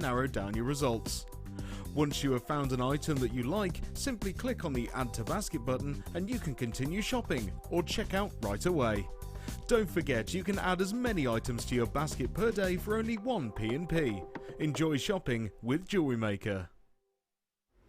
narrow down your results. Once you have found an item that you like, simply click on the Add to Basket button and you can continue shopping or check out right away. Don't forget, you can add as many items to your basket per day for only 1 P&P. Enjoy shopping with Jewellery Maker.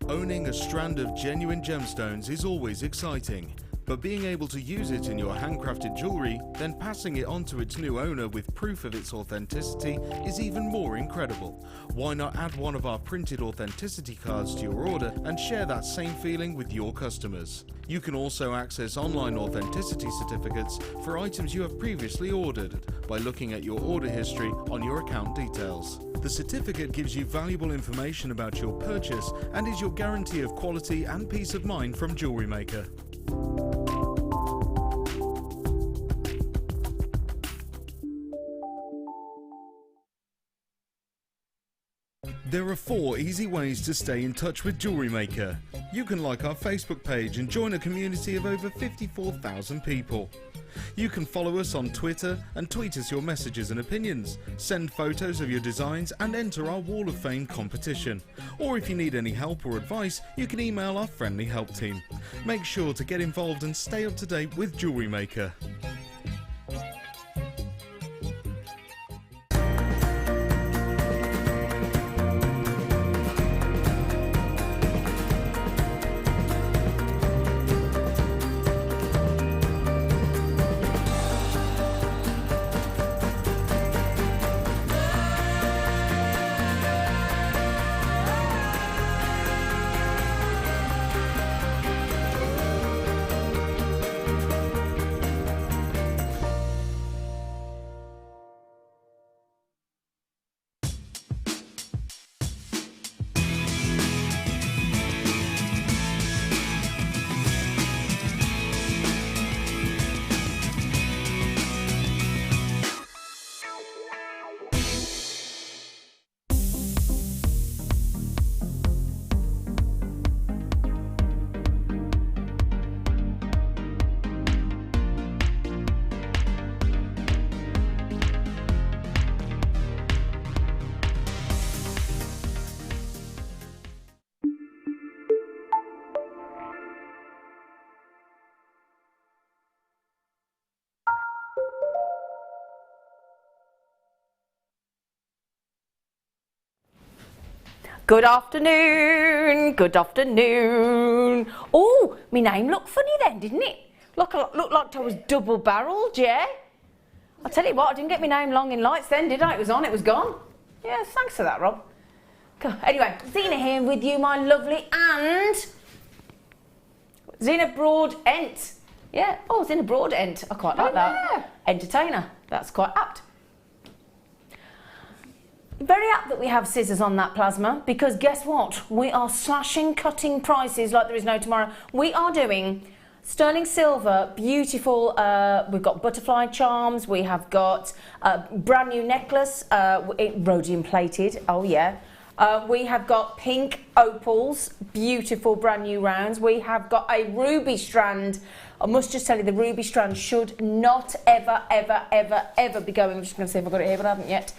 Owning a strand of genuine gemstones is always exciting, but being able to use it in your handcrafted jewellery, then passing it on to its new owner with proof of its authenticity is even more incredible. Why not add one of our printed authenticity cards to your order and share that same feeling with your customers? You can also access online authenticity certificates for items you have previously ordered by looking at your order history on your account details. The certificate gives you valuable information about your purchase and is your guarantee of quality and peace of mind from Jewellery Maker. There are 4 easy ways to stay in touch with Jewellery Maker. You can like our Facebook page and join a community of over 54,000 people. You can follow us on Twitter and tweet us your messages and opinions, send photos of your designs and enter our Wall of Fame competition. Or if you need any help or advice, you can email our friendly help team. Make sure to get involved and stay up to date with Jewellery Maker. Good afternoon, good afternoon. Oh, my name looked funny then, didn't it? Looked like I was double-barreled, yeah? I'll tell you what, I didn't get my name long in lights then, did I? It was on, it was gone. Yeah, thanks for that, Rob. Anyway, Zena here with you, my lovely, and Zena Broadbent. Yeah, oh, Zena Broadbent. I quite like that. Entertainer, that's quite apt. Very apt that we have scissors on that plasma, because guess what? We are slashing, cutting prices like there is no tomorrow. We are doing sterling silver, beautiful, we've got butterfly charms, we have got a brand new necklace, rhodium plated, oh yeah. We have got pink opals, beautiful brand new rounds. We have got a ruby strand. I must just tell you, the ruby strand should not ever, ever, ever, ever be going. I'm just going to see if I've got it here, but I haven't yet.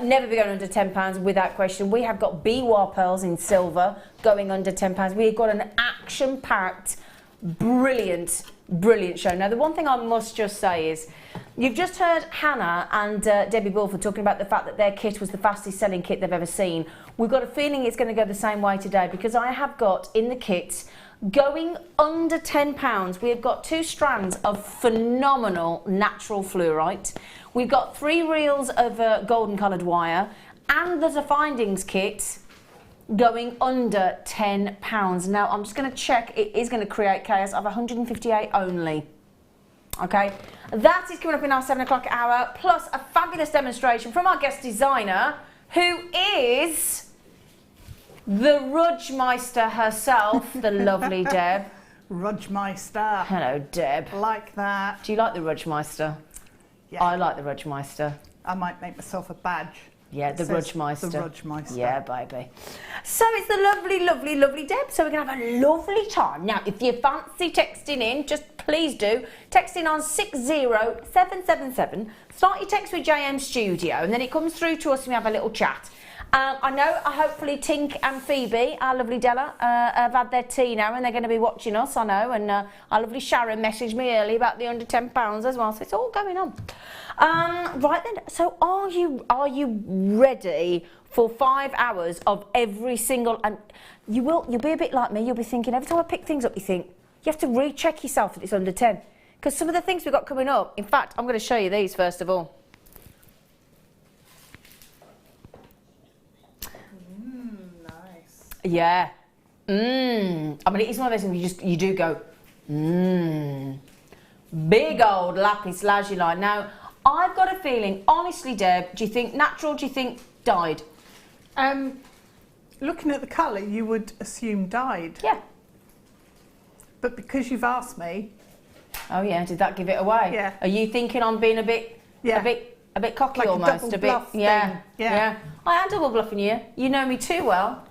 Never be going under £10 without question. We have got biwa pearls in silver going under £10. We've got an action-packed, brilliant, brilliant show. Now, the one thing I must just say is, you've just heard Hannah and Debbie Bulford talking about the fact that their kit was the fastest selling kit they've ever seen. We've got a feeling it's going to go the same way today, because I have got in the kit going under £10. We have got 2 strands of phenomenal natural fluorite. We've got 3 reels of golden coloured wire, and there's a findings kit going under £10. Now I'm just going to check, it is going to create chaos of 158 only. Okay, that is coming up in our 7 o'clock hour, plus a fabulous demonstration from our guest designer, who is the Rudgemeister herself, the lovely Deb. Rudgemeister. Hello, Deb. Like that. Do you like the Rudgemeister? Yeah. I like the Rudgemeister. I might make myself a badge. Yeah, the Rudgemeister. The Rudgemeister. Yeah, baby. So it's the lovely, lovely, lovely Deb. So we're going to have a lovely time. Now, if you fancy texting in, just please do. Text in on 60777. Start your text with JM Studio, and then it comes through to us and we have a little chat. I know hopefully Tink and Phoebe, our lovely Della, have had their tea now and they're going to be watching us, I know. And our lovely Sharon messaged me early about the under £10 as well, so it's all going on. Right then, so are you ready for 5 hours of every single, and you'll be a bit like me, you'll be thinking, every time I pick things up you think, you have to recheck yourself that it's under 10. Because some of the things we've got coming up, in fact, I'm going to show you these first of all. Nice. Yeah. I mean, it's one of those things you do go, Big old lapis lazuli. Now, I've got a feeling, honestly, Deb, do you think natural, do you think dyed? Looking at the colour, you would assume dyed. Yeah. But because you've asked me. Oh yeah, did that give it away? Yeah. Are you thinking I'm being a bit cocky like almost? A bit. Yeah. I am double bluffing you. You know me too well.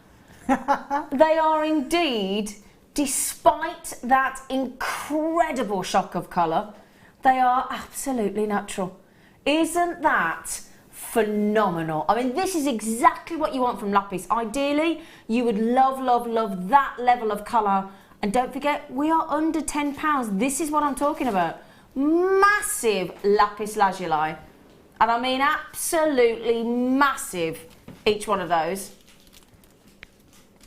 They are indeed, despite that incredible shock of colour, they are absolutely natural. Isn't that phenomenal? I mean, this is exactly what you want from lapis. Ideally, you would love, love, love that level of colour. And don't forget, we are under £10. This is what I'm talking about. Massive lapis lazuli. And I mean absolutely massive, each one of those.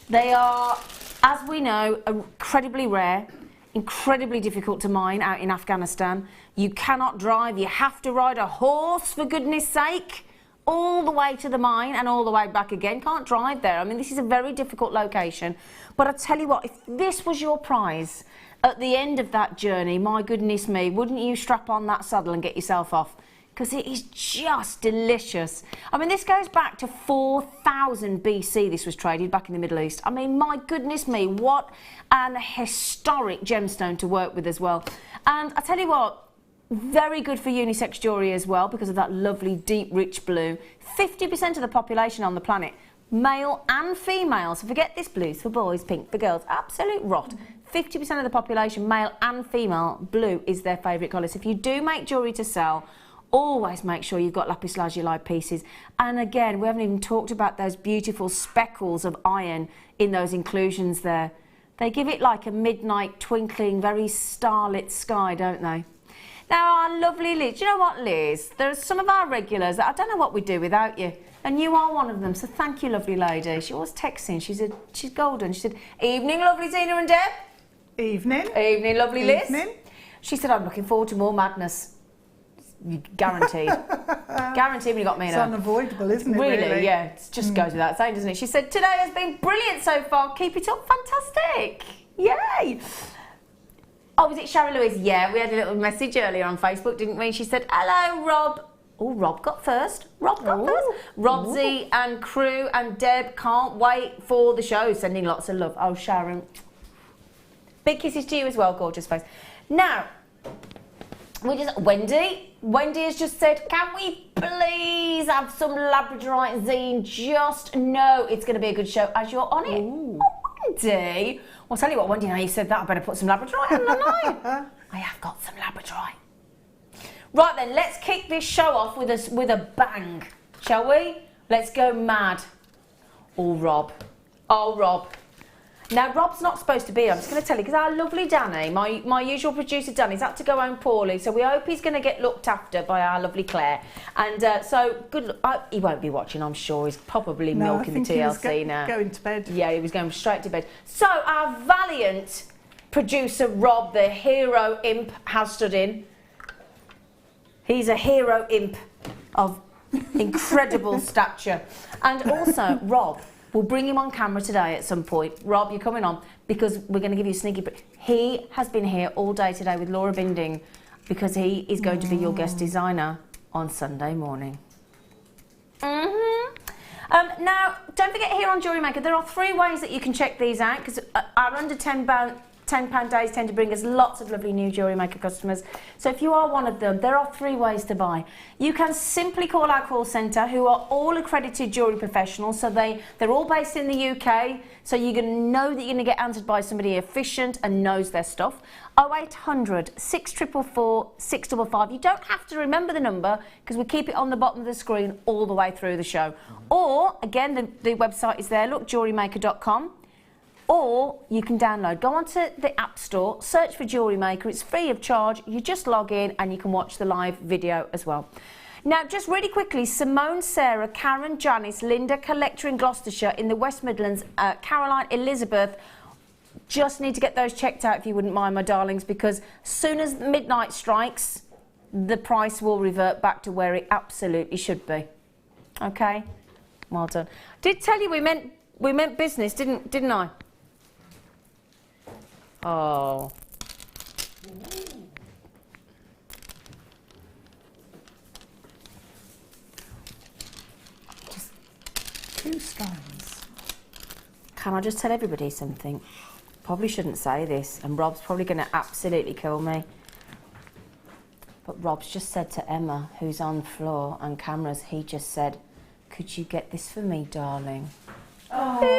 They are, as we know, incredibly rare, incredibly difficult to mine out in Afghanistan. You cannot drive, you have to ride a horse, for goodness sake, all the way to the mine and all the way back again. Can't drive there. I mean, this is a very difficult location. But I tell you what, if this was your prize at the end of that journey, my goodness me, wouldn't you strap on that saddle and get yourself off? Because it is just delicious. I mean, this goes back to 4000 BC, this was traded back in the Middle East. I mean, my goodness me, what an historic gemstone to work with as well. And I tell you what, very good for unisex jewellery as well because of that lovely deep rich blue. 50% of the population on the planet, male and female, so forget this blue's for boys, pink for girls, absolute rot. 50% of the population, male and female, blue is their favourite colour. So if you do make jewellery to sell, always make sure you've got lapis lazuli pieces. And again, we haven't even talked about those beautiful speckles of iron in those inclusions there. They give it like a midnight twinkling, very starlit sky, don't they? Now, our lovely Liz, do you know what, Liz? There are some of our regulars that I don't know what we'd do without you. And you are one of them, so thank you, lovely lady. She was texting, she said, she's golden. She said, evening, lovely Zena and Deb. Evening. Evening, lovely Liz. Evening. She said, I'm looking forward to more madness. Guaranteed. Guaranteed when you got me in It's unavoidable, isn't it? Really? Yeah, it just goes without saying, doesn't it? She said, today has been brilliant so far. Keep it up. Fantastic. Yay. Oh, was it Sherry Louise? Yeah, we had a little message earlier on Facebook, didn't we? She said, hello, Rob. Oh, Rob got first. Rob got first. Robsy and crew and Deb can't wait for the show. Sending lots of love. Oh, Sharon. Big kisses to you as well, gorgeous face. Now, Wendy has just said, can we please have some Labradorite zine? Just know it's going to be a good show as you're on it. Ooh. Oh, Wendy. Well, I'll tell you what, Wendy, now you said that, I better put some Labradorite on, haven't I? I have got some Labradorite. Right then, let's kick this show off with a bang, shall we? Let's go mad. Oh, Rob. Oh, Rob. Now, Rob's not supposed to be here, I'm just going to tell you, because our lovely Danny, my usual producer Danny's had to go home poorly, so we hope he's going to get looked after by our lovely Claire. And so, good luck. He won't be watching, I'm sure. He's probably milking the TLC now. Going to bed. Yeah, he was going straight to bed. So, our valiant producer Rob, the hero imp, has stood in. He's a hero imp of incredible stature. And also, Rob, we'll bring him on camera today at some point. Rob, you're coming on because we're going to give you a sneaky... He has been here all day today with Laura Binding because he is going to be your guest designer on Sunday morning. Now, don't forget here on Jewellery Maker, there are 3 ways that you can check these out because our under £10 £10 days tend to bring us lots of lovely new Jewellery Maker customers. So if you are one of them, there are 3 ways to buy. You can simply call our call centre, who are all accredited jewellery professionals. So they're all based in the UK. So you're going to know that you're going to get answered by somebody efficient and knows their stuff. 0800 644 655. You don't have to remember the number because we keep it on the bottom of the screen all the way through the show. Or, again, the website is there, look, JewelleryMaker.com. Or you can download, go onto the App Store, search for Jewellery Maker. It's free of charge. You just log in and you can watch the live video as well. Now, just really quickly, Simone, Sarah, Karen, Janice, Linda, Collector in Gloucestershire, in the West Midlands, Caroline, Elizabeth, just need to get those checked out if you wouldn't mind, my darlings, because as soon as midnight strikes, the price will revert back to where it absolutely should be. Okay? Well done. Did tell you we meant business, didn't I? Oh. Just 2 strands. Can I just tell everybody something? Probably shouldn't say this, and Rob's probably going to absolutely kill me. But Rob's just said to Emma, who's on floor and cameras, he just said, "Could you get this for me, darling?" Oh.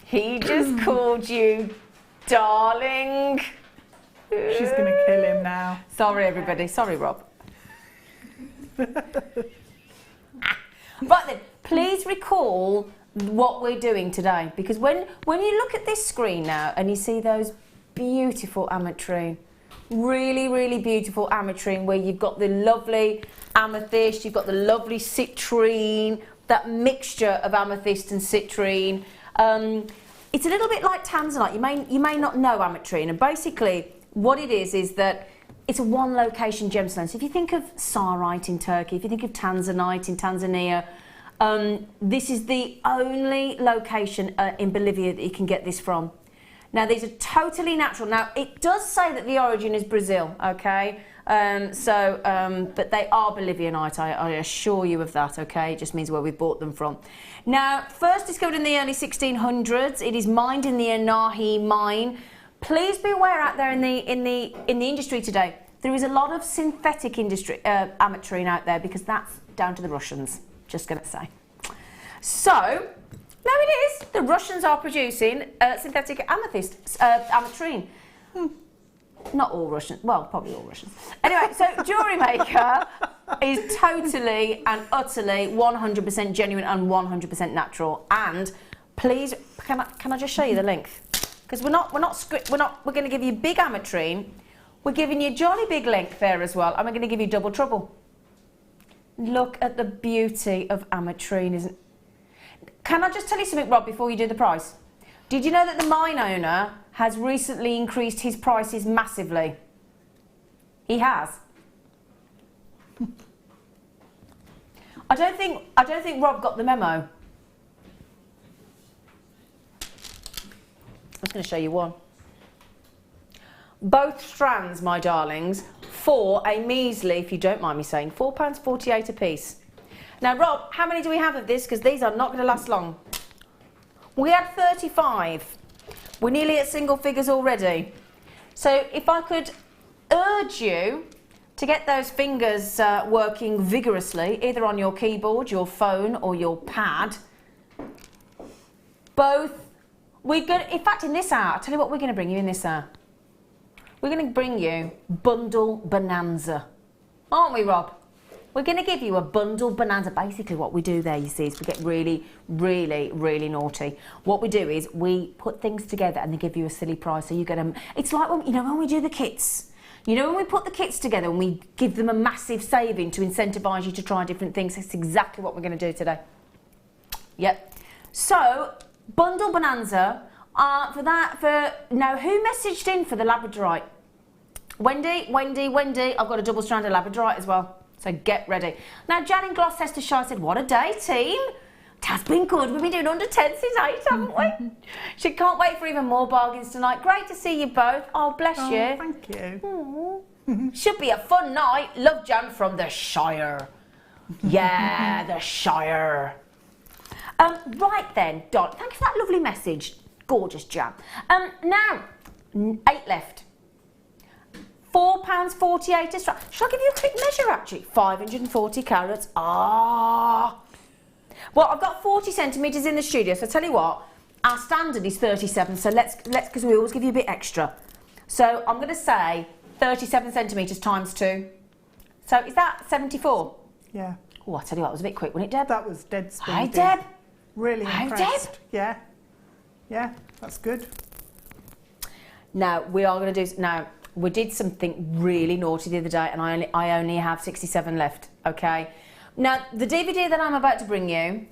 He just called you darling. She's going to kill him now. Sorry, everybody. Sorry, Rob. Right then, please recall what we're doing today, because when you look at this screen now and you see those beautiful ametrine, really beautiful ametrine, where you've got the lovely amethyst, you've got the lovely citrine, that mixture of amethyst and citrine. It's a little bit like tanzanite. You may not know ametrine, and basically what it is that it's a one location gemstone. So if you think of Saarite in Turkey, if you think of tanzanite in Tanzania, this is the only location in Bolivia that you can get this from. Now, these are totally natural. Now, it does say that the origin is Brazil, okay? But they are Bolivianite, I assure you of that, okay? It just means where we bought them from. Now, first discovered in the early 1600s. It is mined in the Anahi mine. Please be aware out there in the industry today, there is a lot of synthetic industry ametrine out there, because that's down to the Russians. Just going to say. So, no, it is. The Russians are producing synthetic amethyst, ametrine. Not all Russians. Well, probably all Russians. Anyway, so Jewellery Maker is totally and utterly 100% genuine and 100% natural. And please, can I just show you the length? Because we're going to give you big ametrine. We're giving you jolly big length there as well, and we're going to give you double trouble. Look at the beauty of ametrine, isn't? Can I just tell you something, Rob, before you do the price? Did you know that the mine owner has recently increased his prices massively? He has. I don't think Rob got the memo. I was going to show you one. Both strands, my darlings, for a measly, if you don't mind me saying, £4.48 a piece. Now, Rob, how many do we have of this? Because these are not going to last long. We had 35. We're nearly at single figures already. So if I could urge you to get those fingers working vigorously, either on your keyboard, your phone, or your pad. Both. In fact, in this hour, I'll tell you what we're going to bring you in this hour. We're going to bring you bundle bonanza. Aren't we, Rob? We're going to give you a bundle bonanza. Basically what we do there, you see, is we get really naughty. What we do is we put things together and they give you a silly price. So you get them. It's like when we do the kits. You know, when we put the kits together and we give them a massive saving to incentivise you to try different things. That's exactly what we're going to do today. Yep. So, bundle bonanza. Now, who messaged in for the Labradorite? Wendy, I've got a double-stranded Labradorite as well. So get ready. Now, Jan in Gloucestershire said, what a day, team. It has been good. We've been doing under 10 since 8, haven't we? She can't wait for even more bargains tonight. Great to see you both. Oh, bless you. Thank you. Should be a fun night. Love Jan from the Shire. Yeah, the Shire. Right then, Don, thank you for that lovely message. Gorgeous jam. Now, 8 left. £4.48 a strand. Shall I give you a quick measure actually? 540 carats. Well, I've got 40 centimetres in the studio, so I tell you what, our standard is 37, so let's because we always give you a bit extra. So I'm going to say 37 centimetres times 2. So is that 74? Yeah. Oh, I tell you what, it was a bit quick, wasn't it, Deb? That was dead speedy. Hi, Deb. Really Hi, impressed. Deb. Yeah. Yeah, that's good. Now, we are going to do... Now, we did something really naughty the other day, and I only have 67 left, okay? Now, the DVD that I'm about to bring you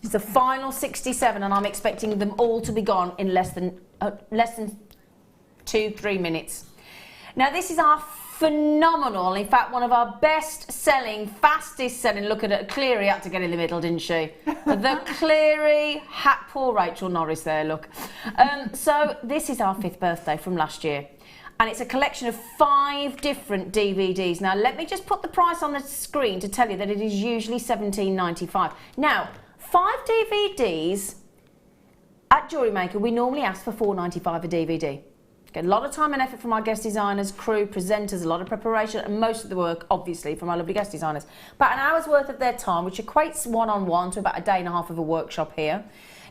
is the final 67, and I'm expecting them all to be gone in less than 2-3 minutes. Now, this is our phenomenal, in fact, one of our best-selling, fastest-selling, look at it, Cleary had to get in the middle, didn't she? The Cleary hat, poor Rachel Norris there, look. So this is our 5th birthday from last year. And it's a collection of 5 different DVDs. Now, let me just put the price on the screen to tell you that it is usually $17.95. Now, 5 DVDs at Jewellery Maker, we normally ask for $4.95 a DVD. Get a lot of time and effort from our guest designers, crew, presenters, a lot of preparation, and most of the work, obviously, from our lovely guest designers. About an hour's worth of their time, which equates one-on-one to about a day and a half of a workshop here.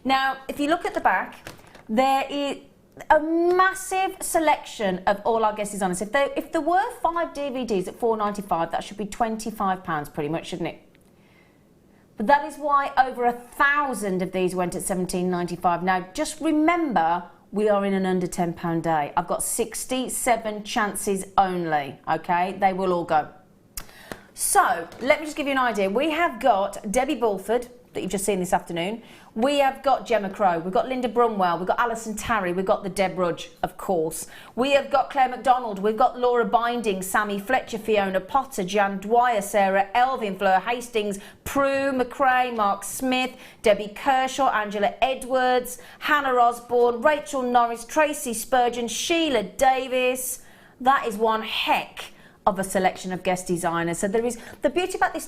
Now, if you look at the back, there is a massive selection of all our guest designers. If there were 5 DVDs at $4.95, that should be £25 pretty much, shouldn't it? But that is why over 1,000 of these went at $17.95. Now, just remember, we are in an under £10 day. I've got 67 chances only, okay? They will all go. So, let me just give you an idea. We have got Debbie Bulford, that you've just seen this afternoon. We have got Gemma Crow, we've got Linda Brumwell, we've got Alison Tarry, we've got the Deb Rudge, of course. We have got Claire MacDonald, we've got Laura Binding, Sammy Fletcher, Fiona Potter, Jan Dwyer, Sarah Elvin, Fleur Hastings, Prue McRae, Mark Smith, Debbie Kershaw, Angela Edwards, Hannah Osborne, Rachel Norris, Tracy Spurgeon, Sheila Davis. That is one heck of a selection of guest designers. So there is the beauty about this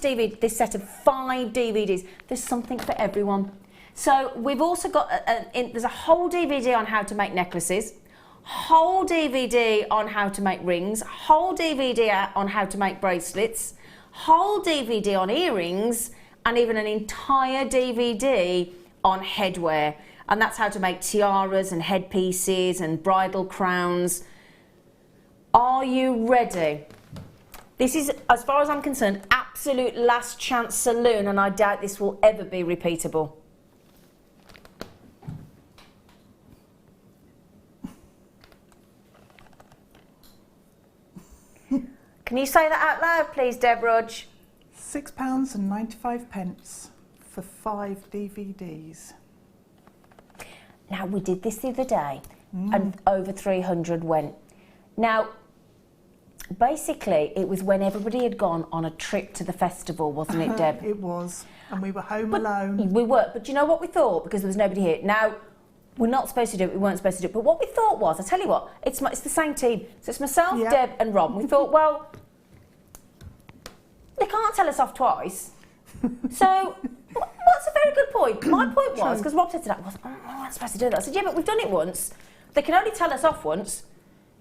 set of 5 DVDs. There's something for everyone. So we've also got there's a whole DVD on how to make necklaces, whole DVD on how to make rings, whole DVD on how to make bracelets, whole DVD on earrings, and even an entire DVD on headwear. And that's how to make tiaras and headpieces and bridal crowns. Are you ready? This is, as far as I'm concerned, absolute last chance saloon, and I doubt this will ever be repeatable. Can you say that out loud, please, Deb Rudge? £6.95 for 5 DVDs. Now, we did this the other day, and over 300 went. Now, basically, it was when everybody had gone on a trip to the festival, wasn't it, Deb? It was, and we were home alone. We were, but do you know what we thought? Because there was nobody here. Now, we're not supposed to do it, we weren't supposed to do it, but what we thought was, I tell you what, it's the same team. So it's myself, Yeah. Deb and Rob. We thought, well, they can't tell us off twice. So, what's a very good point? My point was, because Rob said to that, we're not supposed to do that. I said, yeah, but we've done it once. They can only tell us off once.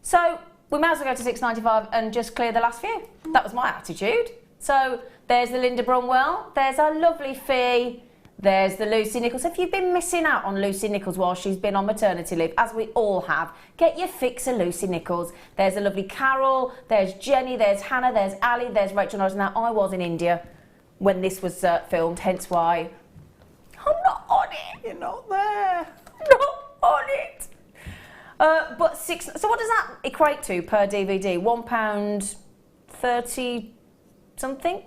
So, we might as well go to $6.95 and just clear the last few. That was my attitude. So, there's the Linda Brumwell, there's our lovely Fee, there's the Lucy Nichols. If you've been missing out on Lucy Nichols while she's been on maternity leave, as we all have, get your fix of Lucy Nichols. There's the lovely Carol, there's Jenny, there's Hannah, there's Ali, there's Rachel Norris. Now, I was in India when this was filmed, hence why I'm not on it. You're not there. Not on it. But so what does that equate to per DVD? £1.30 something?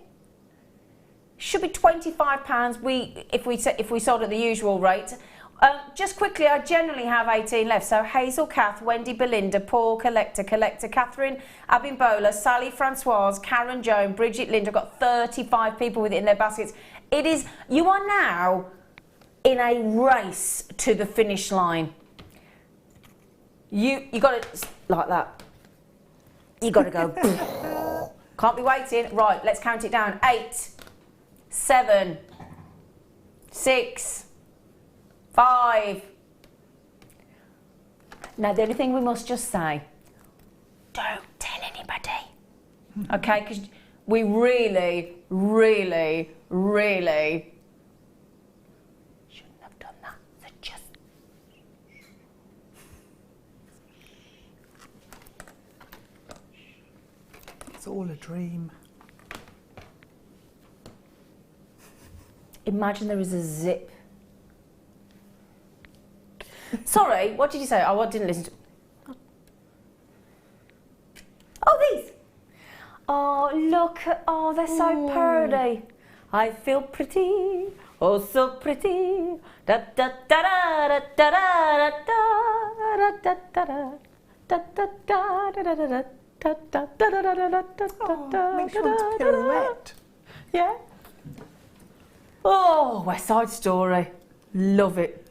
Should be £25. If we sold at the usual rate. Just quickly, I generally have 18 left. So Hazel, Kath, Wendy, Belinda, Paul, Collector, Catherine, Abimbola, Sally, Francoise, Karen, Joan, Bridget, Linda. I've got 35 people with it in their baskets. You are now in a race to the finish line. You got to, like that. You got to go. Can't be waiting. Right, let's count it down. 8, 7, 6, 5. Now, the only thing we must just say, don't tell anybody. Okay? Because we really, really, really shouldn't have done that. So just... It's all a dream. Imagine there is a zip. Sorry, what did you say? Oh, I didn't listen to... Oh, these! Oh, look. Oh, they're so pretty. I feel pretty. Oh, so pretty. Da da da da da da da da da da da da. Makes you want to pirouette. Yeah. Oh, West Side Story. Love it.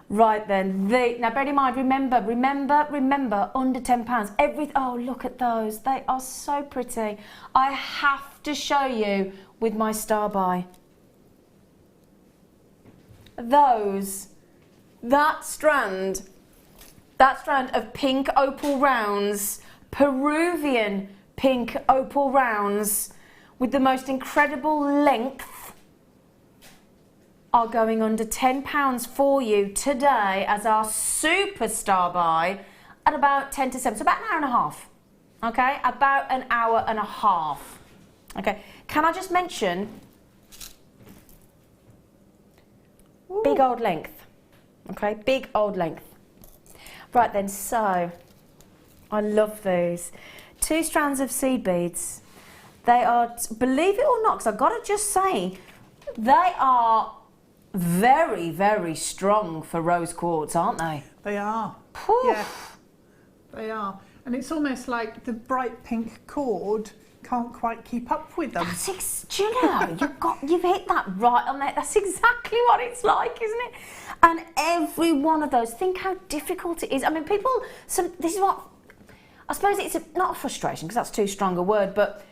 Right then, now bear in mind, remember, under £10. Oh, look at those. They are so pretty. I have to show you with my star buy. That strand of pink opal rounds, Peruvian pink opal rounds with the most incredible length are going under £10 for you today as our superstar buy at about 10 to 7, so about an hour and a half. Okay, about an hour and a half. Okay, can I just mention big old length? Okay, big old length. Right then, so I love these 2 strands of seed beads. They are, believe it or not, because I've got to just say, they are very, very strong for rose quartz, aren't they? They are. Poof. Yeah, they are. And it's almost like the bright pink cord can't quite keep up with them. Do you know, you've hit that right on there. That's exactly what it's like, isn't it? And every one of those, think how difficult it is. I mean, this is what, I suppose it's not a frustration, because that's too strong a word, but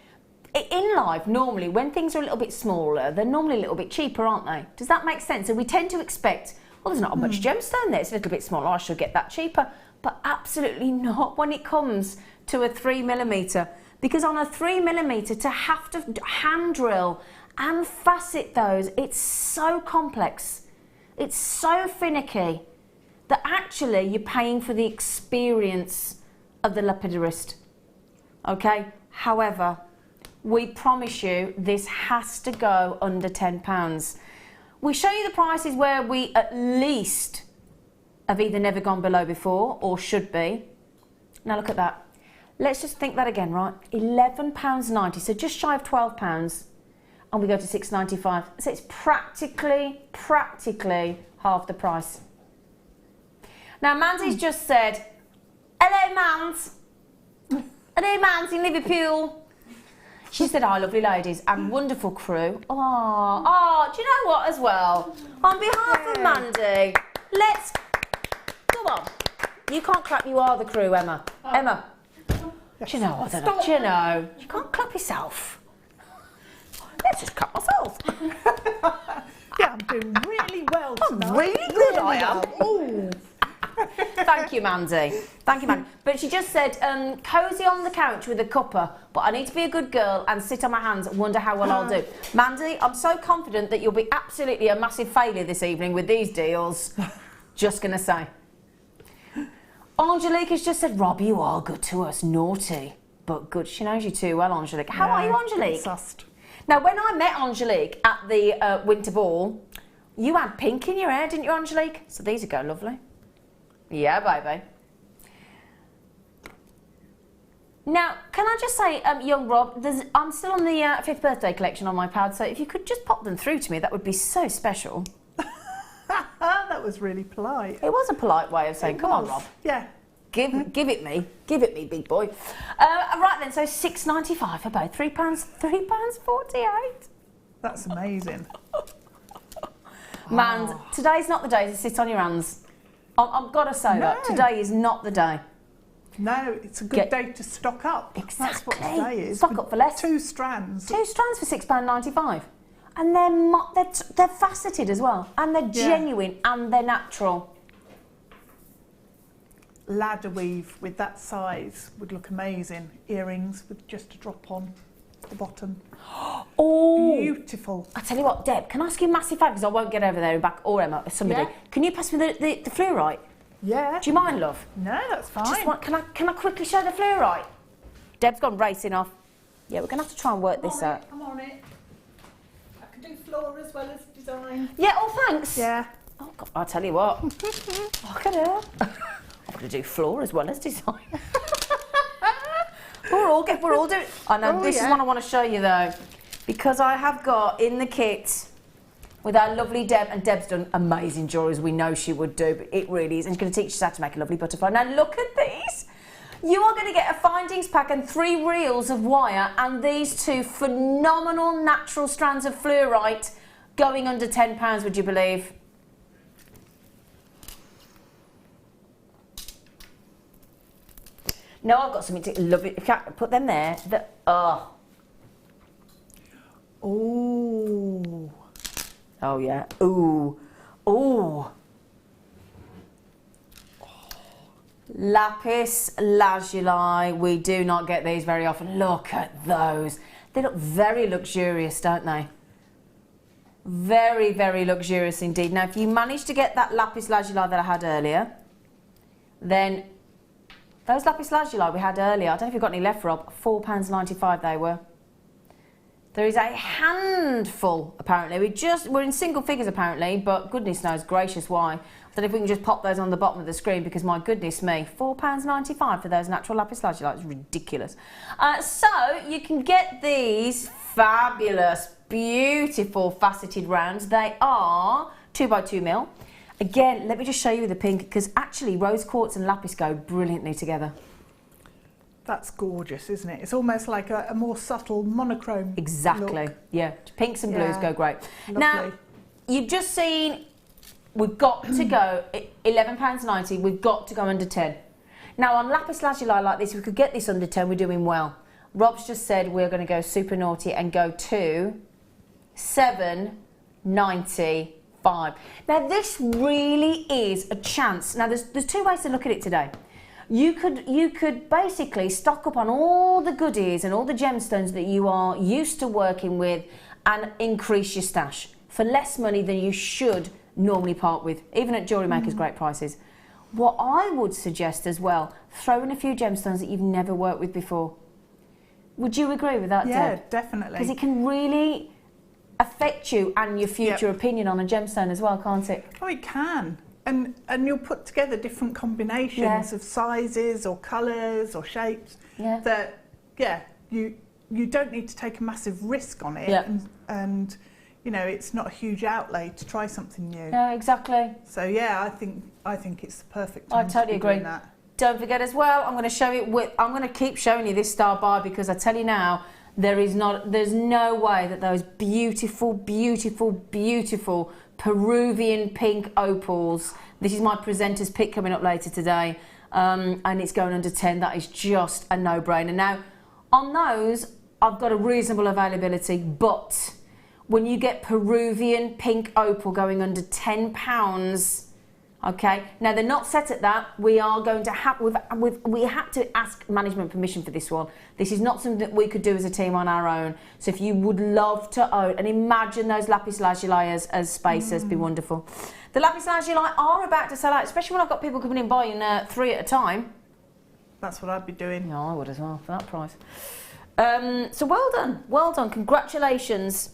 in life, normally, when things are a little bit smaller, they're normally a little bit cheaper, aren't they? Does that make sense? And we tend to expect, well, there's not much gemstone there, it's a little bit smaller, I should get that cheaper. But absolutely not when it comes to a 3mm. Because on a 3mm, to have to hand drill and facet those, it's so complex. It's so finicky that actually you're paying for the experience of the lapidorist. Okay? However, we promise you this has to go under £10. We show you the prices where we at least have either never gone below before or should be. Now look at that. Let's just think that again, right? £11.90, so just shy of £12, and we go to £6.95. So it's practically half the price. Now Mandy's just said, hello Mans. Hello Mans in Liverpool. She said, "Hi, lovely ladies and wonderful crew." Oh, do you know what as well? On behalf of Mandy, let's, go on. You can't clap, you are the crew, Emma. Emma, do you know what? Do you know? You can't clap yourself. Let's just clap myself. Yeah, I'm doing really well tonight. I'm really good, I am. Ooh. Thank you, Mandy. Thank you, Mandy. But she just said, cosy on the couch with a cuppa, but I need to be a good girl and sit on my hands and wonder how well I'll do. Mandy, I'm so confident that you'll be absolutely a massive failure this evening with these deals. Just going to say. Angelique has just said, Rob, you are good to us. Naughty, but good. She knows you too well, Angelique. How are you, Angelique? Sussed. Now, when I met Angelique at the winter ball, you had pink in your hair, didn't you, Angelique? So these would go lovely. Yeah, baby. Now, can I just say, young Rob, I'm still on the 5th birthday collection on my pad, so if you could just pop them through to me, that would be so special. That was really polite. It was a polite way of saying, come on, Rob. Yeah. Give it me, big boy. Right then, so £6.95 for both, £3.48. That's amazing. Man, today's not the day to sit on your hands. I've got to say that. Today is not the day. No, it's a good day to stock up. Exactly. That's what today is. Stock up for less. 2 strands. 2 strands for £6.95. And they're faceted as well, and they're genuine, and they're natural. Ladder weave with that size would look amazing. Earrings with just a drop on the bottom. Oh, beautiful. I tell you what, Deb, can I ask you a massive favour, because I won't get over there and back, or Emma, or somebody. Yeah. Can you pass me the Fluorite? Yeah. Do you mind, love? No, that's fine. Can I quickly show the Fluorite? Deb's gone racing off. Yeah, we're going to have to try and work this out. I'm on it. I can do floor as well as design. Yeah, oh, thanks. Yeah. Oh, God, I'll tell you what. Look at her. I'm going to do floor as well as design. we're all doing. I know, this is what I want to show you, though. Because I have got in the kit with our lovely Deb, and Deb's done amazing jewellery, as we know she would do, but it really is. And she's going to teach us how to make a lovely butterfly. Now, look at these. You are going to get a findings pack and 3 reels of wire and these 2 phenomenal natural strands of fluorite going under £10, would you believe? No, I've got something to love it. Put them there. Oh, yeah. Ooh. Ooh. Lapis lazuli. We do not get these very often. Look at those. They look very luxurious, don't they? Very, very luxurious indeed. Now, if you manage to get that lapis lazuli that I had earlier, then those lapis lazuli we had earlier, I don't know if you've got any left, Rob, £4.95 they were. There is a handful, apparently. We're in single figures, apparently, but goodness knows gracious why. I don't know if we can just pop those on the bottom of the screen, because my goodness me, £4.95 for those natural lapis lazuli. It's ridiculous. So you can get these fabulous, beautiful faceted rounds. They are 2x2mm. Again, let me just show you the pink, because actually rose quartz and lapis go brilliantly together. That's gorgeous, isn't it? It's almost like a more subtle monochrome. Exactly. Look. Yeah. Pinks and blues go great. Lovely. Now, you've just seen we've got to go £11.90. We've got to go under 10. Now, on lapis lazuli like this, if we could get this under 10, we're doing well. Rob's just said we're going to go super naughty and go to £7.95. Now, this really is a chance. Now, there's 2 ways to look at it today. You could basically stock up on all the goodies and all the gemstones that you are used to working with and increase your stash for less money than you should normally part with, even at Jewellery Maker's great prices. What I would suggest as well, throw in a few gemstones that you've never worked with before. Would you agree with that, Deb? Yeah, definitely. Because it can really affect you and your future opinion on a gemstone as well, can't it? Oh, it can. And you'll put together different combinations of sizes or colours or shapes that, you don't need to take a massive risk on it. And you know, it's not a huge outlay to try something new. No, exactly. So yeah, I think it's the perfect time I totally agree. doing that. Don't forget as well, I'm going to show it I'm going to keep showing you this star bar, because I tell you now, there's no way that those beautiful, beautiful, beautiful Peruvian pink opals, this is my presenter's pick coming up later today, and it's going under 10. That is just a no-brainer. Now, on those, I've got a reasonable availability, but when you get Peruvian pink opal going under £10, okay, now they're not set at that. We are going to have, we had to ask management permission for this one. This is not something that we could do as a team on our own. So if you would love to own, and imagine those lapis lazuli as spacers, be wonderful. The lapis lazuli are about to sell out, especially when I've got people coming in buying 3 at a time. That's what I'd be doing. Yeah, I would as well for that price. So well done, congratulations.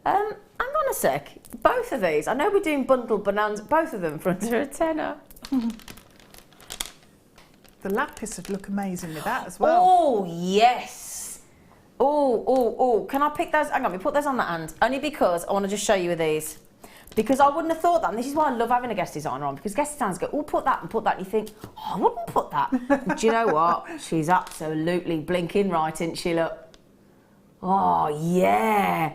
Hang on a sec. Both of these, I know we're doing bundle bonanza, both of them for under a tenner. The lapis would look amazing with that as well. Oh, yes. Oh. Can I pick those? Hang on, we put those on that hand. Only because I want to just show you these. Because I wouldn't have thought that, and this is why I love having a guest designer on, because guest designers go, oh, put that, and you think, oh, I wouldn't put that. Do you know what? She's absolutely blinking right, isn't she, look? Oh, yeah.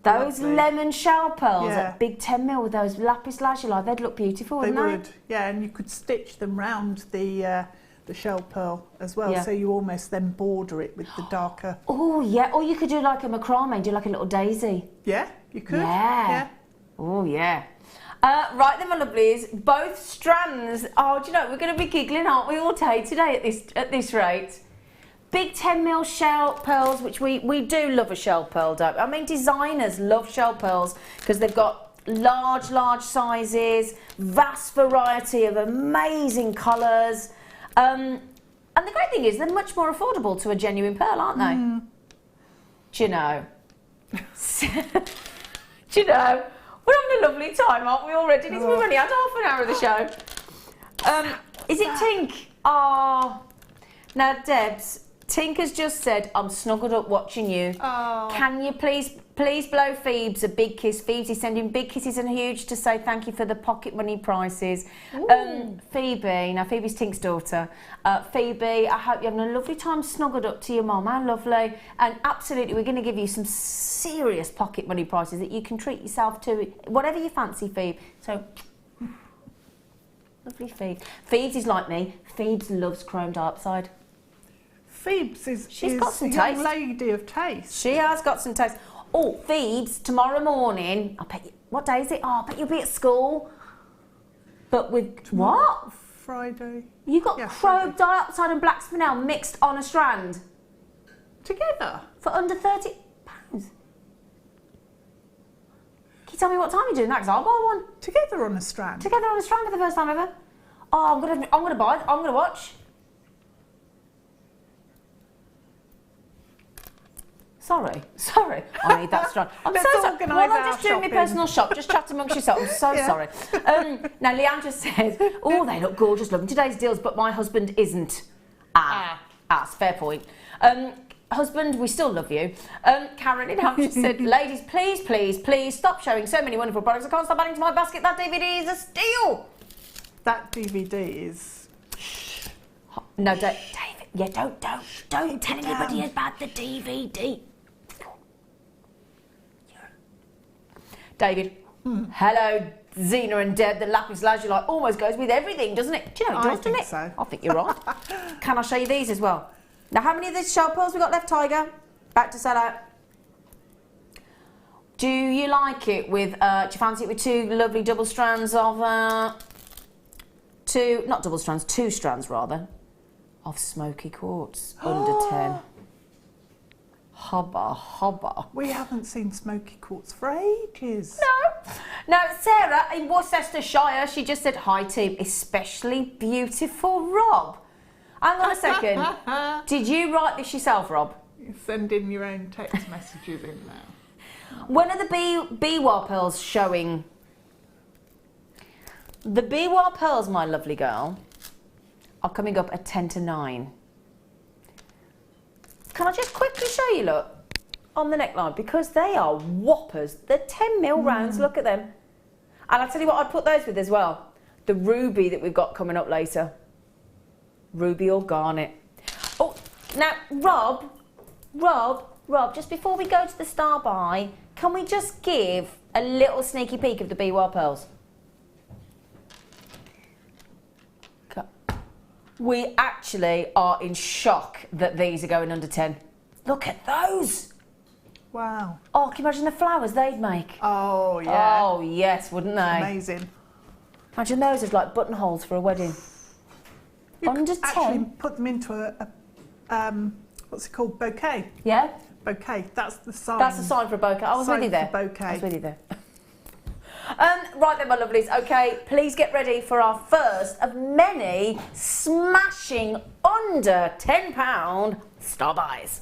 Those lemon shell pearls at big 10mm with those lapis lazuli, they'd look beautiful, wouldn't they? They would, yeah, and you could stitch them round the the shell pearl as well. So you almost then border it with the darker. Oh yeah, or you could do like a macrame, do like a little daisy. Yeah, you could. Yeah. Oh yeah. Right then, my lovelies, both strands. Oh, do you know, we're going to be giggling, aren't we, all day today at this rate? Big 10mm shell pearls, which we do love a shell pearl, don't we? I mean, designers love shell pearls because they've got large sizes, vast variety of amazing colours. And the great thing is they're much more affordable to a genuine pearl, aren't they? Do you know? Do you know? We're having a lovely time, aren't we, already? We've only had half an hour of the show. Is it Tink? Oh. Now, Debs, Tink has just said, I'm snuggled up watching you. Oh. Can you please blow Phoebes a big kiss? Phoebes is sending big kisses and huge to say thank you for the pocket money prices. Phoebe, now Phoebe's Tink's daughter. Phoebe, I hope you're having a lovely time snuggled up to your mum. How lovely. And absolutely, we're going to give you some serious pocket money prices that you can treat yourself to, whatever you fancy, Phoebe. So, lovely Phoebe. Phoebes is like me. Phoebes loves chrome dioxide. Phoebes is got some a taste. young lady of taste. She has got some taste. Oh, Phoebes, tomorrow morning, I bet you, what day is it? Oh, I bet you'll be at school. But with what? Friday. You got chrome dioxide and black spinel mixed on a strand? Together? For under £30? Can you tell me what time you're doing that? Because I'll buy one. Together on a strand? Together on a strand for the first time ever. Oh, I'm gonna watch. Sorry. I need that strand. I'm so sorry. Well, I'm just doing my personal shop. Just chat amongst yourself. I'm so sorry. Now, Leanne just says, oh, they look gorgeous, loving today's deals, but my husband isn't. That's fair point. Husband, we still love you. Karen in Hampshire said, ladies, please stop showing so many wonderful products. I can't stop adding to my basket. That DVD is a steal. That DVD is... No, David. Yeah, don't tell anybody about the DVD. David, hello, Zena and Deb. The Lapis lazuli almost goes with everything, doesn't it? Do you know it does, doesn't it? So. I think you're right. Can I show you these as well? Now, how many of these shell pearls we got left, Tiger? Back to sell out. Do you like it with, do you fancy it with two lovely double strands of, two strands rather, of Smoky quartz, under 10. Hubba. We haven't seen Smoky quartz for ages. No. Now, Sarah in Worcestershire, she just said, hi team, especially beautiful Rob. Hang on a second. Did you write this yourself, Rob? You're sending your own text messages in now. When are the Biwa pearls showing? The Biwa pearls, my lovely girl, are coming up at 10 to 9. Can I just quickly show you, look, on the neckline, because they are whoppers. They're 10mm rounds, look at them. And I'll tell you what I'd put those with as well. The ruby that we've got coming up later. Ruby or garnet. Oh, now, Rob, just before we go to the star buy, can we just give a little sneaky peek of the Biwa pearls? We actually are in shock that these are going under 10. Look at those. Wow. Oh, can you imagine the flowers they'd make? Oh, yeah. Oh, yes, wouldn't they? Amazing. Imagine those as like buttonholes for a wedding. You under 10? Actually put them into a what's it called, bouquet? Yeah? Bouquet, that's the sign. That's the sign for a bouquet. I was with you there. Bouquet. I was with you there. Right then, my lovelies. Okay, please get ready for our first of many smashing under £10 star buys.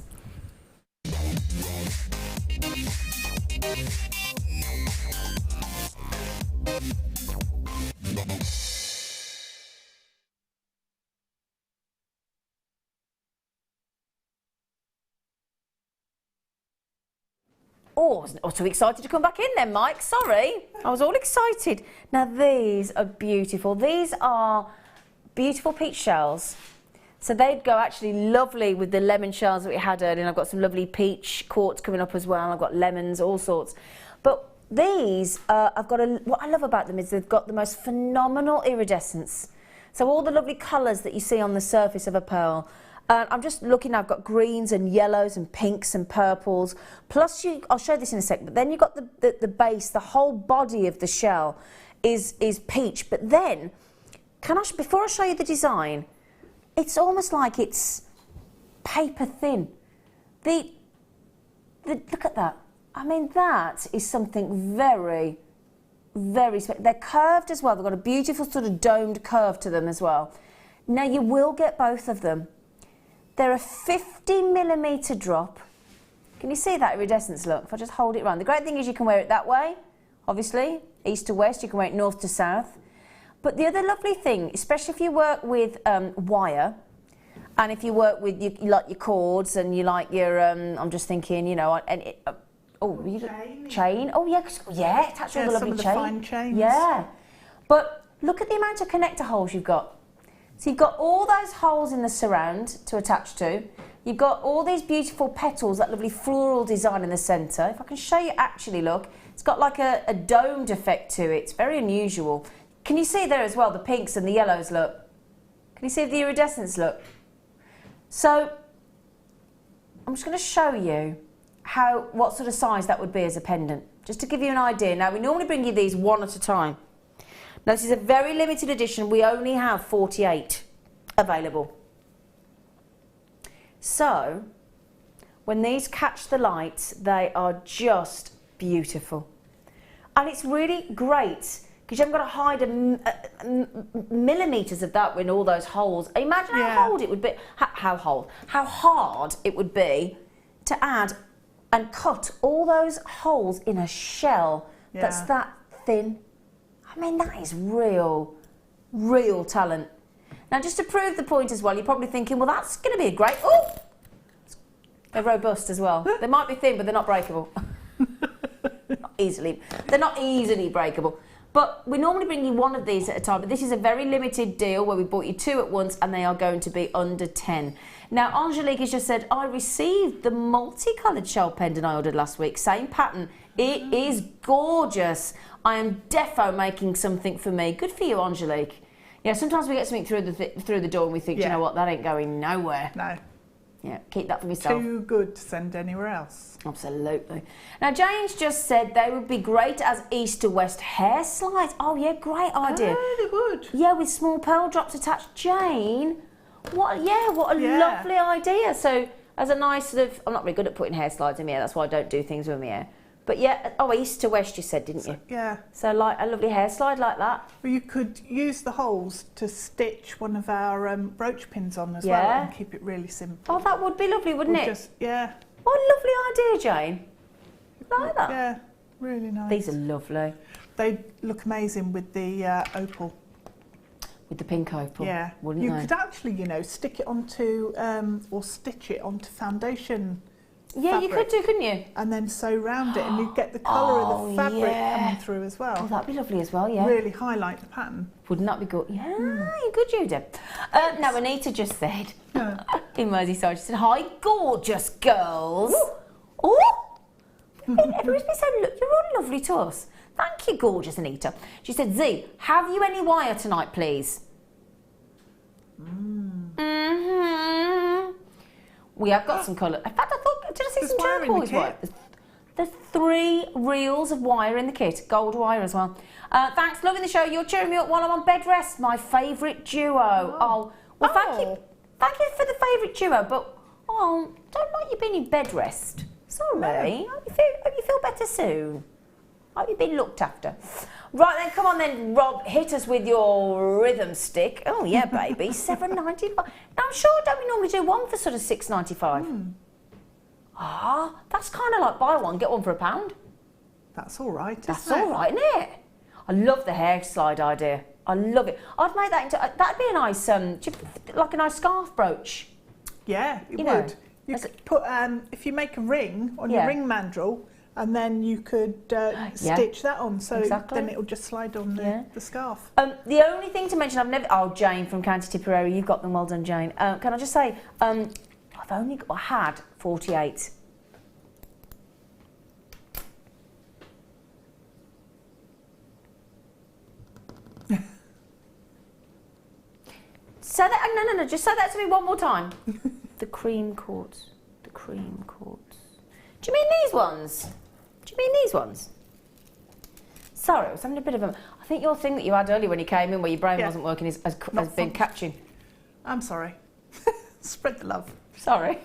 Oh, I was too excited to come back in then, Mike. Sorry. I was all excited. Now, these are beautiful. These are beautiful peach shells. So they'd go actually lovely with the lemon shells that we had earlier. And I've got some lovely peach quartz coming up as well. I've got lemons, all sorts. But these, what I love about them is they've got the most phenomenal iridescence. So all the lovely colours that you see on the surface of a pearl. I'm just looking, I've got greens and yellows and pinks and purples. Plus, I'll show this in a second, but then you've got the base, the whole body of the shell is peach. But then, before I show you the design, it's almost like it's paper thin. Look at that. I mean, that is something very, very special. They're curved as well. They've got a beautiful sort of domed curve to them as well. Now, you will get both of them. They're a 50mm drop. Can you see that iridescence look? If I just hold it around. The great thing is you can wear it that way, obviously, east to west. You can wear it north to south. But the other lovely thing, especially if you work with wire, and if you work with you like your cords and you like your, I'm just thinking, you know, chain. Oh yeah, attach all the lovely chain. Fine chains. Yeah, but look at the amount of connector holes you've got. So you've got all those holes in the surround to attach to. You've got all these beautiful petals, that lovely floral design in the centre. If I can show you actually, look, it's got like a domed effect to it. It's very unusual. Can you see there as well, the pinks and the yellows, look? Can you see the iridescence, look? So I'm just going to show you what sort of size that would be as a pendant, just to give you an idea. Now, we normally bring you these one at a time. Now, this is a very limited edition. We only have 48 available. So, when these catch the light, they are just beautiful. And it's really great, because you haven't got to hide millimetres of that in all those holes. Imagine how hard it would be, how hard it would be to add and cut all those holes in a shell that's that thin. I mean, that is real talent. Now, just to prove the point as well, you're probably thinking, well, that's going to be a great... Oh! They're robust as well. They might be thin, but they're not breakable. They're not easily breakable. But we normally bring you one of these at a time, but this is a very limited deal where we bought you two at once, and they are going to be under 10. Now, Angelique has just said, I received the multicoloured shell pendant I ordered last week. Same pattern. It is gorgeous. I am defo making something for me. Good for you, Angelique. Yeah, sometimes we get something through the door and we think, you know what, that ain't going nowhere. No. Yeah, keep that for yourself. Too good to send anywhere else. Absolutely. Now, Jane's just said they would be great as east to west hair slides. Oh, yeah, great idea. Oh, they would. Yeah, with small pearl drops attached. Jane, what a lovely idea. So, as a nice sort of, I'm not really good at putting hair slides in my hair, that's why I don't do things with my hair. But yeah, east to west you said, didn't you? Yeah. So like a lovely hair slide like that. Well, you could use the holes to stitch one of our brooch pins on as well and keep it really simple. Oh, that would be lovely, wouldn't it? What a lovely idea, Jane. Like that. Yeah, really nice. These are lovely. They look amazing with the opal. With the pink opal. Yeah. Wouldn't you they? could actually, you know, stick it onto or stitch it onto foundation. Yeah, fabric, you could do, couldn't you? And then sew round it, and you'd get the colour of the fabric coming through as well. Oh, that'd be lovely as well, yeah. Really highlight the pattern. Wouldn't that be good? Yeah, you're good, you, Deb. Now, Anita just said, in Merseyside, she said, hi, gorgeous girls. Oh! Everybody's been saying, look, you're all lovely to us. Thank you, gorgeous Anita. She said, Z, have you any wire tonight, please? We have got some colour. In fact, I thought, did I see some turquoise wire? There's 3 reels of wire in the kit, gold wire as well. Thanks, loving the show. You're cheering me up while I'm on bed rest. My favourite duo. Well, thank you for the favourite duo, but don't like you being in bed rest. Sorry. Hope you feel better soon. Hope you've been looked after. Right then, come on then, Rob, hit us with your rhythm stick. Oh yeah, baby, $7.95. Now I'm sure, don't we normally do one for sort of $6.95? That's kind of like buy one get one for £1. That's all right. That's all right, isn't it? I love the hair slide idea. I love it. I'd make that into that'd be a nice like a nice scarf brooch. Yeah, it would. You could put if you make a ring on your ring mandrel. And then you could stitch that on, so then it'll just slide on the scarf. The only thing to mention, Jane from County Tipperary, you've got them, well done, Jane. Can I just say, I've only had 48. Say that, no, just say that to me one more time. The cream quartz, the cream quartz. Do you mean these ones? Do you mean these ones? Sorry, I was having a bit of a... I think your thing that you had earlier when you came in where your brain wasn't working has been catching. I'm sorry. Spread the love. Sorry.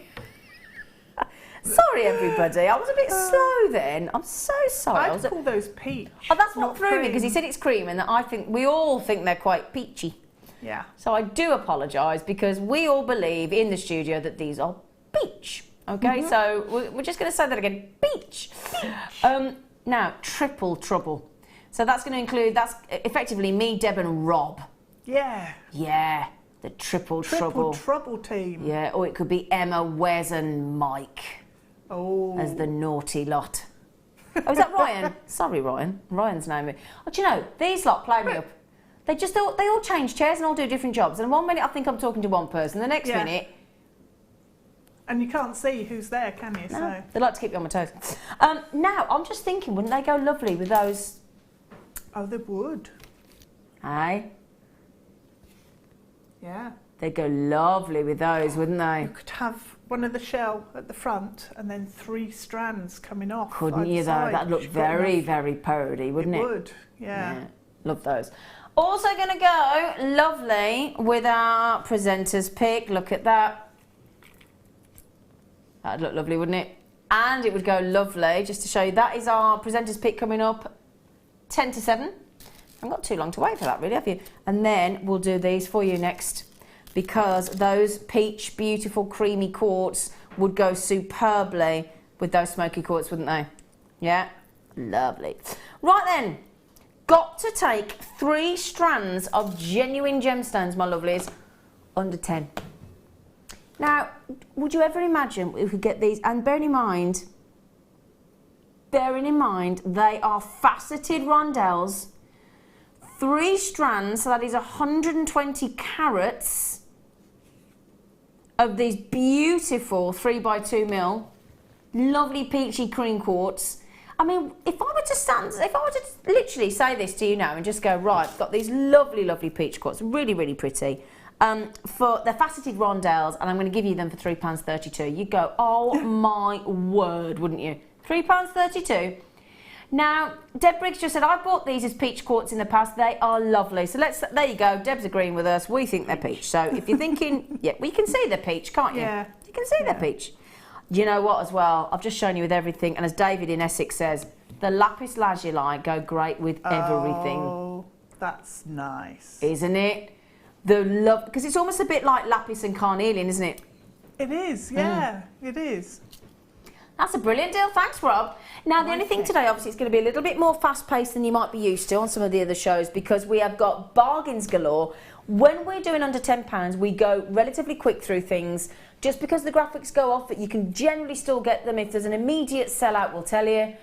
Sorry, everybody. I was a bit slow then. I'm so sorry. I'd call those peach. Oh, that's what threw me, because he said it's cream, and I think we all think they're quite peachy. Yeah. So I do apologise, because we all believe in the studio that these are peach. Okay, so we're just going to say that again. Peach. Now, triple trouble. So that's going to include, that's effectively me, Deb and Rob. Yeah. Yeah, the triple trouble. Triple trouble team. Yeah, or it could be Emma, Wes and Mike. Oh. As the naughty lot. Oh, is that Ryan? Sorry, Ryan. Ryan's name. Oh, do you know, these lot play me up. They all change chairs and all do different jobs. And 1 minute I think I'm talking to one person, the next minute... And you can't see who's there, can you? No, So they like to keep you on my toes. Now, I'm just thinking, wouldn't they go lovely with those... Oh, they would. Aye? Yeah. They'd go lovely with those, wouldn't they? You could have one of the shell at the front and then 3 strands coming off. Couldn't you, though? That'd look very, very purdy, wouldn't it? It would, yeah. Love those. Also going to go lovely with our presenter's pick. Look at that. That'd look lovely, wouldn't it? And it would go lovely, just to show you, that is our presenter's pick coming up 10 to 7. I haven't got too long to wait for that, really, have you? And then we'll do these for you next, because those peach, beautiful, creamy quartz would go superbly with those smoky quartz, wouldn't they? Yeah? Lovely. Right then, got to take 3 strands of genuine gemstones, my lovelies, under 10. Now, would you ever imagine we could get these, and bearing in mind, they are faceted rondelles, 3 strands, so that is 120 carats of these beautiful 3x2mm, lovely peachy cream quartz. I mean, if I were to literally say this to you now and just go, right, I've got these lovely, lovely peach quartz, really, really pretty, for the faceted rondelles, and I'm going to give you them for £3.32. You'd go, oh my word, wouldn't you? £3.32. Now, Deb Briggs just said, I bought these as peach quartz in the past. They are lovely. So there you go. Deb's agreeing with us. We think they're peach. So if you're thinking, yeah, we can see they're peach, can't you? Yeah. You can see they're peach. Do you know what as well? I've just shown you with everything. And as David in Essex says, the lapis lazuli go great with everything. Oh, that's nice. Isn't it? The love, because it's almost a bit like lapis and carnelian, isn't it? It is, yeah, it is. That's a brilliant deal. Thanks, Rob. Now, the only thing today, obviously, it's going to be a little bit more fast-paced than you might be used to on some of the other shows, because we have got bargains galore. When we're doing under £10, we go relatively quick through things. Just because the graphics go off, but you can generally still get them. If there's an immediate sellout, we'll tell you.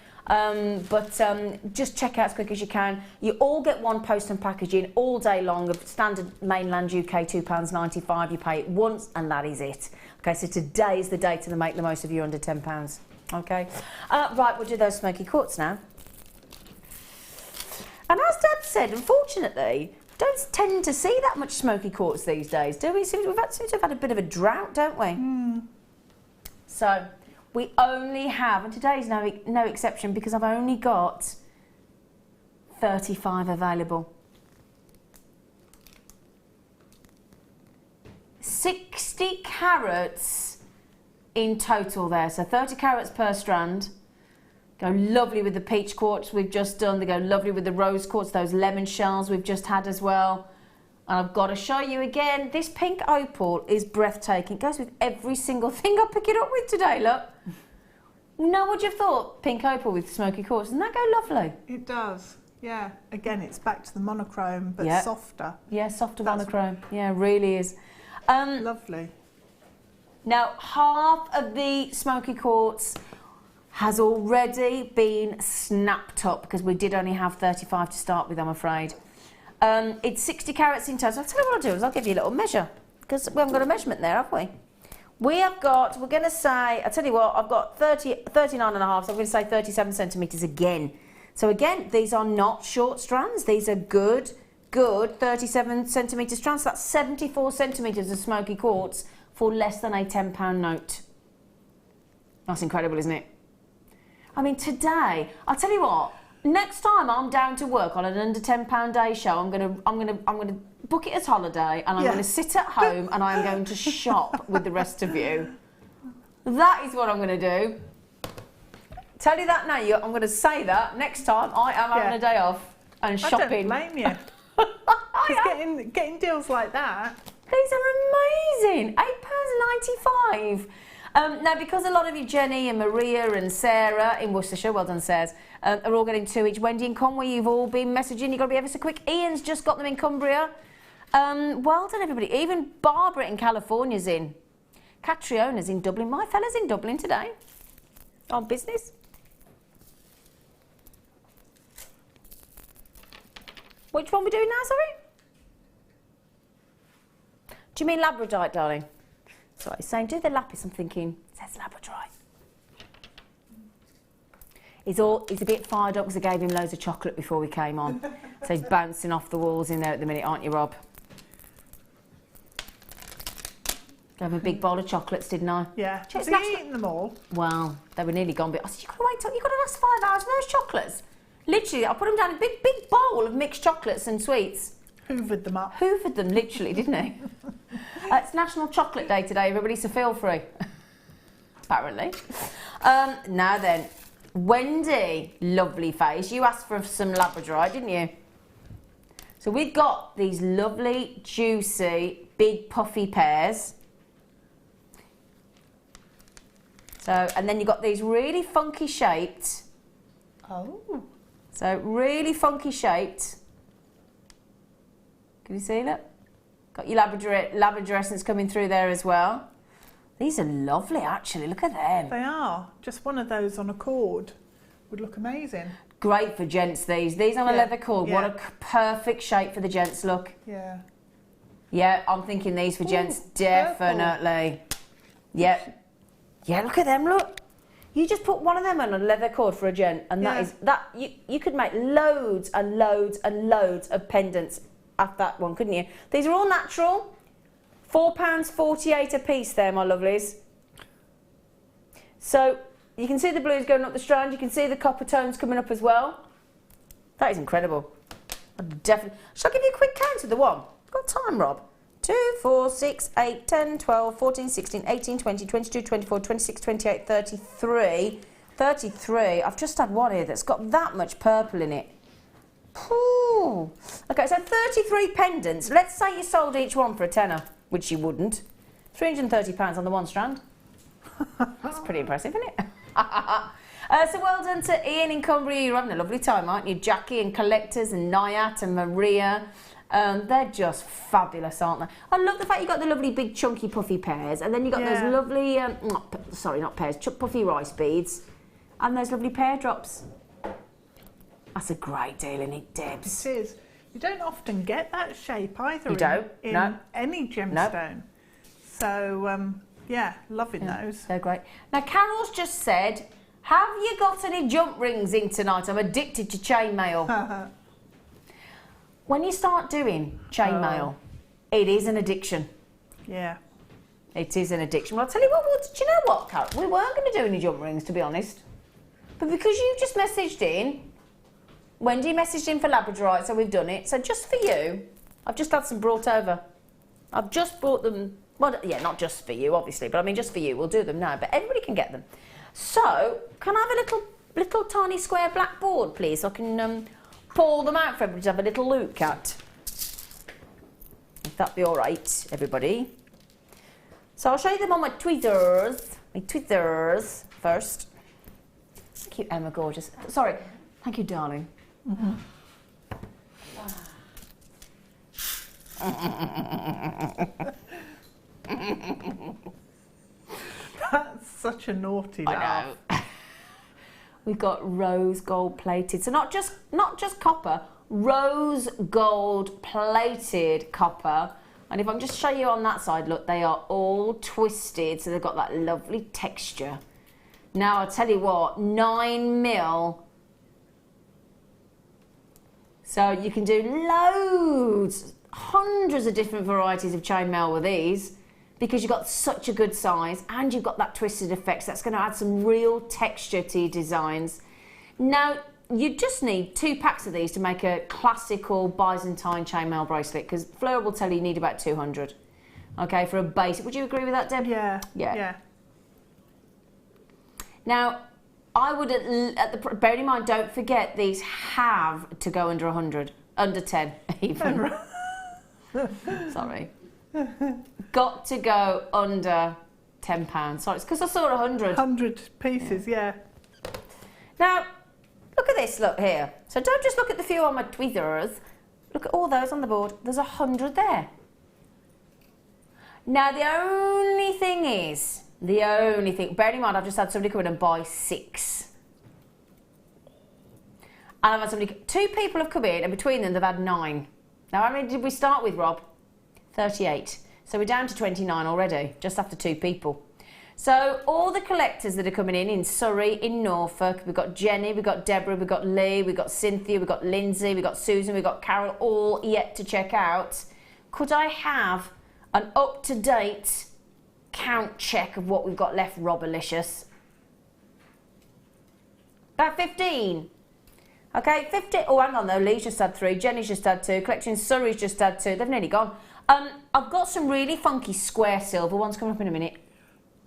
Just check out as quick as you can. You all get one post and packaging all day long of standard mainland UK £2.95. You pay it once and that is it. Okay, so today is the day to make the most of you under £10. Okay, right, we'll do those smoky quartz now. And as Deb said, unfortunately, don't tend to see that much smoky quartz these days, do we? We seem to have had a bit of a drought, don't we? So we only have, and today's no exception, because I've only got 35 available. 60 carats in total there, so 30 carats per strand. Go lovely with the peach quartz we've just done. They go lovely with the rose quartz, those lemon shells we've just had as well. And I've got to show you again, this pink opal is breathtaking. It goes with every single thing I pick it up with today, look. Now, would you have thought pink opal with smoky quartz? Doesn't that go lovely? It does, yeah. Again, it's back to the monochrome, but softer. Yeah, softer monochrome. Yeah, it really is. Lovely. Now, half of the smoky quartz has already been snapped up, because we did only have 35 to start with, I'm afraid. It's 60 carats in total. I'll tell you what I'll do is I'll give you a little measure, because we haven't got a measurement there, have we? We have got, we're going to say, I'll tell you what, I've got 39 and a half, so I'm going to say 37 centimetres again. So again, these are not short strands. These are good, good 37 centimetre strands. So that's 74 centimetres of smoky quartz for less than a £10 note. That's incredible, isn't it? I mean, today, I'll tell you what, next time I'm down to work on an under £10 day show, I'm gonna book it as holiday, and I'm gonna sit at home and I'm going to shop with the rest of you. That is what I'm gonna do. Tell you that now, I'm going to say that next time I am having a day off and shopping. I don't blame you. Because getting deals like that. These are amazing. £8.95. Now, because a lot of you, Jenny and Maria and Sarah in Worcestershire, well done, Sarah's, are all getting 2 each. Wendy and Conway, you've all been messaging. You've got to be ever so quick. Ian's just got them in Cumbria. Well done, everybody. Even Barbara in California's in. Catriona's in Dublin. My fella's in Dublin today. On business. Which one are we doing now, sorry? Do you mean Labradorite, darling? Sorry, he's saying do the Lapis. I'm thinking, it says Labradorite. He's a bit fired up because I gave him loads of chocolate before we came on. So he's bouncing off the walls in there at the minute, aren't you, Rob? Gave him a big bowl of chocolates, didn't I? Yeah. Has he eaten them all? Well, they were nearly gone, but I said, you've got to wait till, you've got to last 5 hours for those chocolates. Literally, I put them down in a big bowl of mixed chocolates and sweets. Hoovered them up. Hoovered them, literally, didn't he? It's National Chocolate Day today, everybody, so feel free. Apparently. Now then, Wendy, lovely face. You asked for some Labradorite, didn't you? So we've got these lovely, juicy, big, puffy pears. So, and then you've got these really funky shaped. Oh. So really funky shaped. Can you see that? Got your Labradorescence coming through there as well. These are lovely, actually. Look at them. They are. Just one of those on a cord would look amazing. Great for gents, these. These on a leather cord. What a perfect shape for the gents, look. Yeah. Yeah, I'm thinking these for gents, definitely. Yep. Yeah, look at them, look. You just put one of them on a leather cord for a gent, and you could make loads and loads and loads of pendants at that one, couldn't you? These are all natural. £4.48 a piece there, my lovelies. So you can see the blues going up the strand. You can see the copper tones coming up as well. That is incredible. Definitely. Shall I give you a quick count of the one? Got time, Rob? 2, 4, 6, 8, 10, 12, 14, 16, 18, 20, 22, 24, 26, 28, 33. 33. I've just had one here that's got that much purple in it. Ooh. Okay, so 33 pendants. Let's say you sold each one for a tenner, which you wouldn't. £330 on the one strand. That's pretty impressive, isn't it? So well done to Ian in Cumbria. You're having a lovely time, aren't you? Jackie and Collectors and Nyat and Maria. They're just fabulous, aren't they? I love the fact you've got the lovely big chunky puffy pears, and then you've got those lovely, not pears, puffy rice beads, and those lovely pear drops. That's a great deal, isn't it, Debs? It is. You don't often get that shape either. You don't? In any gemstone. No. So, yeah, loving those. They're great. Now, Carol's just said, have you got any jump rings in tonight? I'm addicted to chainmail. When you start doing chainmail, it is an addiction. Yeah. It is an addiction. Well, I'll tell you what, do you know what, Carol? We weren't going to do any jump rings, to be honest. But because you just messaged in, Wendy messaged in for Labradorite, so we've done it. So just for you, I've just had some brought over. I've just brought them, well, yeah, not just for you, obviously, but I mean just for you. We'll do them now, but everybody can get them. So, can I have a little tiny square black board, please? So I can pull them out for everybody to have a little look at. If that'd be all right, everybody. So I'll show you them on my tweezers. First. Thank you, Emma, gorgeous. Sorry, thank you, darling. Mm-hmm. That's such a naughty laugh. I know. We've got rose gold plated. So not just copper, rose gold plated copper. And if I'm just show you on that side, look, they are all twisted, so they've got that lovely texture. Now I'll tell you what, 9mm So you can do loads, hundreds of different varieties of chainmail with these because you've got such a good size and you've got that twisted effect. So that's going to add some real texture to your designs. Now, you just need 2 packs of these to make a classical Byzantine chainmail bracelet because Fleur will tell you need about 200. Okay, for a basic. Would you agree with that, Deb? Yeah. Yeah. Now, I would, bearing in mind, don't forget these have to go under 100, under 10 even. Sorry. Got to go under £10. Sorry, it's because I saw 100. 100 pieces, yeah. Now, look at this, look here. So don't just look at the few on my tweezers. Look at all those on the board. There's 100 there. Now, the only thing is, bearing in mind I've just had somebody come in and buy 6. And I've had somebody, 2 people have come in and between them they've had 9. Now, how many did we start with, Rob? 38. So we're down to 29 already, just after 2 people. So all the collectors that are coming in Surrey, in Norfolk, we've got Jenny, we've got Deborah, we've got Lee, we've got Cynthia, we've got Lindsay, we've got Susan, we've got Carol, all yet to check out. Could I have an up-to-date count check of what we've got left, Robalicious? About 15. Okay, 15. Oh, hang on though, Lee's just had 3, Jenny's just had 2, Collection Surrey's just had 2, they've nearly gone. I've got some really funky square silver ones coming up in a minute.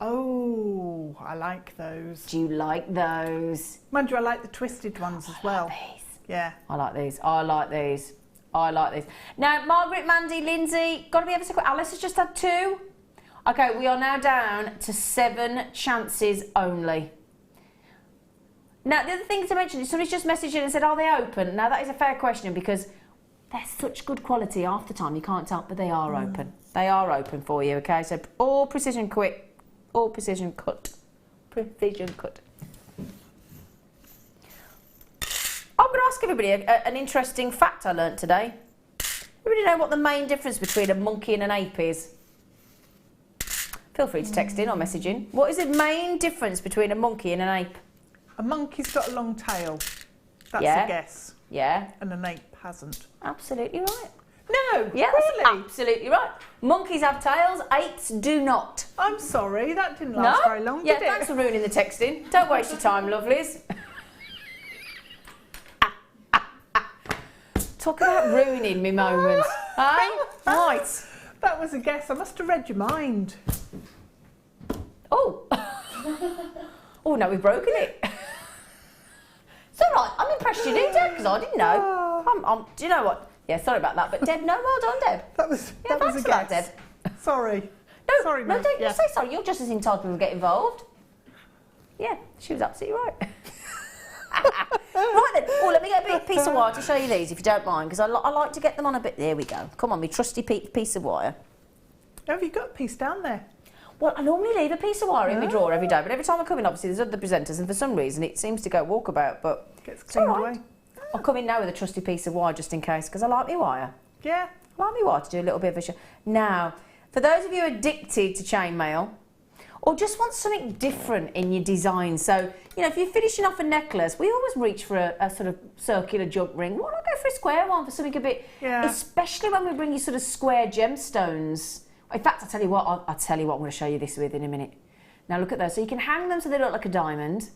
Oh, I like those. Do you like those? Mind you, I like the twisted ones as well. These. Yeah. I like these. I like these. I like these. Now, Margaret, Mandy, Lindsay, got to be ever so quick. Alice has just had 2. Okay, we are now down to 7 chances only. Now, the other thing to mention is somebody's just messaged in and said, are they open? Now, that is a fair question because they're such good quality half the time you can't tell, but they are open. They are open for you, okay? So, all precision quick, all precision cut. Precision cut. I'm going to ask everybody an interesting fact I learnt today. Everybody know what the main difference between a monkey and an ape is? Feel free to text in or message in. What is the main difference between a monkey and an ape? A monkey's got a long tail. That's Yeah. a guess. Yeah. And an ape hasn't. Absolutely right. No, Yeah, really? that's absolutely right. Monkeys have tails, apes do not. I'm sorry, that didn't last very long, Yeah, did it? thanks for ruining the texting. Don't waste your time, lovelies. Talk about ruining me moments. Hey? Right. That was a guess. I must have read your mind. Oh. Oh, no, we've broken it. It's all right. I'm impressed you knew, Deb, because I didn't know. Do you know what? Yeah, sorry about that. But Deb, no, well done, Deb. That was Yeah, that was thanks a for that, guess. Deb. Sorry. No, sorry, no, Mel. don't Yeah. you say sorry. You're just as entitled to get involved. Yeah, she was absolutely right. Right then. Oh, let me get a big piece of wire to show you these, if you don't mind, because I like to get them on a bit. There we go. Come on, me trusty piece of wire. Have you got a piece down there? Well, I normally leave a piece of wire in my drawer every day, but every time I come in, obviously, there's other presenters, and for some reason, it seems to go walkabout, but Gets it's all cleaned right. away. I'll come in now with a trusty piece of wire just in case, because I like my wire. Yeah. I like my wire to do a little bit of a show. Now, for those of you addicted to chainmail, or just want something different in your design, so, you know, if you're finishing off a necklace, we always reach for a sort of circular jump ring. Why not go for a square one, for something a bit, especially when we bring you sort of square gemstones. In fact, I'll tell you what, I'm going to show you this with in a minute. Now look at those. So you can hang them so they look like a diamond.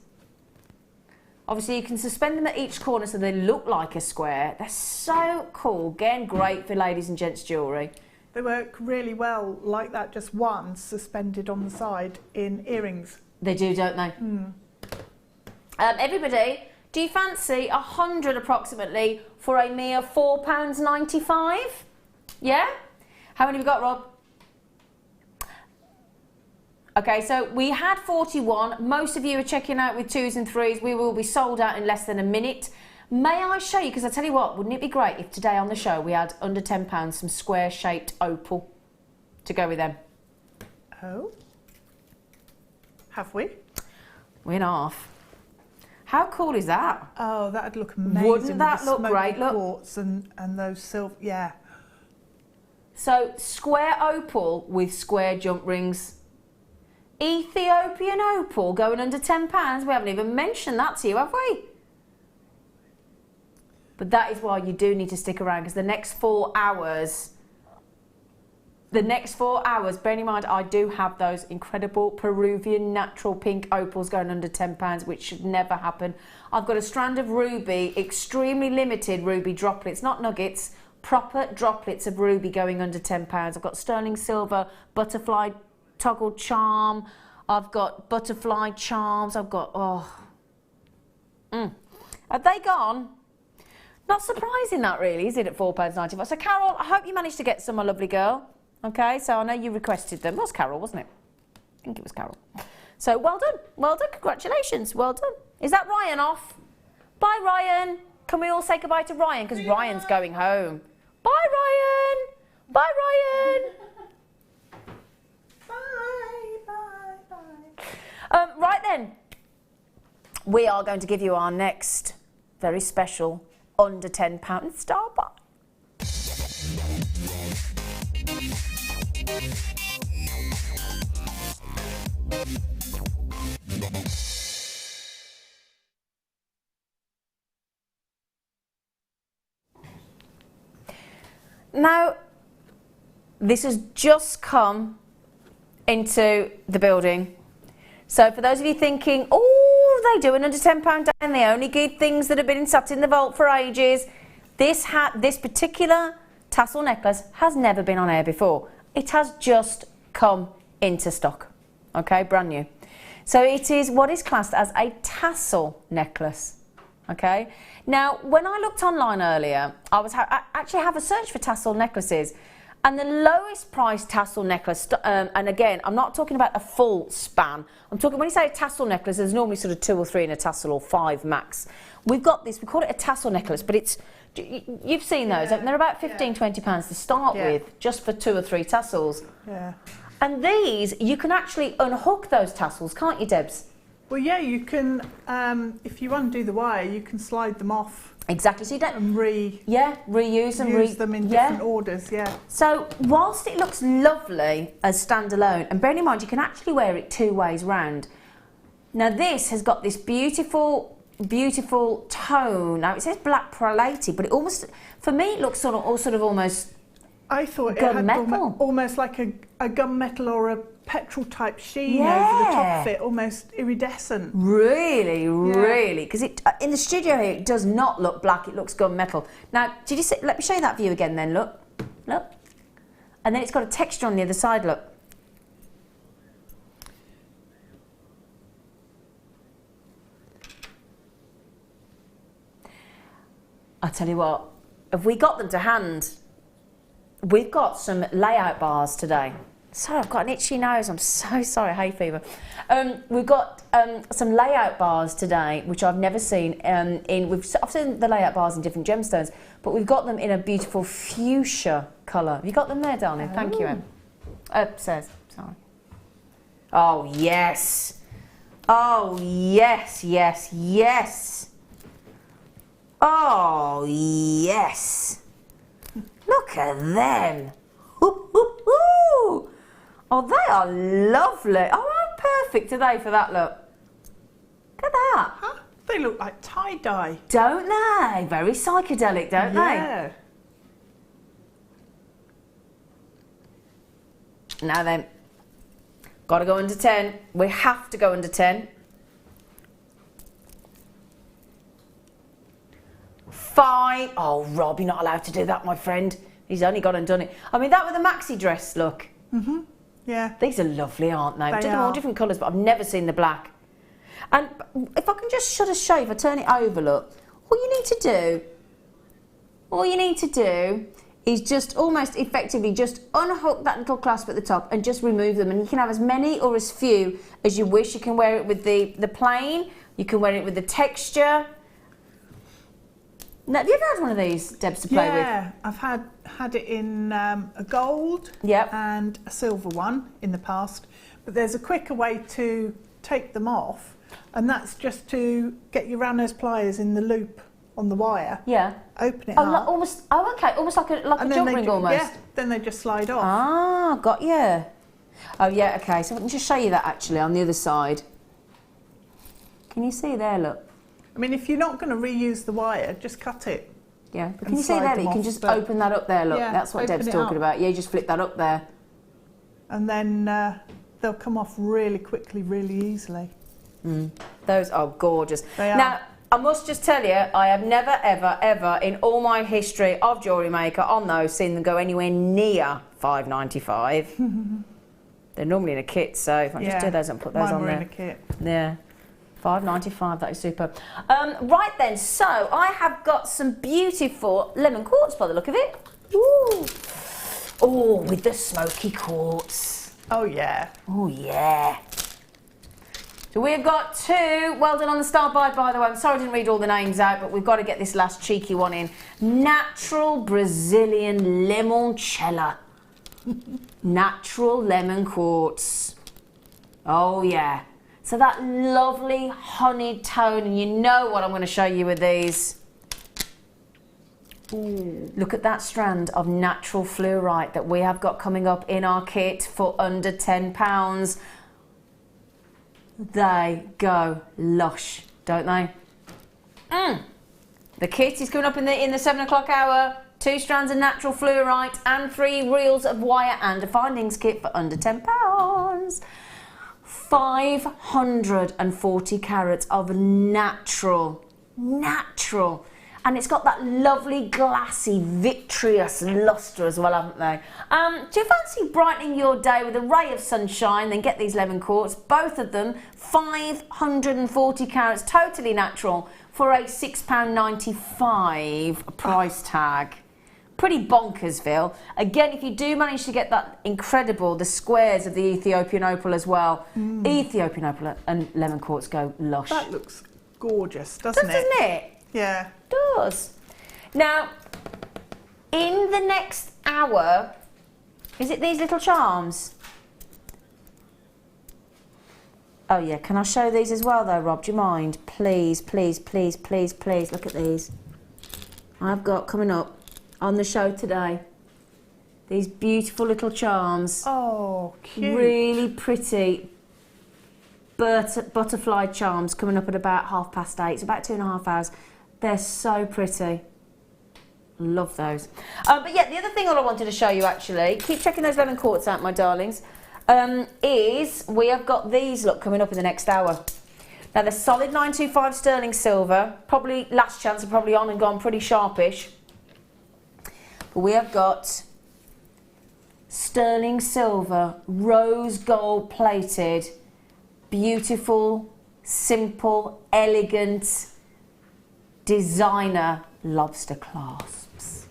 Obviously you can suspend them at each corner so they look like a square. They're so cool. Again, great for ladies and gents jewellery. They work really well like that, just one suspended on the side in earrings. They do, don't they? Mm. Everybody, do you fancy 100 approximately for a mere £4.95? Yeah? How many have we got, Rob? Okay, so we had 41. Most of you are checking out with 2s and 3s. We will be sold out in less than a minute. May I show you, because I tell you what, wouldn't it be great if today on the show we had under £10 some square-shaped opal to go with them? Oh? Have we? We're in half. How cool is that? Oh, that'd look amazing. Wouldn't that with the look smoky great? Look. Quartz and those silver, yeah. So, square opal with square jump rings. Ethiopian opal going under £10. We haven't even mentioned that to you, have we? But that is why you do need to stick around, because the next 4 hours, bearing in mind I do have those incredible Peruvian natural pink opals going under £10, which should never happen. I've got a strand of ruby, extremely limited ruby droplets, not nuggets, proper droplets of ruby going under £10. I've got sterling silver, butterfly toggle charm, I've got butterfly charms, I've got, Have they gone? Not surprising that really, is it, at £4.95? So Carol, I hope you managed to get some, my lovely girl. Okay, so I know you requested them. It was Carol, wasn't it? I think it was Carol. So well done, congratulations, well done. Is that Ryan off? Bye Ryan. Can we all say goodbye to Ryan? Because Ryan's going home. Bye Ryan. Bye Ryan. Right then, we are going to give you our next very special under £10 star buy. Now, this has just come into the building. So for those of you thinking, oh, they do an under £10 day and they only give things that have been sat in the vault for ages, this particular tassel necklace has never been on air before. It has just come into stock, okay, brand new. So it is what is classed as a tassel necklace, okay. Now, when I looked online earlier, I actually have a search for tassel necklaces, and the lowest price tassel necklace, and again, I'm not talking about a full span. I'm talking, when you say a tassel necklace, there's normally sort of 2 or 3 in a tassel, or 5 max. We've got this, we call it a tassel necklace, but it's, you've seen those, they're about £15–20 to start with, just for 2 or 3 tassels. Yeah. And these, you can actually unhook those tassels, can't you, Debs? Well, yeah, you can, if you undo the wire, you can slide them off. Exactly, so you don't... And reuse them. Use them in different orders, So, whilst it looks lovely as standalone, and bearing in mind you can actually wear it 2 ways round. Now this has got this beautiful, beautiful tone. Now it says black perlated, but it almost, for me it looks sort of almost... I thought it had almost like a gunmetal or a petrol type sheen over the top of it, almost iridescent. Really, really, because it in the studio here it does not look black, it looks gunmetal. Now, did you see, let me show you that view again then, look, and then it's got a texture on the other side, look. I tell you what, have we got them to hand? We've got some layout bars today. Sorry, I've got an itchy nose. I'm so sorry, hay fever. We've got some layout bars today, which I've never seen. I've seen the layout bars in different gemstones, but we've got them in a beautiful fuchsia colour. Have you got them there, darling? Oh. Thank you, Em. Says, sorry. Oh, yes. Oh, yes, yes, yes. Oh, yes. Look at them. Oh, they are lovely. Oh, how perfect are they for that look? Look at that. Huh? They look like tie-dye. Don't they? Very psychedelic, don't they? Now then, got to go under 10. We have to go under 10. 5. Oh, Rob, you're not allowed to do that, my friend. He's only gone and done it. I mean, that with the maxi dress look. Mhm. Yeah. These are lovely, aren't they? We've done them all different colours, but I've never seen the black. And if I can just sort of show you, if I turn it over, look, all you need to do is just almost effectively just unhook that little clasp at the top and just remove them. And you can have as many or as few as you wish. You can wear it with the plain, you can wear it with the texture. Now, have you ever had one of these, Debs, to play with? Yeah, I've had it in a gold and a silver one in the past. But there's a quicker way to take them off, and that's just to get your Rano's pliers in the loop on the wire. Yeah. Open it up. Almost. Oh, okay. Almost like a jump ring, almost. Yeah. Then they just slide off. Ah, got you. Oh yeah. Okay. So I can just show you that actually on the other side. Can you see there? Look. I mean, if you're not going to reuse the wire, just cut it. Yeah, but can you see there that you can just open that up there, look, yeah, that's what Deb's talking about. Yeah, you just flip that up there. And then they'll come off really quickly, really easily. Those are gorgeous. They are. Now, I must just tell you, I have never, ever, ever in all my history of Jewellery Maker on those seen them go anywhere near $5.95. They're normally in a kit, so if I just do those and put those on there. in a kit. Yeah. $5.95, that is super. Right then, so I have got some beautiful lemon quartz by the look of it. Ooh. Oh, with the smoky quartz. Oh yeah. Oh yeah. So we've got two, well done on the start by the way, I'm sorry I didn't read all the names out, but we've got to get this last cheeky one in. Natural Brazilian limoncello. Natural lemon quartz. Oh yeah. So that lovely honeyed tone, and you know what I'm going to show you with these. Ooh. Look at that strand of natural fluorite that we have got coming up in our kit for under £10. They go lush, don't they? The kit is coming up in the 7 o'clock hour. 2 strands of natural fluorite and 3 reels of wire and a findings kit for under £10. 540 carats of natural, and it's got that lovely glassy vitreous lustre as well, haven't they? Do you fancy brightening your day with a ray of sunshine? Then get these lemon quartz, both of them 540 carats, totally natural, for a £6.95 price tag. Pretty bonkersville. Again, if you do manage to get that incredible, the squares of the Ethiopian opal as well, Ethiopian opal and lemon quartz go lush. That looks gorgeous, doesn't it? Doesn't it? Yeah. It does. Now, in the next hour, is it these little charms? Oh yeah, can I show these as well though, Rob? Do you mind? Please, please, please, please, please, look at these. I've got coming up on the show today these beautiful little charms. Oh, cute. Really pretty butterfly charms coming up at about 8:30. It's about 2.5 hours. They're so pretty. Love those. But yeah, the other thing I wanted to show you actually, keep checking those lemon quartz out, my darlings, is we have got these, look, coming up in the next hour. Now they're solid 925 sterling silver, probably last chance, are probably on and gone pretty sharpish. But we have got sterling silver, rose gold plated, beautiful, simple, elegant, designer lobster clasps.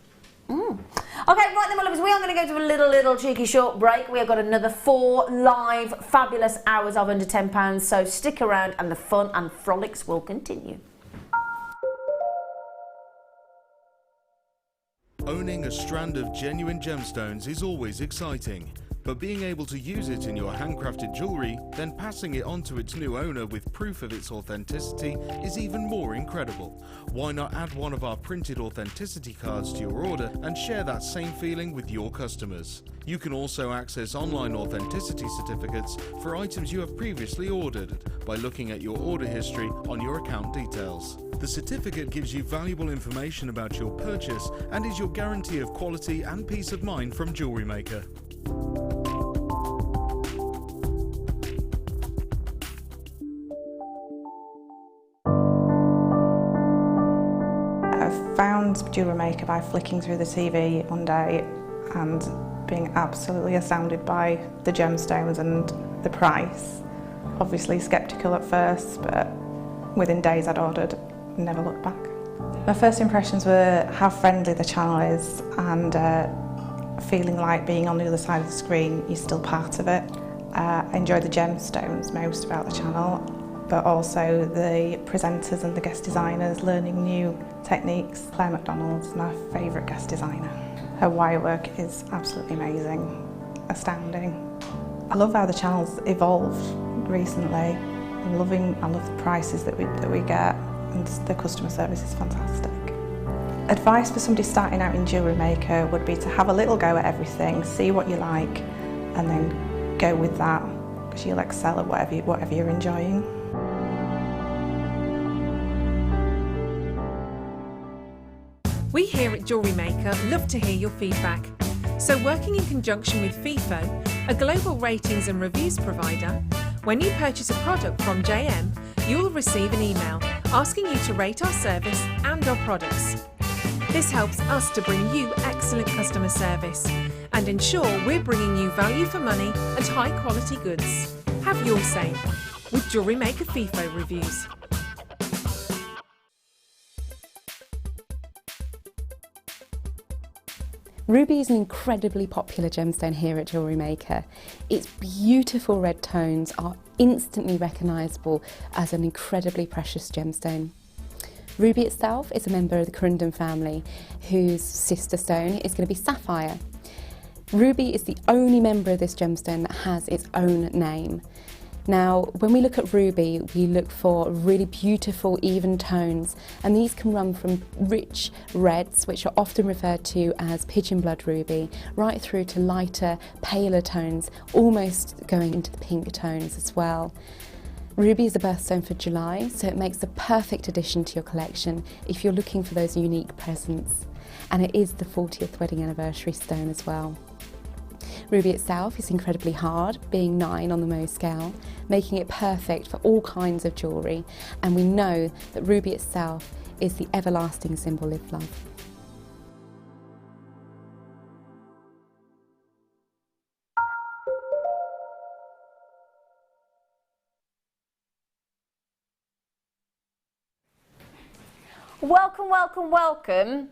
Okay, right then, my lovers, we are going to go to a little cheeky short break. We have got another 4 live fabulous hours of under £10, so stick around and the fun and frolics will continue. Owning a strand of genuine gemstones is always exciting, but being able to use it in your handcrafted jewellery, then passing it on to its new owner with proof of its authenticity is even more incredible. Why not add one of our printed authenticity cards to your order and share that same feeling with your customers? You can also access online authenticity certificates for items you have previously ordered by looking at your order history on your account details. The certificate gives you valuable information about your purchase and is your guarantee of quality and peace of mind from Jewellery Maker. I found Jewellery Maker by flicking through the TV one day and being absolutely astounded by the gemstones and the price. Obviously sceptical at first, but within days I'd ordered and never looked back. My first impressions were how friendly the channel is and feeling like being on the other side of the screen, you're still part of it. I enjoy the gemstones most about the channel, but also the presenters and the guest designers learning new techniques. Claire McDonald's my favourite guest designer. Her wire work is absolutely amazing, astounding. I love how the channel's evolved recently. I love the prices that we get, and the customer service is fantastic. Advice for somebody starting out in Jewellery Maker would be to have a little go at everything, see what you like, and then go with that, because you'll excel at whatever you're enjoying. We here at Jewellery Maker love to hear your feedback. So working in conjunction with FIFO, a global ratings and reviews provider, when you purchase a product from JM, you'll receive an email asking you to rate our service and our products. This helps us to bring you excellent customer service and ensure we're bringing you value for money and high quality goods. Have your say with Jewellery Maker FIFO reviews. Ruby is an incredibly popular gemstone here at Jewellery Maker. Its beautiful red tones are instantly recognisable as an incredibly precious gemstone. Ruby itself is a member of the corundum family, whose sister stone is going to be sapphire. Ruby is the only member of this gemstone that has its own name. Now, when we look at ruby, we look for really beautiful, even tones, and these can run from rich reds, which are often referred to as pigeon blood ruby, right through to lighter, paler tones, almost going into the pink tones as well. Ruby is a birthstone for July, so it makes the perfect addition to your collection if you're looking for those unique presents. And it is the 40th wedding anniversary stone as well. Ruby itself is incredibly hard, being 9 on the Mohs scale, making it perfect for all kinds of jewellery, and we know that ruby itself is the everlasting symbol of love. Welcome, welcome, welcome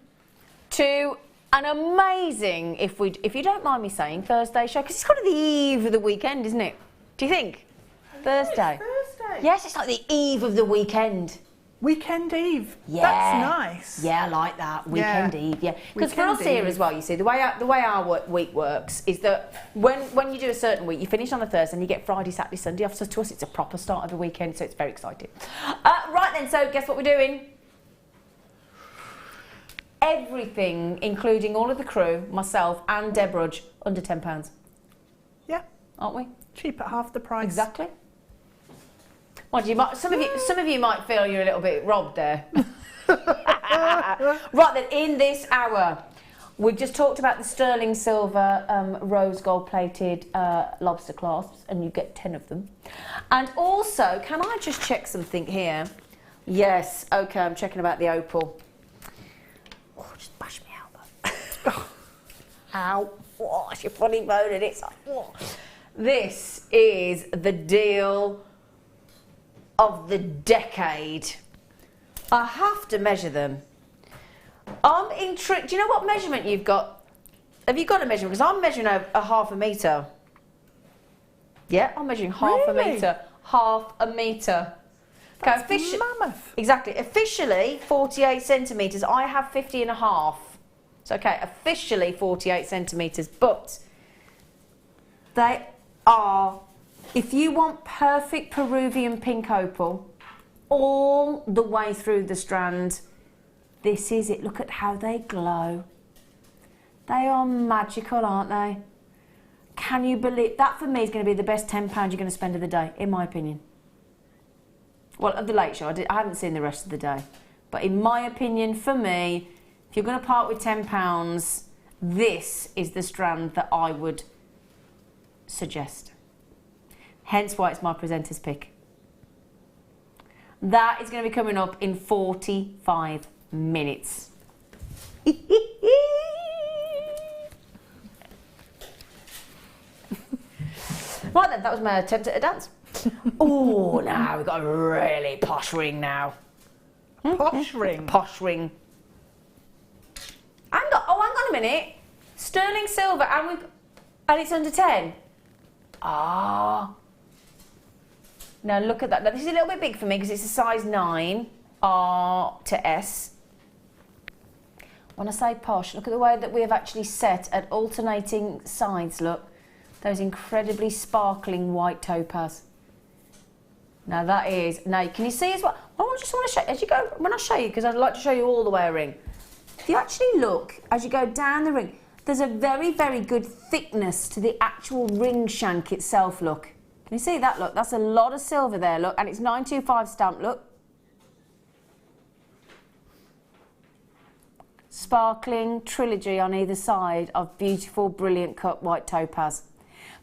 to an amazing, if you don't mind me saying, Thursday show, because it's kind of the eve of the weekend, isn't it? Do you think? Thursday. Thursday. Yes, it's like the eve of the weekend. Weekend Eve. Yeah. That's nice. Yeah, I like that. Weekend Eve, yeah. Because for Weekend us here Eve. as well, you see, the way our week works is that when you do a certain week, you finish on a Thursday and you get Friday, Saturday, Sunday off. So to us, it's a proper start of the weekend, so it's very exciting. Right then, so guess what we're doing? Everything, including all of the crew, myself and Deb Rudge, under £10. Yeah. Aren't we? Cheap at half the price. Exactly. Some of you might feel you're a little bit robbed there. Right then, in this hour, we've just talked about the sterling silver rose gold plated lobster clasps, and you get 10 of them. And also, can I just check something here? Yes, okay, I'm checking about the opal. Oh, just bash me elbow. Ow. Oh, it's your funny bone and it's like, oh. This is the deal of the decade. I have to measure them. I'm intrigued. Do you know what measurement you've got? Have you got a measurement? Because I'm measuring a half a metre. Yeah, I'm measuring half a metre. Half a metre. That's mammoth. Exactly. Officially 48 centimetres. I have 50 and a half. So, okay, officially 48 centimetres. But they are, if you want perfect Peruvian pink opal, all the way through the strand, this is it. Look at how they glow. They are magical, aren't they? Can you believe that? For me is going to be the best £10 you're going to spend of the day, in my opinion. Well, of the late show, I haven't seen the rest of the day. But in my opinion, for me, if you're going to part with £10, this is the strand that I would suggest. Hence why it's my presenter's pick. That is going to be coming up in 45 minutes. Right then, that was my attempt at a dance. Oh, now we've got a really posh ring now. Posh ring. Posh ring. Hang on a minute. Sterling silver and it's under 10. Ah. Now look at that. Now this is a little bit big for me because it's a size 9 R to S. When I say posh, look at the way that we have actually set at alternating sides, look. Those incredibly sparkling white topaz. Now that is, can you see as well? I just want to show you, as you go, when I show you, because I'd like to show you all the way a ring. If you actually look, as you go down the ring, there's a very, very good thickness to the actual ring shank itself, look. Can you see that, look? That's a lot of silver there, look, and it's 925 stamp, look. sparkling trilogy on either side of beautiful, brilliant cut white topaz.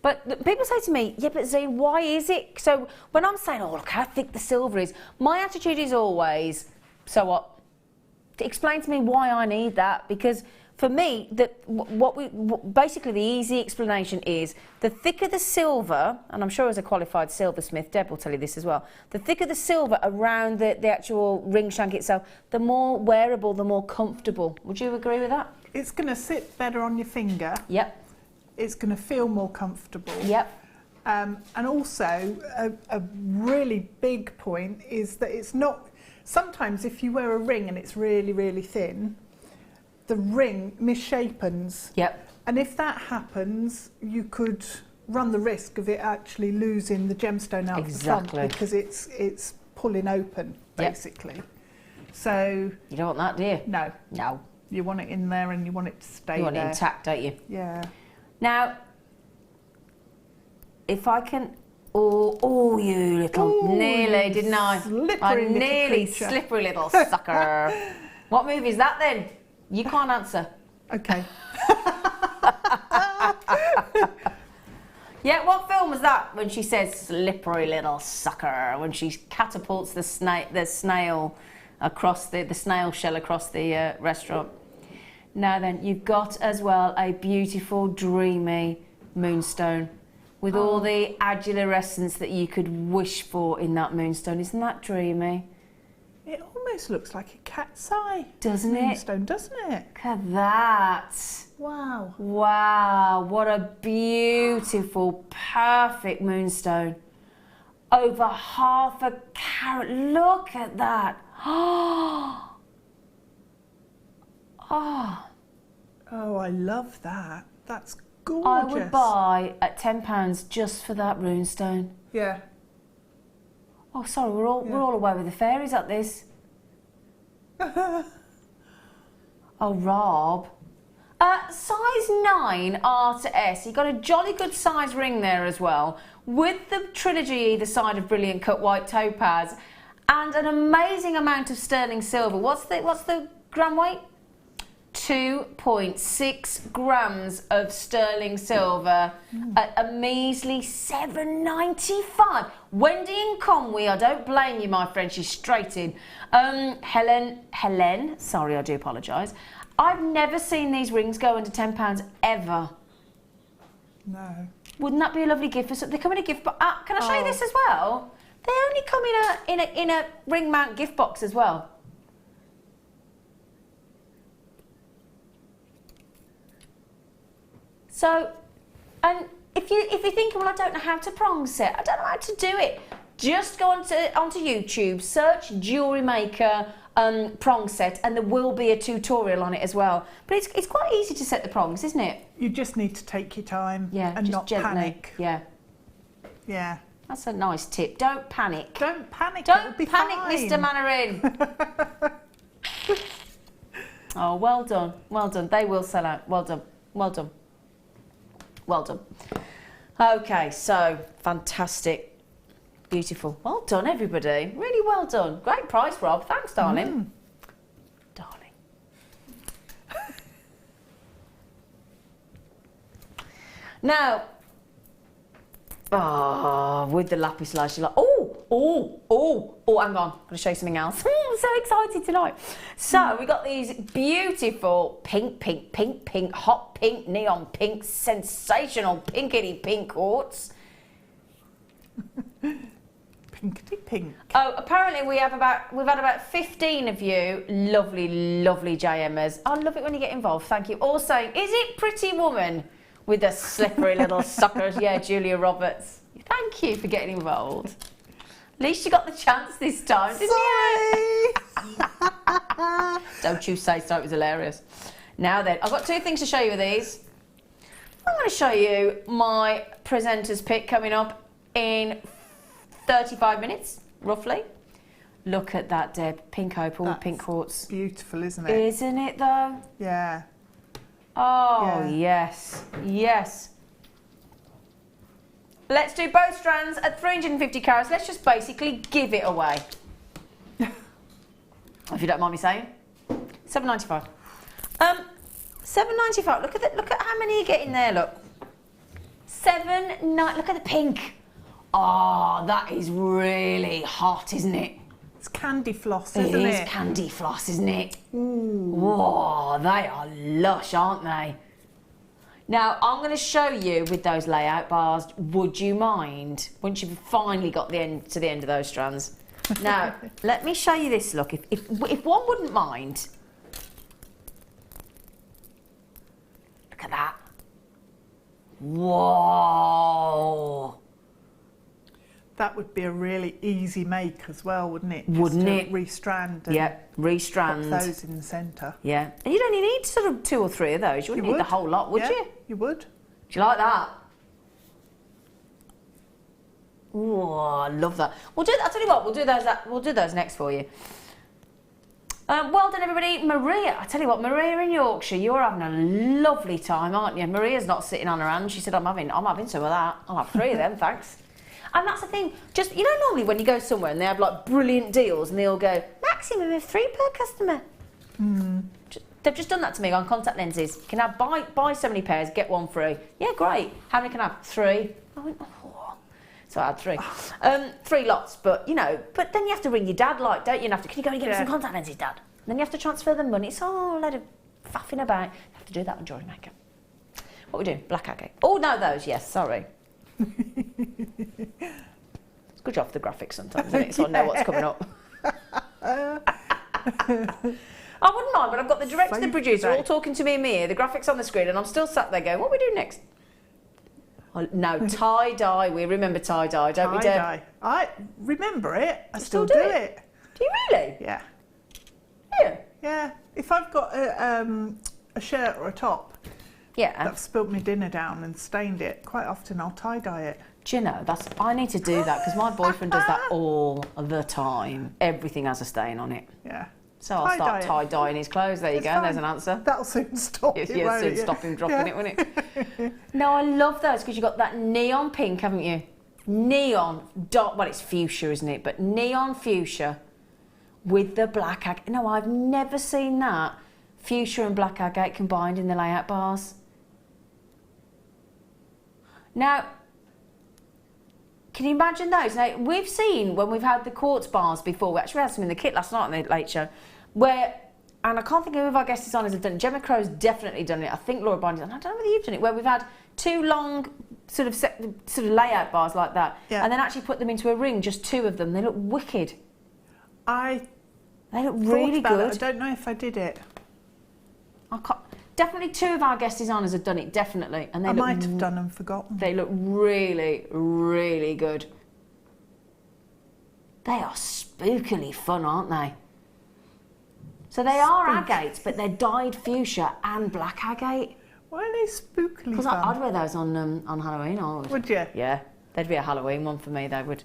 But people say to me, yeah, but Zane, why is it? So when I'm saying, oh, look how thick the silver is, my attitude is always, so what? Explain to me why I need that, because for me, basically the easy explanation is the thicker the silver, and I'm sure as a qualified silversmith, Deb will tell you this as well, the thicker the silver around the actual ring shank itself, the more wearable, the more comfortable. Would you agree with that? It's going to sit better on your finger. Yep. It's going to feel more comfortable. Yep. And also, a really big point is that it's not... Sometimes if you wear a ring and it's really, really thin, the ring misshapens. Yep. And if that happens, you could run the risk of it actually losing the gemstone out the front because it's pulling open, basically. Yep. So... You don't want that, do you? No. No. You want it in there and you want it to stay there. You want it intact, don't you? Yeah. Now, if I can... Oh, you little... Nearly, didn't I? Slippery nearly slippery little sucker. What movie is that then? You can't answer. Okay. Yeah, what film was that when she says slippery little sucker, when she catapults the snail across the snail shell across the restaurant? Now then, you've got as well a beautiful, dreamy moonstone with all the adulorescence that you could wish for in that moonstone. Isn't that dreamy? It almost looks like a cat's eye. Doesn't it? Moonstone, doesn't it? Look at that. Wow. Wow, what a beautiful, perfect moonstone. Over half a carat. Look at that. Oh. Oh, I love that. That's gorgeous. I would buy at £10 just for that runestone. Yeah. Oh, sorry, we're all away with the fairies at this. Oh, Rob. Size 9 R to S. You've got a jolly good size ring there as well, with the trilogy either side of brilliant cut white topaz, and an amazing amount of sterling silver. What's the gram weight? 2.6 grams of sterling silver at a measly £7.95. Wendy in Conway, I don't blame you, my friend, she's straight in. Helen, sorry, I do apologise. I've never seen these rings go under £10 ever. No. Wouldn't that be a lovely gift for something? They come in a gift box. Can I show you this as well? They only come in a ring mount gift box as well. So, and if you're thinking, well, I don't know how to prong set, I don't know how to do it, just go onto YouTube, search Jewellery Maker prong set, and there will be a tutorial on it as well. But it's quite easy to set the prongs, isn't it? You just need to take your time and just not gently. panic. Yeah. Yeah. That's a nice tip. Don't panic. Don't panic. Don't be panic, fine. Mr. Mannering. Oh, well done. Well done. They will sell out. Well done. Well done. Well done. Okay, so fantastic. Beautiful. Well done, everybody. Really well done. Great price, Rob. Thanks, darling. Darling. Now, with the lapis lazuli, hang on. I'm going to show you something else. I'm so excited tonight. So, we got these beautiful pink, hot pink, neon pink, sensational pinkety pink quartz. Pinkety pink. Oh, apparently we've had about 15 of you, lovely JMers. I love it when you get involved. Thank you. All saying, is it Pretty Woman with the slippery little suckers? Yeah, Julia Roberts. Thank you for getting involved. At least you got the chance this time, didn't you? Don't you say so, it was hilarious. Now then, I've got two things to show you with these. I'm going to show you my presenter's pick coming up in 35 minutes, roughly. Look at that, Deb. Pink opal with pink quartz. Beautiful, isn't it? Isn't it, though? Yeah. Oh, Yeah. yes. Let's do both strands at 350 carats. Let's just basically give it away. If you don't mind me saying. £7.95. £7.95. Look at how many you get in there. Look, look at the pink. Oh, that is really hot, isn't it? It's candy floss, isn't it? It is candy floss, isn't it? Ooh. Whoa, they are lush, aren't they? Now, I'm going to show you with those layout bars. Would you mind, once you've finally got to the end of those strands? Now, let me show you this look. If one wouldn't mind. Look at that. Whoa. That would be a really easy make as well, wouldn't it? Wouldn't it? Restrand. Yeah, restrand. Pop those in the centre. Yeah. And you'd only need sort of 2 or 3 of those. You wouldn't need the whole lot, would you? You would. Do you like that? Oh, I love that. I'll tell you what, we'll do those next for you. Well done, everybody. Maria, I tell you what, Maria in Yorkshire, you're having a lovely time, aren't you? Maria's not sitting on her hands. She said, I'm having some of that. I'll have 3 of them, thanks. And that's the thing, just, you know, normally when you go somewhere and they have like brilliant deals and they all go, maximum of 3 per customer. They've just done that to me on contact lenses. Can I buy so many pairs, get 1 free? Yeah, great. How many can I have? 3. I went, oh. So I had 3. 3 lots, but you know, but then you have to ring your dad, like, don't you? And can you go and get me some contact lenses, Dad? And then you have to transfer the money. It's all a load of faffing about. You have to do that on Jewellery Maker. What we doing? Black agate. Oh, no, those, yes, sorry. It's good job for the graphics sometimes, isn't it? So I know what's coming up. I wouldn't mind, but I've got the director and the producer all talking to me in my ear, the graphics on the screen, and I'm still sat there going, what are we doing next? Oh, no, tie-dye. We remember tie-dye, don't we, Deb? Tie-dye. I remember it. I still do it. Do you really? Yeah. Yeah. Yeah. If I've got a shirt or a top that's spilt my dinner down and stained it, quite often I'll tie-dye it. Do you know, I need to do that because my boyfriend does that all the time. Everything has a stain on it. Yeah. So I'll start tie-dyeing his clothes. There you go, there's an answer. That'll soon stop it, Yeah, soon stop him dropping it, won't it? No, I love those because you've got that neon pink, haven't you? Neon, well, it's fuchsia, isn't it? But neon fuchsia with the black agate. No, I've never seen that. Fuchsia and black agate combined in the layout bars. Now, can you imagine those? Now, we've seen when we've had the quartz bars before, we actually had some in the kit last night on the late show, where, and I can't think of who of our guest designers have done it. Gemma Crow's definitely done it. I think Laura Bind's done it. I don't know whether you've done it, where we've had 2 long sort of layout bars like that, and then actually put them into a ring, just 2 of them. They look wicked. They look really good. I don't know if I did it. Definitely 2 of our guest designers have done it, definitely. And they might have done and forgotten. They look really, really good. They are spookily fun, aren't they? So they are agates, but they're dyed fuchsia and black agate. Why are they spookily fun? Because I'd wear those on Halloween, I would. Would you? Yeah, they'd be a Halloween one for me, they would.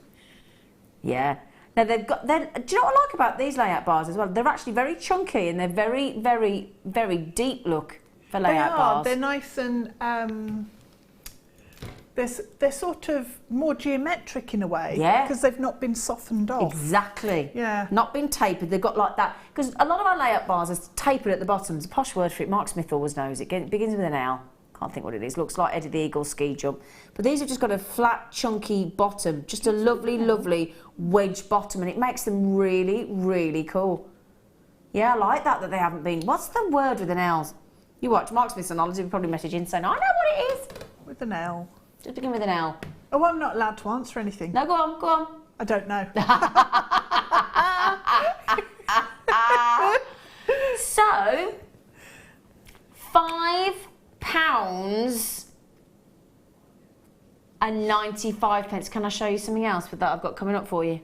Yeah. Now do you know what I like about these layout bars as well? They're actually very chunky and they're very, very, very deep look for layout bars. They're nice and they're sort of more geometric in a way. Yeah. Because they've not been softened off. Exactly. Yeah. Not been tapered. They've got like that. Because a lot of our layout bars are tapered at the bottom. It's a posh word for it. Mark Smith always knows it. Begins with an L. Can't think what it is. Looks like Eddie the Eagle ski jump. But these have just got a flat, chunky bottom. Just a lovely, lovely wedge bottom. And it makes them really, really cool. Yeah, I like that they haven't been. What's the word with an L? You watch Mark Smith's knowledge. He'll probably message in saying, I know what it is. With an L. Just begin with an L. Oh, I'm not allowed to answer anything. No, go on, go on. I don't know. So, £5.95. Can I show you something else with that I've got coming up for you?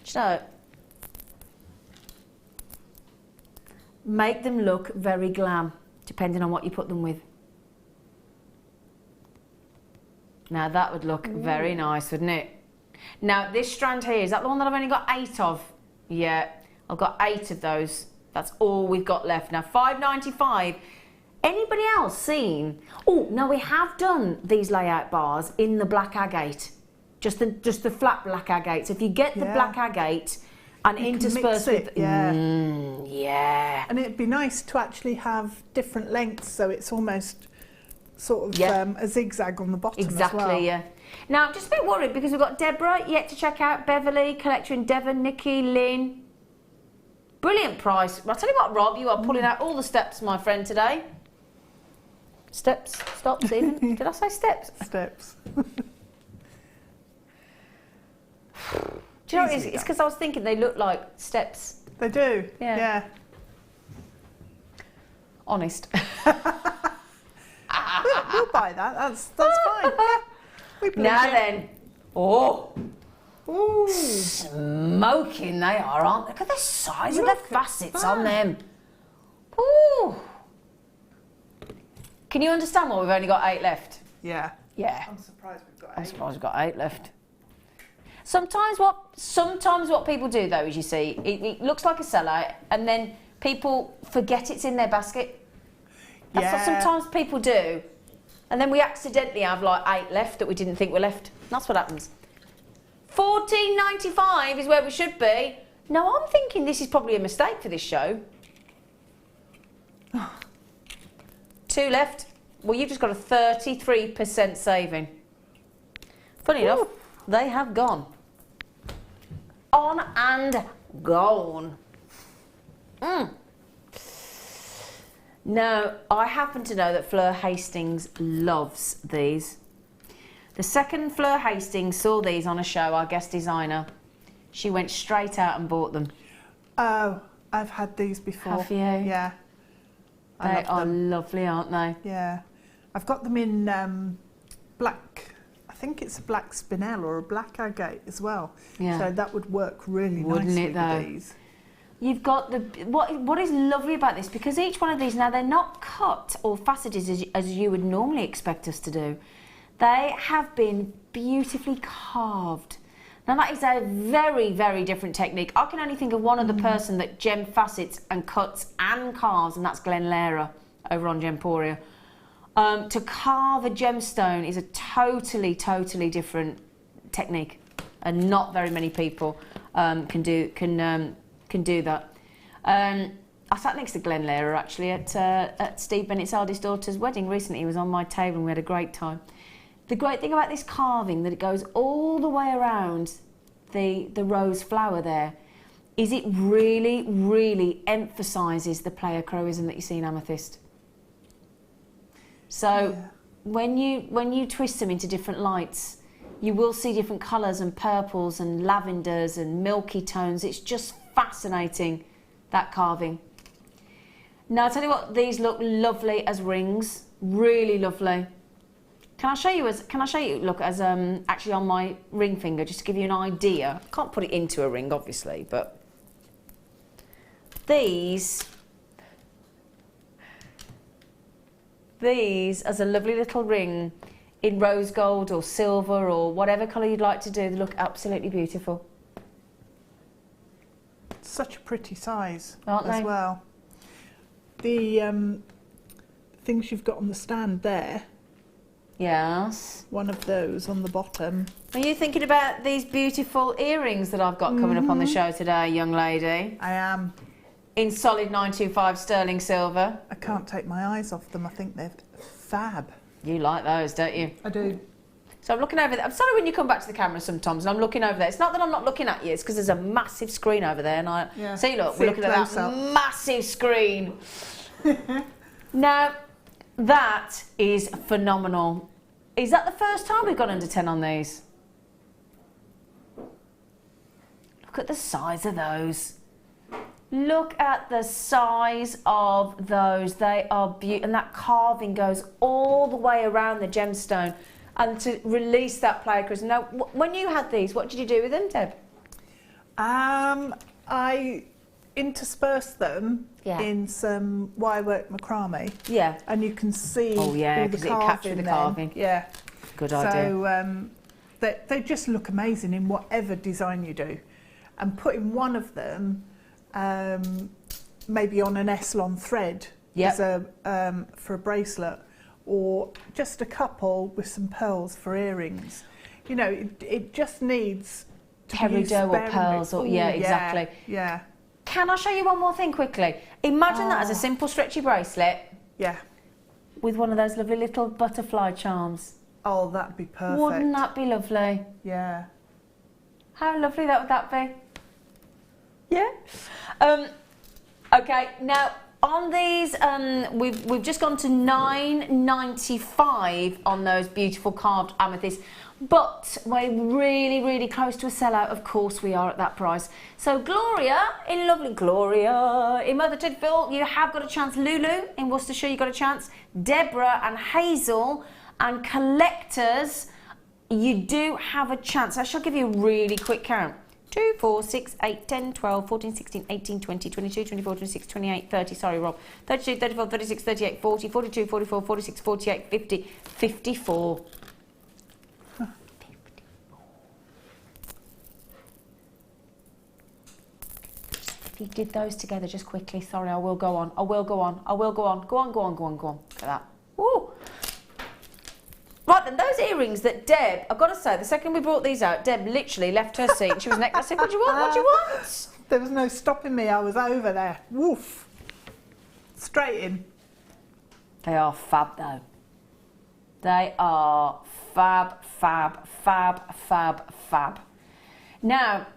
So, make them look very glam, depending on what you put them with. Now that would look very nice, wouldn't it? Now this strand here, is that the one that I've only got 8 of? Yeah, I've got 8 of those. That's all we've got left. Now £5.95. Anybody else seen? Oh, no, we have done these layout bars in the black agate. Just the flat black agate. So if you get the black agate and intersperse with... Yeah. Yeah. And it'd be nice to actually have different lengths, so it's almost sort of a zigzag on the bottom exactly, as well. Yeah. Now, I'm just a bit worried because we've got Deborah yet to check out, Beverly, collector in Devon, Nikki, Lynn. Brilliant price. I'll tell you what, Rob, you are pulling out all the steps, my friend, today. Steps, stops even. Did I say steps? Steps. Do you know what it is? It's because I was thinking they look like steps. They do, yeah. Honest. We'll buy that. That's fine. We believe Now it. then, oh, Ooh. smoking they are, aren't they? Look at the size of the facets on them. Ooh. Can you understand why we've only got 8 left? Yeah. Yeah. I'm surprised we've got 8. I'm surprised we've got 8 left. Sometimes what people do though is, you see, it looks like a sellout and then people forget it's in their basket. That's what sometimes people do. And then we accidentally have like 8 left that we didn't think were left. That's what happens. $14.95 is where we should be. No, I'm thinking this is probably a mistake for this show. 2 left. Well, you've just got a 33% saving. Funny enough, they have gone. On and gone. Now, I happen to know that Fleur Hastings loves these. The second Fleur Hastings saw these on a show, our guest designer, she went straight out and bought them. Oh, I've had these before. Have you? Yeah. They are lovely, aren't they? Yeah. I've got them in black, I think it's a black spinel or a black agate as well. Yeah. So that would work really Wouldn't nicely it, though? with these. You've got the what is lovely about this, because each one of these, now they're not cut or faceted as you would normally expect us to do. They have been beautifully carved. Now that is a very, very different technique. I can only think of one other person that gem facets and cuts and carves, and that's Glenn Lehrer over on Gemporia. To carve a gemstone is a totally, totally different technique, and not very many people can do that. I sat next to Glenn Lehrer actually at Steve Bennett's eldest daughter's wedding recently. He was on my table and we had a great time. The great thing about this carving, that it goes all the way around the rose flower there, is it really, really emphasises the pleochroism that you see in amethyst. So when you twist them into different lights, you will see different colours and purples and lavenders and milky tones. It's just fascinating, that carving. Now I'll tell you what, these look lovely as rings, really lovely. Can I show you look as actually on my ring finger, just to give you an idea. I can't put it into a ring obviously, but these as a lovely little ring in rose gold or silver or whatever colour you'd like to do, they look absolutely beautiful. Such a pretty size, aren't they? As well. The things you've got on the stand there. Yes. One of those on the bottom. Are you thinking about these beautiful earrings that I've got coming up on the show today, young lady? I am. In solid 925 sterling silver. I can't take my eyes off them. I think they're fab. You like those, don't you? I do. So I'm looking over there. I'm sorry when you come back to the camera sometimes and I'm looking over there. It's not that I'm not looking at you, it's because there's a massive screen over there. And see, look, we're looking at that massive screen. Now, that is phenomenal. Is that the first time we've gone under 10 on these? Look at the size of those. Look at the size of those. They are beautiful. And that carving goes all the way around the gemstone. And to release that pleochroism. Now, when you had these, what did you do with them, Deb? I interspersed them in some wirework macrame. Yeah. And you can see all the carving. It captured the carving. Yeah. Good idea. So they just look amazing in whatever design you do. And putting one of them maybe on an Eslon thread as for a bracelet, or just a couple with some pearls for earrings. You know, it just needs to be used peridot or sparingly. pearls, or exactly. Yeah. Can I show you one more thing quickly? Imagine that as a simple stretchy bracelet. Yeah. With one of those lovely little butterfly charms. Oh, that'd be perfect. Wouldn't that be lovely? Yeah. How lovely would that be? Yeah. Okay, now on these, we've just gone to $9.95 on those beautiful carved amethysts, but we're really, really close to a sellout. Of course we are at that price. So Gloria, in lovely Gloria, in Mother Tydfil, you have got a chance. Lulu, in Worcestershire, you got a chance. Deborah and Hazel and collectors, you do have a chance. I shall give you a really quick count. 2, 4, 6, 8, 10, 12, 14, 16, 18, 20, 22, 24, 26, 28, 30, sorry Rob, 32, 34, 36, 38, 40, 42, 44, 46, 48, 50, 54. If you did those together just quickly, sorry, I will go on. Go on. Go on. Look at that. Woo! Right then, those earrings that Deb, I've got to say, the second we brought these out, Deb literally left her seat. She was next. I said, what do you want? What do you want? There was no stopping me. I was over there. Woof. Straight in. They are fab though. They are fab, fab, fab, fab, fab. Now,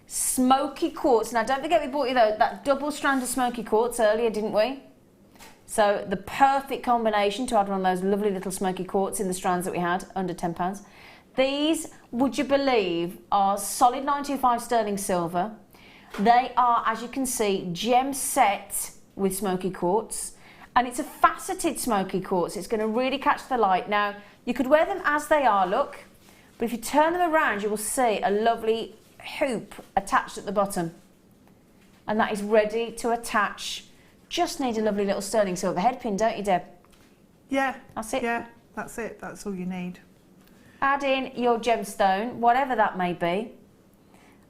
Smoky Quartz. Now, don't forget we bought you that double strand of Smoky Quartz earlier, didn't we? So the perfect combination to add one of those lovely little Smoky Quartz in the strands that we had, under £10. These, would you believe, are solid 925 sterling silver. They are, as you can see, gem set with Smoky Quartz. And it's a faceted Smoky Quartz. It's going to really catch the light. Now, you could wear them as they are, look. But if you turn them around, you will see a lovely hoop attached at the bottom. And that is ready to attach. Just need a lovely little sterling silver head pin, don't you, Deb? Yeah. That's it? Yeah, that's it. That's all you need. Add in your gemstone, whatever that may be.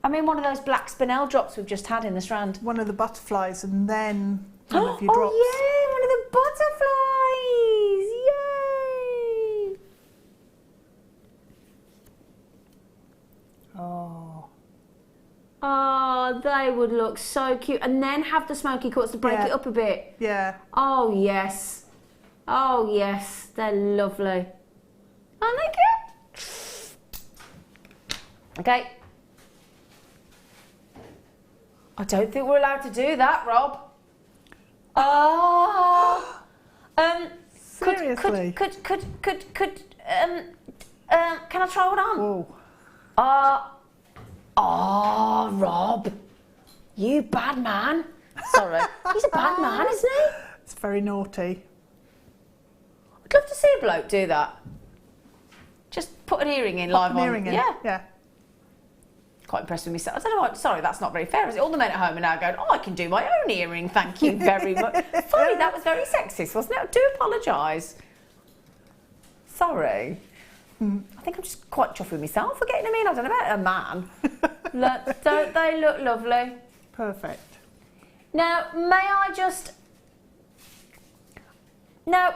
I mean, one of those black spinel drops we've just had in the strand. One of the butterflies and then one of your drops. Oh, yeah, one of the butterflies. Yay! Oh. Oh, they would look so cute. And then have the Smoky Quartz to break it up a bit. Yeah. Oh, yes. Oh, yes. They're lovely. Aren't they cute? Okay. I don't think we're allowed to do that, Rob. Oh. Seriously? Can I try one on? Whoa. Oh, Rob, you bad man. Sorry, he's a bad man, isn't he? It's very naughty. I'd love to see a bloke do that. Just put an earring in live on. Earring in. Yeah. Quite impressed with myself. I don't know what, sorry, that's not very fair, is it? All the men at home are now going, oh, I can do my own earring, thank you very much. Sorry, that was very sexist, wasn't it? I do apologise. Sorry. I think I'm just quite chuffed with myself for getting them in. I don't know about a man. Look, don't they look lovely? Perfect. Now, may I just... Now,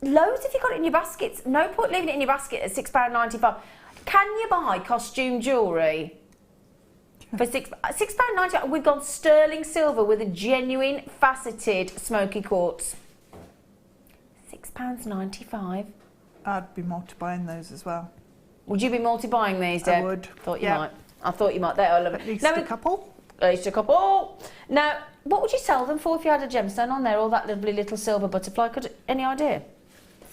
loads if you got it in your baskets. No point leaving it in your basket at £6.95. Can you buy costume jewellery for £6.95? We've gone sterling silver with a genuine faceted Smoky Quartz. £6.95. I'd be multi-buying those as well. Would you be multi-buying these, Deb? I would. Thought you might. I thought you might. They are lovely. At least a couple. At least a couple. Now, what would you sell them for if you had a gemstone on there, or that lovely little silver butterfly? Any idea?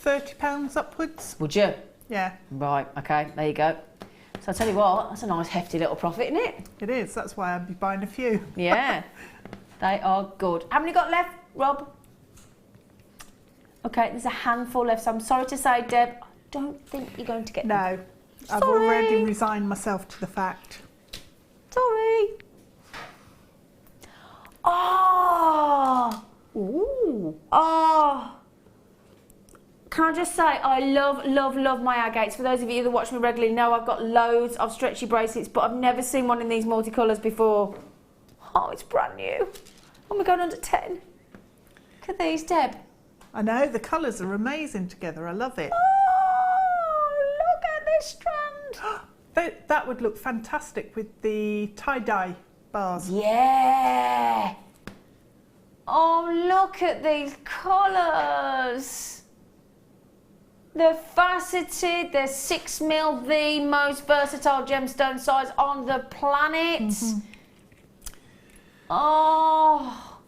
£30 upwards. Would you? Yeah. Right, okay, there you go. So I'll tell you what, that's a nice hefty little profit, isn't it? It is, that's why I'd be buying a few. Yeah, they are good. How many got left, Rob? Okay, there's a handful left, so I'm sorry to say, Deb, I don't think you're going to get them. No, I've already resigned myself to the fact. Sorry. Oh! Ooh! Oh! Can I just say, I love, love, love my agates. For those of you that watch me regularly know I've got loads of stretchy bracelets, but I've never seen one in these multicolours before. Oh, it's brand new. Oh, we're going under 10. Look at these, Deb. I know, the colours are amazing together. I love it. Oh, look at this strand. That would look fantastic with the tie-dye bars. Yeah. Oh, look at these colours. They're faceted, they're 6mm, the most versatile gemstone size on the planet. Mm-hmm. Oh,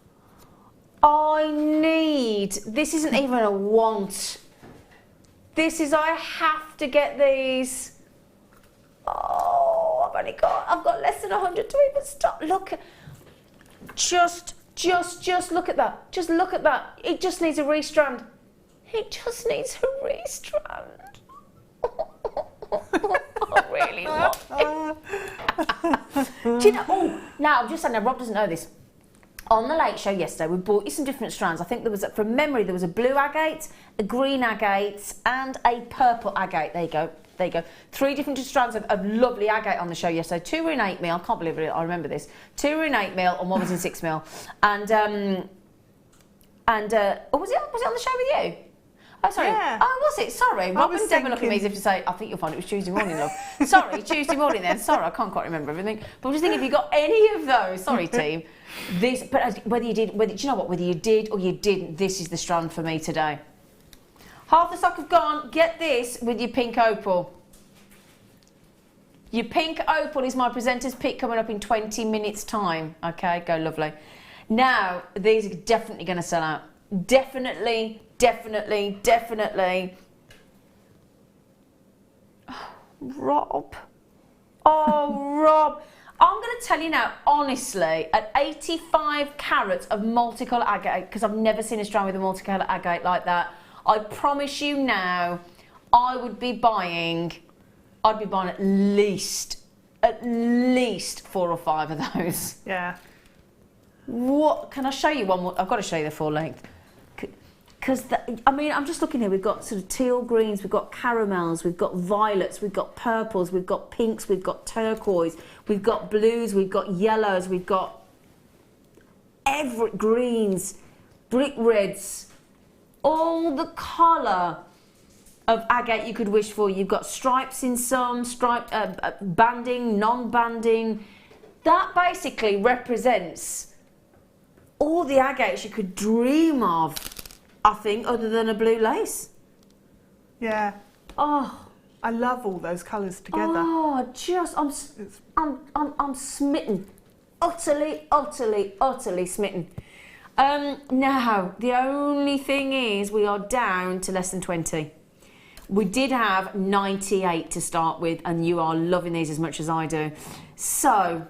I need, this isn't even a want. This is, I have to get these. Oh, I've got less than 100 to even start. Look, just look at that. Just look at that. It just needs a restrand. It just needs a restrand. I really want it. Do you know, oh, now I'm just saying, now Rob doesn't know this. On the Late Show yesterday, we bought you some different strands. I think there was, from memory, there was a blue agate, a green agate, and a purple agate. There you go. There you go. 3 different strands of lovely agate on the show yesterday. 2 were in 8mm. I can't believe it. I remember this. 2 were in 8mm and 1 was in 6mm. And oh, was it on the show with you? Oh, sorry. Yeah. Oh, was it? Sorry. Rob and Deb were looking at me as if to say, I think you'll find it was Tuesday morning, love. Sorry, Tuesday morning then. Sorry, I can't quite remember everything. But I'm just thinking, if you got any of those, sorry, team, this, but whether you did, do you know what, whether you did or you didn't, this is the strand for me today. Half the stock have gone. Get this with your pink opal. Your pink opal is my presenter's pick coming up in 20 minutes time. Okay, go lovely. Now, these are definitely going to sell out. Definitely. Oh, Rob. Oh, Rob. I'm going to tell you now, honestly, at 85 carats of multicolour agate, because I've never seen a strand with a multicolour agate like that, I promise you now, I'd be buying at least 4 or 5 of those. Yeah. What, can I show you one more? I've got to show you the full length. Because, I mean, I'm just looking here, we've got sort of teal greens, we've got caramels, we've got violets, we've got purples, we've got pinks, we've got turquoise, we've got blues, we've got yellows, we've got greens, brick reds, all the colour of agate you could wish for. You've got stripes in some, banding, non-banding. That basically represents all the agates you could dream of, I think, other than a blue lace. Yeah. Oh, I love all those colours together. Oh, I'm smitten. Utterly smitten. Now, the only thing is we are down to less than 20. We did have 98 to start with, and you are loving these as much as I do. So,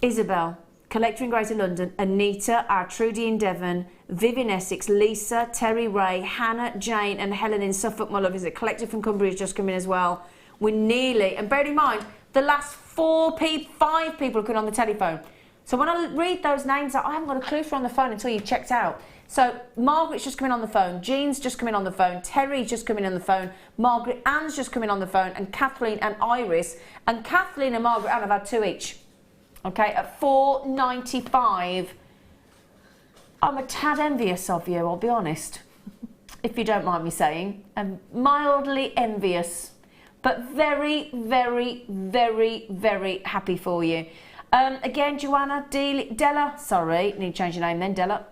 Isabel, Collector in Greater London, Anita, our Trudy in Devon, Viv in Essex, Lisa, Terry Ray, Hannah, Jane and Helen in Suffolk, my love, is a collector from Cumbria has just come in as well. We're nearly, and bear in mind, the last 5 people have come on the telephone. So when I read those names out, I haven't got a clue if you're on the phone until you've checked out. So Margaret's just come in on the phone, Jean's just come in on the phone, Terry's just come in on the phone, Margaret Ann's just come in on the phone, and Kathleen and Iris. And Kathleen and Margaret Ann have had 2 each. Okay, at $4.95. I'm a tad envious of you, I'll be honest, if you don't mind me saying. I'm mildly envious, but very happy for you. Again, Joanna, Della, sorry, need to change your name then, Della.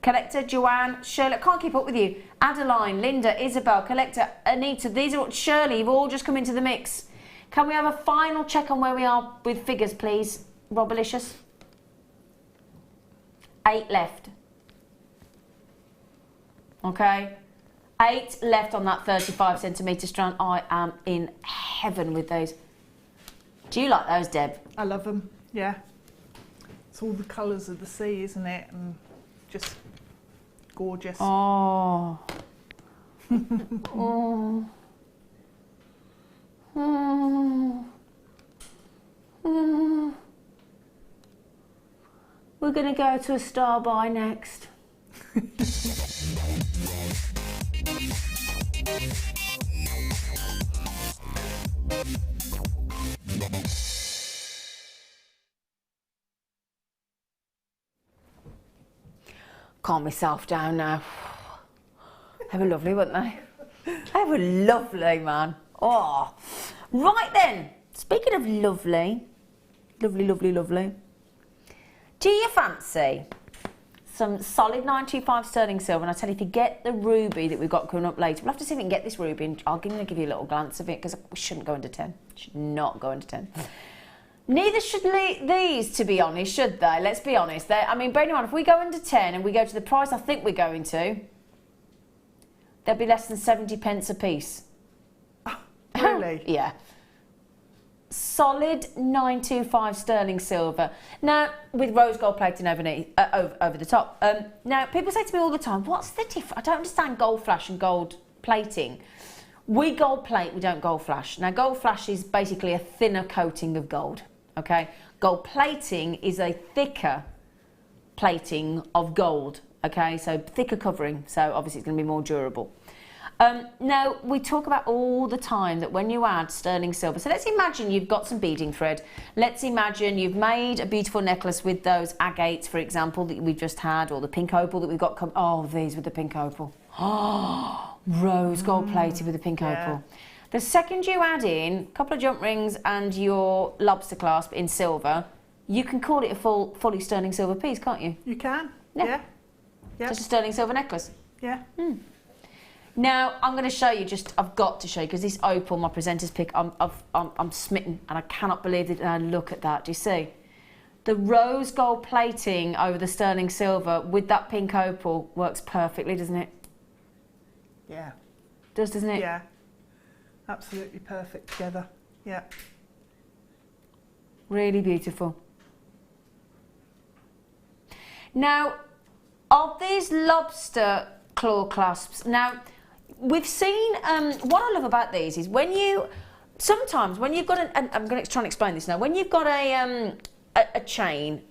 Collector, Joanne, Shirley, can't keep up with you. Adeline, Linda, Isabel, Collector, Anita, these are Shirley, you've all just come into the mix. Can we have a final check on where we are with figures, please, Robalicious? 8 left. Okay, 8 left on that 35 centimetre strand. I am in heaven with those. Do you like those, Deb? I love them, yeah. It's all the colours of the sea, isn't it? And just gorgeous. Oh. Oh. Oh. Oh. We're going to go to a star buy next. Calm myself down now. They were lovely, weren't they? They were lovely, man. Oh, right then. Speaking of lovely, lovely. Do you fancy some solid 925 sterling silver? And I tell you, if you get the ruby that we've got coming up later, we'll have to see if we can get this ruby, and I'll give you a little glance of it, because we shouldn't go under 10. Should not go under 10. Neither should these, to be honest, should they? Let's be honest. I mean, bearing in mind, if we go under 10 and we go to the price I think we're going to, there'll be less than 70 pence a piece. Really? Yeah. Solid 925 sterling silver. Now, with rose gold plating over the top. Now, people say to me all the time, what's the difference? I don't understand gold flash and gold plating. We gold plate, we don't gold flash. Now, gold flash is basically a thinner coating of gold, okay? Gold plating is a thicker plating of gold, okay? So, thicker covering, so obviously it's going to be more durable. Now, we talk about all the time that when you add sterling silver, so let's imagine you've got some beading thread. Let's imagine you've made a beautiful necklace with those agates, for example, that we've just had, or the pink opal that we've got. Oh, these with the pink opal. Oh, rose gold plated with the pink opal. The second you add in a couple of jump rings and your lobster clasp in silver, you can call it a fully sterling silver piece, can't you? You can. Yeah. Yep. Just a sterling silver necklace. Yeah. Now, I'm going to show you, I've got to show you, because this opal, my presenter's pick, I'm smitten, and I cannot believe it. And look at that, do you see? The rose gold plating over the sterling silver with that pink opal works perfectly, doesn't it? Yeah. Doesn't it? Yeah. Absolutely perfect together. Yeah. Really beautiful. Now, of these lobster claw clasps, now, we've seen, what I love about these is sometimes when you've got I'm going to try and explain this now, when you've got a chain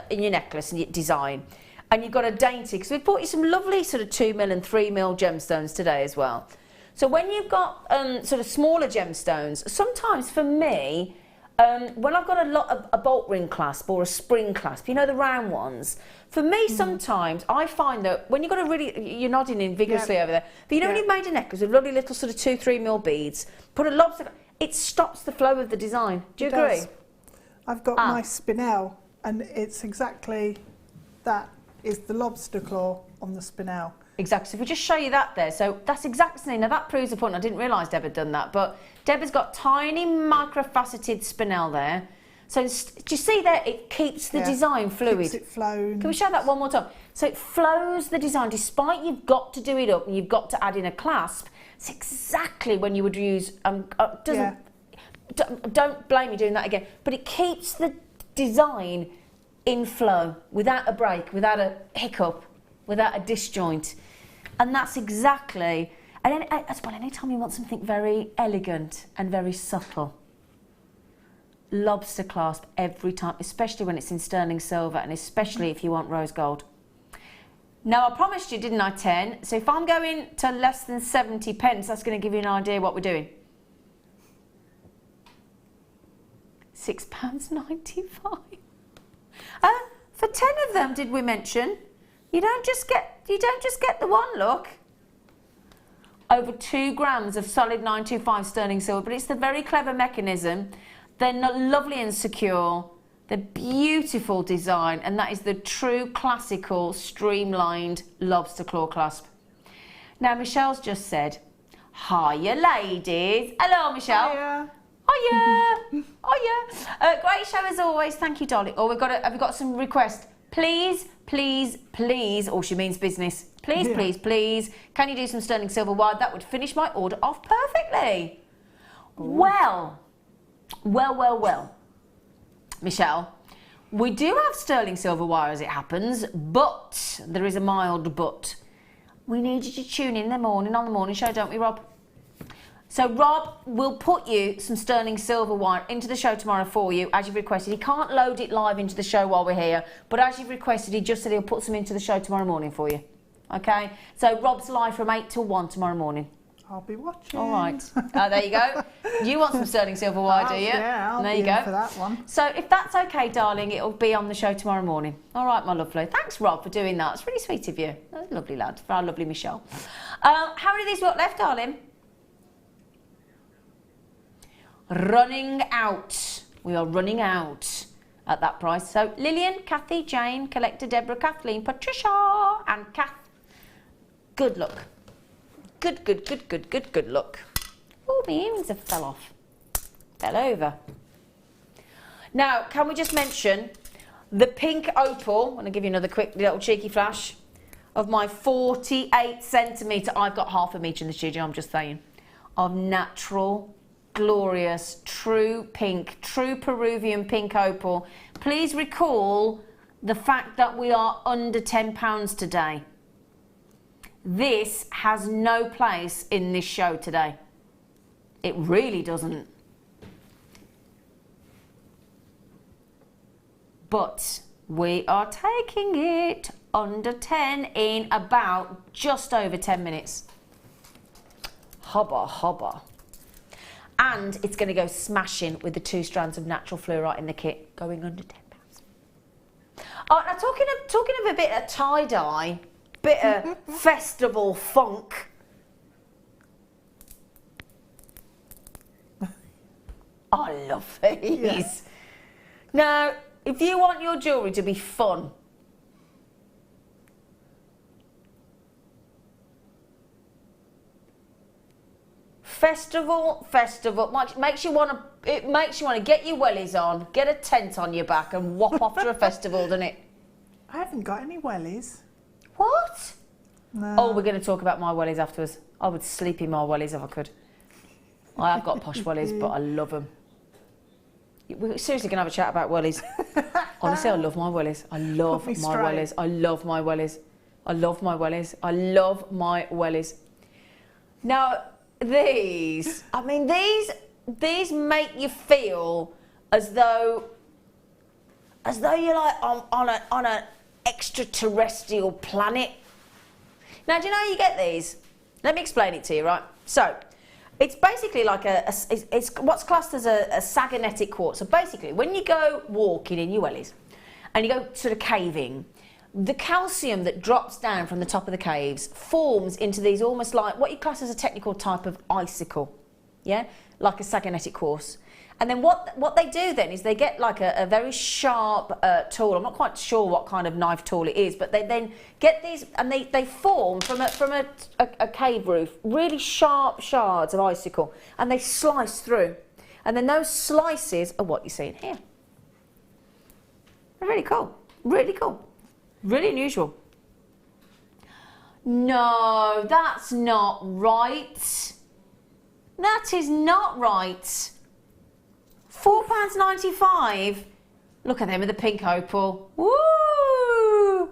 in your necklace and your design, and you've got a dainty, because we've brought you some lovely sort of 2mm and 3mm gemstones today as well. So when you've got sort of smaller gemstones, sometimes for me, when I've got a bolt ring clasp or a spring clasp, you know, the round ones, for me sometimes I find that when you've got you're nodding in vigorously over there, but you know when you've made a necklace with lovely little sort of 2-3mm beads, put a lobster, it stops the flow of the design. Do you agree? I've got my spinel, and it's exactly that, is the lobster claw on the spinel. Exactly. So if we just show you that there, so that's exactly, now that proves the point. I didn't realise Deb had done that, but Deb has got tiny microfaceted spinel there. So do you see there? It keeps the design fluid. Keeps it flowing. Can we show that one more time? So it flows the design, despite you've got to do it up and you've got to add in a clasp. It's exactly when you would use don't blame me doing that again. But it keeps the design in flow without a break, without a hiccup, without a disjoint. And that's exactly, and as well, anytime you want something very elegant and very subtle, lobster clasp every time, especially when it's in sterling silver, and especially if you want rose gold. Now, I promised you, didn't I, 10? So if I'm going to less than 70 pence, that's going to give you an idea what we're doing. £6.95. For 10 of them, did we mention? You don't just get the one, look. Over 2 grams of solid 925 sterling silver, but it's the very clever mechanism. They're not lovely and secure. They're beautiful design, and that is the true classical streamlined lobster claw clasp. Now, Michelle's just said, hiya, ladies. Hello, Michelle. Hiya. Hiya. Hiya. Great show as always. Thank you, darling. Oh, have we got some requests? Please, please, please. Oh, she means business. Please, please, please. Can you do some sterling silver wire? That would finish my order off perfectly. Well. Michelle, we do have sterling silver wire as it happens, but there is a mild but. We need you to tune in on the morning show, don't we, Rob? So Rob will put you some sterling silver wire into the show tomorrow for you, as you've requested. He can't load it live into the show while we're here, but as you've requested, he just said he'll put some into the show tomorrow morning for you. Okay? So Rob's live from 8 till 1 tomorrow morning. I'll be watching. All right. There you go. You want some sterling silver wire, do you? Yeah, I'll there be you go. in for that one. So if that's okay, darling, it'll be on the show tomorrow morning. All right, my lovely. Thanks, Rob, for doing that. It's really sweet of you. That's a lovely lad, for our lovely Michelle. How many of these got left, darling? Running out. We are running out. at that price. So Lillian, Kathy, Jane, Collector, Deborah, Kathleen, Patricia and Kath. Good luck. Good luck. Oh, my earrings have fell off. Fell over. Now, can we just mention the pink opal? I'm going to give you another quick little cheeky flash of my 48 centimetre. I've got half of each in the studio, I'm just saying. Of natural, glorious, true pink, true Peruvian pink opal. Please recall the fact that we are under £10 today. This has no place in this show today. It really doesn't. But we are taking it under 10 in about just over 10 minutes. Hubba hubba. And it's going to go smashing with the 2 strands of natural fluorite in the kit, going under £10. Oh, now talking of a bit of tie-dye, bit of festival funk. I love these. Yes. Now, if you want your jewellery to be fun, festival, it makes you want to get your wellies on, get a tent on your back and whop off to a festival, doesn't it? I haven't got any wellies. What? No. Oh, we're going to talk about my wellies afterwards. I would sleep in my wellies if I could. I have got posh wellies, but I love them. We're seriously going to have a chat about wellies. Honestly, I love my wellies. I love my wellies. I love my wellies. I love my wellies. I love my wellies. Now, these, I mean, these make you feel as though you're like on an extraterrestrial planet. Now, do you know how you get these? Let me explain it to you, right? So, it's basically like it's what's classed as a sagonitic quartz. So basically, when you go walking in your wellies and you go sort of caving, the calcium that drops down from the top of the caves forms into these almost like what you class as a technical type of icicle, yeah, like a sagonitic quartz. And then what they do then is they get like a very sharp tool. I'm not quite sure what kind of knife tool it is, but they then get these and they form from a cave roof, really sharp shards of icicle, and they slice through. And then those slices are what you see in here. They're really cool, really cool, really unusual. No, that's not right. That is not right. £4.95. Look at them with the pink opal. Woo!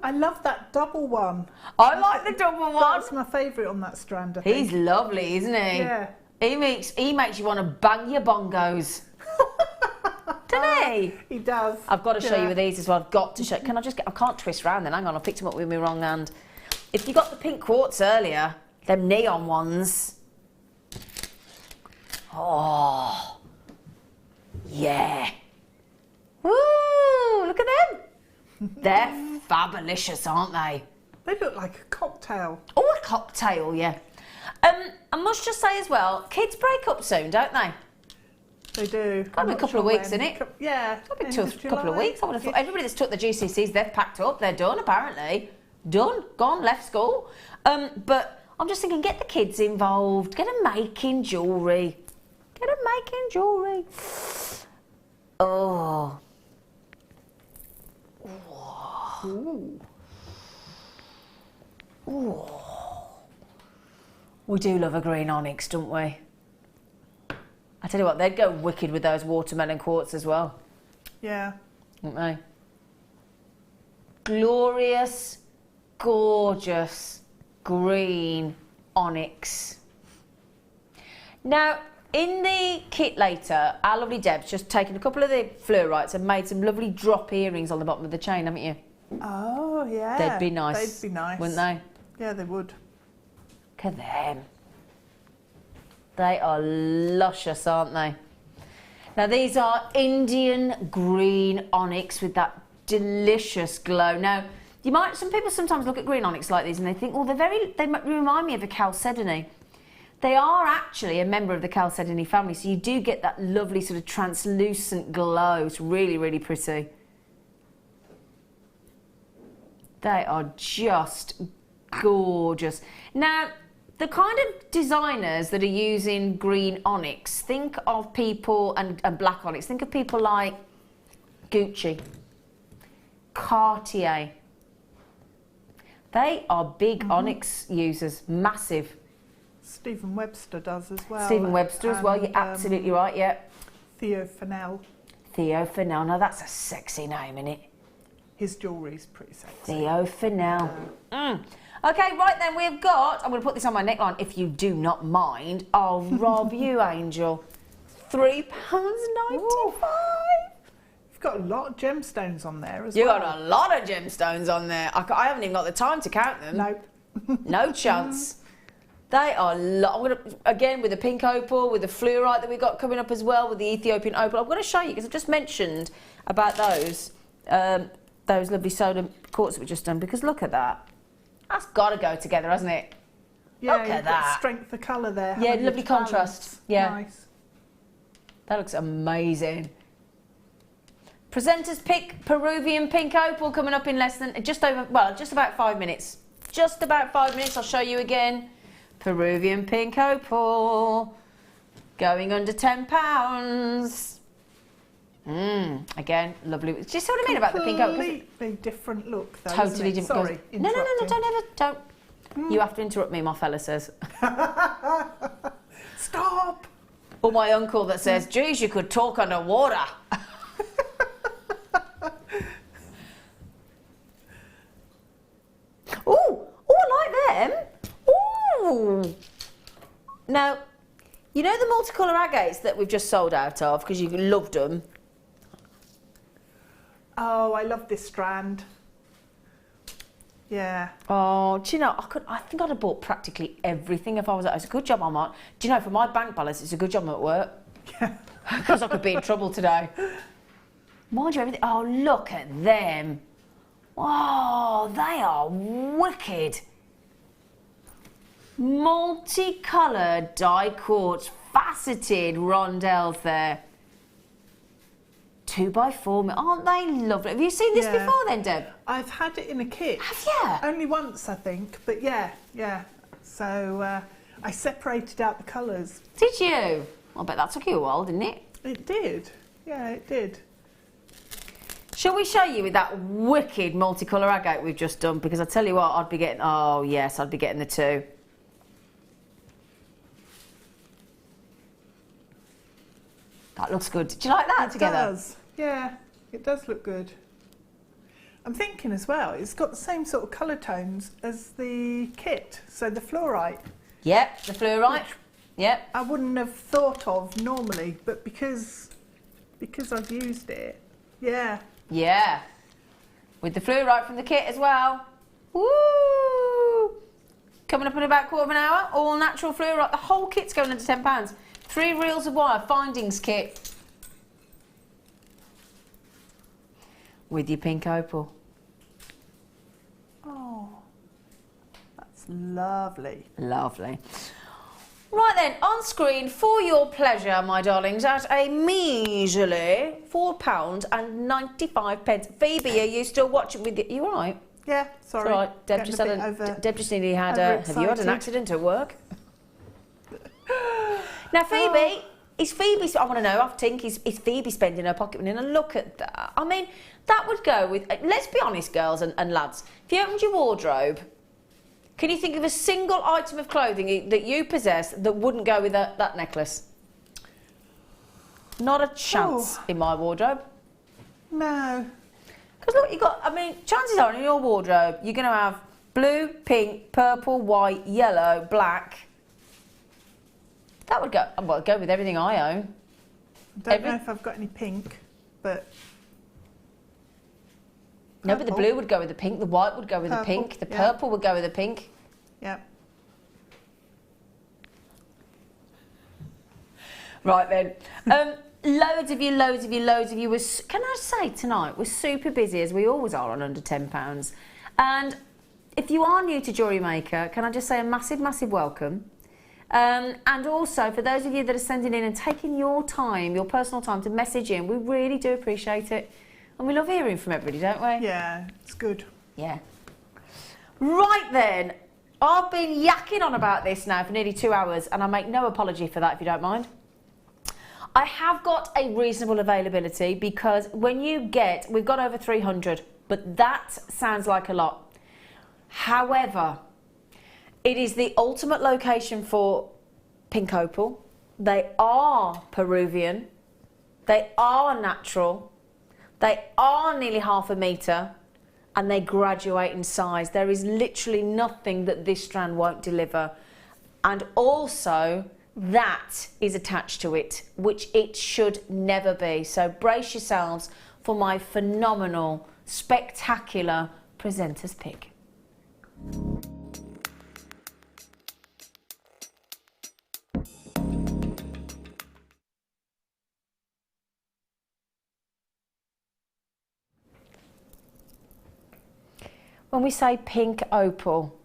I love that double one. I like the double one. That's my favourite on that strand, I think. He's lovely, isn't he? Yeah. He makes you want to bang your bongos. Doesn't he? He does. I've got to show you with these as well. I've got to show. Can I just get? I can't twist round then. Hang on, I picked them up with my wrong hand. If you got the pink quartz earlier, them neon ones. Oh. Yeah. Woo! Look at them. They're fabulous, aren't they? They look like a cocktail. Oh, a cocktail, yeah. I must just say as well, kids break up soon, don't they? They do. Got to be a couple of weeks, isn't it? Yeah. Got to be a couple of weeks. I would have thought everybody that's took the GCSEs, they've packed up. They're done, apparently. Done. Gone. Left school. But I'm just thinking, get the kids involved. Get them making jewellery. Get them making jewellery. Oh. Ooh. Ooh. We do love a green onyx, don't we? I tell you what, they'd go wicked with those watermelon quartz as well. Yeah. Wouldn't they? Glorious, gorgeous green onyx. Now, in the kit later, our lovely Deb's just taken a couple of the fluorites and made some lovely drop earrings on the bottom of the chain, haven't you? Oh, yeah. They'd be nice. They'd be nice. Wouldn't they? Yeah, they would. Look at them. They are luscious, aren't they? Now, these are Indian green onyx with that delicious glow. Now, some people sometimes look at green onyx like these and they think, well, they remind me of a chalcedony. They are actually a member of the chalcedony family, so you do get that lovely sort of translucent glow. It's really, really pretty. They are just gorgeous. Now, the kind of designers that are using green onyx, think of people, and black onyx, think of people like Gucci, Cartier. They are big onyx users, massive. Stephen Webster does as well. Stephen Webster as well, you're absolutely right, yeah. Theo Fennell. Theo Fennell, now that's a sexy name, isn't it? His jewellery's pretty sexy. Theo Fennell. Okay, right then, we've got, I'm going to put this on my neckline if you do not mind. I'll rob you, Angel. £3.95. You've got a lot of gemstones on there as You well. got a lot of gemstones on there. I haven't even got the time to count them. Nope. No chance. They are I'm gonna, again, with the pink opal, with the fluorite that we got coming up as well, with the Ethiopian opal. I'm going to show you, because I've just mentioned about those lovely soda quartz that we just done, because look at that. That's got to go together, hasn't it? Yeah, look at you've got that. strength of colour there. Yeah, haven't you, lovely to balance? contrast. Yeah. Nice. That looks amazing. Presenter's pick, Peruvian pink opal, coming up in less than, just about 5 minutes. Just about 5 minutes, I'll show you again. Peruvian pink opal, going under £10. Again, lovely. Do you see what I mean about the pink opal? Completely different look, though. Totally isn't it? different. Sorry, No, don't. Mm. You have to interrupt me, my fella says. Stop! Or my uncle that says, geez, you could talk underwater. Oh, I like them. Ooh. Now, you know the multicolour agates that we've just sold out of because you loved them? Oh, I love this strand. Yeah. Oh, do you know, I think I'd have bought practically everything if I was at home. It's a good job I'm on. Do you know, for my bank balance, it's a good job I'm at work. Yeah. Because I could be in trouble today. Mind you, everything. Oh, look at them. Oh, they are wicked. Multicoloured die quartz, faceted rondelles there. 2x4, aren't they lovely? Have you seen this before then, Deb? I've had it in a kit. Have you? Only once, I think, but yeah. So I separated out the colours. Did you? I bet that took you a while, didn't it? It did. Yeah, it did. Shall we show you with that wicked multicolour agate we've just done? Because I tell you what, I'd be getting, oh yes, I'd be getting the two. That looks good. Do you like that together? It does. Yeah, it does look good. I'm thinking as well, it's got the same sort of colour tones as the kit, so the fluorite. Yep, the fluorite. Yep. I wouldn't have thought of normally, but because I've used it, yeah. Yeah. With the fluorite from the kit as well. Woo! Coming up in about a quarter of an hour, all natural fluorite. The whole kit's going under £10. 3 reels of wire, findings kit. With your pink opal. Oh, that's lovely. Lovely. Right then, on screen, for your pleasure, my darlings, at a measly £4.95. Phoebe, are you still watching with you? You all right? Yeah, sorry. It's all right. Deb just nearly had a... Have you had an accident at work? Now, Phoebe, is Phoebe... I want to know, off Tink, is Phoebe spending her pocket money? And look at that. I mean, that would go with... Let's be honest, girls and lads. If you opened your wardrobe... Can you think of a single item of clothing that you possess that wouldn't go with that necklace? Not a chance in my wardrobe. No. Because look, you got, I mean, chances are in your wardrobe, you're going to have blue, pink, purple, white, yellow, black. That would go, well, go with everything I own. I don't know if I've got any pink, but... No, but the blue would go with the pink, the white would go with the pink, the purple would go with the pink. Yep. Right then. Loads of you were, can I say tonight, we're super busy as we always are on under £10. And if you are new to Jewellery Maker, can I just say a massive, massive welcome. And also for those of you that are sending in and taking your time, your personal time to message in, we really do appreciate it. And we love hearing from everybody, don't we? Yeah, it's good. Yeah. Right then, I've been yakking on about this now for nearly 2 hours, and I make no apology for that if you don't mind. I have got a reasonable availability because when you get, we've got over 300, but that sounds like a lot. However, it is the ultimate location for pink opal. They are Peruvian, they are natural, they are nearly 1/2 metre, and they graduate in size. There is literally nothing that this strand won't deliver. And also, that is attached to it, which it should never be. So brace yourselves for my phenomenal, spectacular presenter's pick. When we say pink opal,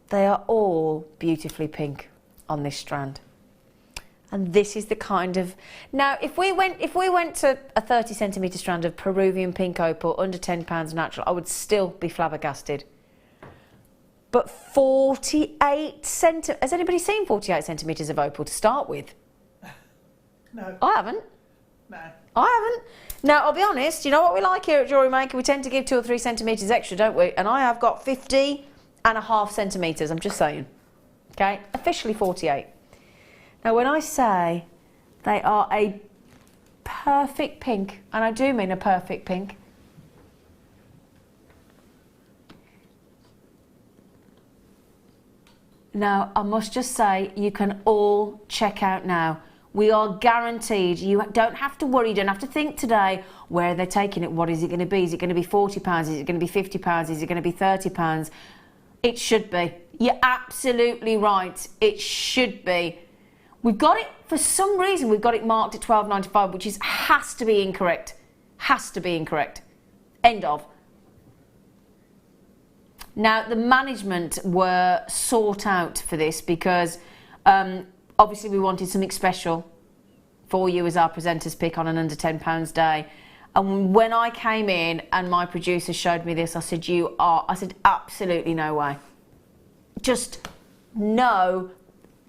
they are all beautifully pink on this strand. And this is the kind of, now if we went to a 30 centimetre strand of Peruvian pink opal under £10 natural, I would still be flabbergasted. But 48 centimetres, has anybody seen 48 centimetres of opal to start with? No. I haven't. No. I haven't. Now, I'll be honest, you know what we like here at Jewellery Maker? We tend to give 2 or 3 centimetres extra, don't we? And I have got 50.5 centimetres, I'm just saying. Okay, officially 48. Now, when I say they are a perfect pink, and I do mean a perfect pink, now, I must just say, you can all check out now. We are guaranteed, you don't have to worry, you don't have to think today, where they're taking it, what is it going to be? Is it going to be £40? Is it going to be £50? Is it going to be £30? It should be. You're absolutely right. It should be. We've got it, for some reason, we've got it marked at £12.95, which has to be incorrect. Has to be incorrect. End of. Now, the management were sought out for this because obviously we wanted something special for you as our presenter's pick on an under £10 day. And when I came in and my producer showed me this, I said, I said, absolutely no way. Just no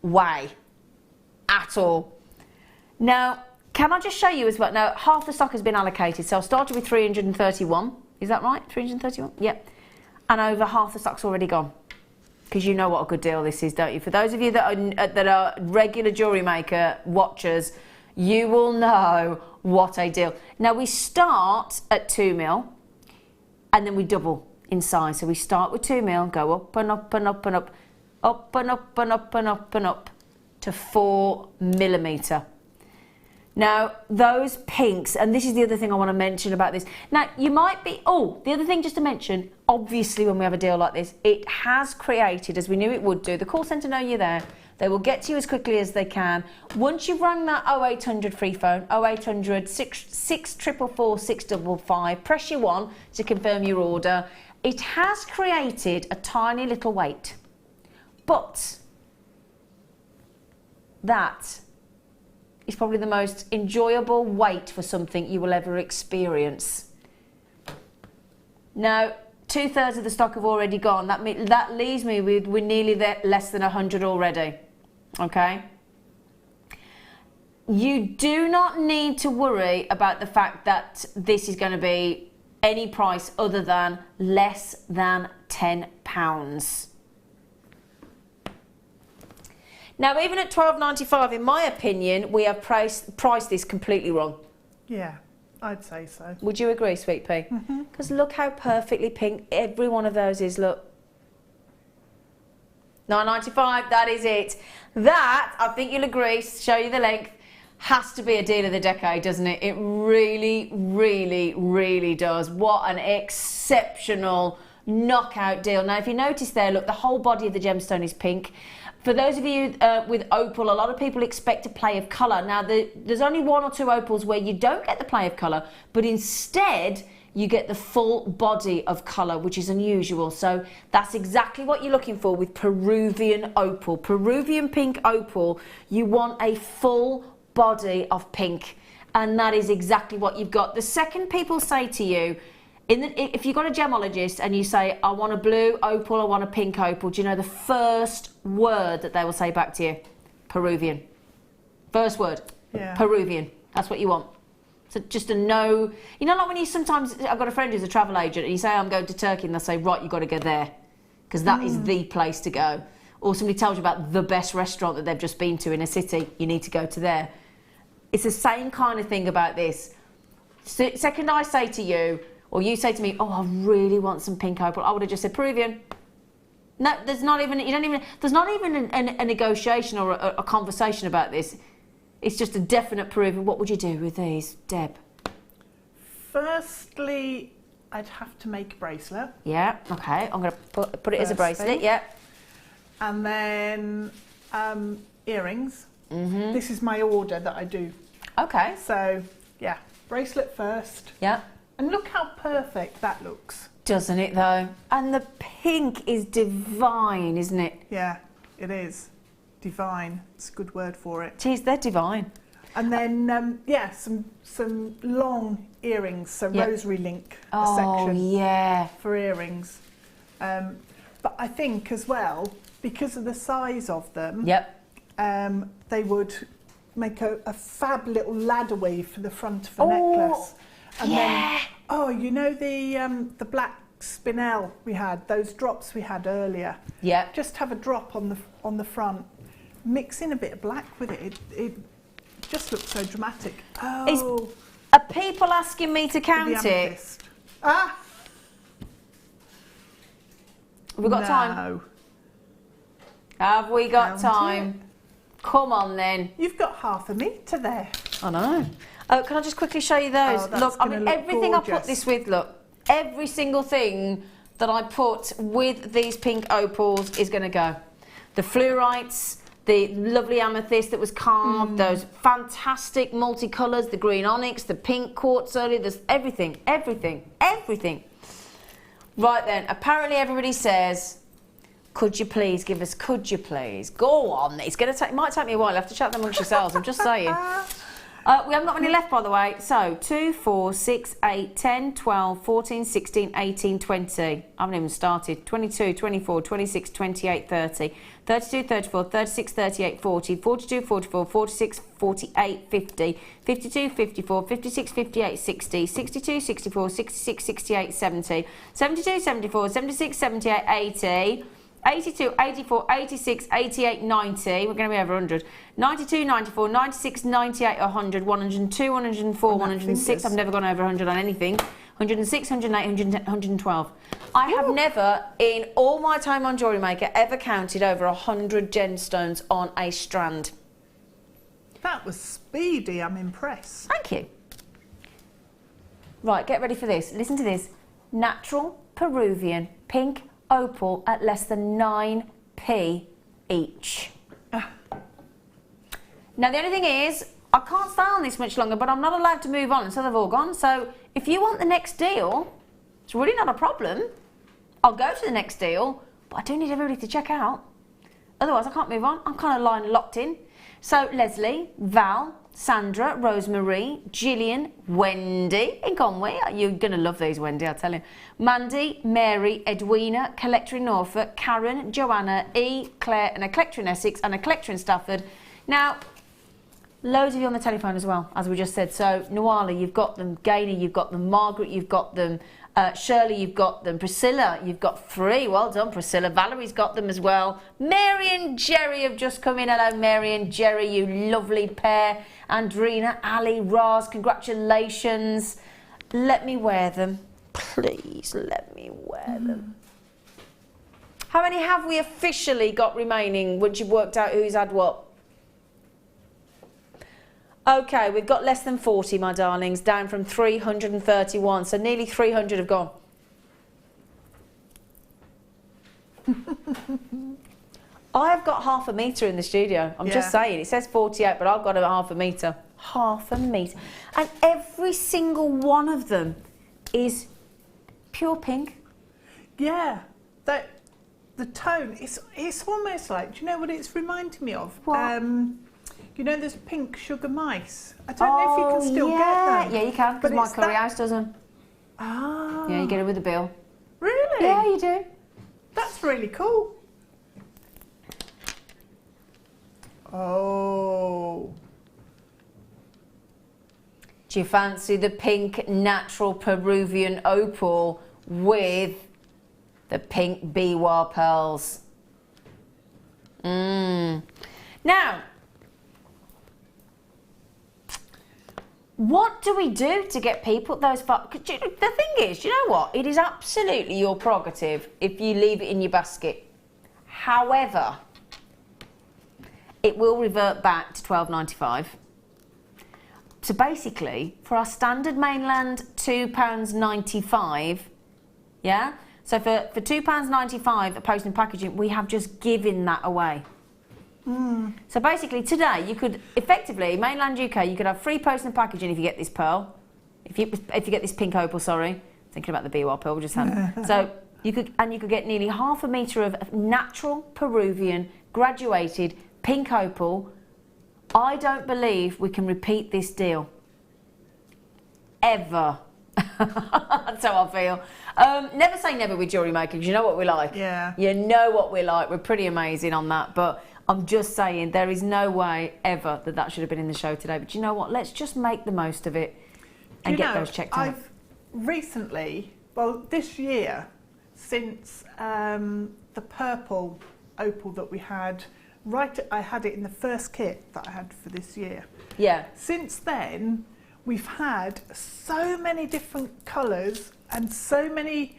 way at all. Now, can I just show you as well? Now, half the stock has been allocated. So I started with 331. Is that right? 331? Yep. And over half the stock's already gone. Because you know what a good deal this is, don't you? For those of you that are regular Jewellery Maker watchers, you will know what a deal. Now, we start at 2mm and then we double in size. So we start with 2mm, go up and up and up and up, up and up and up and up and up to 4mm. Now, those pinks, and this is the other thing I want to mention about this. Now, you might be, the other thing just to mention, obviously when we have a deal like this, it has created, as we knew it would do, the call centre know you're there. They will get to you as quickly as they can. Once you've rang that 0800 free phone, 0800 644 655, press your 1 to confirm your order. It has created a tiny little wait. But that is probably the most enjoyable wait for something you will ever experience. Now, 2/3 of the stock have already gone. That leaves me with, we're nearly there, less than 100 already. Okay? You do not need to worry about the fact that this is going to be any price other than less than £10. Now, even at £12.95, in my opinion, we have priced this completely wrong. Yeah, I'd say so. Would you agree, Sweet Pea? Because look how perfectly pink every one of those is, look. £9.95, that is it. That, I think you'll agree, show you the length, has to be a deal of the decade, doesn't it? It really, really, really does. What an exceptional knockout deal. Now, if you notice there, look, the whole body of the gemstone is pink. For those of you with opal, a lot of people expect a play of colour. Now, there's only 1 or 2 opals where you don't get the play of colour, but instead you get the full body of colour, which is unusual. So that's exactly what you're looking for with Peruvian opal. Peruvian pink opal, you want a full body of pink, and that is exactly what you've got. The second people say to you, If you've got a gemologist and you say, I want a blue opal, I want a pink opal, do you know the first word that they will say back to you? Peruvian. First word. Yeah. Peruvian. That's what you want. So just a no. You know, like when you sometimes, I've got a friend who's a travel agent and you say, I'm going to Turkey, and they'll say, right, you've got to go there because that is the place to go. Or somebody tells you about the best restaurant that they've just been to in a city, you need to go to there. It's the same kind of thing about this. So, second I say to you, or you say to me, oh, I really want some pink opal, I would have just said Peruvian. No, there's not even, there's not even a negotiation or a conversation about this. It's just a definite Peruvian. What would you do with these, Deb? Firstly, I'd have to make a bracelet. Yeah, okay. I'm going to put it as a bracelet, yeah. And then earrings. This is my order that I do. Okay. So, yeah, bracelet first. Yeah. And look how perfect that looks. Doesn't it, though? And the pink is divine, isn't it? Yeah, it is. Divine. It's a good word for it. Geez, they're divine. And then, yeah, some long earrings, so rosary link section for earrings. But I think as well, because of the size of them, they would make a fab little ladder weave for the front of a necklace. And then, you know the black spinel we had, those drops we had earlier? Yeah. Just have a drop on the front. Mix in a bit of black with it. It just looks so dramatic. Oh. Are people asking me to count it? Ah! Have we got time? Have we got time? Come on then. You've got half a metre there. I know. Oh, can I just quickly show you those? Look, I mean, everything gorgeous. I put this with, look, every single thing that I put with these pink opals is going to go. The fluorites, the lovely amethyst that was carved, those fantastic multicolours, the green onyx, the pink quartz earlier, there's everything. Right then, apparently everybody says, could you please give us, could you please? Go on, it might take me a while, I have to chat them amongst yourselves, I'm just saying. We haven't got any left, by the way. So, 2, 4, 6, 8, 10, 12, 14, 16, 18, 20. I haven't even started. 22, 24, 26, 28, 30, 32, 34, 36, 38, 40, 42, 44, 46, 48, 50, 52, 54, 56, 58, 60, 62, 64, 66, 68, 70, 72, 74, 76, 78, 80, 82, 84, 86, 88, 90, we're going to be over 100, 92, 94, 96, 98, 100, 102, 104, 106, I've never gone over 100 on anything, 106, 108, 112. I have never, in all my time on Jewellery Maker, ever counted over 100 gemstones on a strand. That was speedy, I'm impressed. Thank you. Right, get ready for this. Listen to this. Natural Peruvian pink opal at less than 9p each. Now the only thing is, I can't stay on this much longer, but I'm not allowed to move on, so they've all gone. So if you want the next deal, it's really not a problem. I'll go to the next deal, but I do need everybody to check out. Otherwise I can't move on. I'm kind of locked in. So Leslie, Val, Sandra, Rosemary, Gillian, Wendy in Conway. You're going to love these, Wendy, I'll tell you. Mandy, Mary, Edwina, collector in Norfolk, Karen, Joanna, E, Claire, and a collector in Essex, and a collector in Stafford. Now, loads of you on the telephone as well, as we just said. So, Nawala, you've got them. Gaynor, you've got them. Margaret, you've got them. Shirley, you've got them. Priscilla, you've got 3. Well done, Priscilla. Valerie's got them as well. Mary and Jerry have just come in. Hello, Mary and Jerry, you lovely pair. Andrina, Ali, Raz, congratulations. Let me wear them. Please, let me wear them. How many have we officially got remaining once you've worked out who's had what? Okay, we've got less than 40, my darlings, down from 331, so nearly 300 have gone. I've got half a metre in the studio, I'm just saying. It says 48, but I've got a half a metre. Half a metre. And every single one of them is pure pink. Yeah, the tone, it's almost like, do you know what it's reminding me of? What? You know, there's pink sugar mice. I don't know if you can still get them. Yeah, you can, because my curry house does them. Ah. Yeah, you get it with a bill. Really? Yeah, you do. That's really cool. Oh. Do you fancy the pink natural Peruvian opal with the pink biwa pearls? Now, what do we do to get people those? The thing is, you know what? It is absolutely your prerogative if you leave it in your basket. However, it will revert back to £12.95. So basically, for our standard mainland £2.95, yeah? So for £2.95 a post and packaging, we have just given that away. So basically today, you could effectively, mainland UK, you could have free post and packaging if you get this pearl. If you get this pink opal, sorry. Thinking about the biwa pearl, we just had. So you could get nearly ½ a metre of natural Peruvian graduated pink opal. I don't believe we can repeat this deal. Ever. That's how I feel. Never say never with Jewellery Maker, because you know what we're like. Yeah. You know what we're like. We're pretty amazing on that. But I'm just saying, there is no way ever that should have been in the show today. But you know what? Let's just make the most of it and get those checked out. I've recently, well, this year, since the purple opal that we had, I had it in the first kit that I had for this year. Yeah. Since then, we've had so many different colours and so many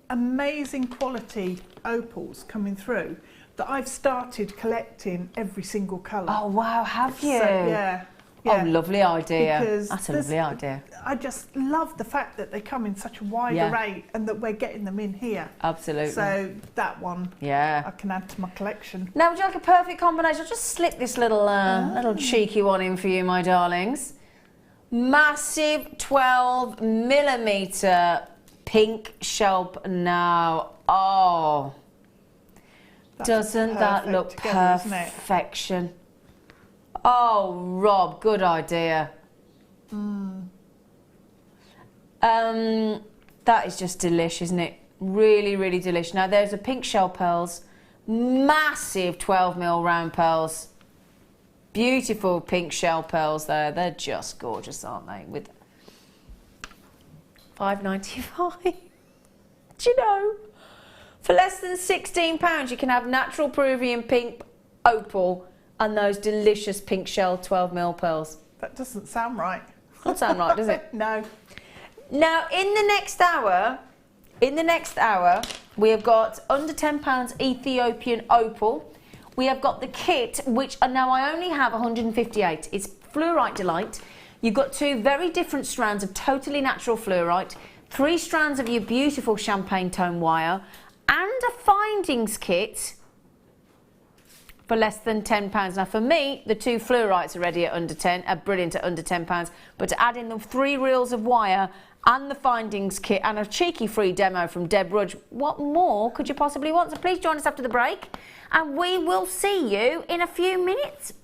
amazing quality opals coming through that I've started collecting every single colour. Oh wow, have you? So, yeah. Oh, lovely idea. Because that's a lovely idea. I just love the fact that they come in such a wide array and that we're getting them in here. Absolutely. So that one, I can add to my collection. Now, would you like a perfect combination? I'll just slip this little little cheeky one in for you, my darlings. Massive 12mm pink shelp now. Oh, doesn't that look together, isn't it? perfection? Oh, Rob, good idea. That is just delish, isn't it? Really, really delish. Now, there's a pink shell pearls, massive 12mm round pearls. Beautiful pink shell pearls there. They're just gorgeous, aren't they? With £5.95. Do you know? For less than £16, you can have natural Peruvian pink opal and those delicious pink shell 12mm pearls. That doesn't sound right. Doesn't sound right, does it? No. Now, in the next hour, we have got under £10 Ethiopian opal. We have got the kit, which now I only have 158. It's Fluorite Delight. You've got 2 very different strands of totally natural fluorite, 3 strands of your beautiful champagne tone wire, and a findings kit for less than £10. Now for me, the 2 fluorites already at under 10 are brilliant at under £10, but to add in the 3 reels of wire and the findings kit and a cheeky free demo from Deb Rudge, what more could you possibly want? So please join us after the break and we will see you in a few minutes.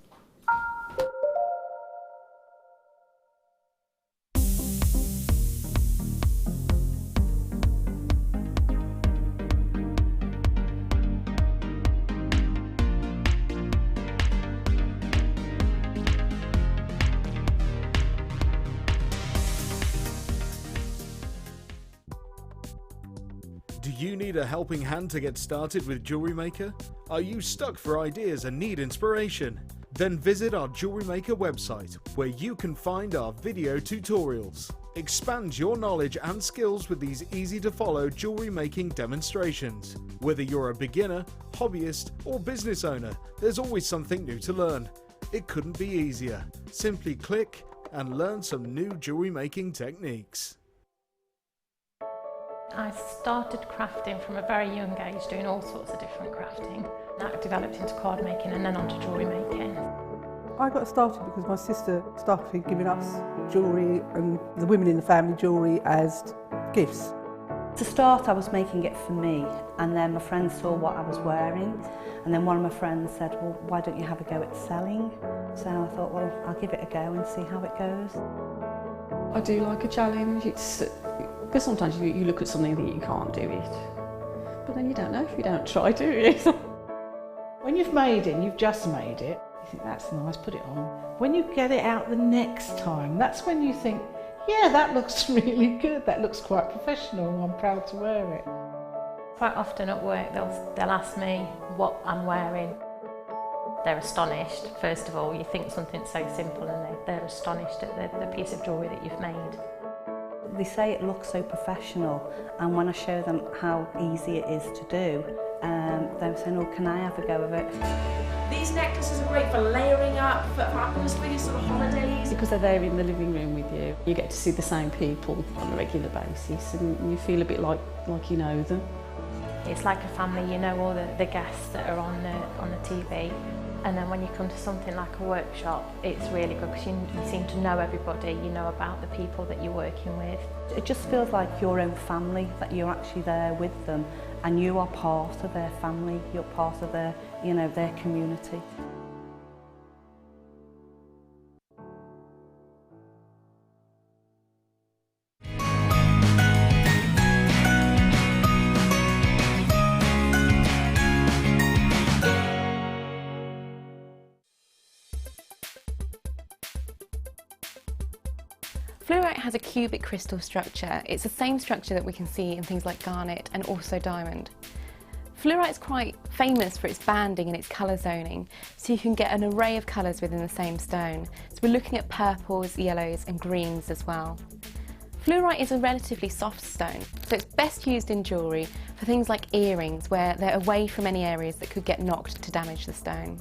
Do you need a helping hand to get started with Jewellery Maker? Are you stuck for ideas and need inspiration? Then visit our Jewellery Maker website, where you can find our video tutorials. Expand your knowledge and skills with these easy-to-follow jewellery making demonstrations. Whether you're a beginner, hobbyist, or business owner, there's always something new to learn. It couldn't be easier. Simply click and learn some new jewellery making techniques. I started crafting from a very young age, doing all sorts of different crafting. That developed into card making and then onto jewellery making. I got started because my sister started giving us jewellery and the women in the family jewellery as gifts. To start, I was making it for me, and then my friends saw what I was wearing, and then one of my friends said, well, why don't you have a go at selling? So I thought, well, I'll give it a go and see how it goes. I do like a challenge. Because sometimes you look at something and think you can't do it, but then you don't know if you don't try, do you? When you've made it and you've just made it, you think that's nice, put it on. When you get it out the next time, that's when you think, yeah, that looks really good, that looks quite professional, I'm proud to wear it. Quite often at work they'll ask me what I'm wearing. They're astonished. First of all, you think something so simple and they're astonished at the piece of jewellery that you've made. They say it looks so professional, and when I show them how easy it is to do, they're saying, oh, can I have a go of it? These necklaces are great for layering up, for atmosphere, sort of holidays. Because they're there in the living room with you, you get to see the same people on a regular basis and you feel a bit like you know them. It's like a family, you know all the guests that are on the TV. And then when you come to something like a workshop, it's really good because you seem to know everybody, you know about the people that you're working with. It just feels like your own family, that you're actually there with them and you are part of their family, you're part of their, you know, their community. Fluorite has a cubic crystal structure. It's the same structure that we can see in things like garnet and also diamond. Fluorite is quite famous for its banding and its colour zoning, so you can get an array of colours within the same stone. So we're looking at purples, yellows and greens as well. Fluorite is a relatively soft stone, so it's best used in jewellery for things like earrings where they're away from any areas that could get knocked to damage the stone.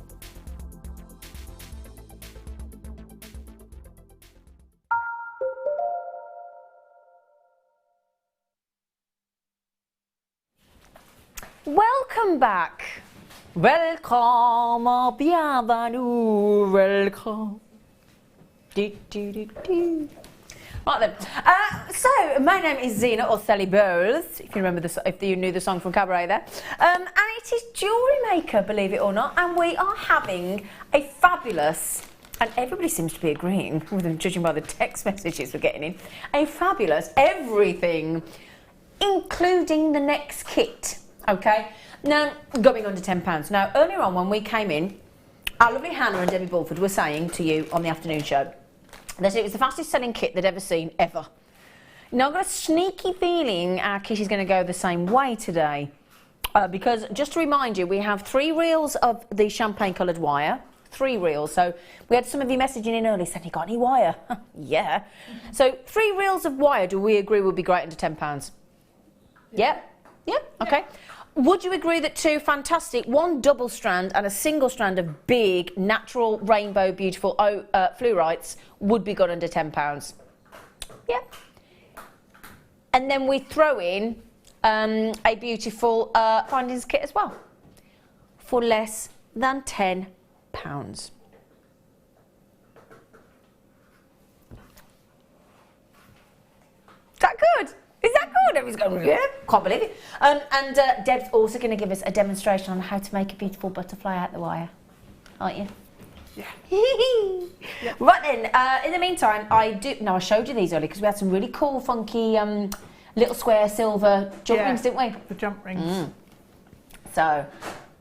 Welcome back. Welcome, bienvenue, welcome. Right then. So my name is Zena or Sally Bowles, if you remember if you knew the song from Cabaret there. And it is Jewellery Maker, believe it or not, and we are having a fabulous, and everybody seems to be agreeing with them, judging by the text messages we're getting in, a fabulous everything, including the next kit. Okay, now going under £10. Now earlier on when we came in, our lovely Hannah and Debbie Bulford were saying to you on the afternoon show that it was the fastest selling kit they'd ever seen ever. Now I've got a sneaky feeling our kit is going to go the same way today, because just to remind you, we have 3 reels of the champagne coloured wire, 3 reels. So we had some of you messaging in early saying, you got any wire? Yeah. So 3 reels of wire, do we agree would be great under £10? Yeah? Yeah? Okay. Yeah. Would you agree that 2 fantastic, 1 double strand and a single strand of big, natural, rainbow, beautiful fluorites would be good under £10? Yeah. And then we throw in a beautiful findings kit as well for less than £10. Is that good? Is that good? Everyone's going, yeah, can't believe it. And Deb's also going to give us a demonstration on how to make a beautiful butterfly out the wire. Aren't you? Yeah. Yeah. Right then, in the meantime, I showed you these earlier because we had some really cool, funky, little square silver jump rings, didn't we? The jump rings. So,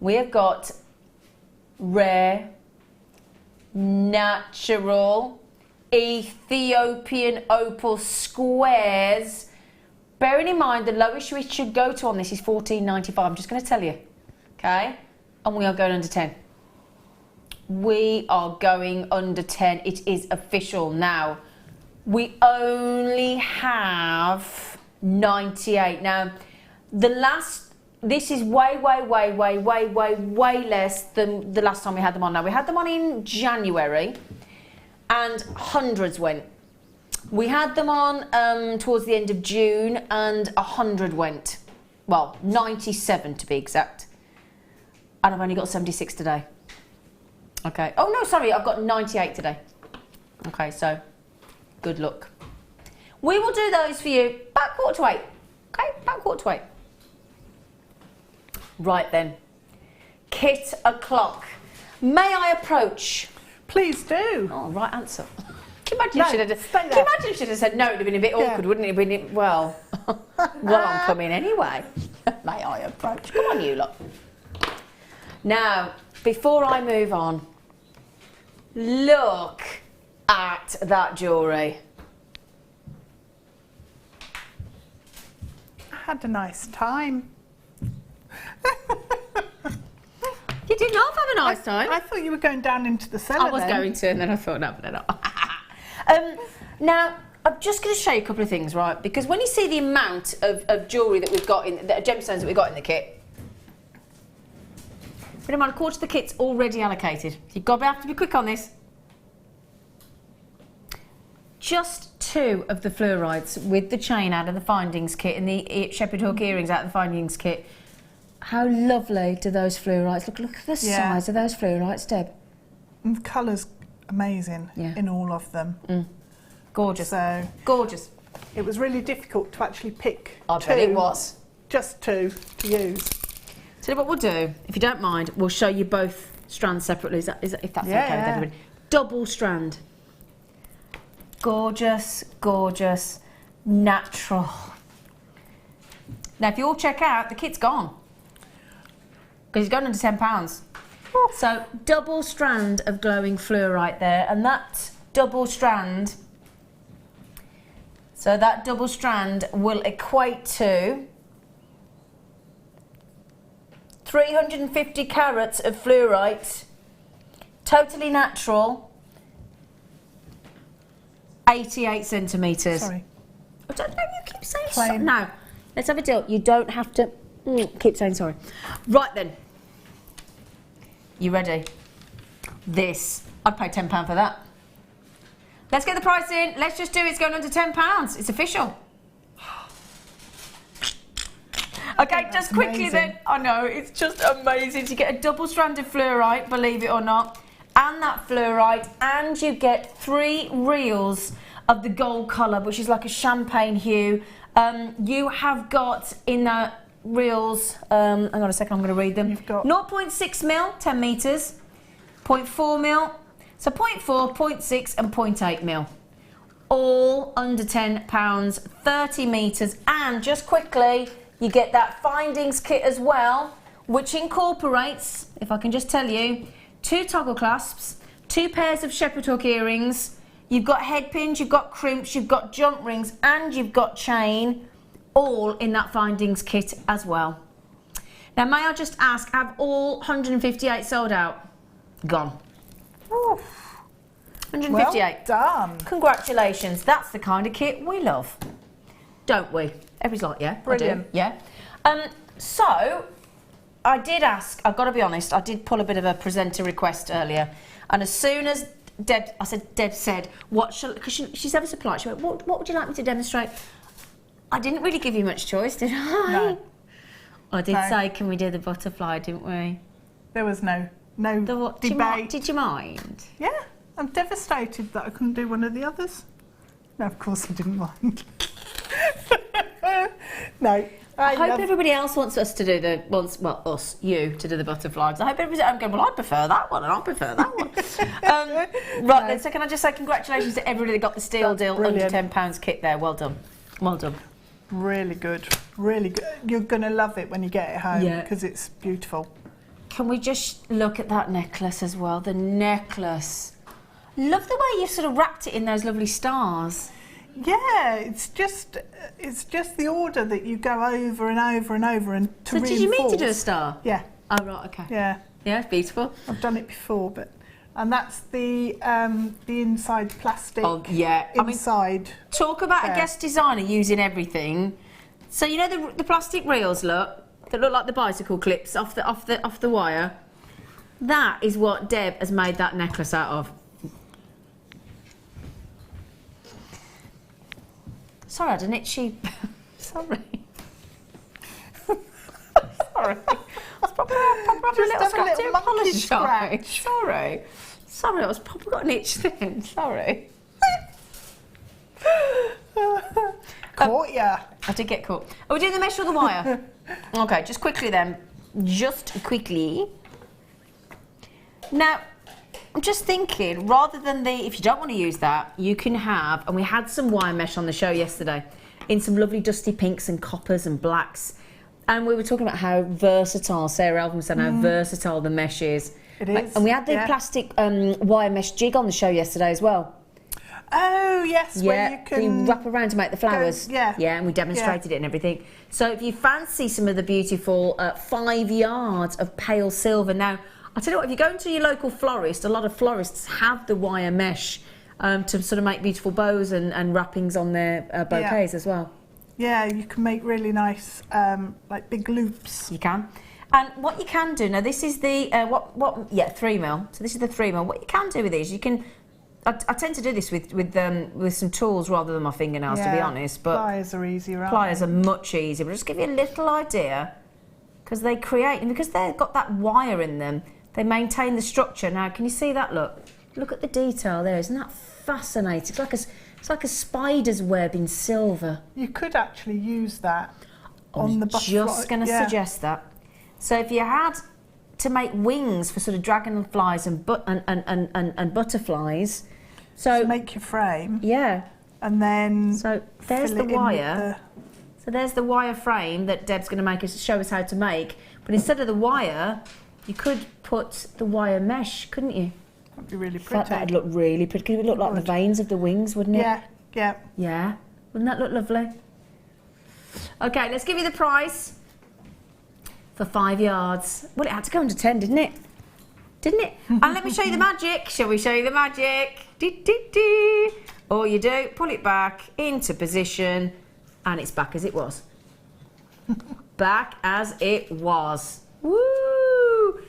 we have got rare, natural, Ethiopian opal squares. Bearing in mind the lowest we should go to on this is $14.95. I'm just going to tell you, okay? And we are going under 10. We are going under 10. It is official now. We only have 98. Now, this is way less than the last time we had them on. Now, we had them on in January and hundreds went. We had them on towards the end of June and 100 went. Well, 97 to be exact. And I've only got 76 today. Okay. Oh, no, sorry, I've got 98 today. Okay, so good luck. We will do those for you about 7:45. Okay, about 7:45. Right then. Kit o'clock. May I approach? Please do. Oh, right answer. you imagine if she'd have said no? It would have been a bit awkward, wouldn't it? Been well, I'm coming anyway. May I approach? Come on, you lot. Now, before I move on, look at that jewellery. I had a nice time. You did not have a nice time. I thought you were going down into the cellar. I was going to, and then I thought, no, now, I'm just going to show you a couple of things, right? Because when you see the amount of jewellery that we've got in, the gemstones that we've got in the kit, pretty much a quarter of the kit's already allocated. You've got to have to be quick on this. Just 2 of the fluorites with the chain out of the findings kit and the shepherd hook earrings out of the findings kit. How lovely do those fluorites look? Look at the size of those fluorites, Deb. And the colour's amazing in all of them. Gorgeous. So gorgeous. It was really difficult to actually pick I bet it was. Just 2 to use. So what we'll do, if you don't mind, we'll show you both strands separately, if that's okay with everybody. Double strand. Gorgeous, gorgeous, natural. Now, if you all check out, the kit's gone. Because it's gone under £10. So, double strand of glowing fluorite there, and that double strand, will equate to 350 carats of fluorite, totally natural, 88 centimetres. Sorry. I don't know, you keep saying sorry. No, let's have a deal. You don't have to keep saying sorry. Right then. You ready? This. I'd pay £10 for that. Let's get the price in. Let's just do it. It's going under £10. It's official. Okay, just quickly then. I know, it's just amazing to get a double strand of fluorite, believe it or not, and that fluorite, and you get 3 reels of the gold colour, which is like a champagne hue. You have got in the reels, hang on a second, I'm going to read them. You've got 0.6 mil, 10 metres, 0.4 mil, so 0.4, 0.6 and 0.8 mil. All under £10, 30 metres, and just quickly, you get that findings kit as well, which incorporates, if I can just tell you, 2 toggle clasps, 2 pairs of shepherd hook earrings, you've got head pins, you've got crimps, you've got jump rings, and you've got chain, all in that findings kit as well. Now, may I just ask, have all 158 sold out? Gone. Oof. 158. Well done. Congratulations. That's the kind of kit we love, don't we? Everybody's like, yeah, brilliant. I do. Yeah. So, I did ask, I've got to be honest, I did pull a bit of a presenter request earlier, and as soon as Deb said, what shall, because she's ever so polite, she went, what would you like me to demonstrate? I didn't really give you much choice, did I? No. I did say, can we do the butterfly, didn't we? There was no debate. Did you mind? Yeah, I'm devastated that I couldn't do one of the others. No, of course I didn't mind. No. I hope everybody else wants us to do you to do the butterflies. I hope everybody's going, well, I prefer that one and I prefer that one. Right then, so can I just say congratulations to everybody that got the steel deal under £10 kit there. Well done. Well done. Really good. Really good. You're going to love it when you get it home because it's beautiful. Can we just look at that necklace as well? The necklace. Love the way you sort of wrapped it in those lovely stars. Yeah, it's just the order that you go over and over and over and to reinforce. So did you mean to do a star? Yeah. Oh right, okay. Yeah. Yeah, it's beautiful. I've done it before, and that's the inside plastic. Oh yeah. Inside. Talk about a guest designer using everything. So you know the plastic reels that look like the bicycle clips off the wire. That is what Deb has made that necklace out of. Sorry, I had an itchy. Sorry. Sorry. I was probably a little monkey scratch. Sorry. Sorry, I was probably got an itch then. Sorry. Caught ya. I did get caught. Are we doing the mesh or the wire? Okay, just quickly then. Just quickly. Now, I'm just thinking, rather than if you don't want to use that, you can have, and we had some wire mesh on the show yesterday, in some lovely dusty pinks and coppers and blacks. And we were talking about how versatile, Sarah Elvin said how versatile the mesh is. It is. And we had the plastic wire mesh jig on the show yesterday as well. Oh, yes, where you can... wrap around to make the flowers. Yeah, and we demonstrated it and everything. So if you fancy some of the beautiful 5 yards of pale silver. Now, I'll tell you what, if you go into your local florist, a lot of florists have the wire mesh to sort of make beautiful bows and wrappings on their bouquets as well. Yeah, you can make really nice, like big loops. You can. And what you can do, now this is the, 3mm. So this is the 3mm. What you can do with these, you can... I tend to do this with some tools rather than my fingernails, to be honest. But pliers are easier, pliers are much easier. But just give you a little idea, because they create, and because they've got that wire in them, they maintain the structure. Now, can you see that? Look at the detail there. Isn't that fascinating? It's like a spider's web in silver. You could actually use that on the butterfly. I was just going to suggest that. So if you had to make wings for sort of dragonflies and butterflies. So make your frame. Yeah. And then so there's the wire. So there's the wire frame that Deb's going to make us show us how to make. But instead of the wire, you could put the wire mesh, couldn't you? That'd be really pretty. That'd look really pretty. It would look like the veins of the wings, wouldn't it? Yeah. Yeah. Yeah. Wouldn't that look lovely? Okay, let's give you the price for 5 yards. Well, it had to go under 10, didn't it? Didn't it? And let me show you the magic. Shall we show you the magic? All you do, pull it back into position, and it's back as it was. Back as it was. Woo!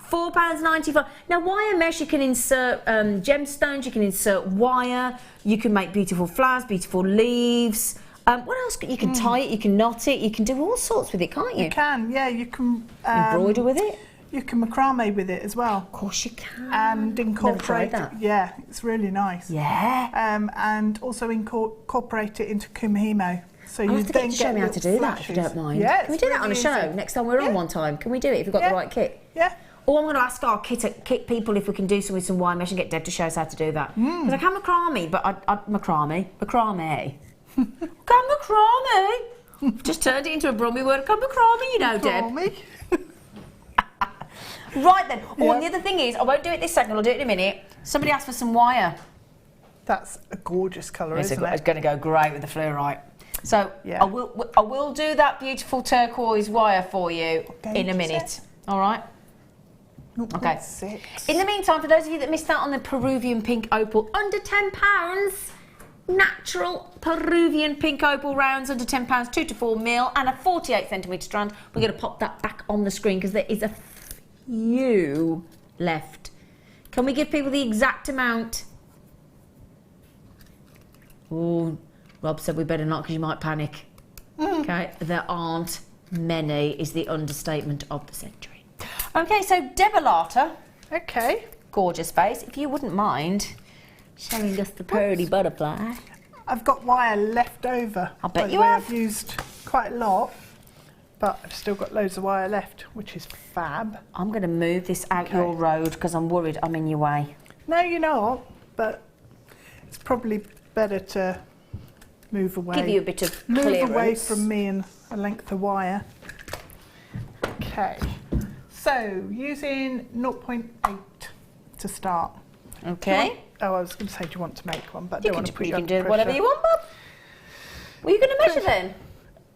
£4.95. Now, wire mesh, you can insert gemstones, you can insert wire, you can make beautiful flowers, beautiful leaves. What else? You can tie it, you can knot it, you can do all sorts with it, can't you? You can, yeah. You can embroider with it. You can macrame with it as well. Of course you can. And incorporate it. Yeah, it's really nice. Yeah. And also incorporate it into kumihimo. So you then show me how to do that, if you don't mind. Yeah. Can we do that on a show next time we're on one time? Can we do it if we've got the right kit? Yeah. Or I'm going to ask our kit people if we can do some with some wire mesh and get Deb to show us how to do that. Because I can macrame, but macrame. I've just turned it into a Brummy word. Can macrame, you know, Deb. Right then. Oh, and the other thing is, I won't do it this second, I'll do it in a minute. Somebody asked for some wire. That's a gorgeous colour, isn't it? It's going to go great with the fluorite. So I will do that beautiful turquoise wire for you in a minute. All right? Okay. In the meantime, for those of you that missed out on the Peruvian pink opal, under £10, natural Peruvian pink opal rounds, under £10, 2 to 4 mil, and a 48cm strand. We're going to pop that back on the screen because there is a few left. Can we give people the exact amount? Oh, Rob said we better not because you might panic. Okay, there aren't many is the understatement of the century. Okay, so Debolata. Okay. Gorgeous face. If you wouldn't mind showing us the pearly butterfly. I've got wire left over. I bet you have. I've used quite a lot, but I've still got loads of wire left, which is fab. I'm going to move this out your road because I'm worried I'm in your way. No, you're not, but it's probably better to move away. Give you a bit of clearance. Move away from me and a length of wire. Okay. So, using 0.8 to start. Okay. Oh, I was going to say, do you want to make one? But I don't want to put you on pressure. You can do whatever you want, Bob. Were you going to measure then?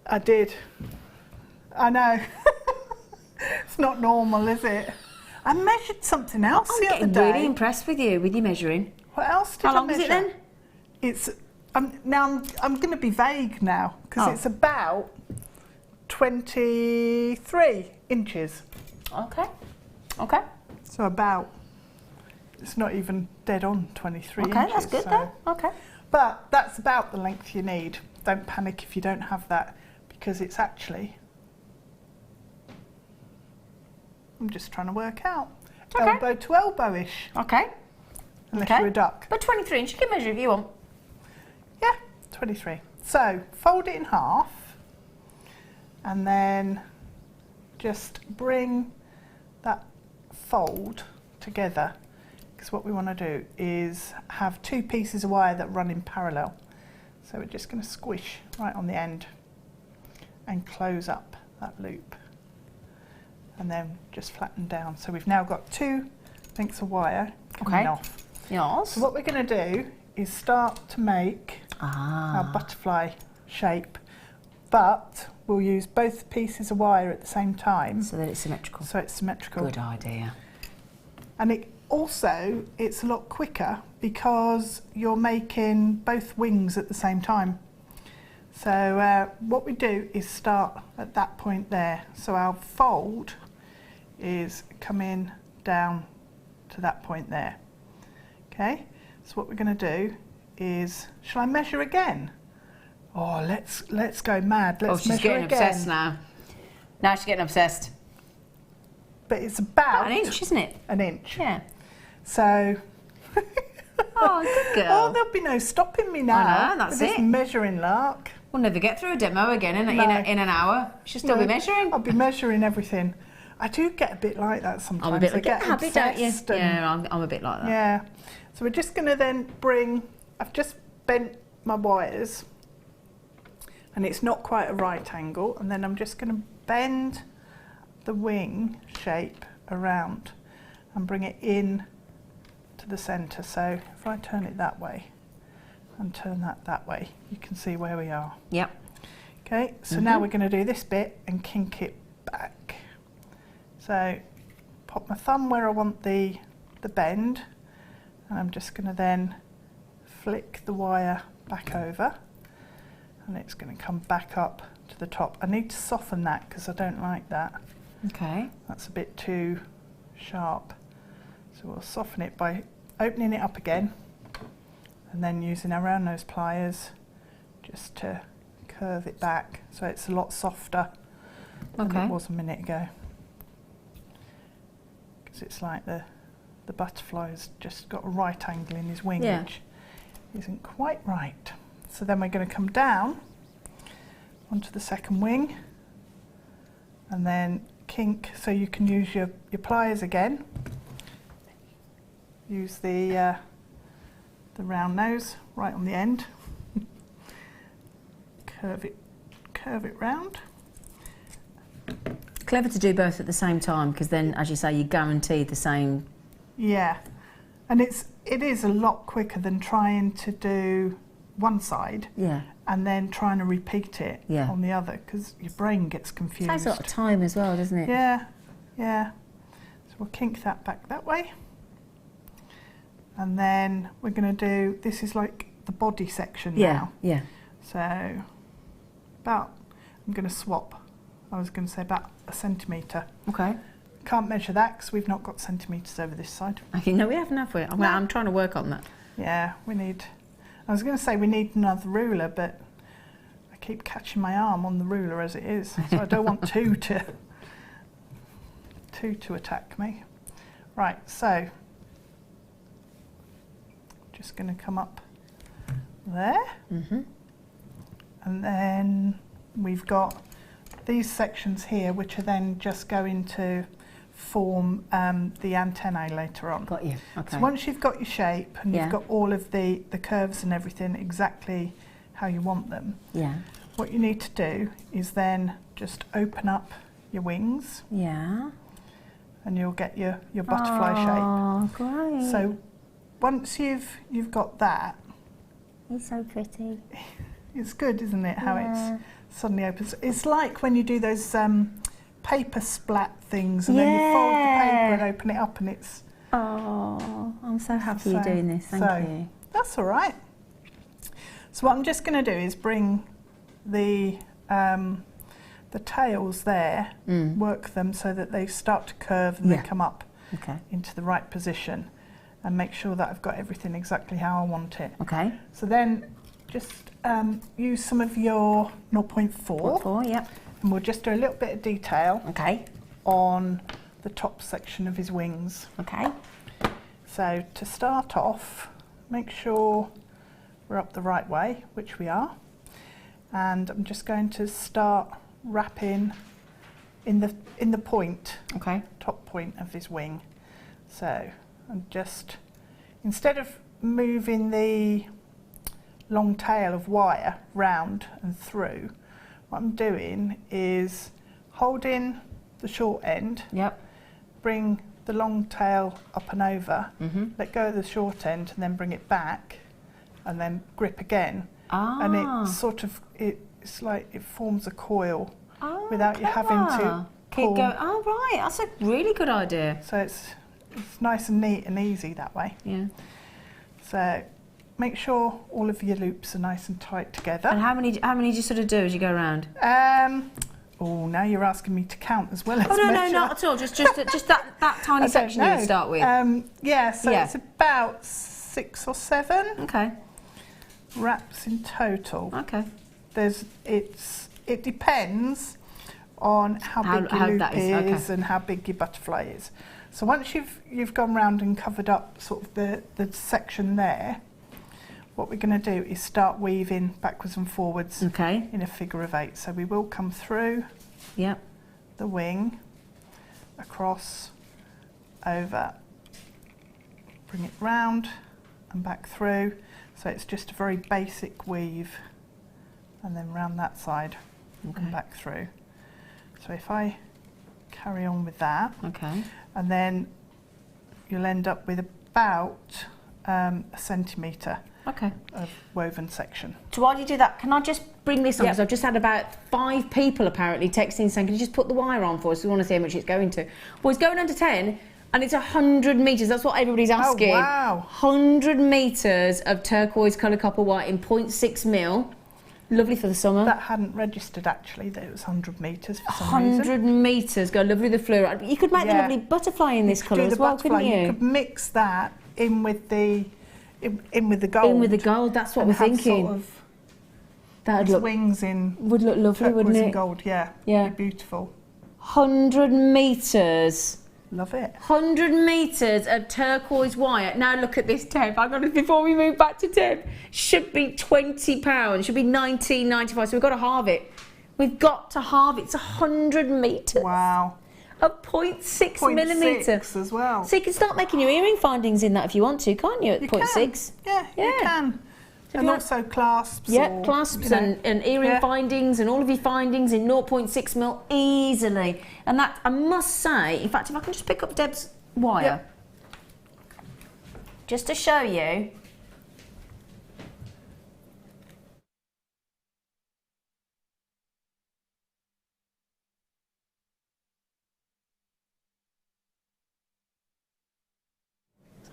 I did. I know. It's not normal, is it? I measured something else the other day. I'm getting really impressed with you, with your measuring. What else did I measure? How long is it then? It's, now I'm going to be vague now, because it's about 23 inches. Okay. Okay. So about, it's not even dead on 23 inches. Okay, that's good then. Okay. But that's about the length you need. Don't panic if you don't have that, because it's actually, I'm just trying to work out. Okay. Elbow to elbow-ish. Okay. Unless you're a duck. But 23 inch, you can measure if you want. Yeah, 23. So, fold it in half, and then just bring that fold together, because what we want to do is have 2 pieces of wire that run in parallel. So we're just going to squish right on the end and close up that loop, and then just flatten down. So we've now got 2 lengths of wire coming off. Yes. So what we're going to do is start to make our butterfly shape, but we'll use both pieces of wire at the same time. So that it's symmetrical. So it's symmetrical. Good idea. And it's a lot quicker because you're making both wings at the same time. So what we do is start at that point there. So our fold is coming down to that point there. Okay, so what we're going to do is, shall I measure again? Oh, let's go mad. Let's measure again. She's getting obsessed now. Now she's getting obsessed. But it's about an inch, isn't it? An inch. Yeah. So. Oh, good girl. Oh, there'll be no stopping me now. I know, that's with this it. measuring lark. We'll never get through a demo again in an hour. She'll still be measuring. I'll be measuring everything. I do get a bit like that sometimes. I'm a bit like a habit, don't you? Yeah, I'm a bit like that. Yeah. So we're just going to then I've just bent my wires, and it's not quite a right angle, and then I'm just going to bend the wing shape around and bring it in to the centre. So if I turn it that way and turn that way, you can see where we are. Yep. Okay, so now we're going to do this bit and kink it back. So pop my thumb where I want the bend, and I'm just going to then flick the wire back over, and it's going to come back up to the top. I need to soften that because I don't like that. Okay. That's a bit too sharp. So we'll soften it by opening it up again, and then using our round nose pliers just to curve it back so it's a lot softer than it was a minute ago. Because it's like the butterfly's just got a right angle in his wing, which isn't quite right. So then we're going to come down onto the second wing and then kink, so you can use your pliers again. Use the round nose right on the end. curve it round. Clever to do both at the same time, because then, as you say, you guarantee the same. Yeah, and it is a lot quicker than trying to do one side and then trying to repeat it on the other, because your brain gets confused. Takes a lot of time as well, doesn't it? Yeah, yeah. So we'll kink that back that way. And then we're going to do, this is like the body section now. Yeah. So I'm going to swap. I was going to say about a centimetre. Okay. Can't measure that because we've not got centimetres over this side. Okay, no, we haven't, have we? I'm trying to work on that. Yeah, I was going to say we need another ruler, but I keep catching my arm on the ruler as it is, so I don't want two to attack me. Right, so just going to come up there, and then we've got these sections here which are then just going to form the antennae later on. Got you. Okay. So once you've got your shape and you've got all of the curves and everything exactly how you want them, what you need to do is then just open up your wings. Yeah. And you'll get your butterfly shape. Oh, great. So once you've got that, he's so pretty. It's good, isn't it? How it's suddenly opens. It's like when you do those paper splat things, and then you fold the paper and open it up, and it's. Oh, I'm so happy you're doing this. Thank you. That's all right. So what I'm just going to do is bring the tails there, work them so that they start to curve and they come up into the right position, and make sure that I've got everything exactly how I want it. Okay. So then just use some of your 0.4. Yep. And we'll just do a little bit of detail on the top section of his wings. Okay. So to start off, make sure we're up the right way, which we are. And I'm just going to start wrapping in the point, top point of his wing. So I'm just instead of moving the long tail of wire round and through, what I'm doing is holding the short end, bring the long tail up and over, let go of the short end and then bring it back and then grip again. And it sort of, it's like it forms a coil without you having to pull. Oh right, that's a really good idea. So it's nice and neat and easy that way. Yeah. So make sure all of your loops are nice and tight together. And how many do you sort of do as you go around? Oh, now you're asking me to count as well as no, measure. not at all. Just that tiny section you would start with. It's about 6 or 7. Okay. Wraps in total. Okay. It depends on how big your loop is and how big your butterfly is. So once you've gone round and covered up sort of the section there, what we're going to do is start weaving backwards and forwards in a figure of 8. So we will come through the wing, across, over, bring it round and back through. So it's just a very basic weave, and then round that side and back through. So if I carry on with that, and then you'll end up with about a centimetre of woven section. So while you do that, can I just bring this on? Because I've just had about 5 people apparently texting saying, can you just put the wire on for us? We want to see how much it's going to. Well, it's going under 10 and it's 100 metres. That's what everybody's asking. Oh, wow. 100 metres of turquoise colour copper wire in 0.6 mil. Lovely for the summer. That hadn't registered actually, that it was 100 metres for some reason. 100 metres, go lovely with the fluorite. You could make the lovely butterfly in this colour as well, couldn't you? You could mix that in with the gold. In with the gold, that's what we're thinking. Sort of that'd look wings in. Would look lovely, wouldn't it? And gold, yeah. Yeah. It'd be beautiful. 100 metres. Love it. 100 metres of turquoise wire. Now look at this, Deb. I've got to, before we move back to Deb, should be £20. Should be $19.95. So we've got to halve it. We've got to halve it. It's 100 metres. Wow. A 0.6 millimetre. As well. So you can start making your earring findings in that if you want to, can't you? At 0.6. Yeah, you can. And also clasps. Yeah, clasps and earring findings and all of your findings in 0.6 mil easily. And that, I must say, in fact, if I can just pick up Deb's wire, just to show you.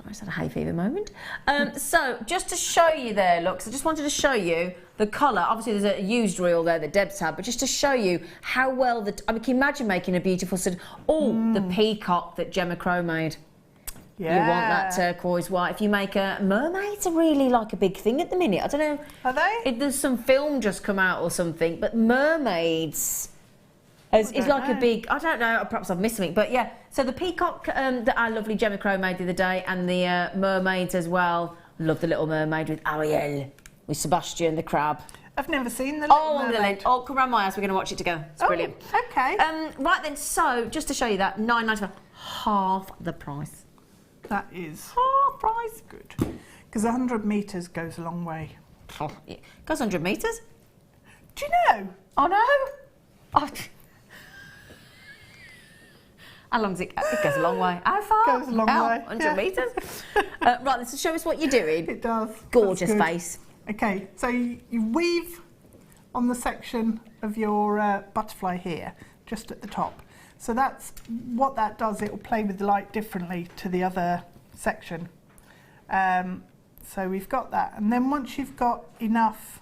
I just had a hay fever moment. So just to show you there, look, so I just wanted to show you the colour. Obviously there's a used reel there that Deb's had, but just to show you how well I mean, can you imagine making a beautiful set? The peacock that Gemma Crow made. Yeah. You want that turquoise white. If you make mermaids are really like a big thing at the minute. I don't know. Are they? There's some film just come out or something, but mermaids. It's like a big, I don't know, perhaps I've missed something, but yeah. So the peacock that our lovely Gemma Crow made the other day, and the mermaids as well. Love the Little Mermaid with Ariel, with Sebastian the crab. I've never seen the Little Mermaid. Come round my house, we're going to watch it together. It's brilliant. Okay. Right then, so just to show you that, $9.95, half the price. That is half price. Good. Because 100 metres goes a long way. Oh, yeah. Goes 100 metres? Do you know? Oh no. How long does it go? It goes a long way. How far? Goes a long way. 100 metres. Right, let's show us what you're doing. It does. Gorgeous face. Okay, so you weave on the section of your butterfly here, just at the top. So that's what that does. It will play with the light differently to the other section. So we've got that, and then once you've got enough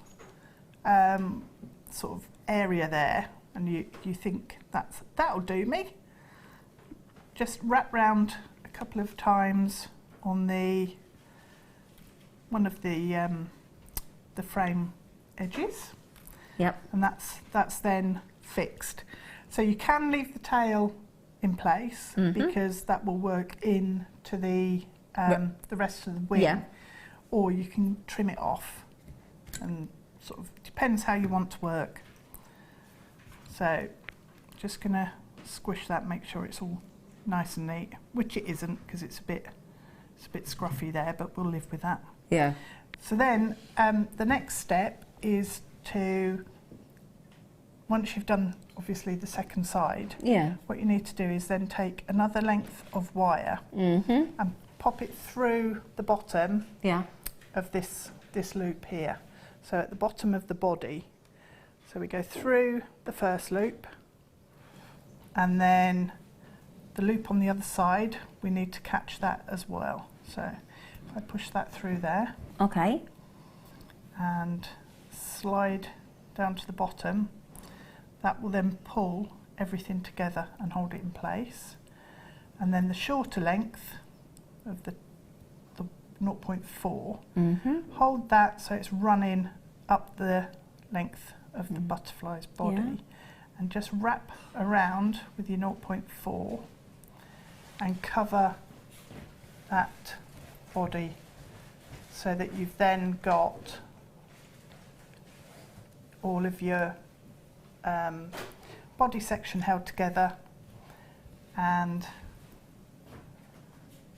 sort of area there, and you think that'll do me. Just wrap round a couple of times on one of the frame edges. Yep. And that's then fixed. So you can leave the tail in place because that will work into the rest of the wing, or you can trim it off, and sort of depends how you want to work. So just gonna squish that, make sure it's all nice and neat, which it isn't because it's a bit It's a bit scruffy there, but we'll live with that. Yeah. So then the next step is to, once you've done obviously the second side, what you need to do is then take another length of wire and pop it through the bottom of this loop here. So at the bottom of the body, so we go through the first loop, and then the loop on the other side, we need to catch that as well. So if I push that through there, okay, and slide down to the bottom, that will then pull everything together and hold it in place. And then the shorter length of the 0.4, hold that so it's running up the length of the butterfly's body, and just wrap around with your 0.4 and cover that body so that you've then got all of your body section held together and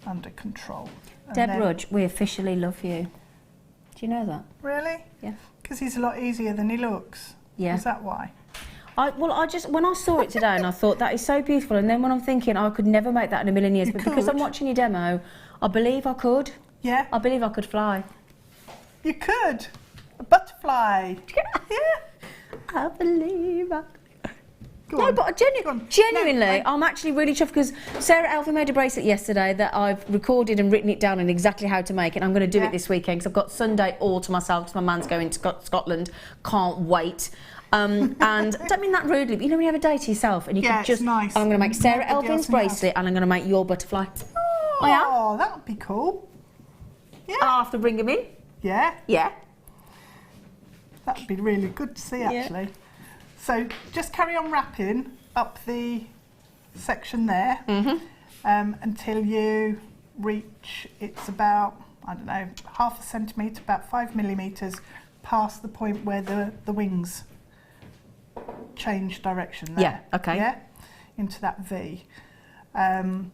under control. Deb Rudge, we officially love you. Do you know that? Really? Yeah. Because he's a lot easier than he looks. Yeah. Is that why? Well, I just, when I saw it today and I thought that is so beautiful, and then when I'm thinking I could never make that in a million years, but because I'm watching your demo, I believe I could. Yeah. I believe I could fly. You could. A butterfly. Yeah. I believe I could. No, but genuinely, I'm actually really chuffed because Sarah Alfie made a bracelet yesterday that I've recorded and written it down and exactly how to make it. I'm going to do it this weekend because I've got Sunday all to myself because my man's going to Scotland. Can't wait. And I don't mean that rudely, but you know when you have a day to yourself and you can just... nice. I'm going to make Sarah Elfin's bracelet and I'm going to make your butterfly. Oh, that would be cool. Yeah. I'll have to bring him in. Yeah. Yeah. That would be really good to see, actually. Yeah. So just carry on wrapping up the section there until you reach, it's about, I don't know, half a centimetre, about 5 millimetres past the point where the wings change direction there. Yeah, okay. Yeah, into that V. And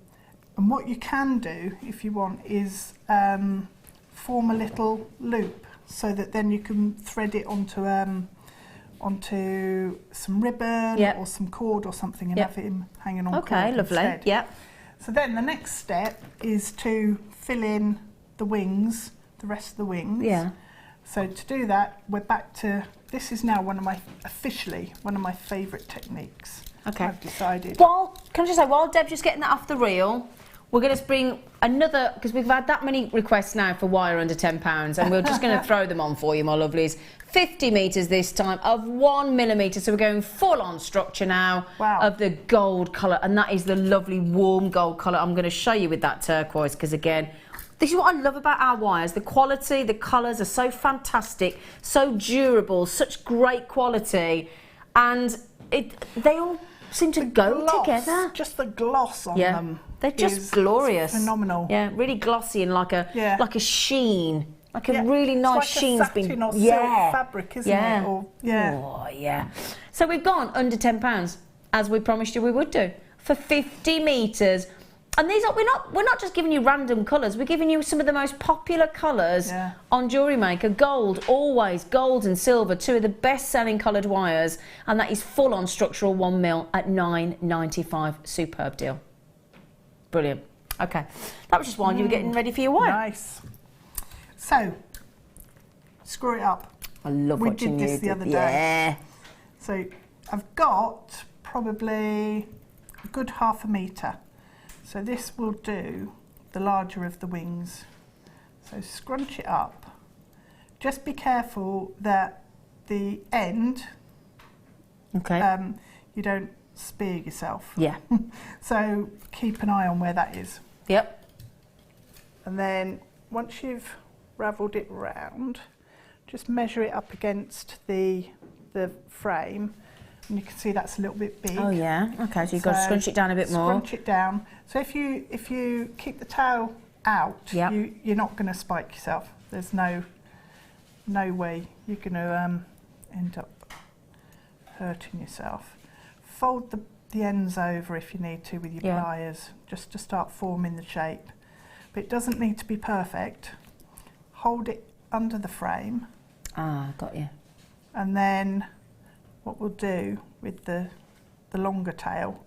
what you can do, if you want, is form a little loop so that then you can thread it onto some ribbon or some cord or something and have him hanging on cord lovely. Instead. Yeah. So then the next step is to fill in the wings, the rest of the wings. Yeah. So to do that, we're back to, this is now officially one of my favourite techniques. Okay. I've decided. Can I just say, while Deb's just getting that off the reel, we're going to bring another, because we've had that many requests now for wire under £10, and we're just going to throw them on for you, my lovelies. 50 metres this time of 1 millimetre, so we're going full on structure now of the gold colour, and that is the lovely warm gold colour. I'm going to show you with that turquoise, because again, this is what I love about our wires. The quality, the colours are so fantastic, so durable, such great quality, and they all seem to go together. Just the gloss on them. They're just glorious. Phenomenal. Yeah, really glossy and like a sheen. Like a really nice it's like sheen's a satin been or silk fabric, isn't it? Or, Oh yeah. So we've gone under £10, as we promised you we would do, for 50 metres. And these are we're not just giving you random colours, we're giving you some of the most popular colours on Jewellery Maker. Gold, always, gold and silver, two of the best selling coloured wires, and that is full on structural 1 mil at £9.95. Superb deal. Brilliant. Okay. That was just while you were getting ready for your wire. Nice. So, screw it up. I love watching you. We did this the other day. Yeah. So, I've got probably a good ½ metre. So this will do the larger of the wings. So scrunch it up. Just be careful that the end, you don't spear yourself. Yeah. So keep an eye on where that is. Yep. And then once you've ravelled it round, just measure it up against the frame. And you can see that's a little bit big. Oh yeah, okay, so you've got to scrunch it down a bit more. Scrunch it down. So if you keep the towel out, you're not going to spike yourself. There's no way you're going to end up hurting yourself. Fold the ends over if you need to with your pliers, just to start forming the shape. but it doesn't need to be perfect. Hold it under the frame. Ah, got you. And then what we'll do with the longer tail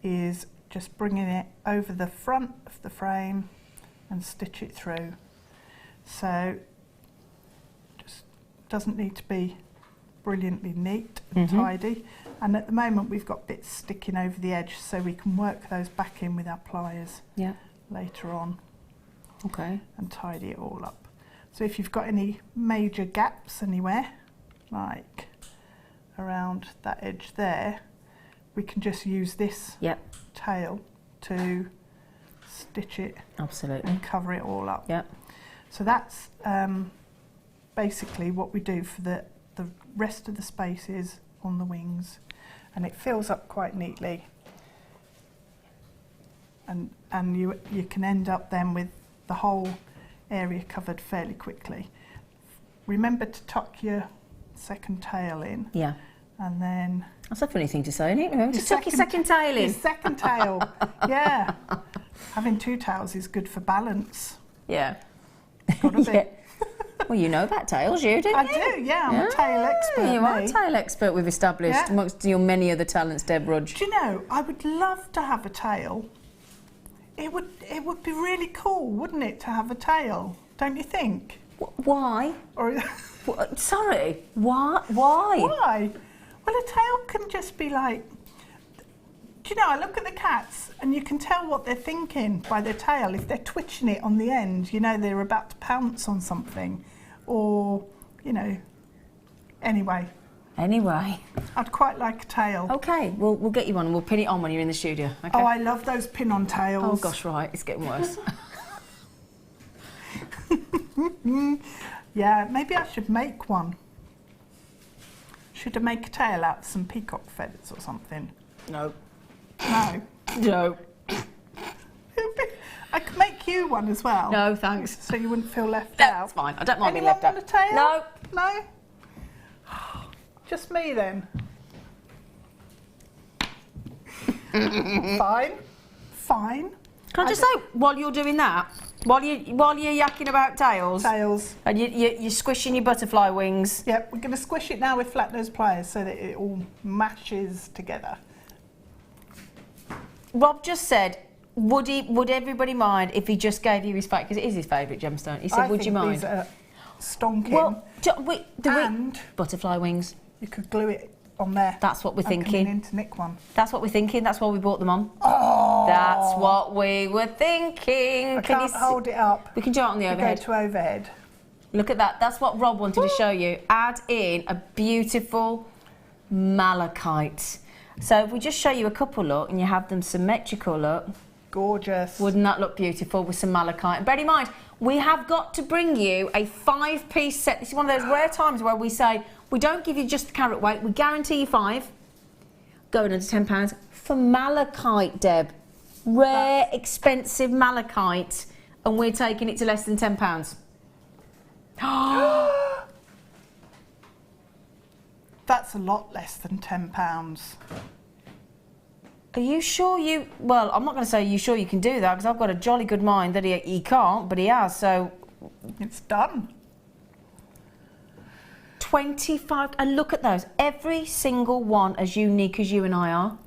is just bringing it over the front of the frame and stitch it through. So just doesn't need to be brilliantly neat and tidy. And at the moment we've got bits sticking over the edge, so we can work those back in with our pliers later on. Okay. And tidy it all up. So if you've got any major gaps anywhere, like around that edge there, we can just use this tail to stitch it and cover it all up. So that's basically what we do for the rest of the spaces on the wings, and it fills up quite neatly, and you can end up then with the whole area covered fairly quickly. Remember to tuck your second tail in. And then... That's a funny thing to say, isn't it? Remember to tuck your second tail in. Your second tail, yeah. Having two tails is good for balance. Yeah. Gotta be. Well, you know about tails, you do. I do, yeah. I'm a tail expert. You are a tail expert, we've established, amongst your many other talents, Deb Rudge. Do you know, I would love to have a tail. It would be really cool, wouldn't it, to have a tail? Don't you think? Why? Or sorry, why? Why? Well, a tail can just be like... Do you know, I look at the cats and you can tell what they're thinking by their tail. If they're twitching it on the end, you know they're about to pounce on something. Or, you know, anyway. I'd quite like a tail. Okay, we'll get you one and we'll pin it on when you're in the studio. Okay? Oh, I love those pin-on tails. Oh, gosh, right, it's getting worse. Yeah, maybe I should make one. Should I make a tail out of some peacock feathers or something? No. No? No. I could make you one as well. No, thanks. So you wouldn't feel left out. That's fine. I don't mind being left out. Want a tail? No. No? Just me then. Fine. Can I just say, while you're doing that, while you're yakking about tails, and you're squishing your butterfly wings. Yep, we're going to squish it now with flat nose pliers so that it all mashes together. Rob just said, would everybody mind if he just gave you his favourite, because it is his favourite gemstone. He said, would you mind? These are stonking. Well, butterfly wings. You could glue it on there. That's what we're thinking. Coming in to nick one. That's what we're thinking. That's why we bought them on. Oh! That's what we were thinking. I can't hold it up. We can do it on the overhead. Go to overhead. Look at that. That's what Rob wanted to show you. Add in a beautiful malachite. So if we just show you a couple, look, and you have them symmetrical, look. Gorgeous. Wouldn't that look beautiful with some malachite? And bear in mind, we have got to bring you a 5-piece set. This is one of those rare times where we say, we don't give you just the carat weight, we guarantee you 5, going under £10, for malachite, Deb. Rare, expensive malachite, and we're taking it to less than £10. That's a lot less than £10. Are you sure you... Well, I'm not going to say you sure you can do that, because I've got a jolly good mind that he can't, but he has, so... It's done. 25... And look at those. Every single one as unique as you and I are.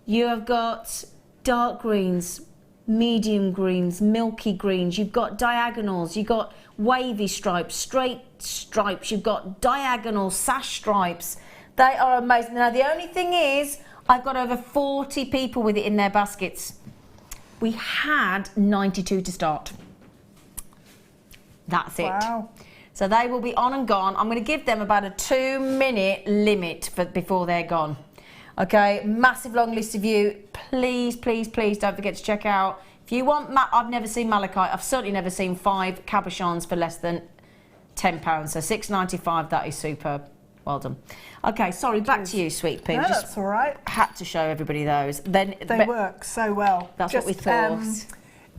You have got dark greens, medium greens, milky greens. You've got diagonals. You've got wavy stripes, straight stripes. You've got diagonal sash stripes. They are amazing. Now, the only thing is... I've got over 40 people with it in their baskets. We had 92 to start. That's it. Wow. So they will be on and gone. I'm going to give them about a 2-minute limit before they're gone. Okay, massive long list of you. Please, please, please don't forget to check out. If you want, I've never seen malachite. I've certainly never seen 5 cabochons for less than £10. So £6.95, that is superb. Well done. Okay, sorry, back to you, Sweet Pea. No, that's all right. Had to show everybody those. Then they work so well. That's what we thought.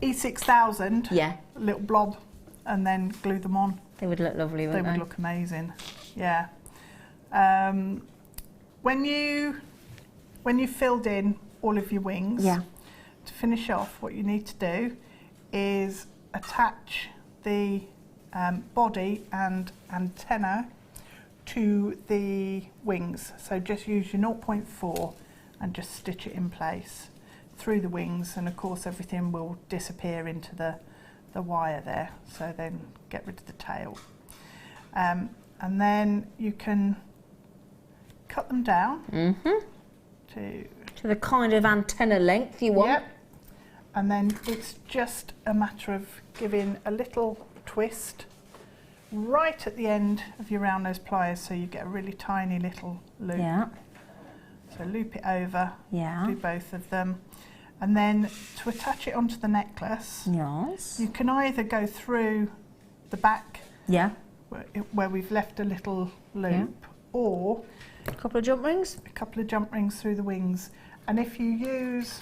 E6000. Yeah. A little blob, and then glue them on. They would look lovely, wouldn't they? They would look amazing. Yeah. When you filled in all of your wings, to finish off, what you need to do is attach the body and antenna to the wings. So just use your 0.4 and just stitch it in place through the wings, and of course everything will disappear into the wire there, so then get rid of the tail. And then you can cut them down to the kind of antenna length you want. Yep. And then it's just a matter of giving a little twist right at the end of your round nose pliers, so you get a really tiny little loop. Yeah. So loop it over, Yeah. do both of them. And then to attach it onto the necklace, Yes. you can either go through the back Yeah. where we've left a little loop, or a couple of jump rings. A couple of jump rings through the wings. And if you use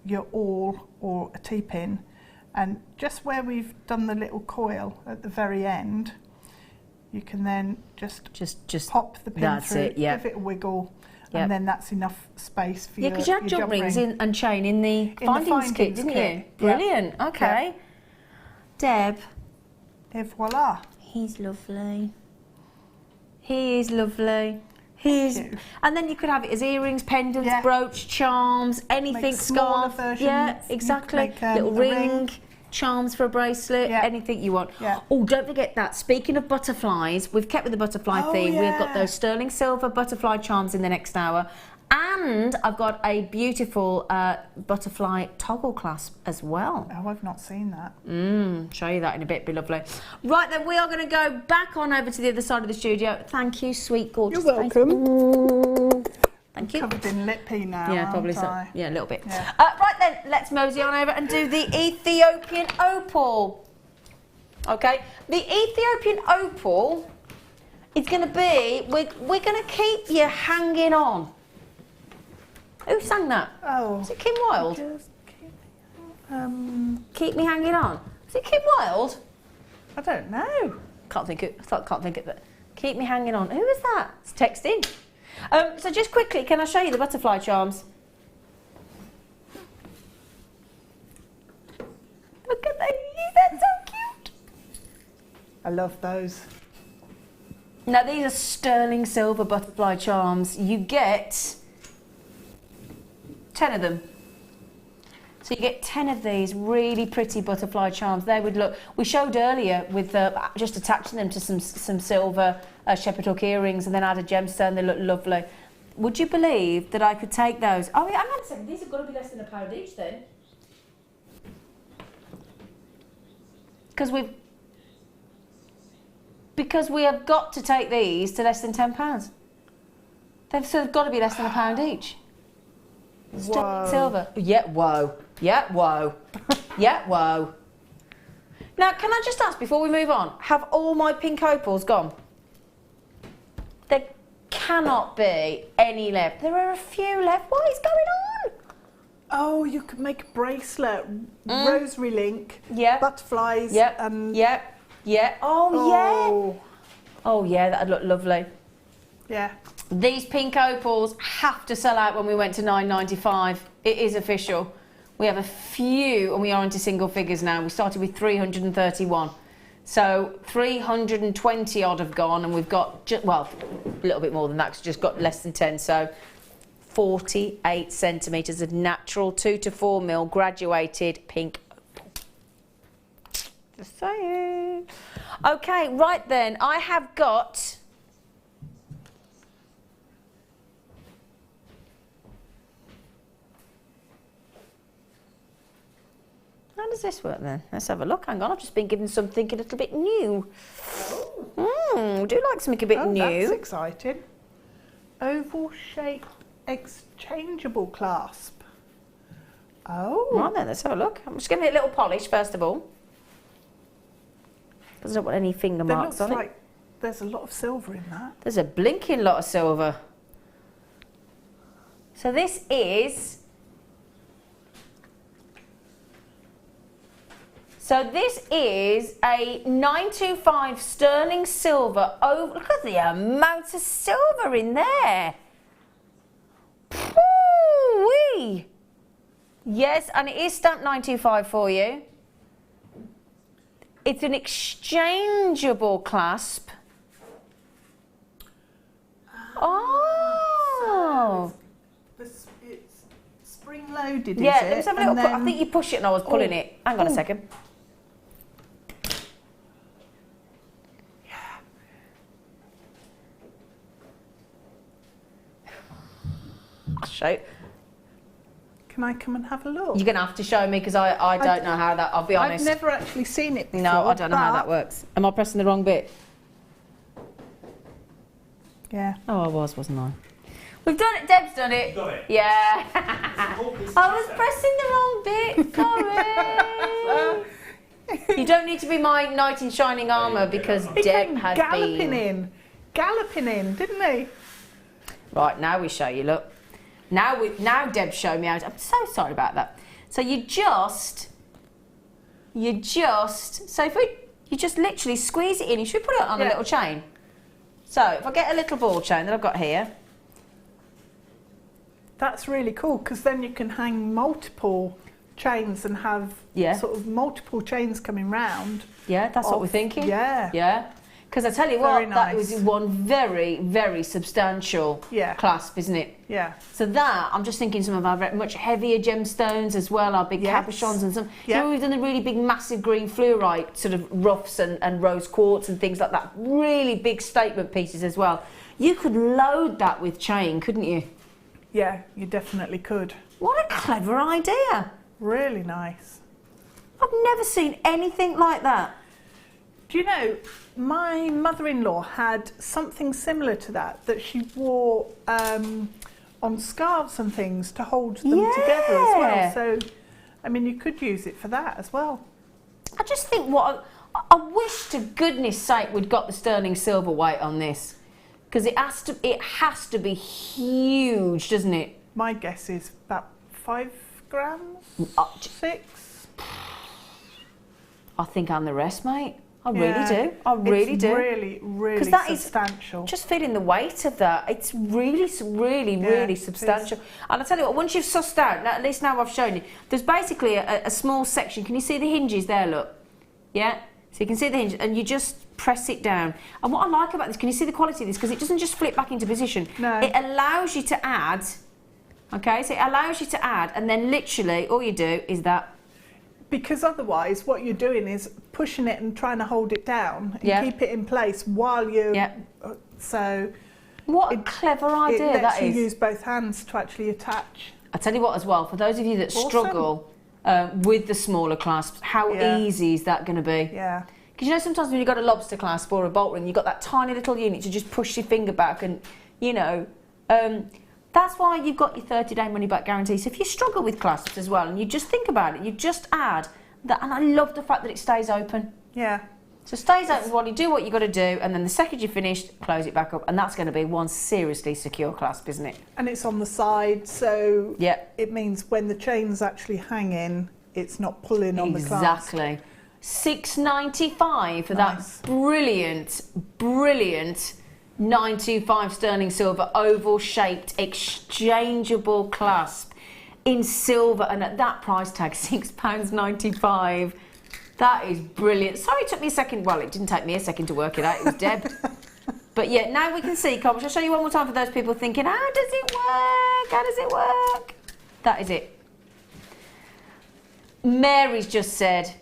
your awl or a T-pin, and just where we've done the little coil at the very end, you can then just pop the pin through, give it a wiggle, and then that's enough space for your because you had jump rings and chain in the findings kit, didn't you? Brilliant. Okay. Deb. Et voila. He's lovely. He is lovely. He is. And then you could have it as earrings, pendants, brooch, charms, anything, scarf. Yeah, exactly. Little ring, charms for a bracelet, anything you want. Oh, don't forget that. Speaking of butterflies, we've kept with the butterfly theme. We've got those sterling silver butterfly charms in the next hour. And I've got a beautiful butterfly toggle clasp as well. Oh, I've not seen that. Show you that in a bit, be lovely. Right then, we are going to go back on over to the other side of the studio. Thank you, sweet, gorgeous. You're welcome. Thank you. Covered in lip pea now. Yeah, probably so. Yeah, a little bit. Yeah. Right then, let's mosey on over and do the Ethiopian Opal. Okay, the Ethiopian Opal is going to be, we're going to keep you hanging on. Who sang that? Oh. Is it Kim Wilde? Keep me hanging on. Is it Kim Wilde? I don't know. Can't think of it. Keep me hanging on. Who is that? It's text in. So just quickly, can I show you the butterfly charms? Look at these. They're so cute. I love those. Now these are sterling silver butterfly charms. You get 10 of them. So you get 10 of these really pretty butterfly charms. They would look, we showed earlier with just attaching them to some silver shepherd hook earrings and then add a gemstone. They look lovely. Would you believe that I could take those? Oh, yeah, hang on a second. These have got to be less than £1 each then. Because we have got to take these to less than £10. They've got to be less than £1 each. Whoa. Silver. Yeah, whoa. Yeah, whoa. Yeah, whoa. Now, can I just ask before we move on, have all my pink opals gone? There cannot be any left. There are a few left. What is going on? Oh, you could make a bracelet, rosary link, butterflies, and yeah. Oh, yeah, that'd look lovely. Yeah. These pink opals have to sell out when we went to £9.95. It is official. We have a few, and we are into single figures now. We started with 331. So 320 odd have gone, and we've got, a little bit more than that, because we've just got less than 10. So 48 centimetres of natural 2 to 4 mil graduated pink opal. Just saying. Okay, right then, I have got... How does this work then? Let's have a look. Hang on, I've just been given something a little bit new. I do like something a bit new. That's exciting. Oval shape exchangeable clasp. Oh. Right then, let's have a look. I'm just giving it a little polish first of all. Because I don't want any finger marks on it. There's a lot of silver in that. There's a blinking lot of silver. So this is... So this is a 925 sterling silver. Oh, look at the amount of silver in there. Woo-wee. Yes, and it is stamped 925 for you. It's an exchangeable clasp. Oh. So it's spring loaded, Yeah, is it? let's have a little I think you push it and I was pulling it. Hang on a second. I'll show you. Can I come and have a look? You're going to have to show me because I don't know how that, I'll be honest. I've never actually seen it before. No, I don't know how that works. Am I pressing the wrong bit? Yeah. Oh, I wasn't I? We've done it, Deb's done it. You got it? Yeah. I was pressing the wrong bit, sorry. You don't need to be my knight in shining armour because He Deb came has galloping been. Galloping in, didn't he? Right, now we show you, look. Now Deb's showing me how to, I'm so sorry about that. So you just, so if you just literally squeeze it in, you should put it on a little chain. So if I get a little ball chain that I've got here. That's really cool because then you can hang multiple chains and have sort of multiple chains coming round. Yeah, that's what we're thinking. Yeah. Yeah. Because I tell you Very what, that nice. was one very, very substantial clasp, isn't it? Yeah. So that, I'm just thinking some of our much heavier gemstones as well, our big cabochons and some. You know, we've done the really big, massive green fluorite sort of roughs and rose quartz and things like that. Really big statement pieces as well. You could load that with chain, couldn't you? Yeah, you definitely could. What a clever idea. Really nice. I've never seen anything like that. Do you know, my mother-in-law had something similar to that she wore on scarves and things to hold them together as well. So, I mean, you could use it for that as well. I just think I wish to goodness sake we'd got the sterling silver weight on this. Because it has to be huge, doesn't it? My guess is about 5 grams, 6. I think I'm the rest, mate. I really do. I really do. Really, really that substantial. Just feeling the weight of that. It's really, really substantial. And I tell you what, once you've sussed out, at least now I've shown you, there's basically a small section. Can you see the hinges there? Look, yeah. So you can see the hinges, and you just press it down. And what I like about this, can you see the quality of this? Because it doesn't just flip back into position. No. It allows you to add. Okay, so it allows you to add, and then literally all you do is that. Because otherwise, what you're doing is pushing it and trying to hold it down and keep it in place while you. Yeah. So. What a clever idea that is. It lets you use both hands to actually attach. I tell you what, as well, for those of you that struggle with the smaller clasps, how easy is that going to be? Yeah. Because you know, sometimes when you've got a lobster clasp or a bolt ring, you've got that tiny little unit to just push your finger back, and you know. That's why you've got your 30-day money-back guarantee. So if you struggle with clasps as well, and you just think about it, you just add that. And I love the fact that it stays open. Yeah. So it stays open while you do what you've got to do, and then the second you're finished, close it back up. And that's going to be one seriously secure clasp, isn't it? And it's on the side, so it means when the chain's actually hanging, it's not pulling on the clasp. Exactly. $6.95 for that brilliant, brilliant 925 sterling silver oval shaped exchangeable clasp in silver, and at that price tag, £6.95. That is brilliant. Sorry it took me a second. Well, it didn't take me a second to work it out. It was Deb. But yeah, now we can see, Cobbs. I'll show you one more time for those people thinking, how does it work? How does it work? That is it. Mary's just said,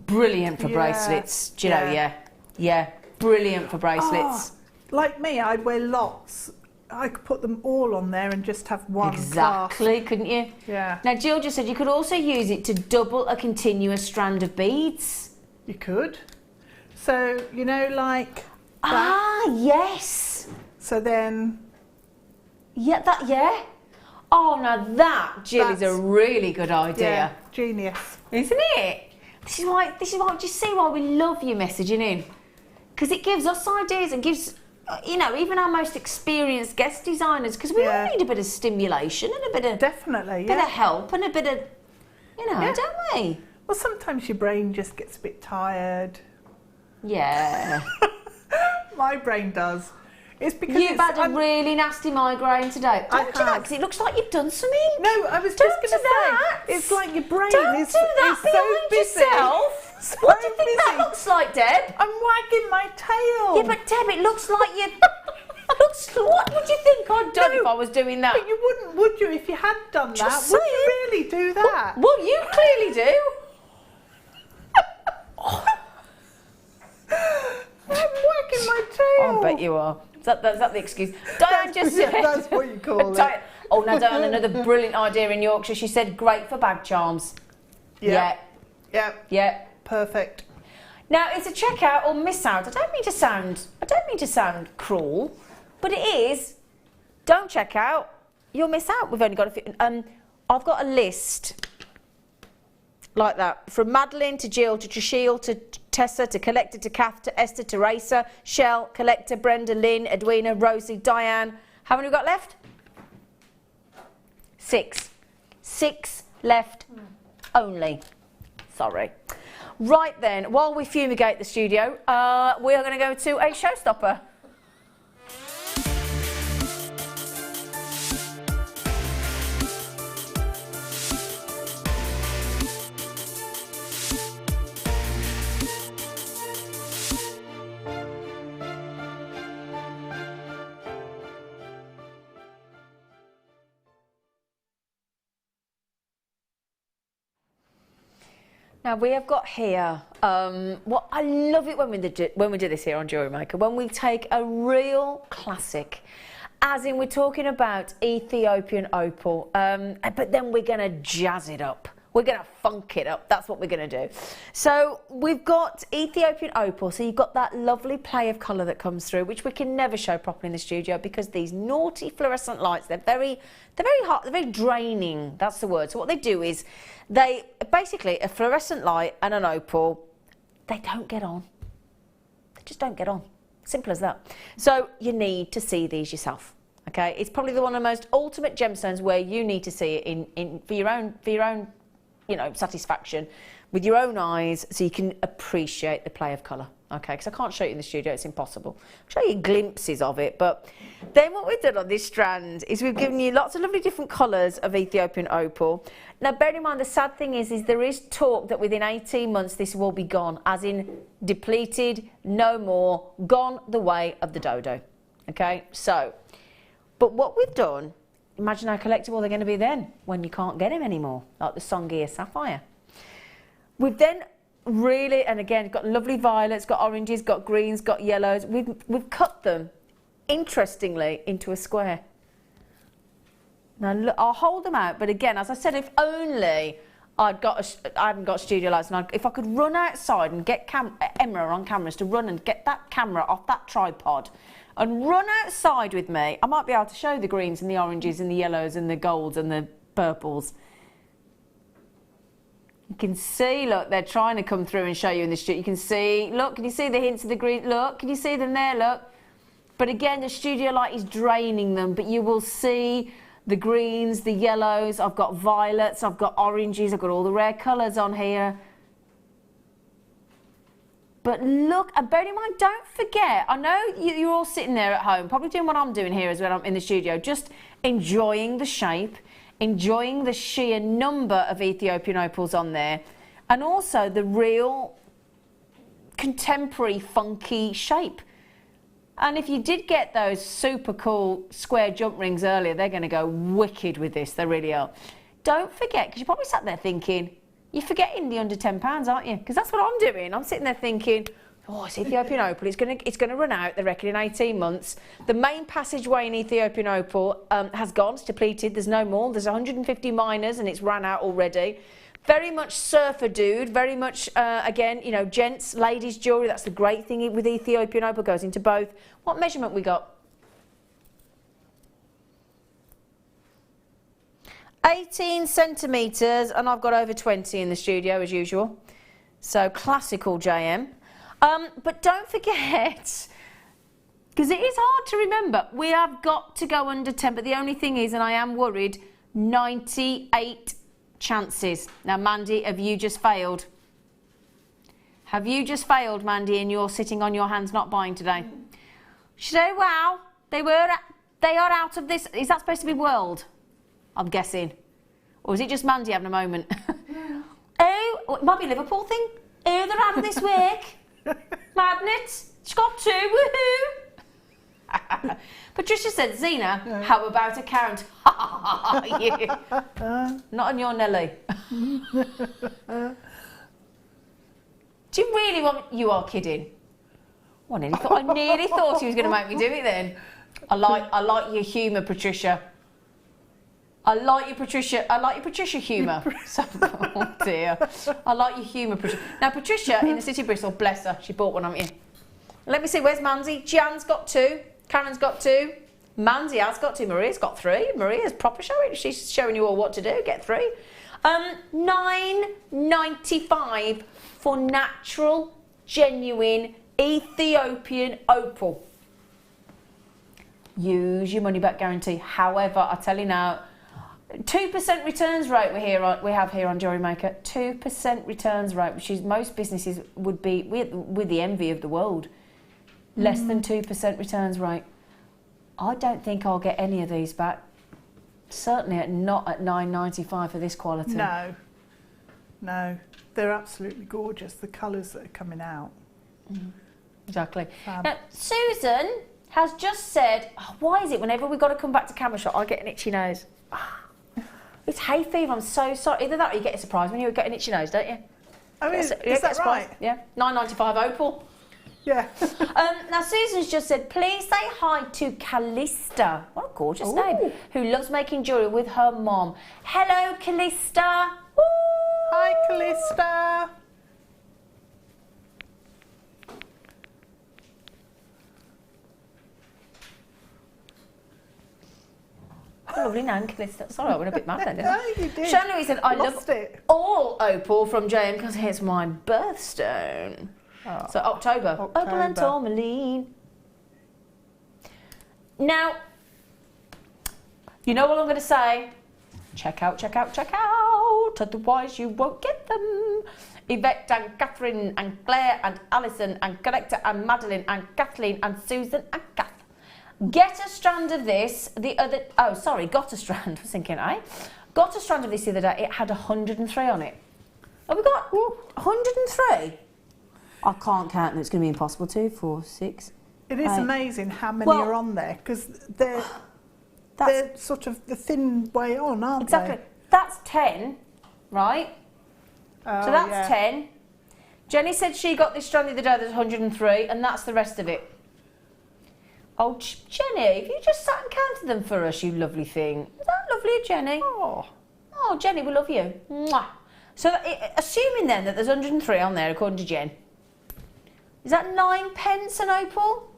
brilliant for bracelets. Do you know, yeah, brilliant for bracelets. Oh, like me, I'd wear lots. I could put them all on there and just have one Exactly, clasp. couldn't you? Yeah. Now, Jill just said you could also use it to double a continuous strand of beads. You could. So, you know, like that. Ah, yes. So then... Yeah. Oh, now that, Jill, is a really good idea. Yeah, genius. Isn't it? This is why, do you see why we love you messaging in? Because it gives us ideas and gives, you know, even our most experienced guest designers, because we all need a bit of stimulation and a bit of... Definitely, bit of help and a bit of, you know, don't we? Well, sometimes your brain just gets a bit tired. Yeah. My brain does. It's because you've had a really nasty migraine today. Don't do that, because it looks like you've done something. No, I was just going to say, it's like your brain is so busy. Yourself. so what do you think busy. that looks like, Deb? I'm wagging my tail. Yeah, but Deb, it looks like you... what would you think I'd done if I was doing that? But you wouldn't, would you, if you had done Just that? Would saying. you really do that? Well, you clearly do. I'm wagging my tail. I bet you are. Is that the excuse? Diane just said... That's what you call it. Oh, now Diane, another brilliant idea in Yorkshire. She said, great for bag charms. Yeah. Yeah. Perfect. Now, it's a check out or miss out. I don't mean to sound cruel, but it is. Don't check out. You'll miss out. We've only got a few. I've got a list like that, from Madeline to Jill to Trishil to Tessa to Collector to Kath to Esther to Racer, Shell, Collector, Brenda, Lynn, Edwina, Rosie, Diane. How many have we got left? 6. 6 left only. Sorry. Right then, while we fumigate the studio, we are going to go to a showstopper. Now we have got here, what I love it when we do this here on Jewellery Maker, when we take a real classic, as in we're talking about Ethiopian opal, but then we're going to jazz it up. We're going to funk it up. That's what we're going to do. So we've got Ethiopian opal. So you've got that lovely play of colour that comes through, which we can never show properly in the studio because these naughty fluorescent lights, they're very hot, they're very draining. That's the word. So what they do is they basically, a fluorescent light and an opal, they don't get on. They just don't get on. Simple as that. So you need to see these yourself. Okay, it's probably one of the most ultimate gemstones where you need to see it for your own satisfaction with your own eyes, so you can appreciate the play of colour. Okay, because I can't show you in the studio, it's impossible. I'll show you glimpses of it, but then what we've done on this strand is we've given you lots of lovely different colours of Ethiopian opal. Now, bear in mind, the sad thing is there is talk that within 18 months this will be gone, as in depleted, no more, gone the way of the dodo. Okay, so, but what we've done, imagine how collectible they're going to be then, when you can't get them anymore, like the Songia Sapphire. We've then really, and again, got lovely violets, got oranges, got greens, got yellows. We've cut them, interestingly, into a square. Now, look, I'll hold them out, but again, as I said, if only I haven't got studio lights, and if I could run outside and get Emma on cameras to run and get that camera off that tripod and run outside with me, I might be able to show the greens and the oranges and the yellows and the golds and the purples. You can see, look, they're trying to come through and show you in the studio. You can see, look, can you see the hints of the green? Look, can you see them there? Look. But again, the studio light is draining them, but you will see the greens, the yellows. I've got violets, I've got oranges, I've got all the rare colours on here. But look, and bear in mind, don't forget, I know you're all sitting there at home, probably doing what I'm doing here as well, I'm in the studio, just enjoying the shape, enjoying the sheer number of Ethiopian opals on there, and also the real contemporary funky shape. And if you did get those super cool square jump rings earlier, they're going to go wicked with this, they really are. Don't forget, because you probably sat there thinking, you're forgetting the under £10, aren't you? Because that's what I'm doing. I'm sitting there thinking, oh, it's Ethiopian opal. It's going to run out, they reckon, in 18 months. The main passageway in Ethiopian opal has gone. It's depleted. There's no more. There's 150 miners, and it's ran out already. Very much surfer dude. Very much, again, you know, gents, ladies' jewellery. That's the great thing with Ethiopian opal. Goes into both. What measurement we got? 18 centimetres, and I've got over 20 in the studio as usual. So classical JM. But don't forget, because it is hard to remember, we have got to go under 10, but the only thing is, and I am worried, 98 chances. Now, Mandy, have you just failed? Have you just failed, Mandy, and you're sitting on your hands not buying today? Should I say, wow, they are out of this. Is that supposed to be world? I'm guessing. Or is it just Mandy having a moment? Oh, it might be a Liverpool thing. Who they're having this week? Magnet. She's got 2. Woohoo! Patricia said, Zena, how about a count? Not on your Nelly. Do you really want... You are kidding. I nearly thought he was going to make me do it then. I like your humour, Patricia. I like your Patricia humour. Oh dear. I like your humour, Patricia. Now, Patricia in the city of Bristol, bless her, she bought one on me. Let me see, where's Manzi? Jan's got 2. Karen's got 2. Manzi has got 2. Maria's got 3. Maria's proper showing. She's showing you all what to do. Get 3. $9.95 for natural, genuine Ethiopian opal. Use your money back guarantee. However, I tell you now, 2% returns rate we have here on Jewellery Maker. 2% returns rate, which is most businesses would be with the envy of the world. Less than 2% returns rate. I don't think I'll get any of these back. Certainly not at $9.95 for this quality. No, they're absolutely gorgeous. The colours that are coming out. Exactly. Now, Susan has just said, why is it whenever we've got to come back to camera shot, I get an itchy nose? It's hay fever, I'm so sorry. Either that or you get a surprise when you get an itchy nose, don't you? Oh, is that right? Yeah, $9.95 opal. Yeah. Now, Susan's just said, please say hi to Callista. What a gorgeous name. Who loves making jewellery with her mom. Hello, Callista. Woo! Hi, Callista. Lovely name, Callista. Sorry, I went a bit mad then, didn't I? No, you did. Sean Louis said, I love all opal from JM because it's my birthstone. Oh, so October. Opal and tourmaline. Now, you know what I'm going to say? Check out, check out, check out. Otherwise you won't get them. Yvette and Catherine and Claire and Alison and Collector and Madeline and Kathleen and Susan and Kath. Get a strand of this got a strand. I was thinking, got a strand of this the other day. It had 103 on it. Have we got 103? I can't count them. It's going to be impossible. 2, 4, 6. It is amazing how many are on there because they're sort of the thin way on, aren't they? Exactly. That's 10, right? So that's 10. Jenny said she got this strand the other day. There's 103, and that's the rest of it. Oh, Jenny, if you just sat and counted them for us, you lovely thing. Is that lovely, Jenny? Oh, Jenny, we love you. Mwah. So, assuming then that there's 103 on there, according to Jen, is that 9p an opal?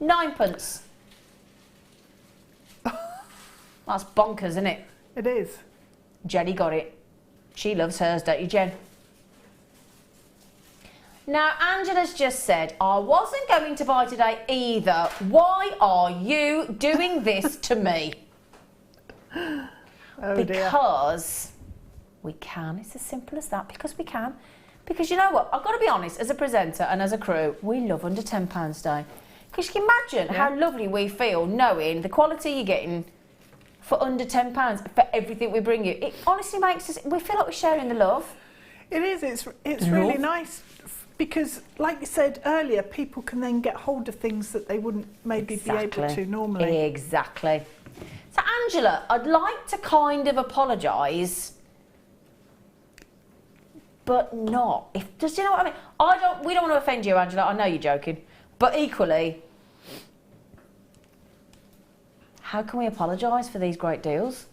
9p. That's bonkers, isn't it? It is. Jenny got it. She loves hers, don't you, Jen? Now, Angela's just said, I wasn't going to buy today either. Why are you doing this to me? Because we can. It's as simple as that. Because we can. Because you know what? I've got to be honest, as a presenter and as a crew, we love under £10 day. Because you can imagine how lovely we feel knowing the quality you're getting for under £10 for everything we bring you. It honestly makes us, we feel like we're sharing the love. It is. It's really nice. Because, like you said earlier, people can then get hold of things that they wouldn't maybe be able to normally. Exactly. So, Angela, I'd like to kind of apologise, but not. Does you know what I mean? We don't want to offend you, Angela. I know you're joking, but equally, how can we apologise for these great deals?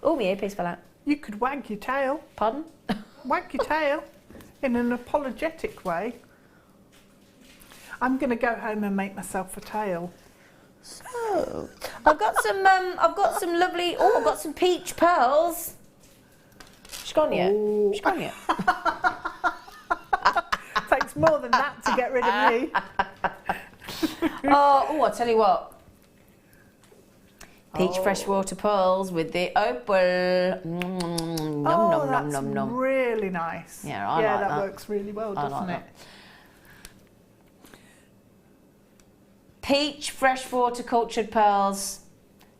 Oh, my earpiece fell out. You could wag your tail. Pardon? Wag your tail in an apologetic way. I'm going to go home and make myself a tail. So, I've got some lovely. Oh, I've got some peach pearls. She's gone yet? She's gone yet? Takes more than that to get rid of me. I tell you what. Peach freshwater pearls with the opal. Nom, nom, nom, nom, nom. Really nice. Yeah, I like that. That works really well, doesn't it? Peach freshwater cultured pearls.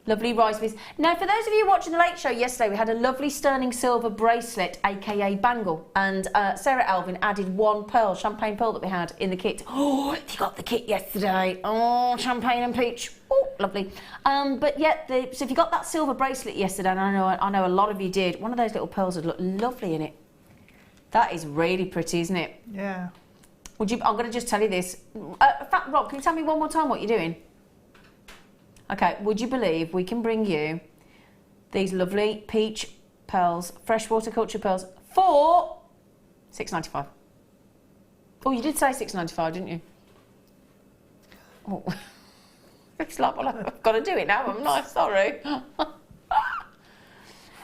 Lovely rice beads. Now, for those of you watching the Late Show yesterday, we had a lovely sterling silver bracelet, aka bangle, and Sarah Elvin added one pearl, champagne pearl that we had in the kit. Oh, you got the kit yesterday. Oh, champagne and peach. Oh, lovely. But yeah, so if you got that silver bracelet yesterday, and I know a lot of you did, one of those little pearls would look lovely in it. That is really pretty, isn't it? Yeah. I'm going to just tell you this. In fact, Rob, can you tell me one more time what you're doing? Okay, would you believe we can bring you these lovely peach pearls, freshwater culture pearls, for $6.95? Oh, you did say $6.95, didn't you? Oh, it's like, well, I've got to do it now, haven't I? Sorry.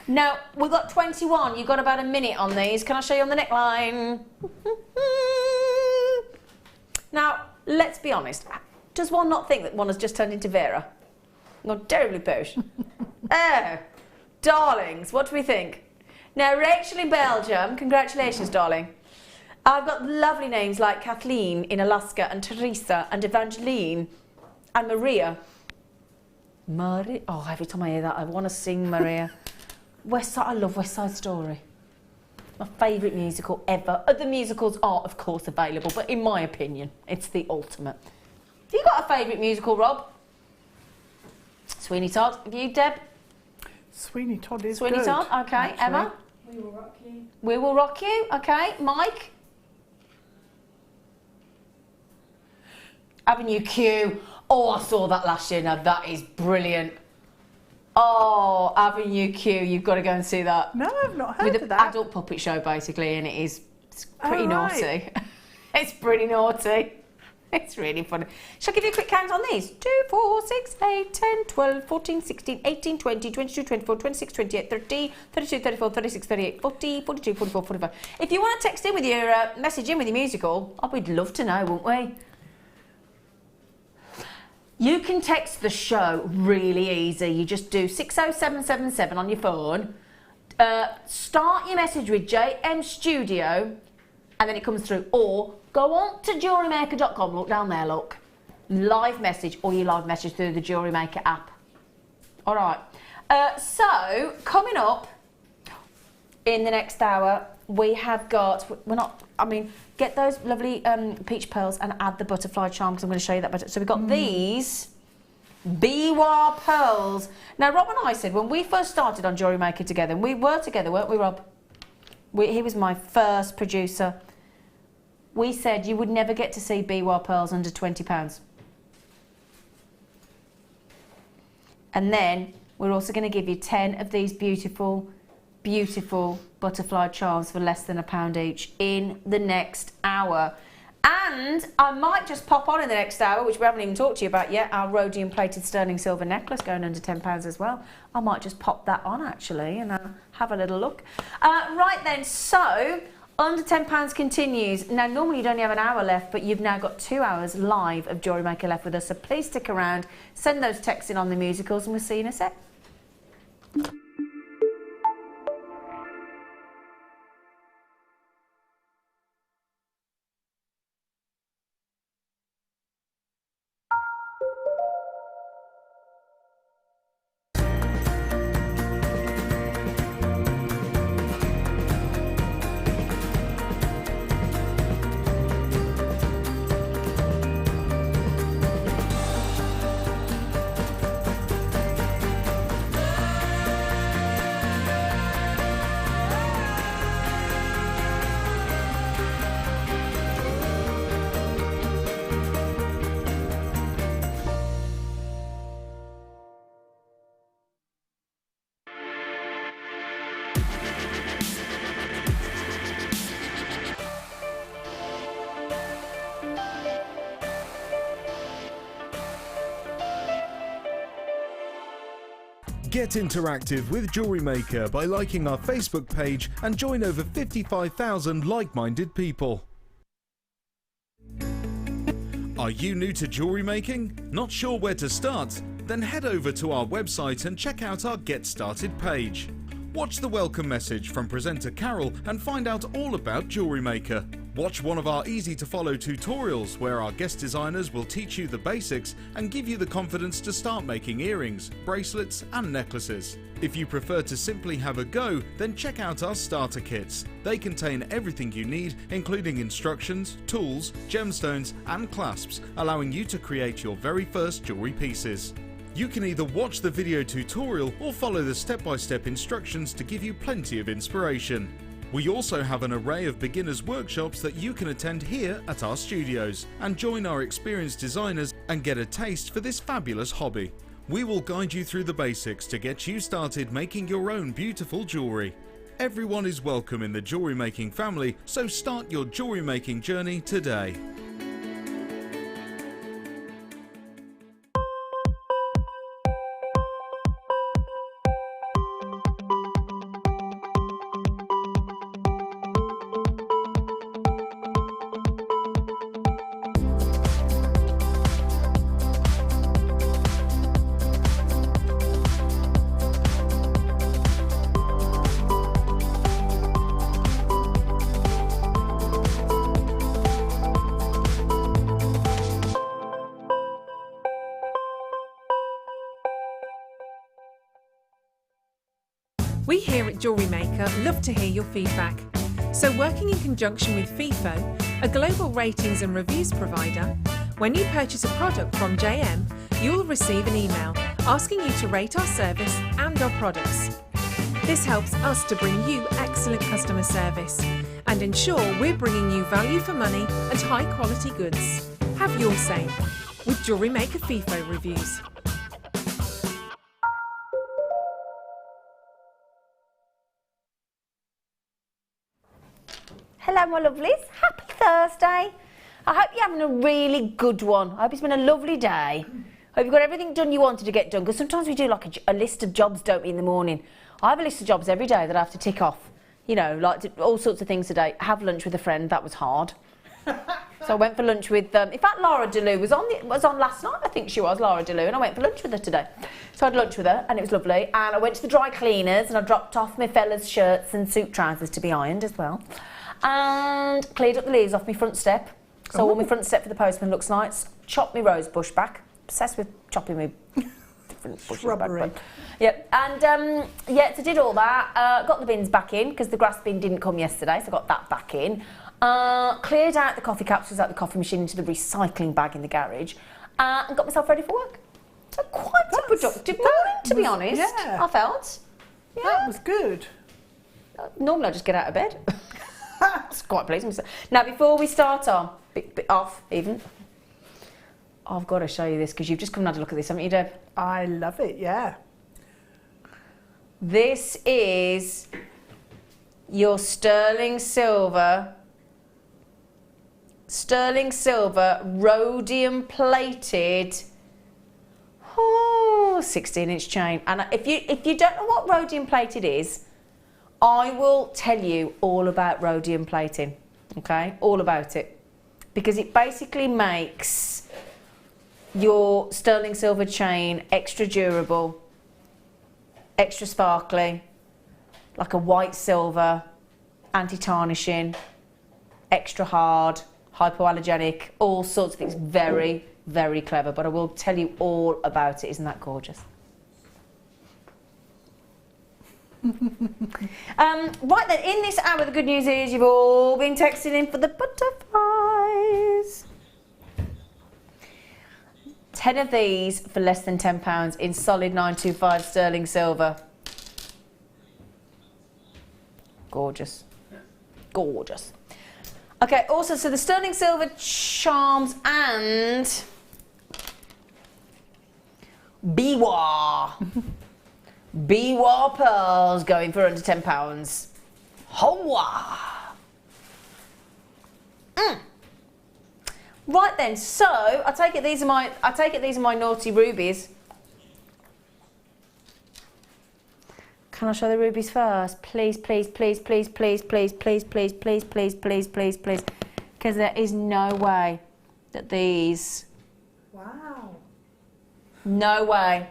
Now, we've got 21. You've got about a minute on these. Can I show you on the neckline? Now, let's be honest. Does one not think that one has just turned into Vera? Not terribly posh. Oh, darlings, what do we think? Now, Rachel in Belgium, congratulations, darling. I've got lovely names like Kathleen in Alaska, and Teresa, and Evangeline, and Maria. Maria? Oh, every time I hear that, I want to sing Maria. I love West Side Story. My favourite musical ever. Other musicals are, of course, available, but in my opinion, it's the ultimate. Have you got a favourite musical, Rob? Sweeney Todd. Have you, Deb? Sweeney Todd is Sweeney good. Todd, okay. Actually. Emma? We Will Rock You. We Will Rock You, okay. Mike? Avenue Q. Oh, I saw that last year. Now, that is brilliant. Oh, Avenue Q. You've got to go and see that. No, I've not heard With of an that. adult puppet show, basically, and it's pretty naughty. Right. It's pretty naughty. It's really funny. Shall I give you a quick count on these? 2, 4, 6, 8, 10, 12, 14, 16, 18, 20, 22, 24, 26, 28, 30, 32, 34, 36, 38, 40, 42, 44, 45. If you want to text in with your message in with your musical, we'd love to know, wouldn't we? You can text the show really easy. You just do 60777 on your phone. Start your message with JM Studio, and then it comes through. Or go on to JewelleryMaker.com, look down there, look. Live message, or you live message through the Jewellery Maker app. All right. So, coming up in the next hour, we have got, get those lovely peach pearls and add the butterfly charm, because I'm going to show you that. So we've got these Biwa pearls. Now, Rob and I said, when we first started on Jewellery Maker together, and we were together, weren't we, Rob? He was my first producer. We said you would never get to see Biwa pearls under £20. And then we're also going to give you 10 of these beautiful, beautiful butterfly charms for less than £1 each in the next hour. And I might just pop on in the next hour, which we haven't even talked to you about yet, our rhodium plated sterling silver necklace going under £10 as well. I might just pop that on actually and have a little look. Right then, so under £10 continues. Now, normally you'd only have an hour left, but you've now got 2 hours live of Jewellery Maker left with us. So please stick around, send those texts in on the musicals, and we'll see you in a sec. Get interactive with Jewellery Maker by liking our Facebook page and join over 55,000 like-minded people. Are you new to jewellery making? Not sure where to start? Then head over to our website and check out our Get Started page. Watch the welcome message from presenter Carol and find out all about Jewellery Maker. Watch one of our easy-to-follow tutorials where our guest designers will teach you the basics and give you the confidence to start making earrings, bracelets and necklaces. If you prefer to simply have a go, then check out our starter kits. They contain everything you need, including instructions, tools, gemstones and clasps, allowing you to create your very first jewellery pieces. You can either watch the video tutorial or follow the step-by-step instructions to give you plenty of inspiration. We also have an array of beginners workshops that you can attend here at our studios and join our experienced designers and get a taste for this fabulous hobby. We will guide you through the basics to get you started making your own beautiful jewellery. Everyone is welcome in the jewellery making family, so start your jewellery making journey today. We here at Jewellery Maker love to hear your feedback. So working in conjunction with FIFO, a global ratings and reviews provider, when you purchase a product from JM, you'll receive an email asking you to rate our service and our products. This helps us to bring you excellent customer service and ensure we're bringing you value for money and high quality goods. Have your say with Jewellery Maker FIFO reviews. Hello my lovelies, happy Thursday. I hope you're having a really good one. I hope it's been a lovely day. Hope you've got everything done you wanted to get done, because sometimes we do like a list of jobs, don't we, in the morning. I have a list of jobs every day that I have to tick off. You know, like all sorts of things today. Have lunch with a friend, that was hard. So I went for lunch with, in fact Laura Delou was on last night, I think she was, Laura Delou, and I went for lunch with her today. So I had lunch with her and it was lovely, and I went to the dry cleaners and I dropped off my fella's shirts and suit trousers to be ironed as well. And cleared up the leaves off my front step. So all my front step for the postman looks nice. Chopped my rose bush back. Obsessed with chopping my different bushes back. Yep. And yeah, so did all that. Got the bins back in because the grass bin didn't come yesterday, so got that back in. Cleared out the coffee capsules out the coffee machine into the recycling bag in the garage, and got myself ready for work. So quite a productive morning, to be honest. Yeah. I felt. Yeah. That was good. Normally I just get out of bed. It's quite pleasing. Now before we start on, I've got to show you this because you've just come and had a look at this, haven't you, Deb? I love it, yeah. This is your sterling silver rhodium plated 16-inch chain. And if you don't know what rhodium plated is, I will tell you all about rhodium plating, okay? All about it. Because it basically makes your sterling silver chain extra durable, extra sparkly, like a white silver, anti-tarnishing, extra hard, hypoallergenic, all sorts of things. Very, very clever. But I will tell you all about it. Isn't that gorgeous? Right then, in this hour, the good news is you've all been texting in for the butterflies. 10 of these for less than £10 in solid 925 sterling silver. Gorgeous. Gorgeous. Okay, also, so the sterling silver charms and biwa. Biwa pearls going for under £10. Hoa! Right then, so I take it these are my naughty rubies. Can I show the rubies first? Please, please, please, please, please, please, please, please, please, please, please, please, please. Because there is no way that these. Wow. No way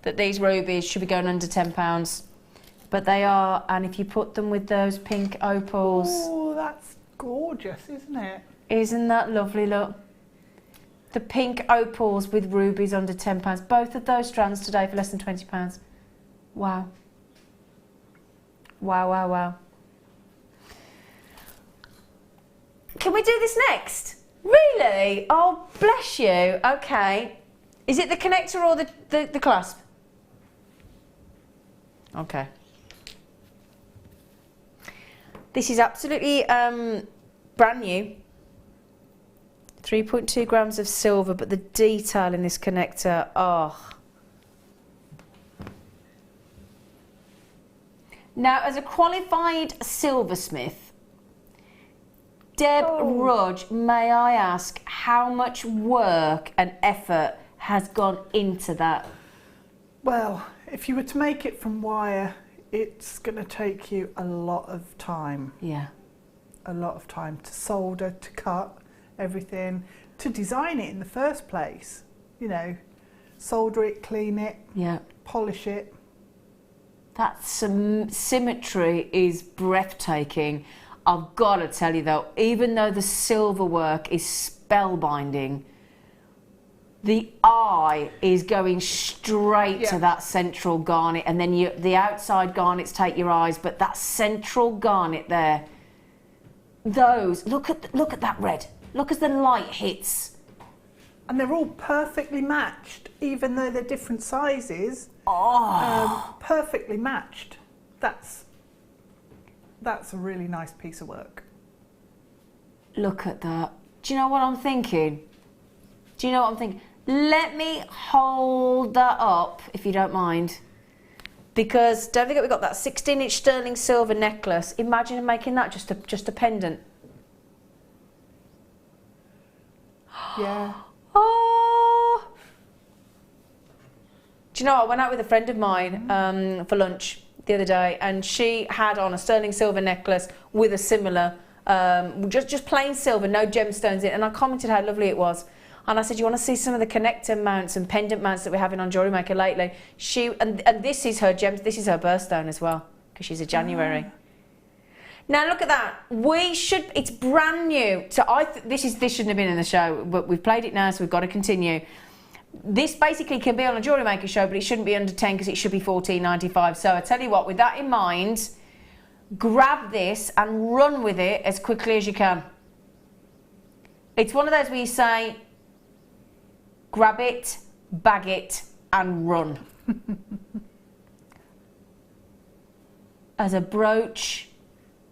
that these rubies should be going under £10. But they are, and if you put them with those pink opals. Oh, that's gorgeous, isn't it? Isn't that lovely, look? The pink opals with rubies under £10. Both of those strands today for less than £20. Wow. Wow, wow, wow. Can we do this next? Really? Oh, bless you. Okay. Is it the connector or the clasp? Okay. This is absolutely brand new. 3.2 grams of silver, but the detail in this connector, oh. Now, as a qualified silversmith, Deb Rudge, may I ask how much work and effort has gone into that? Well, if you were to make it from wire, it's going to take you a lot of time. Yeah. A lot of time to solder, to cut everything, to design it in the first place. You know, solder it, clean it, yeah, polish it. That symmetry is breathtaking. I've got to tell you though, even though the silver work is spellbinding, the eye is going straight to that central garnet, and then the outside garnets take your eyes, but that central garnet there, those, look at that red. Look as the light hits. And they're all perfectly matched, even though they're different sizes. Oh. Perfectly matched. That's a really nice piece of work. Look at that. Do you know what I'm thinking? Do you know what I'm thinking? Let me hold that up, if you don't mind. Because don't forget we've got that 16-inch sterling silver necklace. Imagine making that just a pendant. Yeah. Oh. Do you know, I went out with a friend of mine for lunch the other day, and she had on a sterling silver necklace with a similar, just plain silver, no gemstones in it, and I commented how lovely it was. And I said, you want to see some of the connector mounts and pendant mounts that we're having on Jewellery Maker lately? And this is her this is her birthstone as well, because she's a January. Now look at that. It's brand new. So this shouldn't have been in the show, but we've played it now, so we've got to continue. This basically can be on a Jewellery Maker show, but it shouldn't be under 10 because it should be $14.95. So I tell you what, with that in mind, grab this and run with it as quickly as you can. It's one of those where you say, grab it, bag it, and run. As a brooch,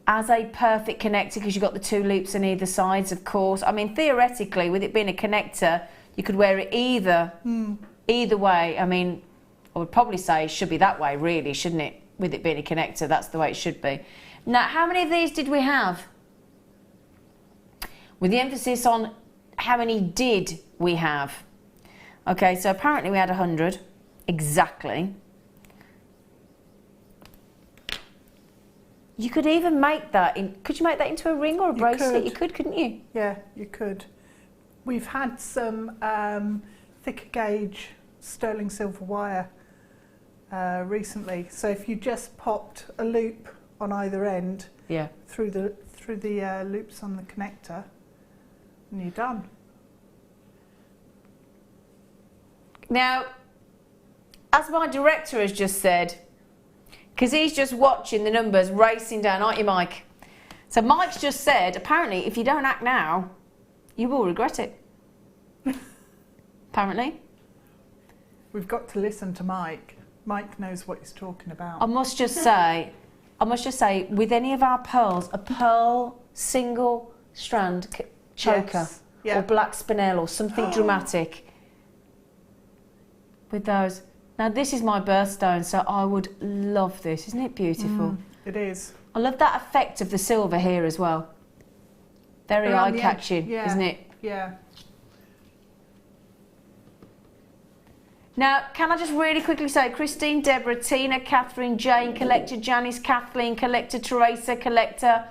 as a perfect connector, because you've got the two loops on either sides, of course. I mean, theoretically, with it being a connector, you could wear it either way. I mean, I would probably say it should be that way, really, shouldn't it? With it being a connector, that's the way it should be. Now, how many of these did we have? With the emphasis on how many did we have? Okay, so apparently we had 100, exactly. You could even make that could you make that into a ring or a bracelet? You could, couldn't you? Yeah, you could. We've had some thicker gauge sterling silver wire recently. So if you just popped a loop on either end, through the loops on the connector, and you're done. Now, as my director has just said, because he's just watching the numbers racing down, aren't you, Mike? So Mike's just said, apparently, if you don't act now, you will regret it. Apparently. We've got to listen to Mike. Mike knows what he's talking about. I must just say, with any of our pearls, a pearl single strand choker or black spinel or something dramatic with those. Now this is my birthstone, so I would love this. Isn't it beautiful? It is. I love that effect of the silver here as well. Very eye-catching, isn't it? Yeah. Now, can I just really quickly say, Christine, Deborah, Tina, Catherine, Jane, Collector, Janice, Kathleen, Collector, Teresa, Collector.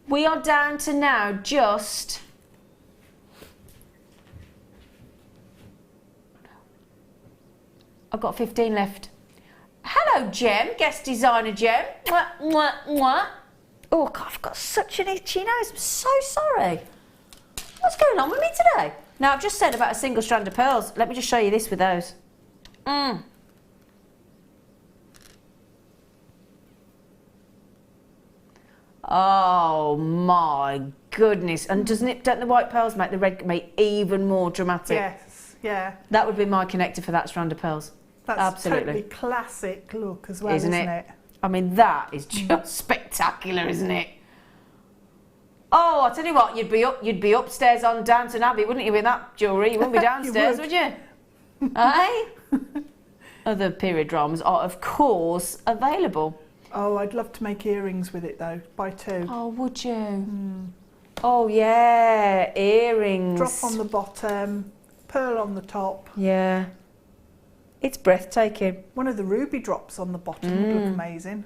We are down to now just... I've got 15 left. Hello, Jem, guest designer Jem. Mwah, mwah, mwah. Oh, God, I've got such an itchy nose. I'm so sorry. What's going on with me today? Now, I've just said about a single strand of pearls. Let me just show you this with those. Oh my goodness. And don't the white pearls make the red make even more dramatic? Yes, yeah. That would be my connector for that strand of pearls. That's absolutely totally classic look as well, isn't it? I mean, that is just spectacular, isn't it? Oh, I'll tell you what, you'd be upstairs on Downton Abbey, wouldn't you, with that jewellery? You wouldn't be downstairs, would you? Eh? Other period dramas are, of course, available. Oh, I'd love to make earrings with it though. Buy 2. Oh, would you? Oh yeah, earrings. Drop on the bottom, pearl on the top. Yeah. It's breathtaking. One of the ruby drops on the bottom would look amazing.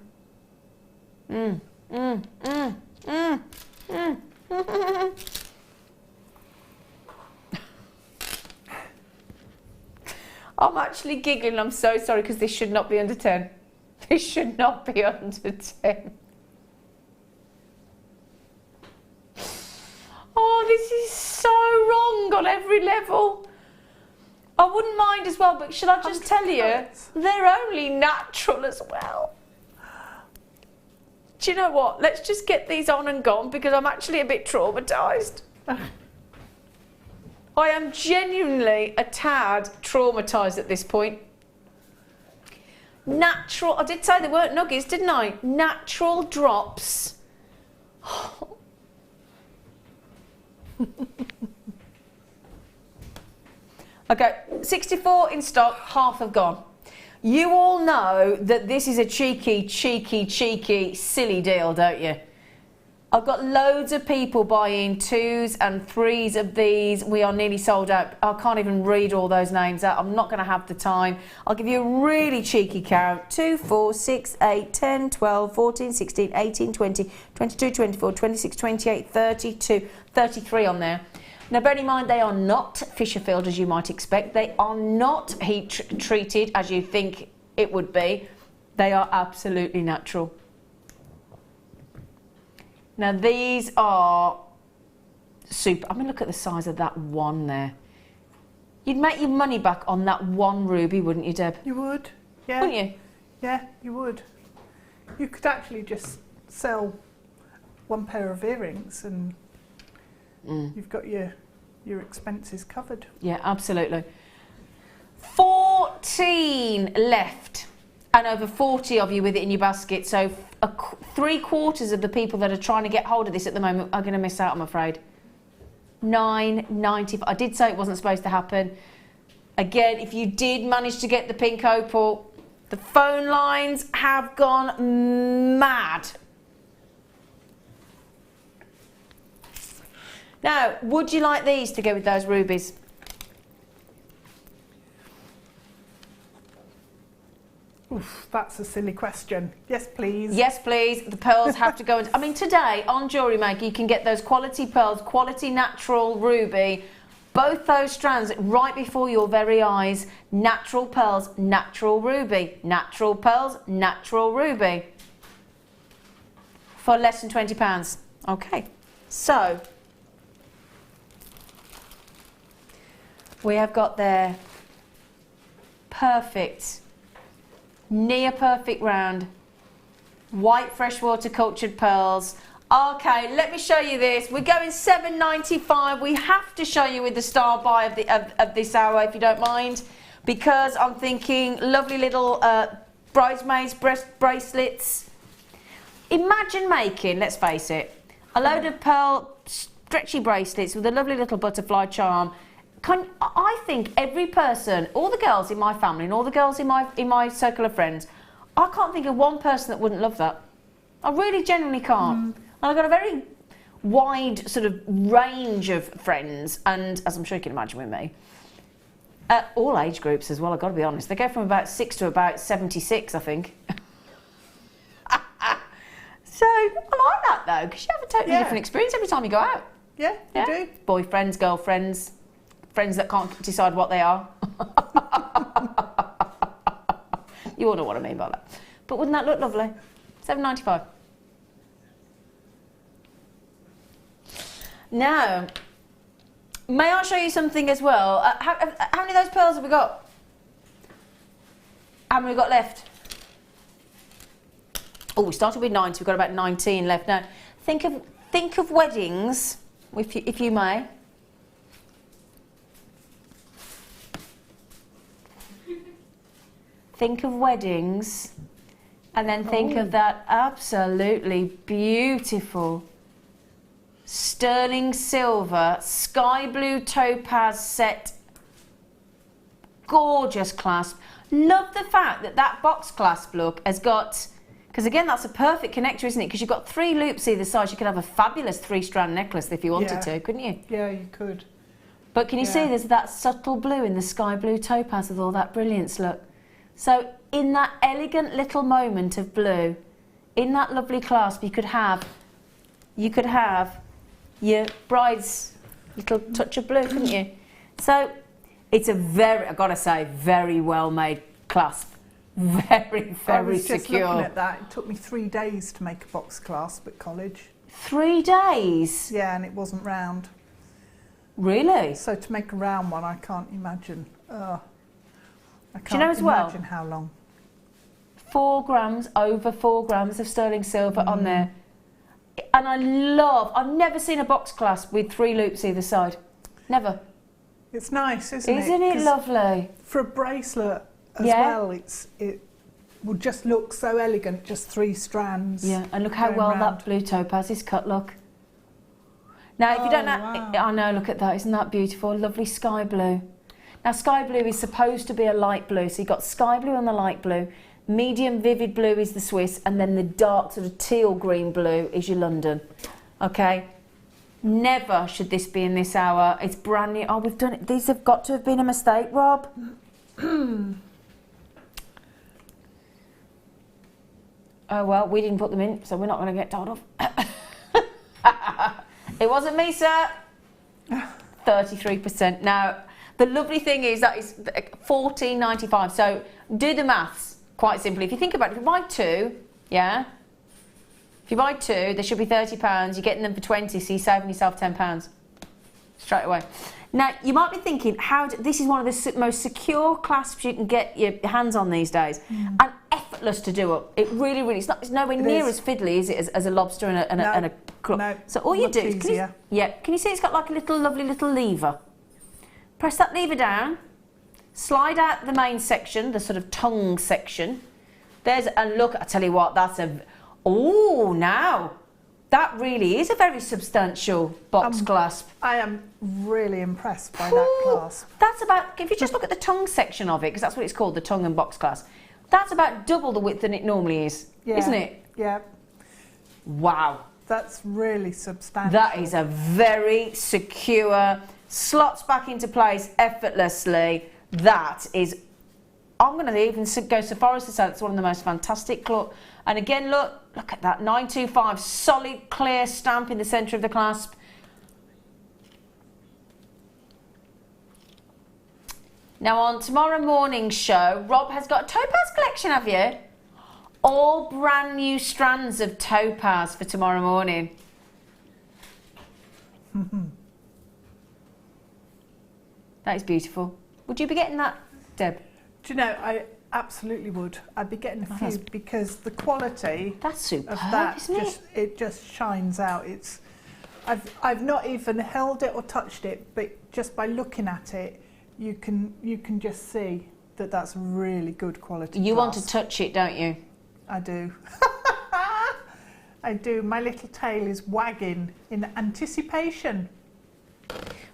I'm actually giggling. I'm so sorry because this should not be under 10. This should not be under 10. Oh, this is so wrong on every level. I wouldn't mind as well, but should I just tell you, they're only natural as well. Do you know what? Let's just get these on and gone because I'm actually a bit traumatised. I am genuinely a tad traumatised at this point. Natural, I did say they weren't nuggies, didn't I? Natural drops. Okay, 64 in stock, half have gone. You all know that this is a cheeky, silly deal, don't you? I've got loads of people buying 2s and 3s of these. We are nearly sold out. I can't even read all those names out. I'm not going to have the time. I'll give you a really cheeky count. 2, 4, 6, 8, 10, 12, 14, 16, 18, 20, 22, 24, 26, 28, 32, 33 on there. Now, bear in mind, they are not Fisher filled, as you might expect. They are not heat treated, as you think it would be. They are absolutely natural. Now, these are super. I mean, look at the size of that one there. You'd make your money back on that one ruby, wouldn't you, Deb? You would, yeah. Wouldn't you? Yeah, you would. You could actually just sell one pair of earrings and you've got your expenses covered. Yeah, absolutely. 14 left, and over 40 of you with it in your basket. So 3/4 of the people that are trying to get hold of this at the moment are going to miss out, I'm afraid. $9.95. I did say it wasn't supposed to happen. Again, if you did manage to get the pink opal, the phone lines have gone mad. Now, would you like these to go with those rubies? Oof, that's a silly question. Yes, please. Yes, please. The pearls have to go in. I mean, today on Jewellery Maker, you can get those quality pearls, quality natural ruby, both those strands right before your very eyes. Natural pearls, natural ruby. Natural pearls, natural ruby. For less than £20. Okay, so we have got their perfect, near perfect round, white freshwater cultured pearls. Okay, let me show you this. We're going $7.95. We have to show you with the star buy of this hour, if you don't mind, because I'm thinking lovely little bridesmaids bracelets. Imagine making, let's face it, a load of pearl stretchy bracelets with a lovely little butterfly charm. I think every person, all the girls in my family and all the girls in my circle of friends, I can't think of one person that wouldn't love that. I really genuinely can't. And I've got a very wide sort of range of friends, and as I'm sure you can imagine with me, all age groups as well, I've got to be honest. They go from about 6 to about 76, I think. So I like that though, because you have a totally different experience every time you go out. Yeah, you do. Boyfriends, girlfriends, friends that can't decide what they are. You all know what I mean by that. But wouldn't that look lovely? $7.95. Now, may I show you something as well? How many of those pearls have we got? How many have we got left? Oh, we started with 90. We've got about 19 left now. Think of weddings, if you may. Think of weddings, and then think of that absolutely beautiful sterling silver, sky blue topaz set, gorgeous clasp. Love the fact that that box clasp look has got, because again that's a perfect connector, isn't it? Because you've got 3 loops either side. You could have a fabulous 3-strand necklace if you wanted to, couldn't you? Yeah, you could. But can you see there's that subtle blue in the sky blue topaz with all that brilliance, look. So in that elegant little moment of blue, in that lovely clasp, you could have your bride's little touch of blue, couldn't you? So it's a very, I've got to say, very well made clasp. Very, very secure. I was just looking at that. It took me 3 days to make a box clasp at college. 3 days? Yeah, and it wasn't round. Really? So to make a round one, I can't imagine. I can't Do you know as well? imagine how long. 4 grams, over 4 grams of sterling silver on there. And I've never seen a box clasp with 3 loops either side. Never. It's nice, isn't it? Isn't it lovely? For a bracelet as well, it would just look so elegant, just 3 strands. Yeah, and look how well that blue topaz is cut, look. Now, if you don't know, I know, look at that, isn't that beautiful? Lovely sky blue. Now, sky blue is supposed to be a light blue, so you've got sky blue on the light blue, medium vivid blue is the Swiss, and then the dark sort of teal green blue is your London. Okay? Never should this be in this hour. It's brand new. Oh, we've done it. These have got to have been a mistake, Rob. Oh, well, we didn't put them in, so we're not going to get told off. It wasn't me, sir. 33%. Now, the lovely thing is that is $14.95. So do the maths quite simply. If you think about it, if you buy 2, yeah? If you buy 2, there should be £30. You're getting them for 20, so you're saving yourself £10 straight away. Now, you might be thinking, this is one of the most secure clasps you can get your hands on these days. And effortless to do up. It really, really, it's nowhere near as fiddly, is it, as a lobster and a claw. No, so all you do is, can you see it's got like a lovely little lever? Press that lever down, slide out the main section, the sort of tongue section. And look, I tell you what, that's now, that really is a very substantial box clasp. I am really impressed by that clasp. That's about, if you just look at the tongue section of it, because that's what it's called, the tongue and box clasp, that's about double the width than it normally is, isn't it? Yeah. Wow. That's really substantial. That is a very secure, slots back into place effortlessly. That is, I'm going to even go so far as to say it's one of the most fantastic claw. And again, look at that, 925, solid, clear stamp in the centre of the clasp. Now on tomorrow morning's show, Rob has got a topaz collection, have you? All brand new strands of topaz for tomorrow morning. That is beautiful. Would you be getting that, Deb? Do you know, I absolutely would. I'd be getting a few because the quality of that isn't it just shines out. I've not even held it or touched it, but just by looking at it, you can just see that that's really good quality. You want to touch it, don't you? I do. I do. My little tail is wagging in anticipation.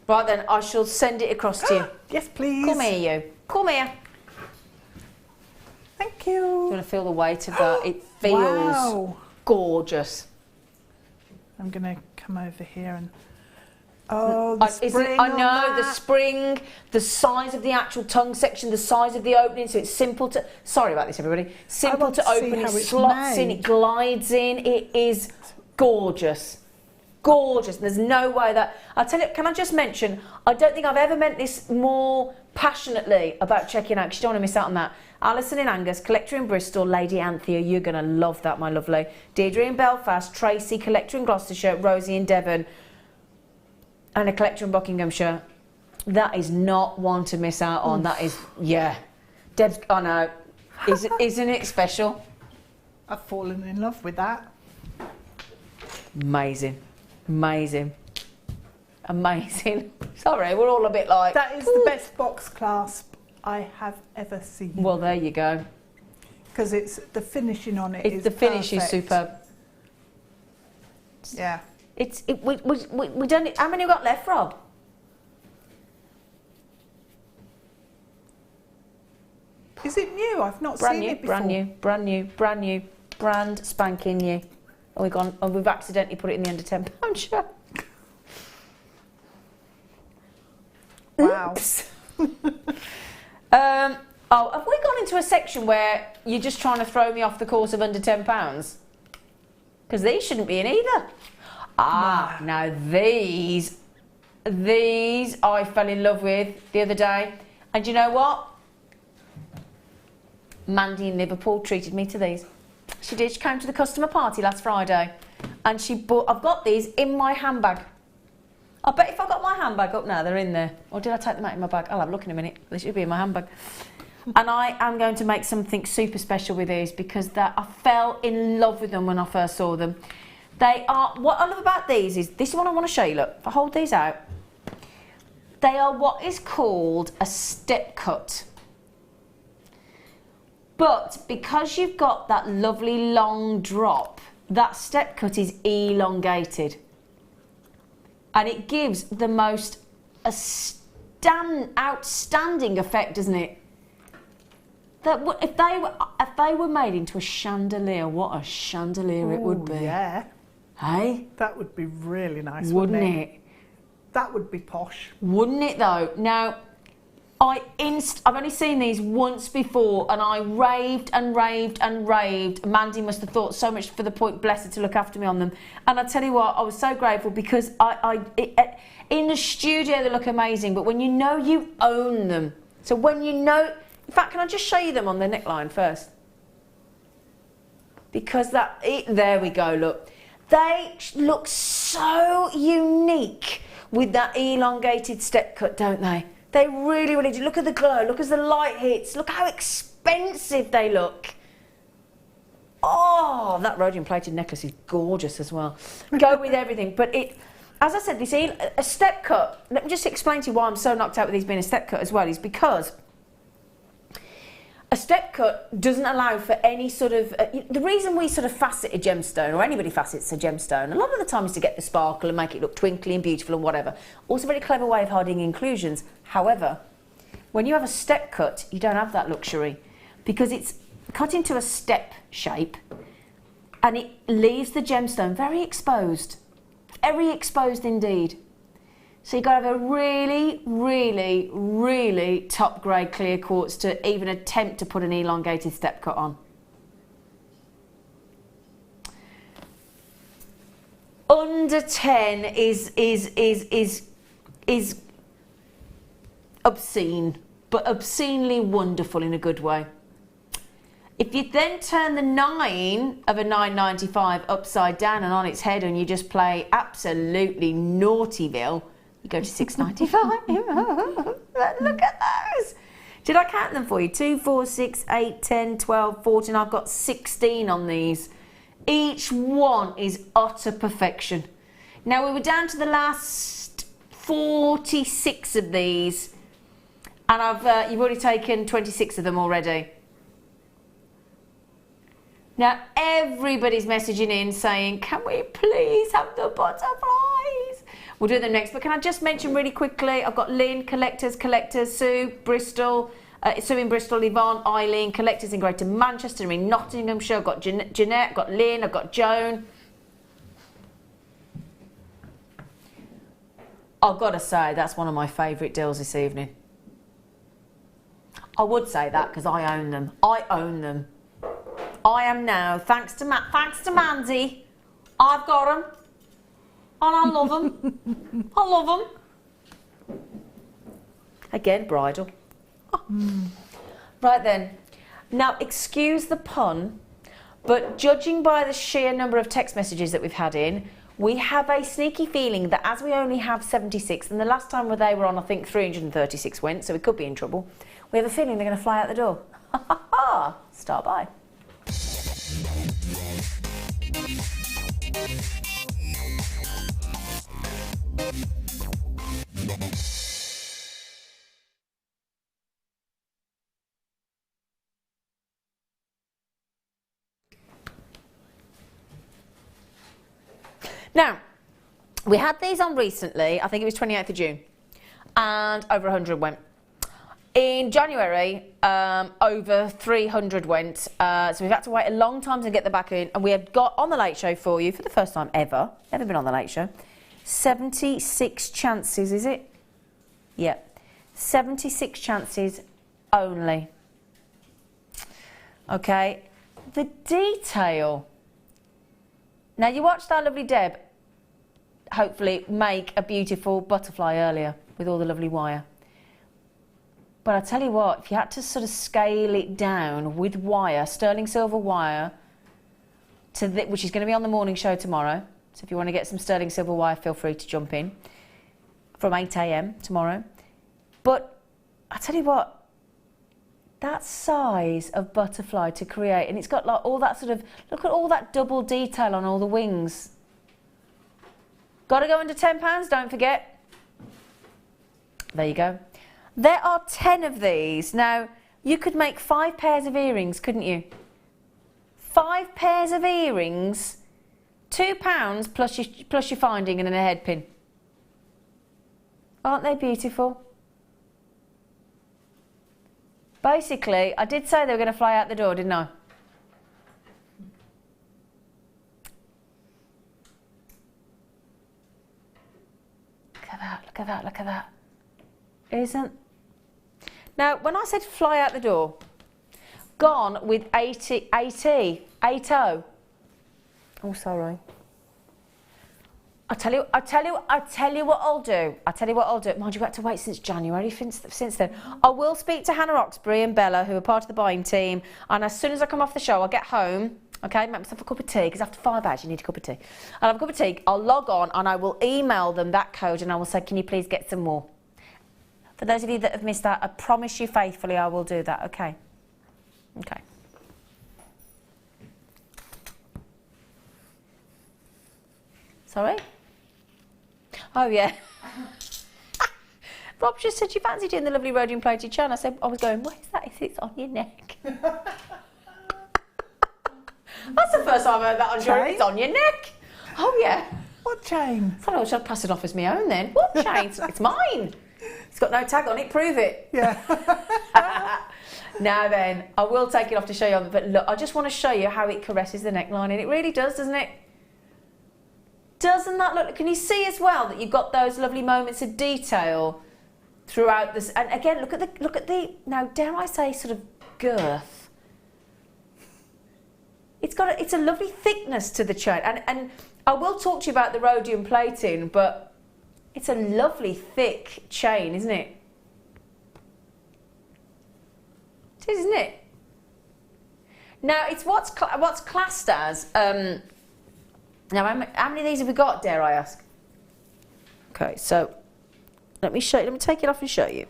Right then, I shall send it across to you. Yes, please. Come here, you. Come here. Thank you. You want to feel the weight of that? It feels gorgeous. I'm going to come over here and... Oh, the spring I know, the spring, the size of the actual tongue section, the size of the opening, so it's simple to... Sorry about this, everybody. Simple to open, it slots in, it glides in. It is gorgeous. Gorgeous. There's no way that... I'll tell you, can I just mention, I don't think I've ever meant this more passionately about checking out, because you don't want to miss out on that. Alison in Angus, collector in Bristol, Lady Anthea, you're going to love that, my lovely. Deirdre in Belfast, Tracy, collector in Gloucestershire, Rosie in Devon. and a collector in Buckinghamshire, that is not one to miss out on. That is, yeah. Deb's, I know, isn't it special? I've fallen in love with that. Amazing, amazing, amazing. Sorry, we're all a bit like... That is the best box clasp I have ever seen. Well, there you go. Because it's the finishing on it is the finish perfect. is superb. Yeah. We don't... How many we got left, Rob? Is it new? I've not seen it before. Brand new, brand spanking new. And we've accidentally put it in the under £10 show. Wow. Have we gone into a section where you're just trying to throw me off the course of under £10? Because these shouldn't be in either. Now these I fell in love with the other day. And you know what? Mandy in Liverpool treated me to these. She did. She came to the customer party last Friday and she bought... I've got these in my handbag. I bet if I got my handbag up now, they're in there. Or did I take them out in my bag? I'll have a look in a minute. They should be in my handbag. And I am going to make something super special with these because I fell in love with them when I first saw them. They are... What I love about these is... This is what I want to show you. Look, if I hold these out. They are what is called a step cut. But because you've got that lovely long drop, that step cut is elongated. And it gives the most outstanding effect, doesn't it? That if they were made into a chandelier, what a chandelier it would be. Yeah. Hey? That would be really nice, wouldn't it? That would be posh. Wouldn't it though? Now, I've only seen these once before and I raved and raved and raved. Mandy must have thought so much for the point, bless her, to look after me on them. And I tell you what, I was so grateful because in the studio they look amazing, but when you know you own them. So when you know... In fact, can I just show you them on the neckline first? Because there we go, look. They look so unique with that elongated step cut, don't they? They really, really do. Look at the glow. Look as the light hits. Look how expensive they look. Oh, that rhodium plated necklace is gorgeous as well. Go with everything. But as I said, a step cut. Let me just explain to you why I'm so knocked out with these being a step cut as well. Is because a step cut doesn't allow for any sort of... the reason we sort of facet a gemstone, or anybody facets a gemstone, a lot of the time is to get the sparkle and make it look twinkly and beautiful and whatever. Also a very clever way of hiding inclusions. However, when you have a step cut, you don't have that luxury because it's cut into a step shape and it leaves the gemstone very exposed indeed. So you've got to have a really, really, really top grade clear quartz to even attempt to put an elongated step cut on. Under 10 is obscene, but obscenely wonderful in a good way. If you then turn the 9 of a 9.95 upside down and on its head and you just play absolutely Naughtyville, you go to $6.95. Look at those. Did I count them for you? 2, 4, 6, 8, 10, 12, 14. I've got 16 on these. Each one is utter perfection. Now we were down to the last 46 of these, and you've already taken 26 of them already. Now everybody's messaging in saying, can we please have the butterflies? We'll do them next, but can I just mention really quickly, I've got Lynn, collectors, Sue, Bristol, Sue in Bristol, Yvonne, Eileen, collectors in Greater Manchester, in Nottinghamshire, I've got Jeanette, I've got Lynn, I've got Joan. I've got to say, that's one of my favourite deals this evening. I would say that because I own them. I own them. I am now, thanks to Mandy, I've got them. And I love them. I love them. Again, bridal. Oh. Right then. Now, excuse the pun, but judging by the sheer number of text messages that we've had in, We have a sneaky feeling that as we only have 76, and the last time they were on, I think 336 went, so we could be in trouble. We have a feeling they're going to fly out the door. Ha ha ha! Start by. Now, we had these on recently, I think it was 28th of June, and over 100 went. In January, over 300 went, so we've had to wait a long time to get them back in, and we have got on the Late Show for you, for the first time ever, never been on the Late Show, 76 chances, is it? Yeah, 76 chances only. Okay, the detail. Now, you watched our lovely Deb hopefully make a beautiful butterfly earlier with all the lovely wire. But I tell you what, if you had to sort of scale it down with wire, sterling silver wire, to which is going to be on the morning show tomorrow. So if you want to get some sterling silver wire, feel free to jump in from 8 AM tomorrow. But I tell you what, that size of butterfly to create, and it's got like all that sort of, look at all that double detail on all the wings. Got to go under £10, don't forget. There you go. There are 10 of these. Now, you could make 5 pairs of earrings, couldn't you? 5 pairs of earrings, £2 plus your finding and a head pin. Aren't they beautiful? Basically, I did say they were going to fly out the door, didn't I? Look at that, look at that, look at that. Isn't? Now, when I said fly out the door, gone with 80. Oh, sorry. I'll tell you what I'll do. Mind you, we had to wait since January since then. I will speak to Hannah Oxbury and Bella, who are part of the buying team, and as soon as I come off the show, I'll get home, okay, make myself a cup of tea, because after 5 hours you need a cup of tea. I'll have a cup of tea, I'll log on, and I will email them that code, and I will say, can you please get some more? For those of you that have missed that, I promise you faithfully I will do that, okay? Okay. Sorry? Oh, yeah. Rob just said, you fancy doing the lovely rhodium plated chain? I said, I was going, what is that? It's on your neck. That's the first time I've heard that on jewellery. It's on your neck. Oh, yeah. What chain? I thought I should pass it off as my own then. What chain? It's mine. It's got no tag on it. Prove it. Yeah. Now then, I will take it off to show you. But look, I just want to show you how it caresses the neckline. And it really does, doesn't it? Doesn't that look? Can you see as well that you've got those lovely moments of detail throughout this? And again, look at the now, dare I say, sort of girth. It's a lovely thickness to the chain, and I will talk to you about the rhodium plating, but it's a lovely thick chain, isn't it? It is, isn't it? Now it's what's classed as. Now, how many of these have we got, dare I ask? Okay, so let me show you. Let me take it off and show you.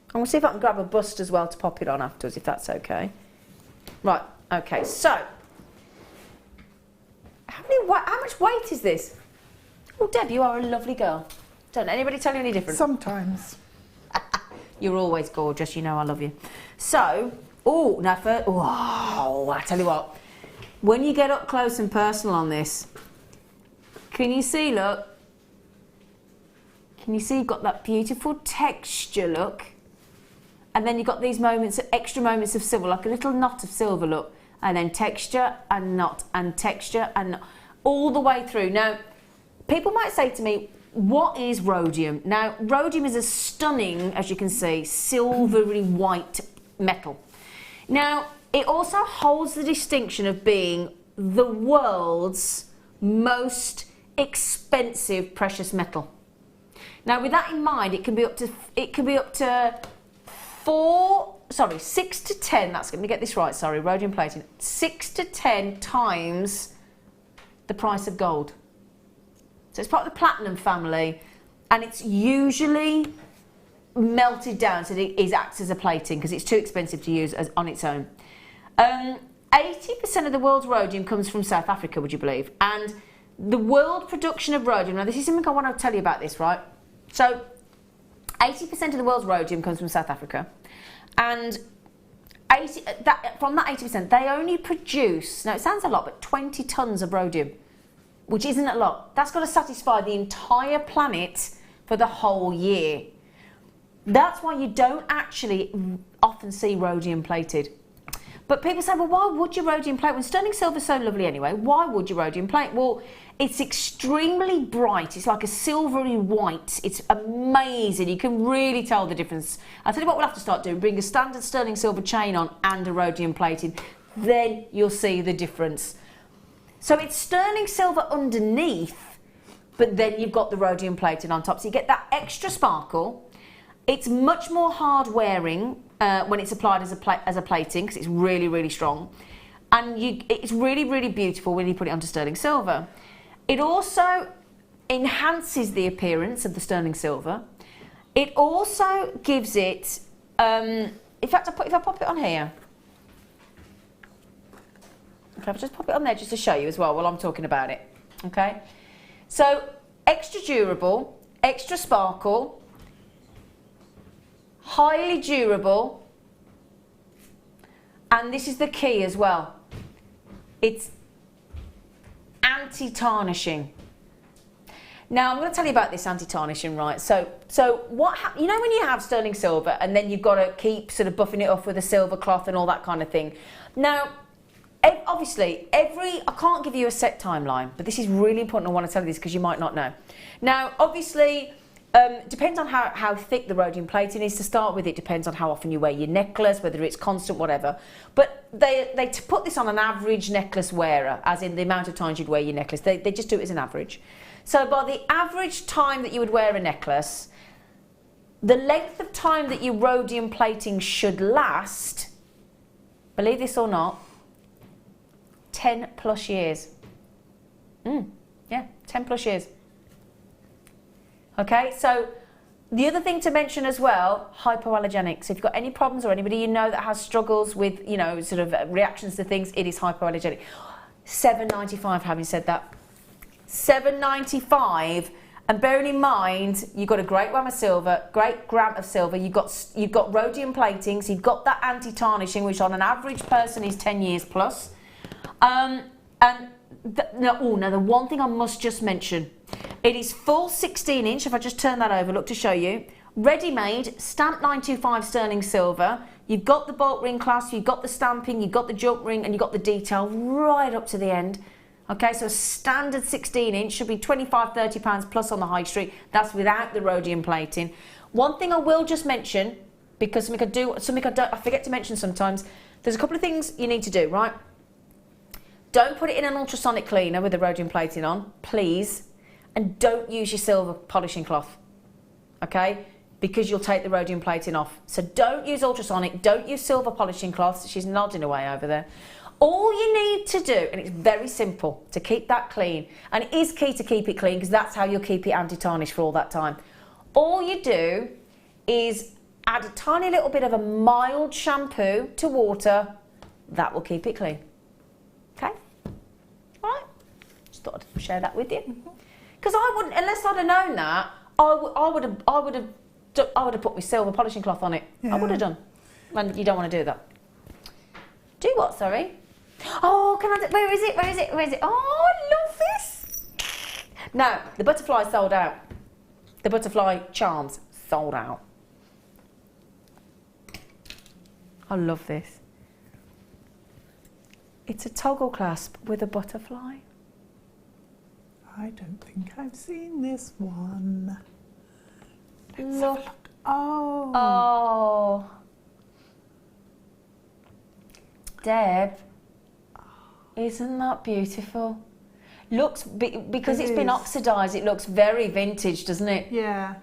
I'm going to see if I can grab a bust as well to pop it on afterwards, if that's okay. Right, okay, so how much weight is this? Oh, Deb, you are a lovely girl. Don't anybody tell you any different? Sometimes. You're always gorgeous, you know I love you. So, now first, I tell you what. When you get up close and personal on this, can you see, look? Can you see you've got that beautiful texture, look? And then you've got these moments, extra moments of silver, like a little knot of silver, look. And then texture and knot and texture and knot, all the way through. Now, people might say to me, what is rhodium? Now, rhodium is a stunning, as you can see, silvery white metal. Now, it also holds the distinction of being the world's most expensive precious metal. Now, with that in mind, it can be up to 6 to 10. That's going to get this right. Sorry, rhodium plating. 6 to 10 times the price of gold. So it's part of the platinum family, and it's usually melted down so that it acts as a plating because it's too expensive to use on its own. 80% of the world's rhodium comes from South Africa, would you believe? And the world production of rhodium, now this is something I want to tell you about this, right? So 80% of the world's rhodium comes from South Africa, and from that 80%, they only produce, now it sounds a lot, but 20 tons of rhodium, which isn't a lot. That's got to satisfy the entire planet for the whole year. That's why you don't actually often see rhodium plated. But people say, well, why would you rhodium plate? When sterling silver is so lovely anyway, why would you rhodium plate? Well, it's extremely bright. It's like a silvery white. It's amazing. You can really tell the difference. I'll tell you what we'll have to start doing. Bring a standard sterling silver chain on and a rhodium plating. Then you'll see the difference. So it's sterling silver underneath, but then you've got the rhodium plating on top. So you get that extra sparkle. It's much more hard wearing when it's applied as a plating because it's really, really strong. And it's really, really beautiful when you put it onto sterling silver. It also enhances the appearance of the sterling silver. It also gives it, in fact, if I pop it on here, okay, I'll just pop it on there just to show you as well while I'm talking about it, okay? So, extra durable, extra sparkle, highly durable, and this is the key as well. It's anti-tarnishing. Now I'm going to tell you about this anti-tarnishing, right? So what you know when you have sterling silver and then you've got to keep sort of buffing it off with a silver cloth and all that kind of thing. Now, obviously, I can't give you a set timeline, but this is really important. I want to tell you this because you might not know. Now, obviously, depends on how thick the rhodium plating is to start with. It depends on how often you wear your necklace, whether it's constant, whatever. But they put this on an average necklace wearer, as in the amount of times you'd wear your necklace. They just do it as an average. So by the average time that you would wear a necklace, the length of time that your rhodium plating should last, believe this or not, 10 plus years. Yeah, 10 plus years. Okay, so the other thing to mention as well, hypoallergenic. So if you've got any problems or anybody you know that has struggles with, you know, sort of reactions to things, it is hypoallergenic. $7.95, having said that. $7.95, and bearing in mind, you've got a great gram of silver, you've got rhodium plating, so you've got that anti-tarnishing, which on an average person is 10 years plus. Now the one thing I must just mention, it is full 16 inch, if I just turn that over, look to show you. Ready-made, stamped 925 sterling silver. You've got the bolt ring clasp, you've got the stamping, you've got the jump ring, and you've got the detail right up to the end. Okay, so a standard 16 inch should be £25–30 plus on the high street. That's without the rhodium plating. One thing I will just mention, because something I forget to mention sometimes, there's a couple of things you need to do, right? Don't put it in an ultrasonic cleaner with the rhodium plating on, please. And don't use your silver polishing cloth, okay? Because you'll take the rhodium plating off. So don't use ultrasonic, don't use silver polishing cloths. She's nodding away over there. All you need to do, and it's very simple, to keep that clean, and it is key to keep it clean because that's how you'll keep it anti-tarnish for all that time. All you do is add a tiny little bit of a mild shampoo to water. That will keep it clean. Okay? All right? Just thought I'd share that with you. Because I wouldn't, unless I'd have known that, I would have put my silver polishing cloth on it. Yeah. I would have done. And you don't want to do that. Do what, sorry? Oh, can I, where is it? Where is it? Where is it? Oh, I love this. No, the butterfly sold out. The butterfly charms sold out. I love this. It's a toggle clasp with a butterfly. I don't think I've seen this one. Let's look. have a look. Oh. Oh. Deb, isn't that beautiful? Looks, because it's been oxidised, it looks very vintage, doesn't it? Yeah.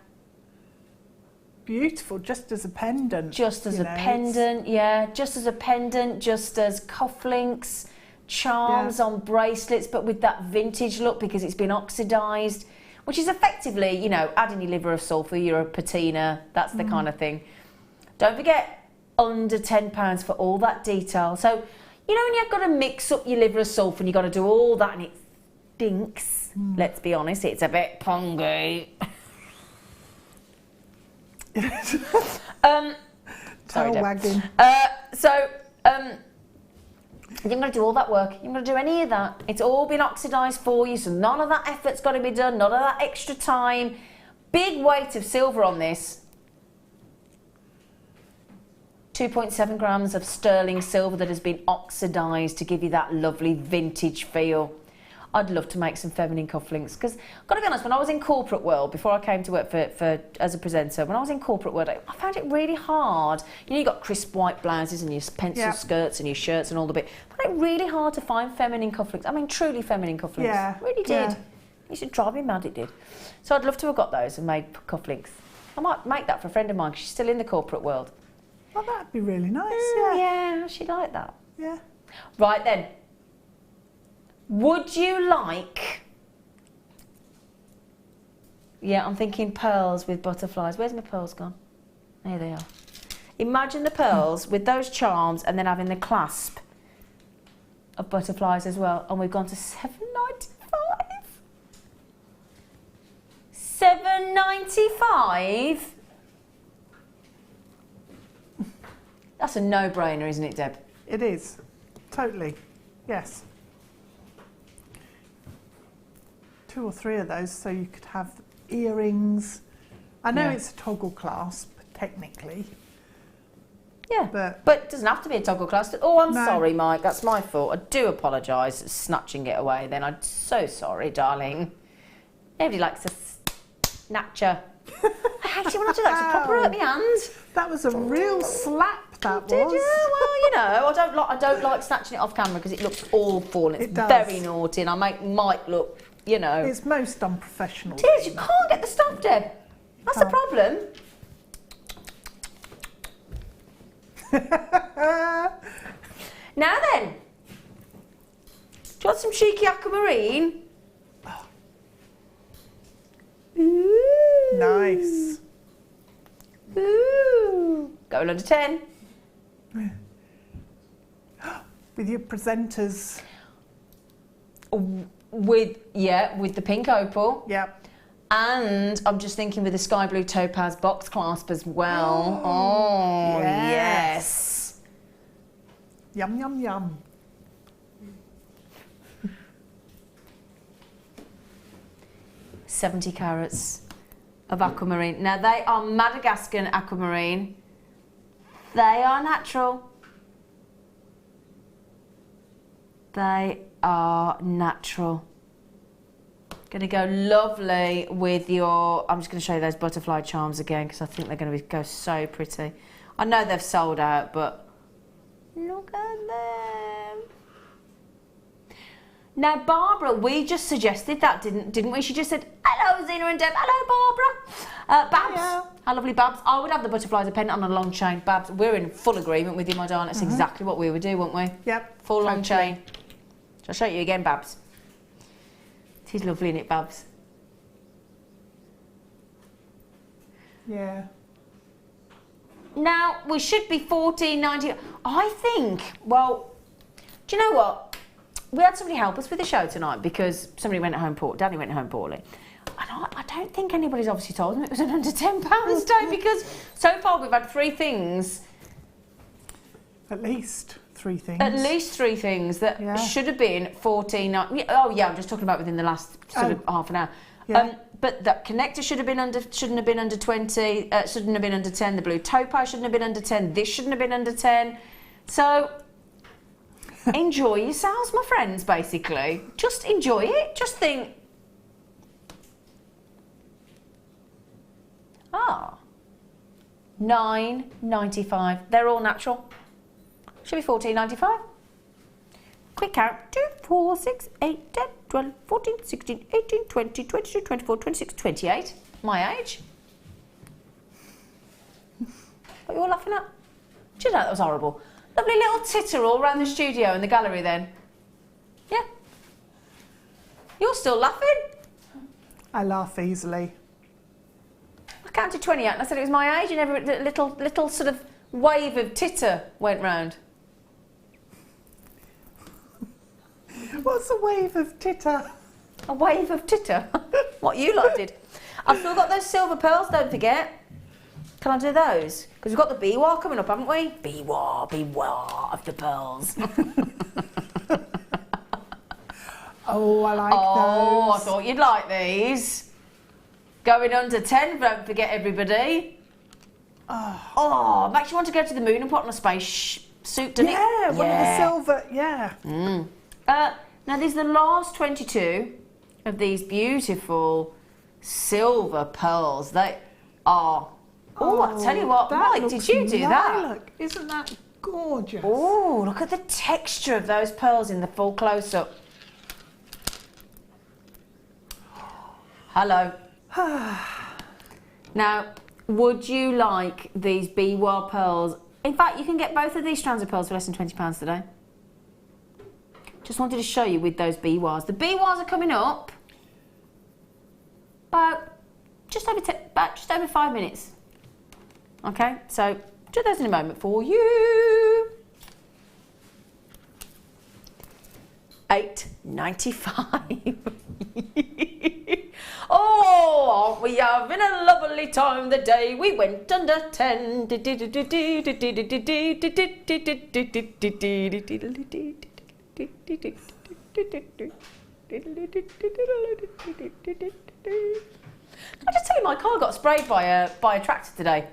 Beautiful, just as a pendant. Just as a pendant, yeah. Just as a pendant, just as cufflinks, charms on bracelets, but with that vintage look because it's been oxidised. which is effectively, you know, adding your liver of sulphur, your patina, that's the kind of thing. Don't forget, under £10 for all that detail. So, you know, when you've got to mix up your liver of sulphur and you've got to do all that and it stinks, let's be honest, it's a bit pongy. Sorry, Deb. Wagging. You're going to do all that work. You're going to do any of that. It's all been oxidised for you, so none of that effort's got to be done, none of that extra time. Big weight of silver on this. 2.7 grams of sterling silver that has been oxidised to give you that lovely vintage feel. I'd love to make some feminine cufflinks because, I've got to be honest, when I was in corporate world, before I came to work for as a presenter, when I was in corporate world, I found it really hard. You know, you've got crisp white blouses and your pencil skirts and your shirts and all the bit. I found it really hard to find feminine cufflinks. I mean, truly feminine cufflinks. Yeah. Really did. It used to drive me mad, it did. So I'd love to have got those and made cufflinks. I might make that for a friend of mine because she's still in the corporate world. Oh, that'd be really nice. Yeah, she'd like that. Yeah. Right then. Would you like... Yeah, I'm thinking pearls with butterflies. Where's my pearls gone? There they are. Imagine the pearls with those charms and then having the clasp of butterflies as well. And we've gone to $7.95. $7.95? That's a no-brainer, isn't it, Deb? It is. Totally. Yes. 2 or 3 of those, so you could have earrings. I know it's a toggle clasp, technically. Yeah, but it doesn't have to be a toggle clasp. Oh, I'm sorry, Mike. That's my fault. I do apologise for snatching it away then. I'm so sorry, darling. Nobody likes a snatcher. I hate it when I do that. It's proper hurt my hand. That was a real slap, that was. Did you? Well, you know, I don't like snatching it off camera because it looks awful. And it's very naughty and I make Mike look, you know. It's most unprofessional. It is. You can't get the stuff, Deb. That's the problem. Now then, do you want some cheeky aquamarine? Ooh. Nice. Ooh. Going under 10. With your presenters. With the pink opal. Yep. And I'm just thinking with the sky blue topaz box clasp as well. Oh, yes. Yum, yum, yum. $70 carats of aquamarine. Now they are Madagascan aquamarine. They are natural. They are natural. Going to go lovely with your... I'm just going to show you those butterfly charms again because I think they're going to go so pretty. I know they've sold out, but look at them. Now, Barbara, we just suggested that, didn't we? She just said, hello, Zena and Deb. Hello, Barbara. Babs. How lovely, Babs. I would have the butterflies pendant on a long chain. Babs, we're in full agreement with you, my darling. That's exactly what we would do, wouldn't we? Yep. Full long chain. Shall I show you again, Babs? It is lovely, isn't it, Babs? Yeah. Now, we should be $14.90. I think, well, do you know what? We had somebody help us with the show tonight because somebody went home poorly. Danny went home poorly. And I don't think anybody's obviously told them it was an under £10 day because so far we've had 3 things. At least 3 things. At least 3 things that should have been $14.90. Oh yeah, I'm just talking about within the last sort of half an hour. Yeah. But that connector shouldn't have been under 20. Shouldn't have been under 10. The blue topaz shouldn't have been under 10. This shouldn't have been under 10. So enjoy yourselves, my friends. Basically, just enjoy it. Just think. $9.95. They're all natural. Should be $14.95. Quick count. 2, 4, 6, 8, 10, 12, 14, 16, 18, 20, 22, 24, 26, 28. My age. What are you all laughing at? Do you know that was horrible? Lovely little titter all around the studio and the gallery then. Yeah. You're still laughing? I laugh easily. I counted 28 and I said it was my age, and every little sort of wave of titter went round. What's a wave of titter? A wave of titter? What you lot did. I've still got those silver pearls, don't forget. Can I do those? Because we've got the bewar coming up, haven't we? Bewar of the pearls. Oh, I like those. Oh, I thought you'd like these. Going under 10, don't forget, everybody. Oh, makes you want to go to the moon and put on a space suit, doesn't it? Yeah, one of the silver, yeah. Now, these are the last 22 of these beautiful silver pearls. They are... Oh, I tell you what, Mike, did you do that? Look, isn't that gorgeous? Oh, look at the texture of those pearls in the full close-up. Hello. Now, would you like these bewar pearls? In fact, you can get both of these strands of pearls for less than £20 today. Just wanted to show you with those bewars. The bewars are coming up about just over 5 minutes. Okay, so do those in a moment for you. £8.95. Oh, aren't we having a lovely time the day we went under 10? I just tell you, my car got sprayed by a tractor today.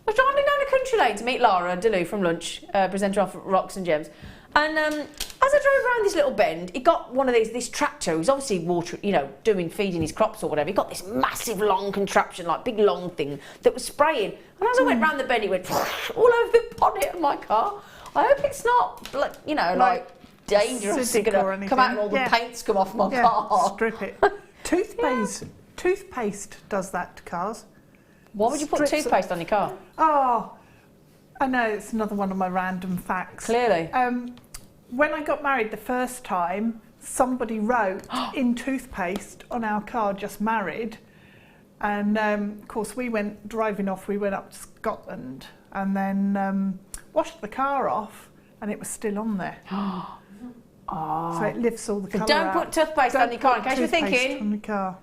I was driving down a country lane to meet Lara Delu from lunch, presenter off Rocks and Gems. And as I drove around this little bend, he got one of this tractor, who's obviously feeding his crops or whatever. He got this massive long contraption, like big long thing, that was spraying. And as I went round the bend, it went all over the bonnet of my car. I hope it's not, like dangerous. It's going to come out and all the paint's come off my car. Strip it. Toothpaste does that to cars. Why would you put toothpaste on your car? Oh, I know, it's another one of my random facts. Clearly. When I got married the first time, somebody wrote in toothpaste on our car, just married. And of course, we went driving off, we went up to Scotland and then washed the car off and it was still on there. So it lifts all the colour out. Don't put toothpaste on your car in case you're thinking. On the car.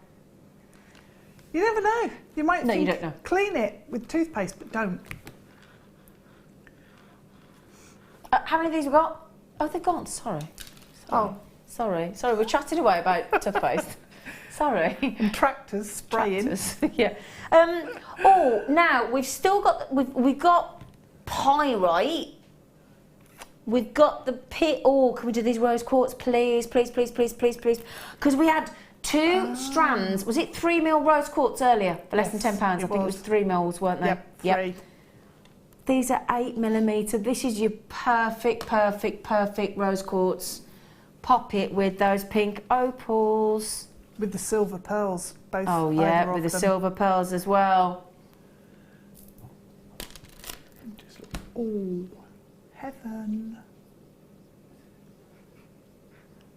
You never know. You might think, you don't know. Clean it with toothpaste, but don't. How many of these we got? Oh, they're gone. Sorry. Sorry, we're chatting away about toothpaste. Sorry. And tractors spraying. Yeah. Now we've still got we've got pyrite. We've got the pit. Oh, can we do these rose quartz, please? Because we had 2 strands. Was it 3 mil rose quartz earlier for less than £10? I think it was 3 mils, weren't they? Yep. These are 8mm. This is your perfect rose quartz. Pop it with those pink opals. With the silver pearls, both. Oh yeah, with the silver pearls as well. Oh, heaven.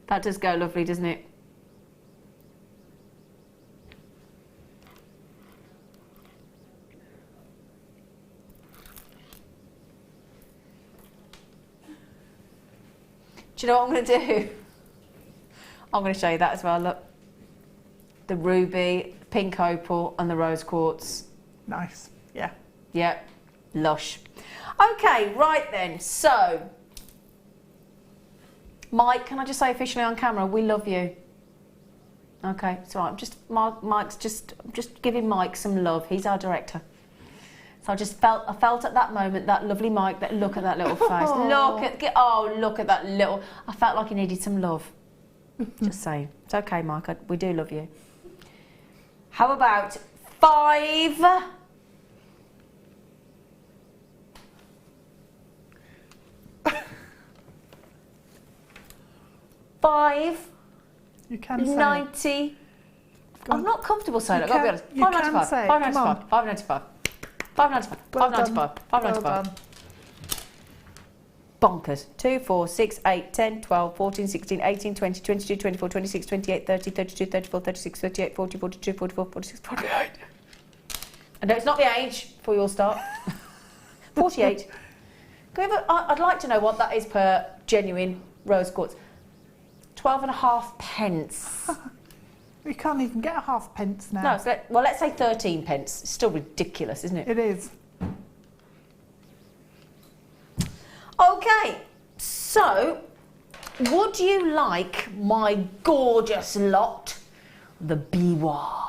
That does go lovely, doesn't it? Do you know what I'm going to do? I'm going to show you that as well, look. The ruby, pink opal and the rose quartz. Nice, yeah. Yep, lush. Okay, right then, so... Mike, can I just say officially on camera, we love you. Okay, it's all right, Mike's just giving Mike some love. He's our director. So I felt at that moment, that lovely Mike, look at that little face. Look at that little, I felt like he needed some love. Just saying. It's okay, Mike, we do love you. How about 5? You can say 90. I'm not comfortable saying it, I've got to be honest. You can say it. 595. 595. 595. 595. 595. bonkers. 2, 4, 6, 8, 10, 12, 14, 16, 18, 20, 22, 24, 26, 28, 30, 32, 34, 36, 38, 40, 42, 44, 46, 48. And no, it's not the age before you all start. 48. I'd like to know what that is per genuine rose quartz. 12.5 pence. You can't even get a half pence now. No, so let's say 13 pence. It's still ridiculous, isn't it? It is. Okay, so would you like my gorgeous lot, the biwas?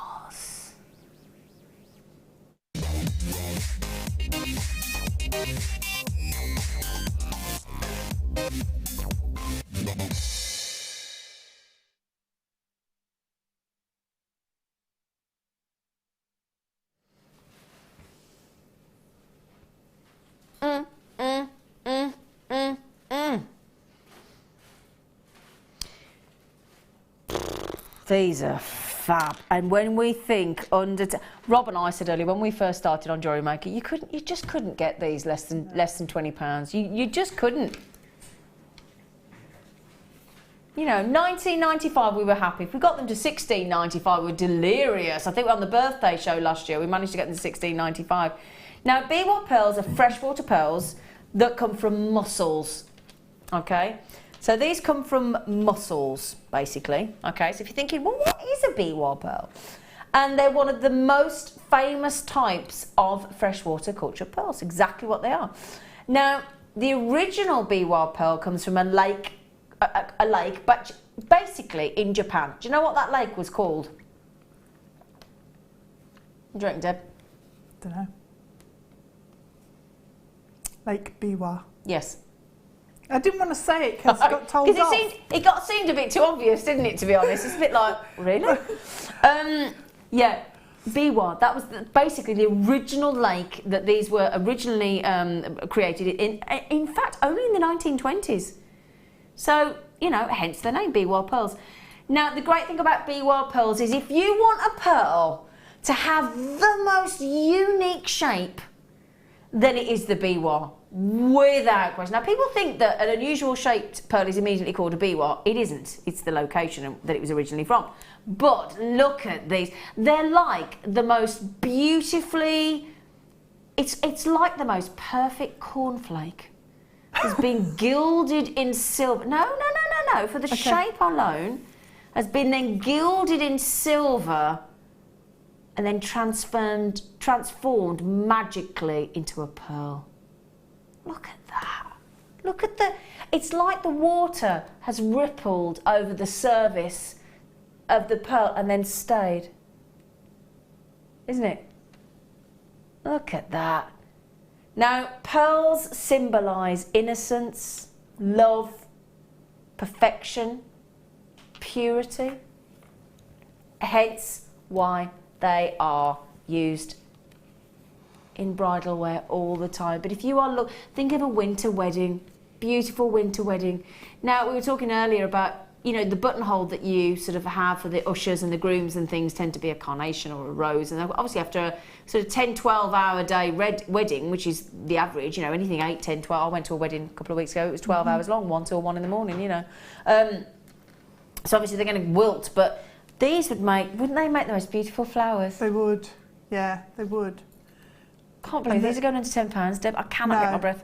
These are fab. And when we think Rob and I said earlier when we first started on Jewellery Maker, you just couldn't get these less than £20. You just couldn't. You know, £19.95 we were happy. If we got them to £16.95 we were delirious. I think on the birthday show last year we managed to get them to £16.95. Now biwa pearls are freshwater pearls that come from mussels. Okay? So these come from mussels, basically. Okay, so if you're thinking, well, what is a biwa pearl? And they're one of the most famous types of freshwater cultured pearls, exactly what they are. Now, the original biwa pearl comes from a lake, but basically in Japan. Do you know what that lake was called? What do you reckon, Deb? Don't know. Lake Biwa. Yes. I didn't want to say it because I got told off. Because it seemed a bit too obvious, didn't it, to be honest? It's a bit like, really? Yeah, Biwa, that was basically the original lake that these were originally created in fact, only in the 1920s. So, you know, hence the name, Biwa pearls. Now, the great thing about Biwa pearls is if you want a pearl to have the most unique shape, then it is the biwa, without question. Now, people think that an unusual shaped pearl is immediately called a biwa. It isn't. It's the location that it was originally from. But look at these. They're like the most beautifully... It's like the most perfect cornflake. Has been gilded in silver. No. For the shape alone, has been then gilded in silver and then transformed magically into a pearl. Look at that. Look at the... It's like the water has rippled over the surface of the pearl and then stayed. Isn't it? Look at that. Now, pearls symbolise innocence, love, perfection, purity. Hence why they are used in bridal wear all the time. But if you are think of a winter wedding, beautiful winter wedding. Now, we were talking earlier about, you know, the buttonhole that you sort of have for the ushers and the grooms and things tend to be a carnation or a rose. And obviously after a sort of 10, 12 hour day wedding, which is the average, you know, anything 8, 10, 12. I went to a wedding a couple of weeks ago. It was 12 hours long, 1 till 1 in the morning, you know. So obviously they're going to wilt, but these wouldn't they make the most beautiful flowers? They would, yeah, they would. Can't believe these are going under £10, Deb. I cannot get my breath.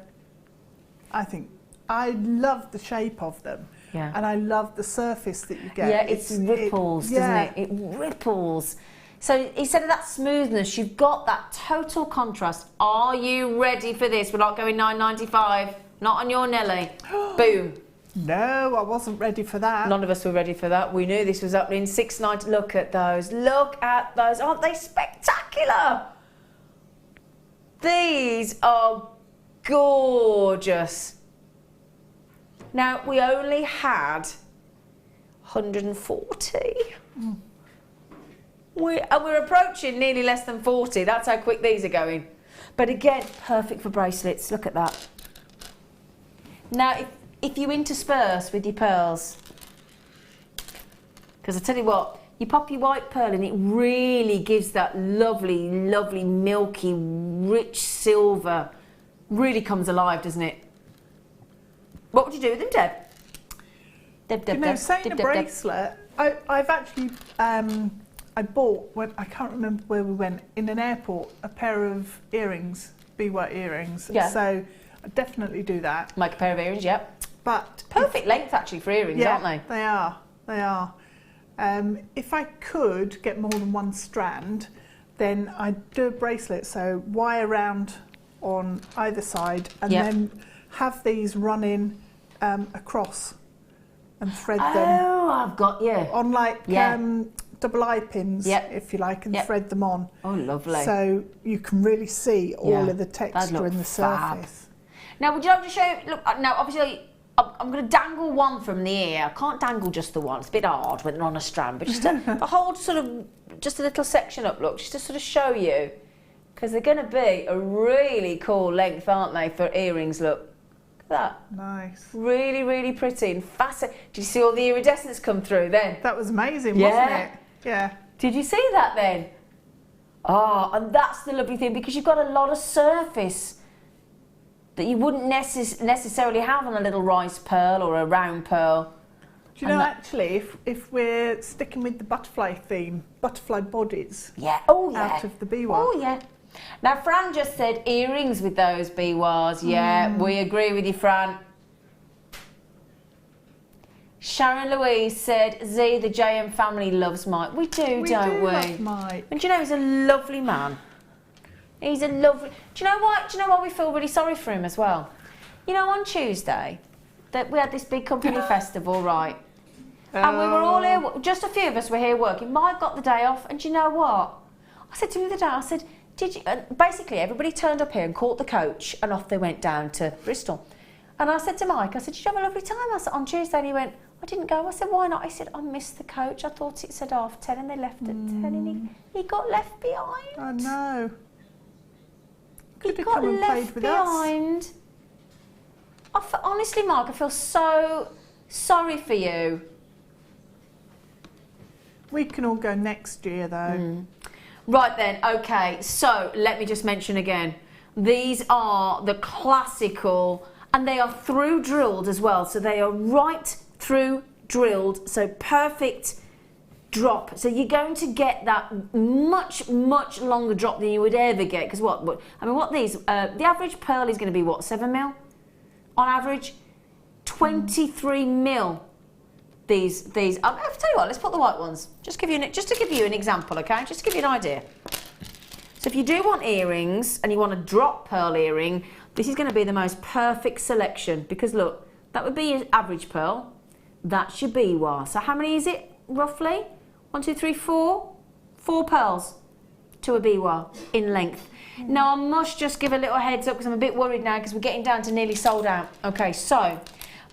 I love the shape of them. Yeah. And I love the surface that you get. Yeah, it ripples, doesn't it? It ripples. So instead of that smoothness, you've got that total contrast. Are you ready for this? We're not going £9.95. Not on your Nelly. Boom. No, I wasn't ready for that. None of us were ready for that. We knew this was happening. $6.90. Look at those. Look at those. Aren't they spectacular? These are gorgeous. Now, we only had 140. We're approaching nearly less than 40. That's how quick these are going. But again, perfect for bracelets. Look at that. Now, if you intersperse with your pearls, because I tell you what, you pop your white pearl and it really gives that lovely, lovely, milky, rich silver. Really comes alive, doesn't it? What would you do with them, Deb? Saying a bracelet, I've actually, I bought, I can't remember where we went, in an airport, a pair of earrings, bead earrings. Yeah. So I definitely do that. Make a pair of earrings, yep. But perfect length actually for earrings, aren't they? They are. They are. If I could get more than one strand, then I'd do a bracelet, so wire round on either side, and then have these running across and thread them. Oh, I've got you. On like double eye pins, if you like, and thread them on. Oh, lovely. So you can really see all of the texture in the surface. Now, would you like to show, look, now obviously, I'm going to dangle one from the ear. I can't dangle just the one. It's a bit hard when they're on a strand, but just a whole sort of, just a little section up, look, just to sort of show you, because they're going to be a really cool length, aren't they, for earrings, look. Look at that. Nice. Really, really pretty and fascinating. Did you see all the iridescence come through then? That was amazing, wasn't it? Yeah. Did you see that then? Oh, and that's the lovely thing, because you've got a lot of surface that you wouldn't necessarily have on a little rice pearl or a round pearl. Do you know, actually, if we're sticking with the butterfly theme, butterfly bodies out of the biwa. Oh, yeah. Now, Fran just said earrings with those biwas. Yeah, we agree with you, Fran. Sharon Louise said, Z, the JM family loves Mike. We do, don't we? Love Mike. And do you know, he's a lovely man. He's a lovely... Do you know what? Do you know why we feel really sorry for him as well? You know, on Tuesday, that we had this big company festival, right? And we were all here, just a few of us were here working. Mike got the day off, and do you know what? I said to him the other day, I said, did you... basically, everybody turned up here and caught the coach, and off they went down to Bristol. And I said to Mike, I said, did you have a lovely time? I said, on Tuesday, and he went, I didn't go. I said, why not? He said, I missed the coach. I thought it said 10:30, and they left at 10, and he got left behind. I know. He got left behind. Honestly, Mark, I feel so sorry for you. We can all go next year, though. Right then, okay, so let me just mention again. These are the classical, and they are through drilled as well. So they are right through drilled, so perfect drop. So you're going to get that much longer drop than you would ever get, because what these the average pearl is going to be what, 7 mil on average, 23 mil. These I'll tell you what, let's put the white ones, just to give you an example, okay, just to give you an idea. So if you do want earrings and you want a drop pearl earring, this is going to be the most perfect selection, because look, that would be an average pearl, that's your biwa. So how many is it roughly? 1, 2, 3, 4 pearls to a biwa in length. Now I must just give a little heads up, because I'm a bit worried now, because we're getting down to nearly sold out. Okay, so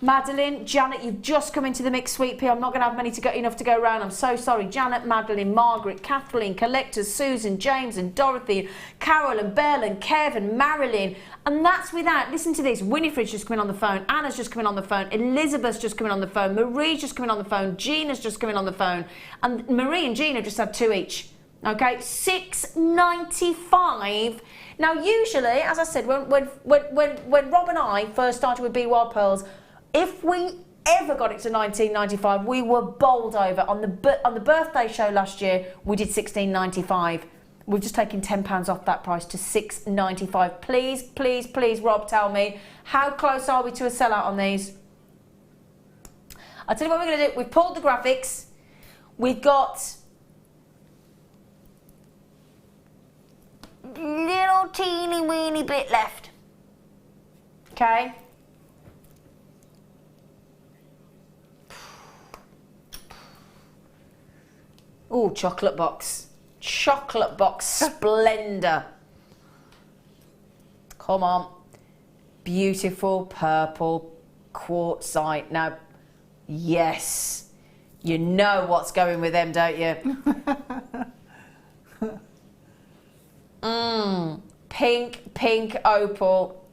Madeline, Janet, you've just come into the mix, sweet pea. I'm not going to have many enough to go around. I'm so sorry. Janet, Madeline, Margaret, Kathleen, Collectors, Susan, James and Dorothy, Carol and Belle and Kev and Marilyn. And that's without, listen to this, Winifred's just coming on the phone, Anna's just coming on the phone, Elizabeth's just coming on the phone, Marie's just coming on the phone, Gina's just coming on the phone, and Marie and Gina just had 2 each. Okay, $6.95. Now usually, as I said, when Rob and I first started with BY Pearls, if we ever got it to $19.95, we were bowled over. On the birthday show last year, we did $16.95. We've just taken £10 off that price to $6.95. Please, please, please, Rob, tell me, how close are we to a sellout on these? I'll tell you what we're going to do. We've pulled the graphics. We've got little teeny weeny bit left. Okay. Oh, chocolate box. Chocolate box splendor. Come on. Beautiful purple quartzite. Now, yes. You know what's going with them, don't you? Pink opal.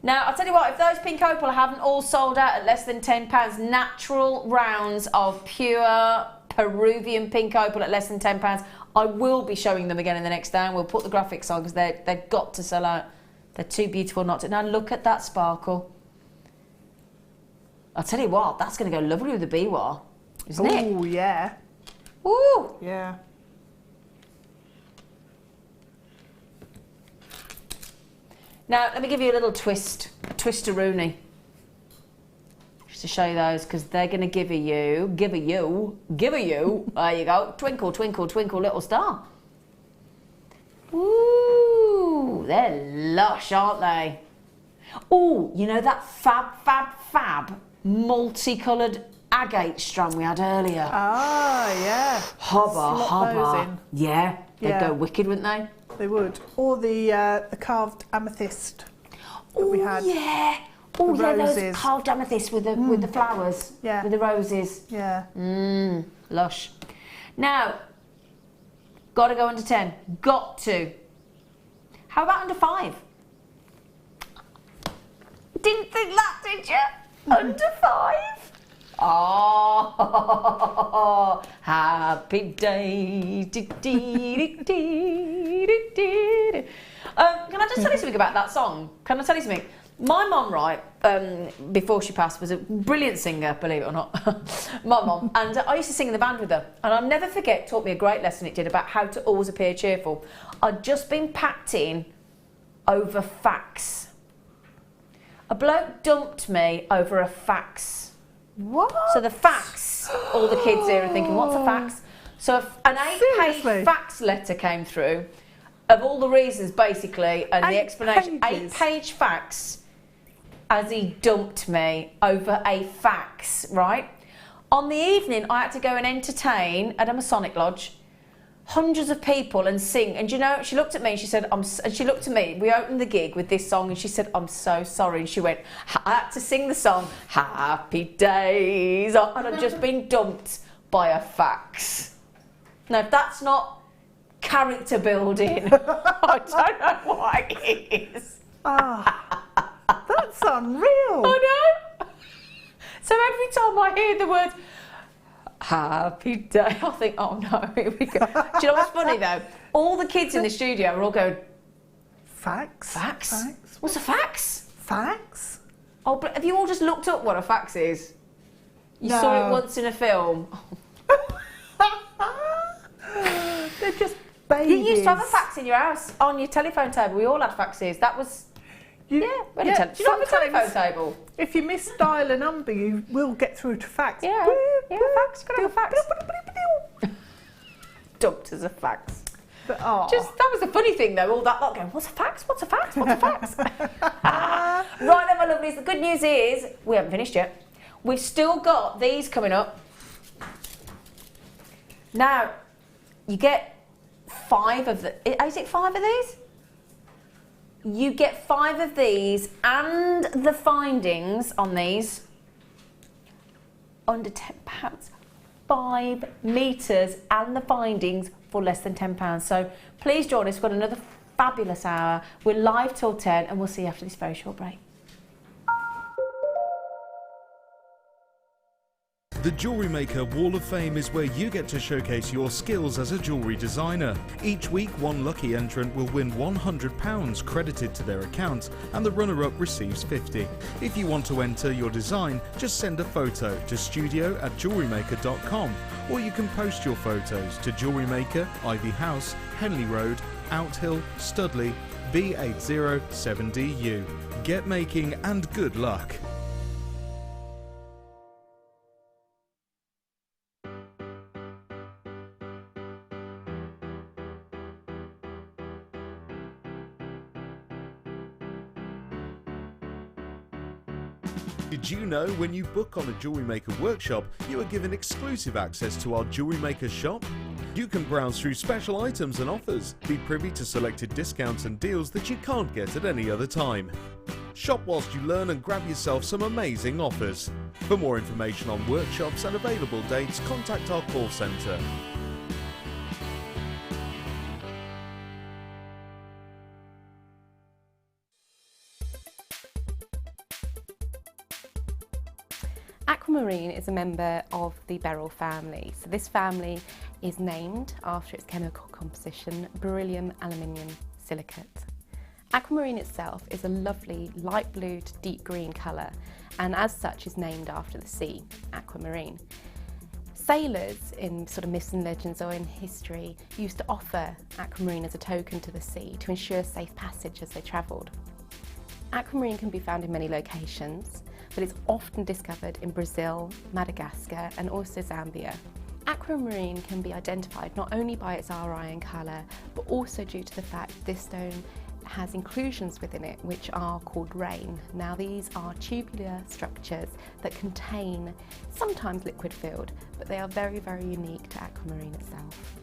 Now, I'll tell you what, if those pink opal haven't all sold out at less than £10, natural rounds of pure Peruvian pink opal at less than £10, I will be showing them again in the next day, and we'll put the graphics on, because they've got to sell out. They're too beautiful not to. Now, look at that sparkle. I'll tell you what, that's going to go lovely with the biwa, isn't it? Oh, yeah. Ooh. Yeah. Now, let me give you a little twist, a twisteroonie. Just to show you those, because they're going to give you, there you go, twinkle, twinkle, twinkle, little star. Ooh, they're lush, aren't they? Oh, you know that fab multicoloured agate strand we had earlier? Ah, yeah. Hobba. Those in. Yeah, they'd Yeah. go wicked, wouldn't they? They would. Or the carved amethyst that we had. Yeah. Oh, yeah, those roses. carved amethyst with the flowers. Yeah. With the roses. Yeah. Lush. Now, got to go under 10. Got to. How about under 5? Didn't think that, did you? Under 5? Oh, happy day. Can I just tell you something about that song? Can I tell you something? My mum, right, before she passed, was a brilliant singer, believe it or not. My mum. And I used to sing in the band with her. And I'll never forget, taught me a great lesson it did about how to always appear cheerful. I'd just been packed in over fax. A bloke dumped me over a fax. What? So the fax, all the kids here are thinking, what's a fax? So an 8-page fax letter came through of all the reasons, basically, and the explanation. 8-page fax, as he dumped me over a fax, right? On the evening, I had to go and entertain at a Masonic lodge hundreds of people and sing. And you know, she looked at me and she said, and she looked at me, we opened the gig with this song and she said, I'm so sorry. And she went, I had to sing the song, Happy Days. And I'd just been dumped by a fax. Now, if that's not character building, I don't know what it is. That's unreal. I know. So every time I hear the words, Happy Day, I think, oh no, here we go. Do you know what's funny though? All the kids in the studio are all going, Fax? Fax? Fax? What's a fax? Fax? Oh, but have you all just looked up what a fax is? You saw it once in a film. They're just babies. You used to have a fax in your house, on your telephone table. We all had faxes. That was... Do you not have a telephone table? If you misdial a number, you will get through to fax. Yeah, fax. Got to have a fax. Dumped as a fax. But, that was the funny thing though, all that lot going, what's a fax? What's a fax? What's a fax? Right then, my lovelies, the good news is, we haven't finished yet. We've still got these coming up. Now, you get 5 of the, is it 5 of these? You get 5 of these and the findings on these under £10. 5 metres and the findings for less than £10. So please join us. We've got another fabulous hour. We're live till 10 and we'll see you after this very short break. The Jewellery Maker Wall of Fame is where you get to showcase your skills as a jewellery designer. Each week, one lucky entrant will win £100 credited to their account, and the runner-up receives £50. If you want to enter your design, just send a photo to studio@jewellerymaker.com, or you can post your photos to Jewellery Maker, Ivy House, Henley Road, Outhill, Studley, B807DU. Get making and good luck. Did you know when you book on a Jewellery Maker workshop, you are given exclusive access to our Jewellery Maker shop? You can browse through special items and offers, be privy to selected discounts and deals that you can't get at any other time. Shop whilst you learn and grab yourself some amazing offers. For more information on workshops and available dates, contact our call centre. Aquamarine is a member of the beryl family. So this family is named after its chemical composition, beryllium aluminium silicate. Aquamarine itself is a lovely light blue to deep green colour, and as such is named after the sea, aquamarine. Sailors in sort of myths and legends or in history used to offer aquamarine as a token to the sea to ensure safe passage as they travelled. Aquamarine can be found in many locations, but it's often discovered in Brazil, Madagascar and also Zambia. Aquamarine can be identified not only by its RI and colour, but also due to the fact this stone has inclusions within it which are called rain. Now these are tubular structures that contain sometimes liquid filled, but they are very, very unique to aquamarine itself.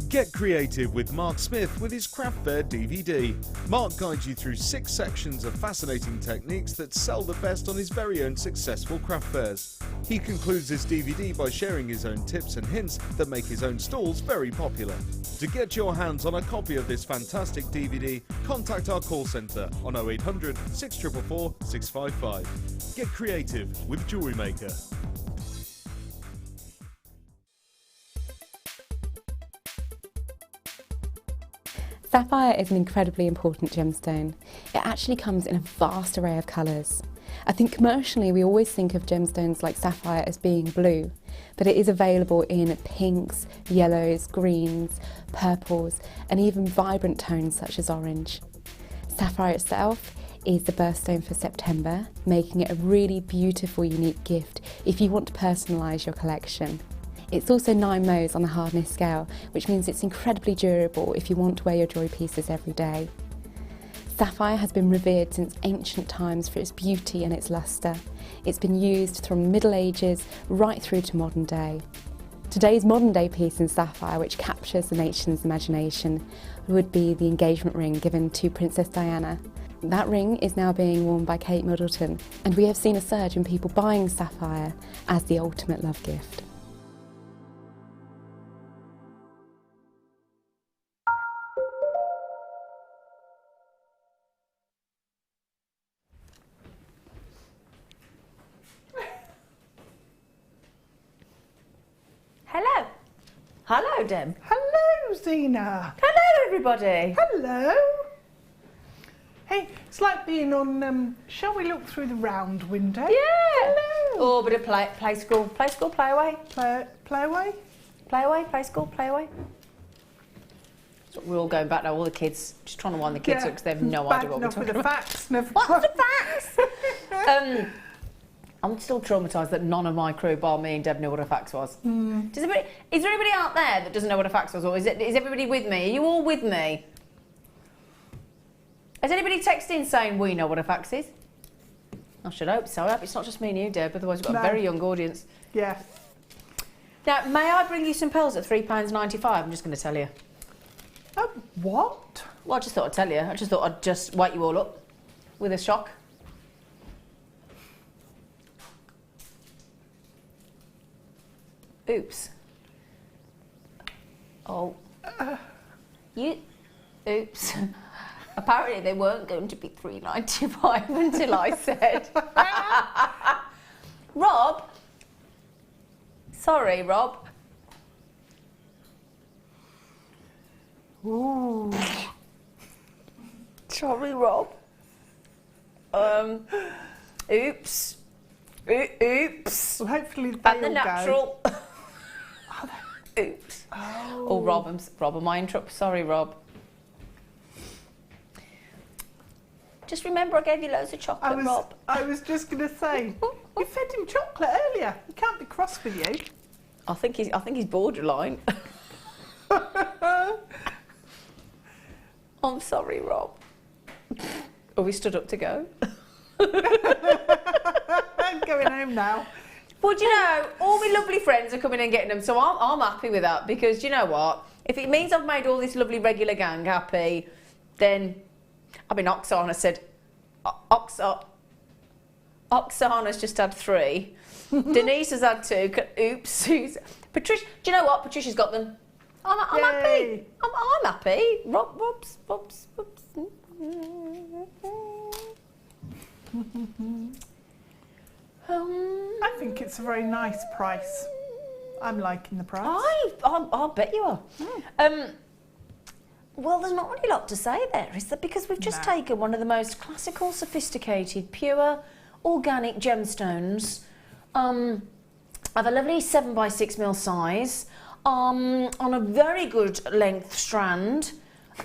Get creative with Mark Smith with his Craft Fair DVD. Mark guides you through 6 sections of fascinating techniques that sell the best on his very own successful craft fairs. He concludes this DVD by sharing his own tips and hints that make his own stalls very popular. To get your hands on a copy of this fantastic DVD, contact our call centre on 0800 644 655. Get creative with Jewellery Maker. Sapphire is an incredibly important gemstone. It actually comes in a vast array of colours. I think commercially we always think of gemstones like sapphire as being blue, but it is available in pinks, yellows, greens, purples and even vibrant tones such as orange. Sapphire itself is the birthstone for September, making it a really beautiful, unique gift if you want to personalise your collection. It's also 9 Mohs on the hardness scale, which means it's incredibly durable if you want to wear your jewellery pieces every day. Sapphire has been revered since ancient times for its beauty and its lustre. It's been used from the Middle Ages right through to modern day. Today's modern day piece in sapphire, which captures the nation's imagination, would be the engagement ring given to Princess Diana. That ring is now being worn by Kate Middleton, and we have seen a surge in people buying sapphire as the ultimate love gift. Hello. Hello, Deb. Hello, Zena. Hello, everybody. Hello. Hey, it's like being on, shall we look through the round window? Yeah. Hello. Oh, bit of play school, play away. Play away? Play away, play school, play away. So we're all going back now, all the kids, just trying to wind the kids up because they have no idea what we're talking about. Facts, What's the facts? I'm still traumatised that none of my crew, bar me and Deb, knew what a fax was. Is there anybody out there that doesn't know what a fax was, or is everybody with me? Are you all with me? Has anybody texted in saying we know what a fax is? I should hope so. I hope it's not just me and you, Deb, otherwise we've got a very young audience. Yeah. Now, may I bring you some pearls at £3.95? I'm just going to tell you. What? Well, I just thought I'd tell you. I just thought I'd just wake you all up with a shock. Oops. Oh. Oops. Apparently they weren't going to be £3.95 until I said. Rob? Sorry, Rob. Ooh. Sorry, Rob. Oops. Oops. Well, hopefully they And the all natural. go. Oops. Oh, Rob, am I in trouble? Sorry, Rob. Just remember I gave you loads of chocolate, Rob. I was just going to say, you fed him chocolate earlier. He can't be cross with you. I think he's borderline. I'm sorry, Rob. Oh, we stood up to go. I'm going home now. Well, do you know, all my lovely friends are coming and getting them, so I'm happy with that, because do you know what? If it means I've made all this lovely regular gang happy, then, I mean, Oksana's just had 3. Denise has had 2. Oops. Patricia, do you know what? Patricia's got them. I'm happy. I'm happy. Whoops. I think it's a very nice price. I'm liking the price. I'll bet you are. Well, there's not really a lot to say there, is there? Because we've just taken one of the most classical, sophisticated, pure, organic gemstones of a lovely 7x6mm size, on a very good length strand,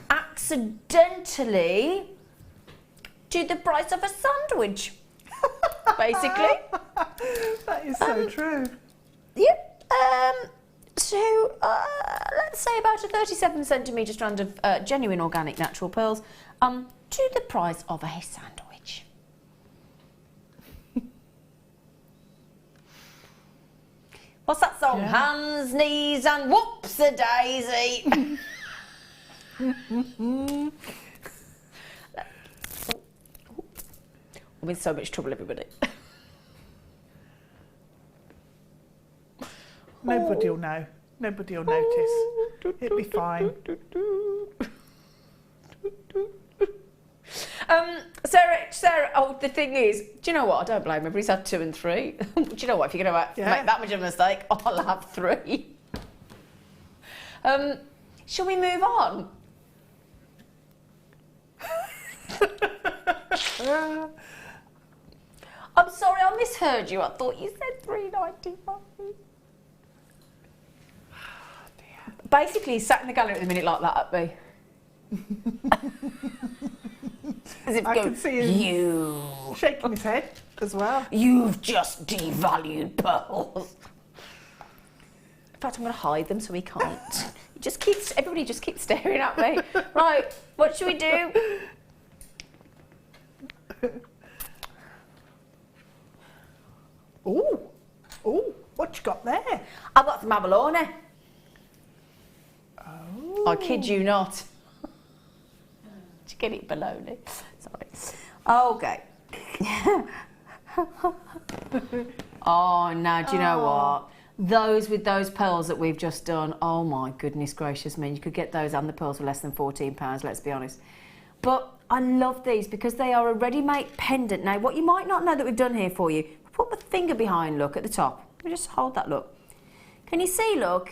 accidentally to the price of a sandwich, basically. That is so true. Yep. So, let's say about a 37cm strand of genuine organic natural pearls, to the price of a sandwich. What's that song? Yeah. Hands, knees, and whoops-a-daisy. I'm in so much trouble, everybody. Nobody will know. Nobody will notice. It'll be fine. Sarah, oh, the thing is, do you know what? I don't blame her. He's had 2 and 3. Do you know what? If you're going to make that much of a mistake, I'll have 3. Shall we move on? I'm sorry, I misheard you. I thought you said $3.95. Basically, he's sat in the gallery at the minute like that at me. As if I can see him shaking his head as well. You've just devalued pearls. In fact, I'm going to hide them so he can't. Everybody just keeps staring at me. Right, what should we do? Ooh, what you got there? I've got some Abalone. Oh. I kid you not. Did you get it, baloney? Sorry. Okay. Oh, now, do you know what? Those with those pearls that we've just done, oh my goodness gracious me, you could get those and the pearls for less than £14, let's be honest. But I love these because they are a ready-made pendant. Now, what you might not know that we've done here for you, put my finger behind, look, at the top. Let me just hold that, look. Can you see, look?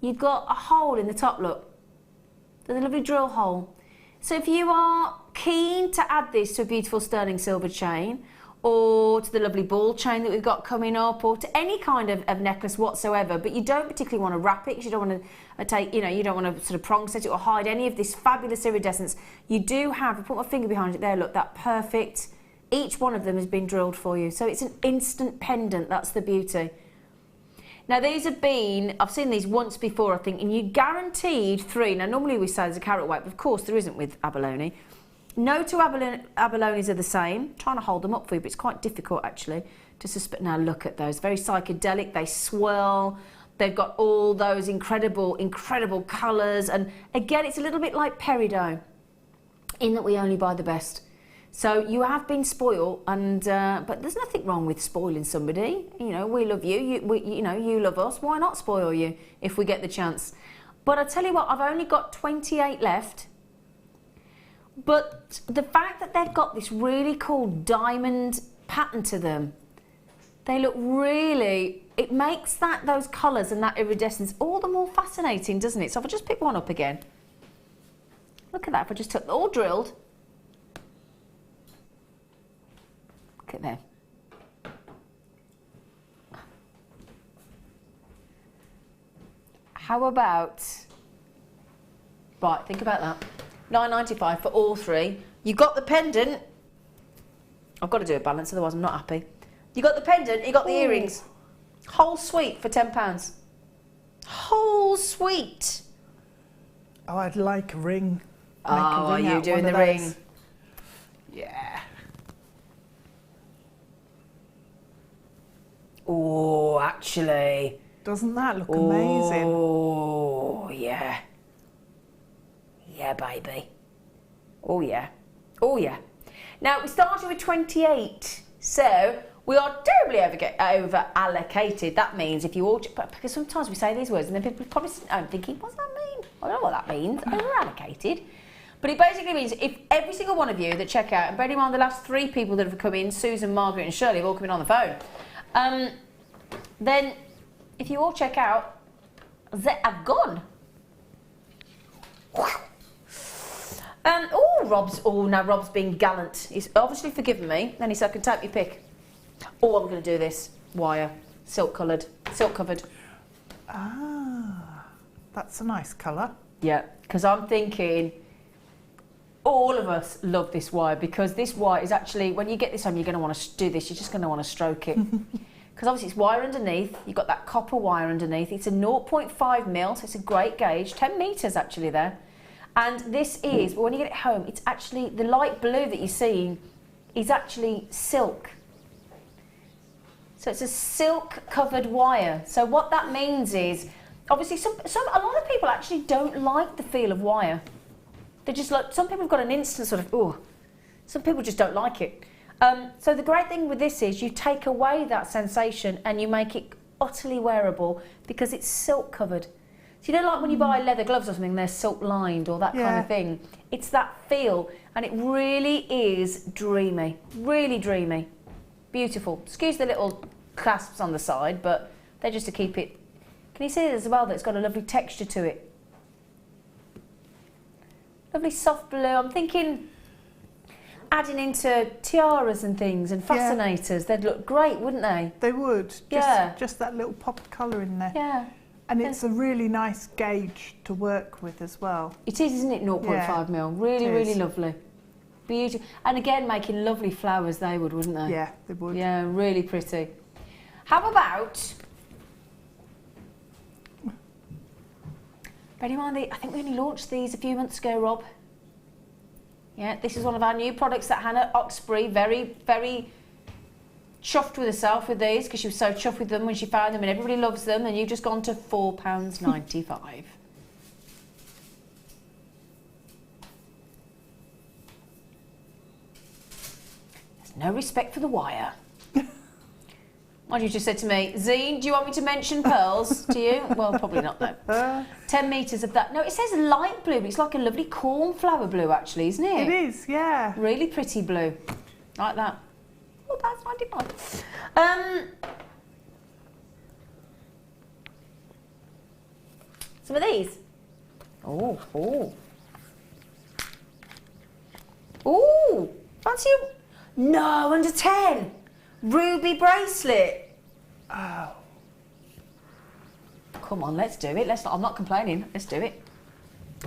You've got a hole in the top, look. There's a lovely drill hole. So if you are keen to add this to a beautiful sterling silver chain, or to the lovely ball chain that we've got coming up, or to any kind of necklace whatsoever, but you don't particularly want to wrap it because you don't want to take, you don't want to sort of prong set it or hide any of this fabulous iridescence. You do have, I put my finger behind it there, look, that perfect, each one of them has been drilled for you. So it's an instant pendant, that's the beauty. Now these have been, I've seen these once before I think, and you guaranteed 3. Now normally we say there's a carat weight, but of course there isn't with Abalone. No two Abalones are the same. I'm trying to hold them up for you, but it's quite difficult actually to suspect. Now look at those, very psychedelic, they swirl, they've got all those incredible colours, and again it's a little bit like peridot in that we only buy the best. So you have been spoiled, and but there's nothing wrong with spoiling somebody. You know, we love you, you love us. Why not spoil you if we get the chance? But I tell you what, I've only got 28 left. But the fact that they've got this really cool diamond pattern to them, they look really, it makes those colours and that iridescence all the more fascinating, doesn't it? So if I just pick one up again, look at that, if I just took all drilled, look at there. How about, right, think about that. $9.95 for all 3. You got the pendant. I've got to do a balance, otherwise I'm not happy. You got the pendant, you got the earrings. Whole suite for £10. Whole suite. Oh, I'd like a ring. Oh, are you doing the ring? Yeah. Oh, actually. Doesn't that look amazing? Oh, yeah. Yeah, baby. Oh, yeah. Oh, yeah. Now, we started with 28. So, We are terribly over allocated. That means if you all, because sometimes we say these words and then people probably aren't thinking, what's that mean? I don't know what that means. Over allocated. But it basically means if every single one of you that check out, and bear in mind the last 3 people that have come in, Susan, Margaret and Shirley, have all come in on the phone, then if you all check out, they have gone. Rob's being gallant. He's obviously forgiven me. Then he said, I can take your pick. Oh, I'm going to do this. Wire. Silk coloured. Silk covered. Ah, that's a nice colour. Yeah, because I'm thinking all of us love this wire, because this wire is actually, when you get this home, you're going to want to do this. You're just going to want to stroke it. Because obviously it's wire underneath. You've got that copper wire underneath. It's a 0.5 mil, so it's a great gauge. 10 metres actually there. And this is, when you get it home, it's actually, the light blue that you're seeing is actually silk. So it's a silk covered wire. So what that means is, obviously a lot of people actually don't like the feel of wire. They're just like, some people have got an instant sort of, oh, some people just don't like it. So the great thing with this is you take away that sensation and you make it utterly wearable because it's silk covered. So you know, like when you buy leather gloves or something, they're silk lined or that kind of thing. It's that feel, and it really is dreamy, really dreamy, beautiful. Excuse the little clasps on the side, but they're just to keep it. Can you see it as well that it's got a lovely texture to it? Lovely soft blue. I'm thinking adding into tiaras and things and fascinators, they'd look great, wouldn't they? They would. Just that little pop of colour in there. Yeah. And it's a really nice gauge to work with as well. It is, isn't it? 0.5 mil. Really, really lovely. Beautiful. And again, making lovely flowers, they would, wouldn't they? Yeah, they would. Yeah, really pretty. How about... Bear in mind, I think we only launched these a few months ago, Rob. Yeah, this is one of our new products that Hannah Oxbury, very, very chuffed with herself with these, because she was so chuffed with them when she found them, and everybody loves them, and you've just gone to £4.95. There's no respect for the wire. What you just said to me, Zine, do you want me to mention pearls to you? Well, probably not though. 10 metres of that. No, it says light blue, but it's like a lovely cornflower blue actually, isn't it? It is, yeah. Really pretty blue. Like that. Oh, that's 95. Some of these. Oh, oh. Oh, fancy you? No, under 10. Ruby bracelet. Oh. Come on, let's do it. I'm not complaining. Let's do it.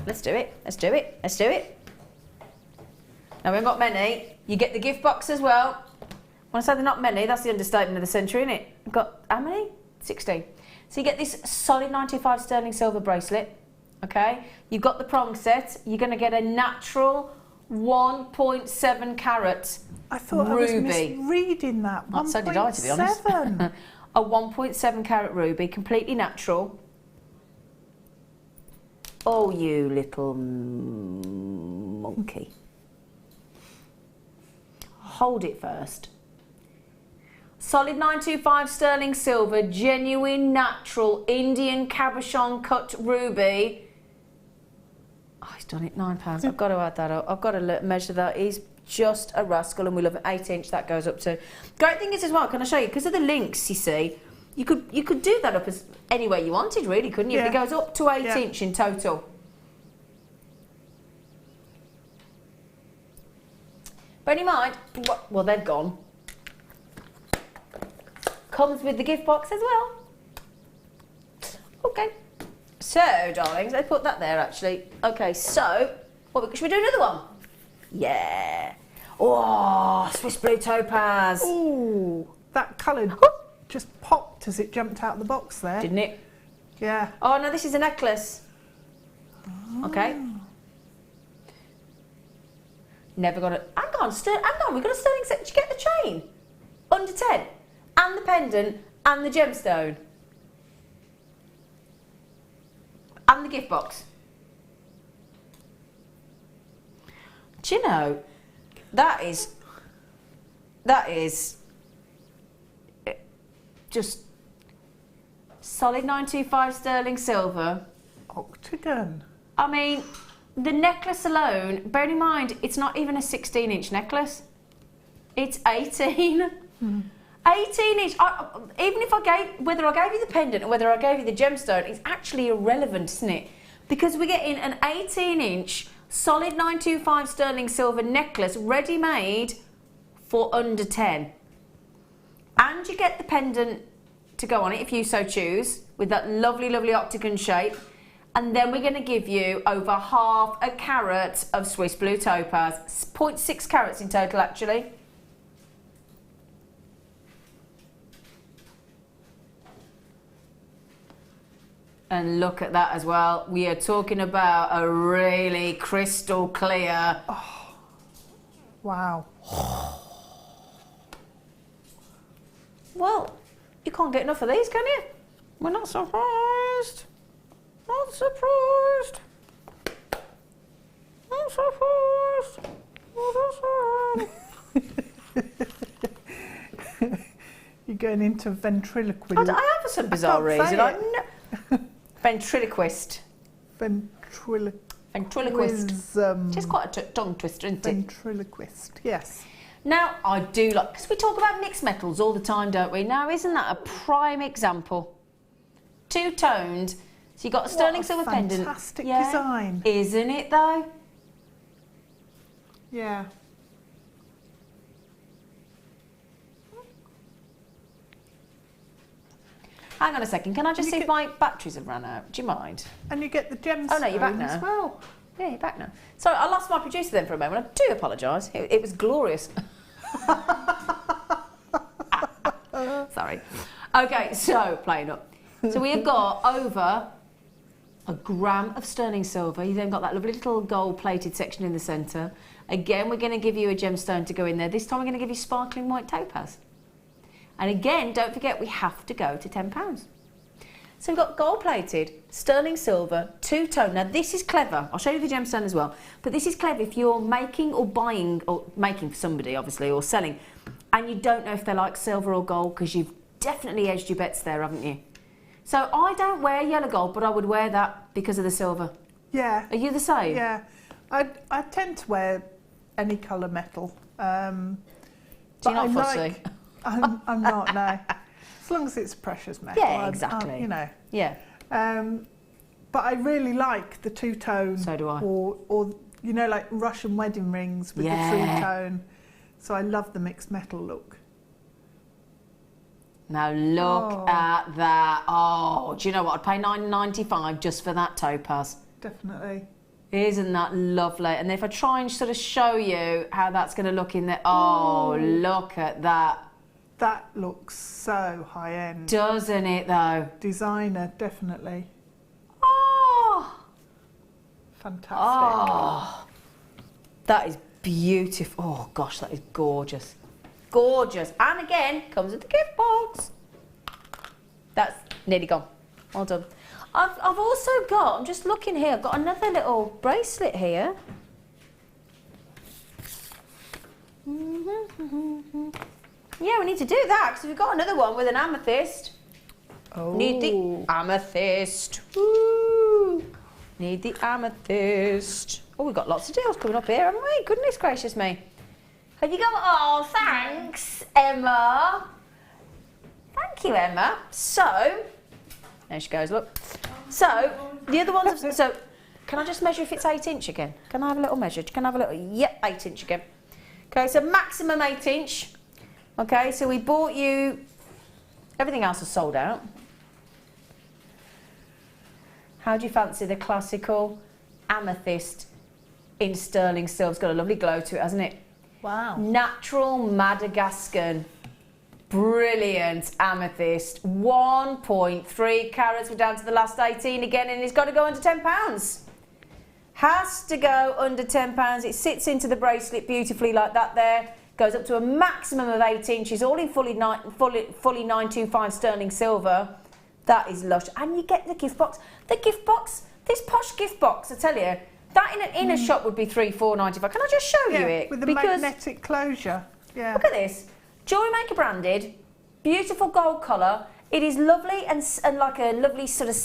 Let's do it. Let's do it. Let's do it. Now, we haven't got many. You get the gift box as well. When I say they're not many, that's the understatement of the century, isn't it? We've got how many? 16. So you get this solid 95 sterling silver bracelet. Okay. You've got the prong set. You're going to get a natural 1.7 carat I thought ruby. I was misreading that. So did I, to be honest. A 1.7 carat ruby, completely natural. Oh, you little monkey. Hold it first. Solid 925 sterling silver, genuine, natural, Indian cabochon cut ruby. Oh, he's done it, £9. I've got to add that up. I've got to measure that. He's just a rascal, and we love an 8-inch that goes up to. Great thing is as well, can I show you? Because of the links, you see, you could do that up as any way you wanted, really, couldn't you? Yeah. It goes up to 8-inch in total. Bear in mind, well, they've gone. Comes with the gift box as well. Okay. So, darlings, let's put that there, actually. Okay, so, should we do another one? Yeah. Oh, Swiss blue topaz. Ooh, that colour just popped as it jumped out of the box there. Didn't it? Yeah. Oh, no, this is a necklace. Oh. Okay. Never got it. Hang on, we've got a sterling set. Did you get the chain? Under 10. And the pendant and the gemstone. And the gift box. Do you know, that is just solid 925 sterling silver. Octagon. I mean, the necklace alone, bearing in mind, it's not even a 16-inch necklace. It's 18. 18 inch. Even if whether I gave you the pendant or whether I gave you the gemstone, it's actually irrelevant, isn't it? Because we're getting an 18-inch solid 925 sterling silver necklace ready-made for under 10. And you get the pendant to go on it if you so choose, with that lovely, lovely octagon shape. And then we're going to give you over half a carat of Swiss blue topaz. 0.6 carats in total, actually. And look at that as well. We are talking about a really crystal clear. Oh, wow. Well, you can't get enough of these, can you? We're not surprised. Not surprised. Not surprised. Not surprised. You're going into ventriloquism. I have some bizarre reason. Ventriloquist. Ventriloquist. Just quite a tongue twister, isn't it? Ventriloquist, yes. Now, I do like, because we talk about mixed metals all the time, don't we? Now, isn't that a prime example? Two-toned. So you've got a sterling silver pendant. Fantastic design. Isn't it, though? Yeah. Hang on a second, can I just see if my batteries have run out? Do you mind? And you get the gemstones. Oh no, you're back now. As well. Yeah, you're back now. Sorry, I lost my producer then for a moment. I do apologise. It was glorious. Sorry. Okay, so playing up. So we have got over a gram of sterling silver. You then got that lovely little gold-plated section in the centre. Again, we're going to give you a gemstone to go in there. This time we're going to give you sparkling white topaz. And again, don't forget, we have to go to £10. So we've got gold-plated, sterling silver, two-tone. Now, this is clever. I'll show you the gemstone as well. But this is clever if you're making or buying, or making for somebody, obviously, or selling, and you don't know if they like silver or gold because you've definitely edged your bets there, haven't you? So I don't wear yellow gold, but I would wear that because of the silver. Yeah. Are you the same? Yeah. I tend to wear any colour metal. So you're not fussy? I'm not, no. As long as it's precious metal. Yeah, exactly. You know. Yeah. But I really like the two-tone. So do I. Or you know, like Russian wedding rings with the two-tone. So I love the mixed metal look. Now look at that. Oh, do you know what? I'd pay $9.95 just for that topaz. Definitely. Isn't that lovely? And if I try and sort of show you how that's going to look in there. Oh, look at that. That looks so high-end. Doesn't it, though? Designer, definitely. Oh! Fantastic. Oh! That is beautiful. Oh, gosh, that is gorgeous. Gorgeous. And again, comes with the gift box. That's nearly gone. Well done. I've also got, I'm just looking here, I've got another little bracelet here. Yeah, we need to do that because we've got another one with an amethyst. Oh. Need the amethyst. Woo. Need the amethyst. Oh, we've got lots of deals coming up here, haven't we? Goodness gracious me. Have you got... Oh, thanks, Emma. Thank you, Emma. So, there she goes, look. So, the other ones... So, can I just measure if it's 8 inch again? Can I have a little measure? Can I have a little... Yep, 8 inch again. Okay, so maximum 8 inch. Okay, so we bought you... Everything else is sold out. How do you fancy the classical amethyst in sterling silver? It's got a lovely glow to it, hasn't it? Wow. Natural Madagascan. Brilliant amethyst. 1.3 carats. We're down to the last 18 again, and it's got to go under £10. Has to go under £10. It sits into the bracelet beautifully like that there. Goes up to a maximum of 8 inches, all in fully 925 sterling silver. That is lush. And you get the gift box. The gift box, this posh gift box, I tell you, that in a shop would be £3,495. Can I just show you it? With the magnetic closure. Yeah. Look at this. Jewellery Maker branded, beautiful gold colour. It is lovely and like a lovely sort of,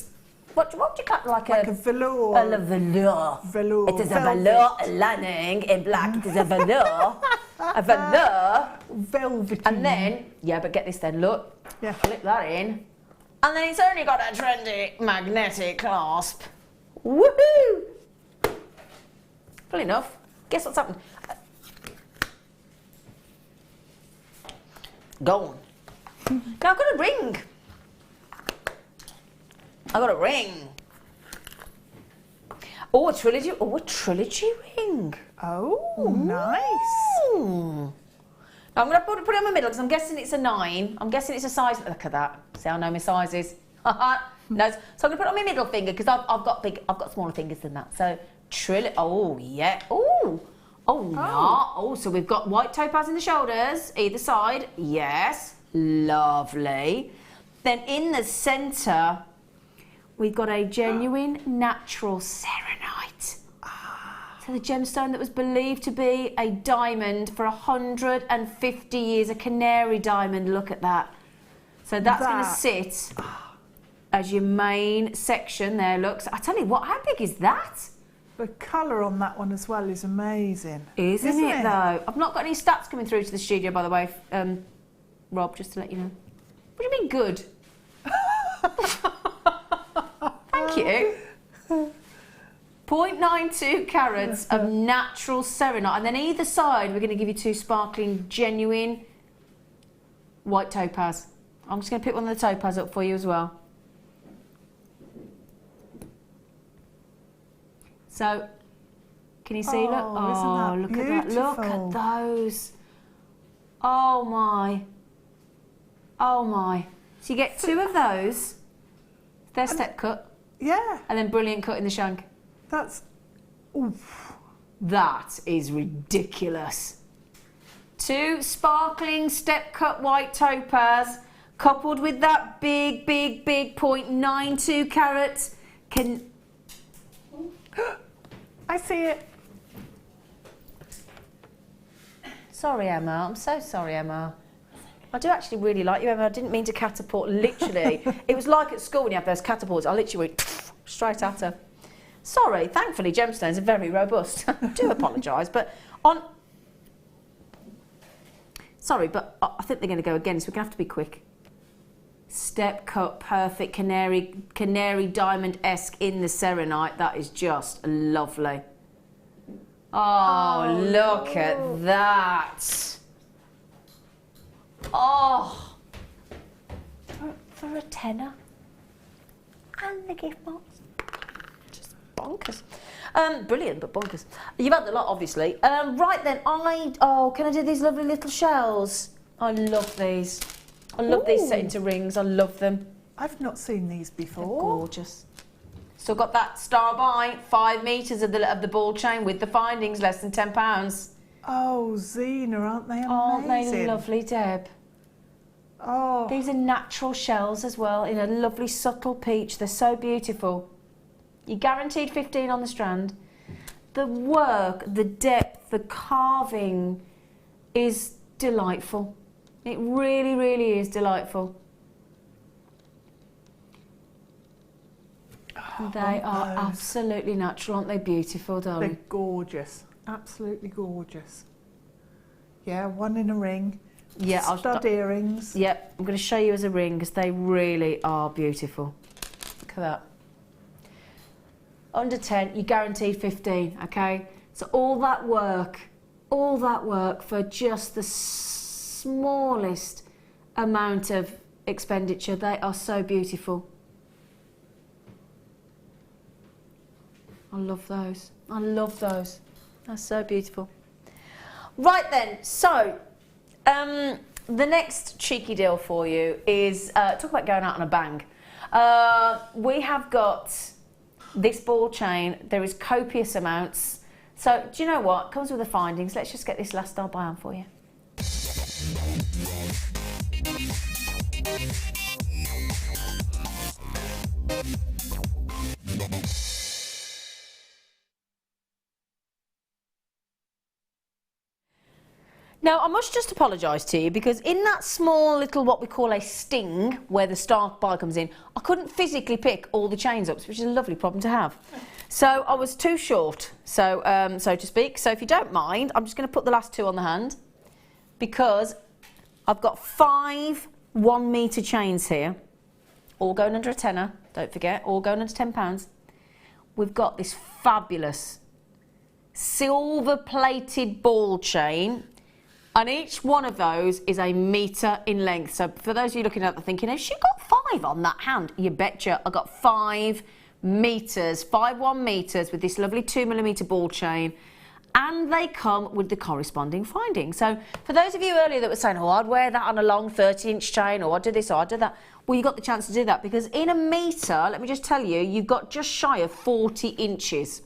what do you call it? Like a velour. A velour. Velour. It is a velour lining in black. It is a velour. A velour. Velvety. And then, yeah, but get this then, look. Yeah. Flip that in. And then it's only got a trendy magnetic clasp. Woohoo! Full enough. Guess what's happened? Gone. Now I've got a ring. I got a ring. Oh, a trilogy. Oh, a trilogy ring. Oh, nice. Now I'm going to put it in the middle because I'm guessing it's a 9. I'm guessing it's a size. Look at that. See, I know my sizes. No, so I'm going to put it on my middle finger because I've got smaller fingers than that. So oh yeah. Oh. Oh no. Oh, so we've got white topaz in the shoulders, either side. Yes. Lovely. Then in the centre, we've got a genuine natural serenite. So the gemstone that was believed to be a diamond for 150 years, a canary diamond. Look at that. So that's going to sit as your main section there. Looks. I tell you what, how big is that? The colour on that one as well is amazing. Isn't it though? I've not got any stats coming through to the studio, by the way, Rob, just to let you know. What do you mean good? Thank you. 0.92 carats of natural serenite, and then either side we're going to give you 2 sparkling, genuine white topaz. I'm just going to pick one of the topaz up for you as well. So, can you see? Look, oh, look at that! Look at those! Oh my! Oh my! So you get 2 of those. They're step cut. Yeah. And then brilliant cut in the shank. That's. Oof. That is ridiculous. 2 sparkling step cut white topaz, coupled with that big 0.92 carat. I see it. Sorry, Emma. I'm so sorry, Emma. I do actually really like you, Emma. I didn't mean to catapult, literally. It was like at school when you have those catapults. I literally went straight at her. Sorry, thankfully gemstones are very robust. I do apologise, but on... Sorry, but I think they're going to go again, so we're going to have to be quick. Step cut, perfect, canary diamond-esque in the serenite. That is just lovely. Oh, look at that. Oh. For a tenner. And the gift box. Just bonkers. Brilliant, but bonkers. You've had a lot, obviously. Right then, can I do these lovely little shells? I love these. I love these set into rings. I love them. I've not seen these before. They're gorgeous. Still got that star by 5 metres of the ball chain with the findings, less than £10. Oh, Zena, aren't they amazing? Aren't they lovely, Deb? Oh. These are natural shells as well, in a lovely subtle peach. They're so beautiful. You're guaranteed 15 on the strand. The work, the depth, the carving is delightful. It really, really is delightful. They are absolutely natural, aren't they beautiful, darling? They're gorgeous. Absolutely gorgeous. Yeah, one in a ring. Yeah, stud earrings. Yep, I'm going to show you as a ring because they really are beautiful. Look at that. Under 10, you're guaranteed 15, okay? So all that work for just the smallest amount of expenditure. They are so beautiful. I love those. I love those. They're so beautiful. Right then, so the next cheeky deal for you is talk about going out on a bang. We have got this ball chain. There is copious amounts. So do you know what? Comes with the findings. Let's just get this last star by on for you. Now, I must just apologise to you because in that small little, what we call a sting, where the star bar comes in, I couldn't physically pick all the chains up, which is a lovely problem to have. So I was too short, so to speak. So if you don't mind, I'm just going to put the last 2 on the hand because I've got 5 1-metre chains here, all going under a tenner, don't forget, all going under £10. We've got this fabulous silver-plated ball chain, and each one of those is a metre in length. So for those of you looking at that thinking, has she got 5 on that hand? You betcha, I got 5 metres, 5 1-metres with this lovely 2mm ball chain, and they come with the corresponding finding. So for those of you earlier that were saying, oh, I'd wear that on a long 30-inch chain, or I'd do this, or I'd do that, well, you got the chance to do that because in a metre, let me just tell you, you've got just shy of 40 inches.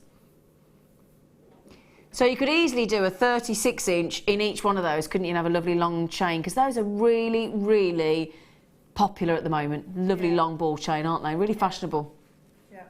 So you could easily do a 36-inch in each one of those, couldn't you, and have a lovely long chain? Because those are really, really popular at the moment. Lovely long ball chain, aren't they? Really fashionable. Yeah,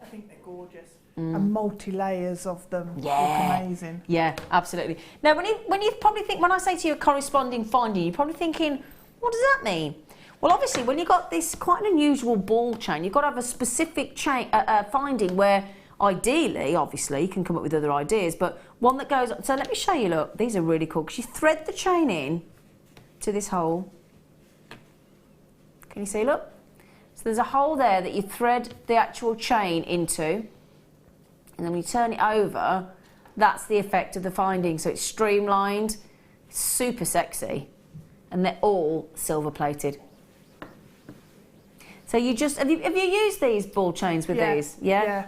I think they're gorgeous. And multi-layers of them look amazing. Yeah, absolutely. Now, when you probably think, when I say to you a corresponding finding, you're probably thinking, what does that mean? Well, obviously, when you've got this quite an unusual ball chain, you've got to have a specific chain, finding where ideally, obviously, you can come up with other ideas, but one that goes... So let me show you, look, these are really cool, because you thread the chain in to this hole. Can you see, look? So there's a hole there that you thread the actual chain into, and then when you turn it over, that's the effect of the finding. So it's streamlined, super sexy, and they're all silver-plated. So you just... Have you used these ball chains with these? Yeah.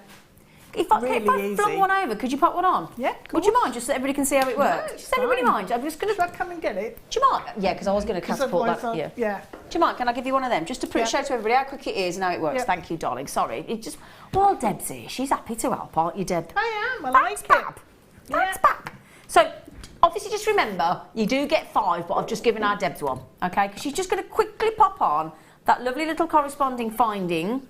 If I flung one over, could you put one on? Yeah. Would you mind, just so everybody can see how it works? No, Just everybody mind. I'm just going to... Shall I come and get it? Do you mind? Yeah, because I was going to catapult that. Yeah. Do you mind? Can I give you one of them? Just to show to everybody how quick it is and how it works. Yep. Thank you, darling. Sorry. It just... Well, Deb's here. She's happy to help, aren't you, Deb? I am. Thanks, Bab. Thanks, Bab. So, obviously, just remember, you do get 5, but I've just given our Deb's one, okay? Because she's just going to quickly pop on that lovely little corresponding finding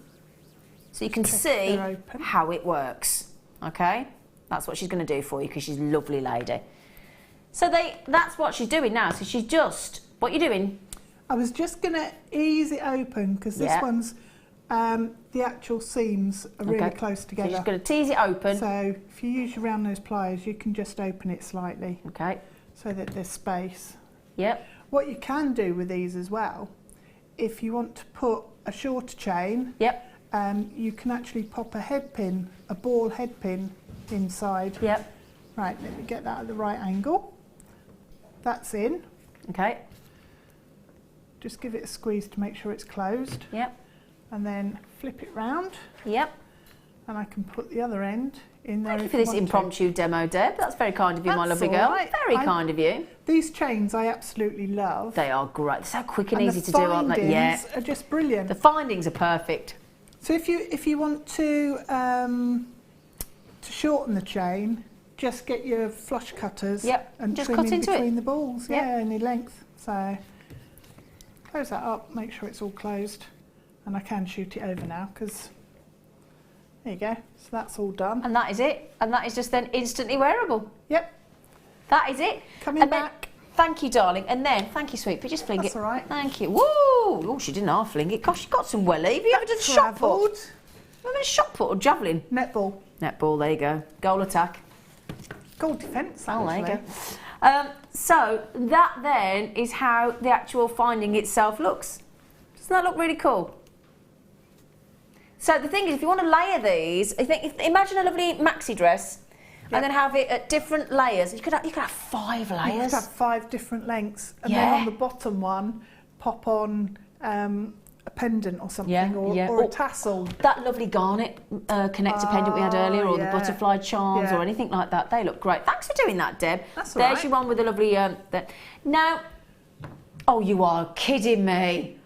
so you can see how it works. Okay, that's what she's going to do for you because she's a lovely lady. So that's what she's doing now. So she's just, what are you doing? I was just going to ease it open because this one's, the actual seams are really close together. So you're just going to tease it open. So if you use your round nose pliers, you can just open it slightly. Okay. So that there's space. Yep. What you can do with these as well, if you want to put a shorter chain, you can actually pop a head pin, a ball head pin inside. Yep. Right, let me get that at the right angle. That's in. Okay. Just give it a squeeze to make sure it's closed. Yep. And then flip it round. Yep. And I can put the other end in there. Thank you for this impromptu demo, Deb. That's very kind of you, my lovely girl. Right. Very kind of you. These chains I absolutely love. They are great. They're so quick and easy to do, aren't they? Yeah. Are just brilliant. The findings are perfect. So if you want to shorten the chain, just get your flush cutters and just trim cut in into between it. the balls, any length. So close that up, make sure it's all closed, and I can shoot it over now because there you go. So that's all done. And that is it. And that is just then instantly wearable. Yep. That is it. Coming back. Thank you, darling. And then, thank you, sweet. But just fling it. That's all right. Thank you. Woo! Oh, she didn't half fling it. Gosh, she got some welly. Have you ever done shot put? Have you ever done shot put or javelin? Netball. Netball, there you go. Goal attack. Goal defence, oh, there you go. So, that then is how the actual finding itself looks. Doesn't that look really cool? So, the thing is, if you want to layer these, imagine a lovely maxi dress. And then have it at different layers. You could have 5 layers. You could have 5 different lengths, and then on the bottom one, pop on a pendant or something, or a tassel. That lovely garnet connector pendant we had earlier, or the butterfly charms, or anything like that. They look great. Thanks for doing that, Deb. That's all right. There's your one with the lovely. Now, oh, you are kidding me.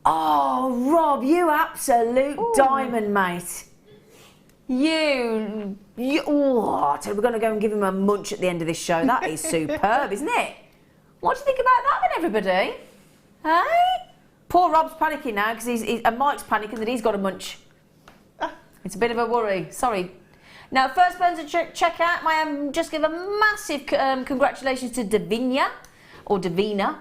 Oh, Rob, you absolute diamond, mate. Oh, we're going to go and give him a munch at the end of this show. That is superb, isn't it? What do you think about that then, everybody? Hey? Poor Rob's panicking now because and Mike's panicking that he's got a munch. It's a bit of a worry. Sorry. Now, first person to check out, I just give a massive congratulations to Davina, or Davina,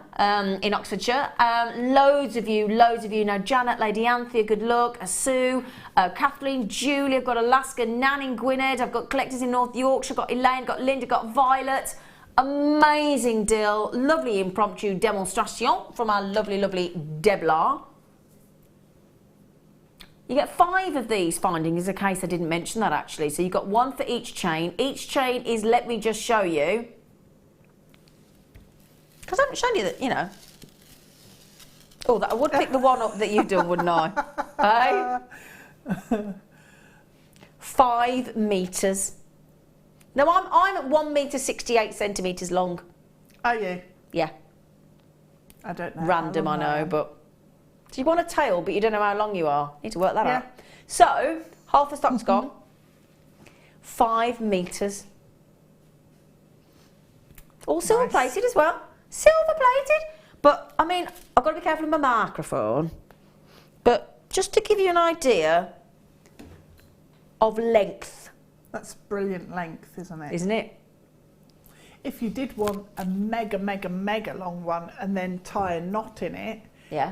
in Oxfordshire. Loads of you know. Janet, Lady Anthea, good luck. Sue, Kathleen, Julie, I've got Alaska, Nan in Gwynedd, I've got collectors in North Yorkshire, I've got Elaine, got Linda, got Violet. Amazing deal, lovely impromptu demonstration from our lovely Deb Rudge. You get 5 of these findings, in case I didn't mention that actually. So you've got 1 for each chain. Each chain is, let me just show you, because I haven't shown you that, you know. Oh, I would pick the one up that you've done, wouldn't I? Hey? 5 metres. Now I'm at 1 metre 68 centimetres long. Are you? Yeah. I don't know. Random, I know, but... So you want a tail, but you don't know how long you are. You need to work that out. So, half the stock's gone. 5 metres. All silver plated as well. Silver plated. But, I mean, I've got to be careful with my microphone. But just to give you an idea of length. That's brilliant length, isn't it? Isn't it? If you did want a mega long one and then tie a knot in it,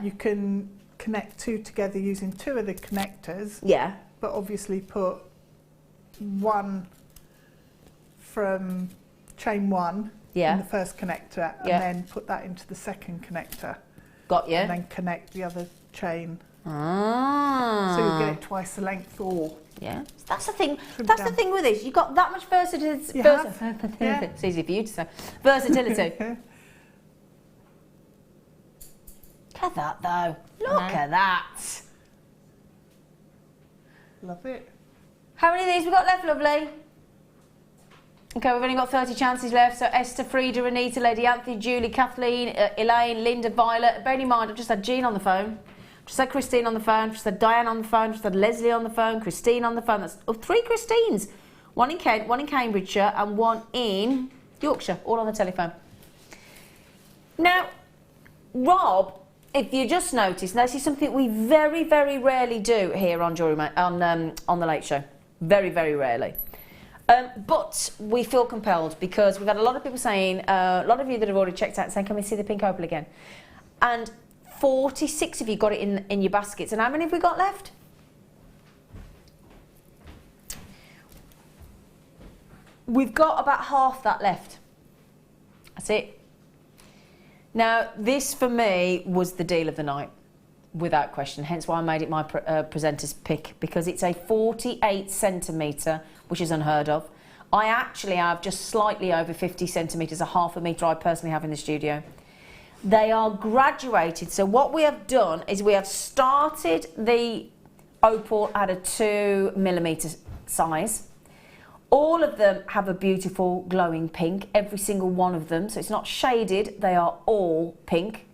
you can connect 2 together using 2 of the connectors. Yeah. But obviously put 1 from chain 1 in the first connector and then put that into the second connector. Got you. And then connect the other chain. Ah. So you get it twice the length or... Yeah, that's the thing. That's the thing with this. You've got that much versatility. It's easy for you to say. Versatility. Look at that, though. Look at that. Love it. How many of these we got left, lovely? Okay, we've only got 30 chances left. So Esther, Frida, Anita, Lady Anthony, Julie, Kathleen, Elaine, Linda, Violet. Bearing in mind, I've just had Jean on the phone. Just had Christine on the phone. Just had Diane on the phone. Just had Leslie on the phone. Christine on the phone. That's 3 Christines. 1 in Kent, 1 in Cambridgeshire, and 1 in Yorkshire. All on the telephone. Now, Rob, if you just noticed, this is something we very rarely do here on on the Late Show. Very rarely. But we feel compelled because we've had a lot of people saying, a lot of you that have already checked out saying, can we see the pink opal again? And 46 of you got it in your baskets. And how many have we got left? We've got about half that left. That's it. Now, this for me was the deal of the night, without question. Hence why I made it my presenter's pick, because it's a 48 centimetre, which is unheard of. I actually have just slightly over 50 centimetres, a half a metre I personally have in the studio. They are graduated. So what we have done is we have started the opal at a 2mm size. All of them have a beautiful glowing pink, every single one of them. So it's not shaded, they are all pink.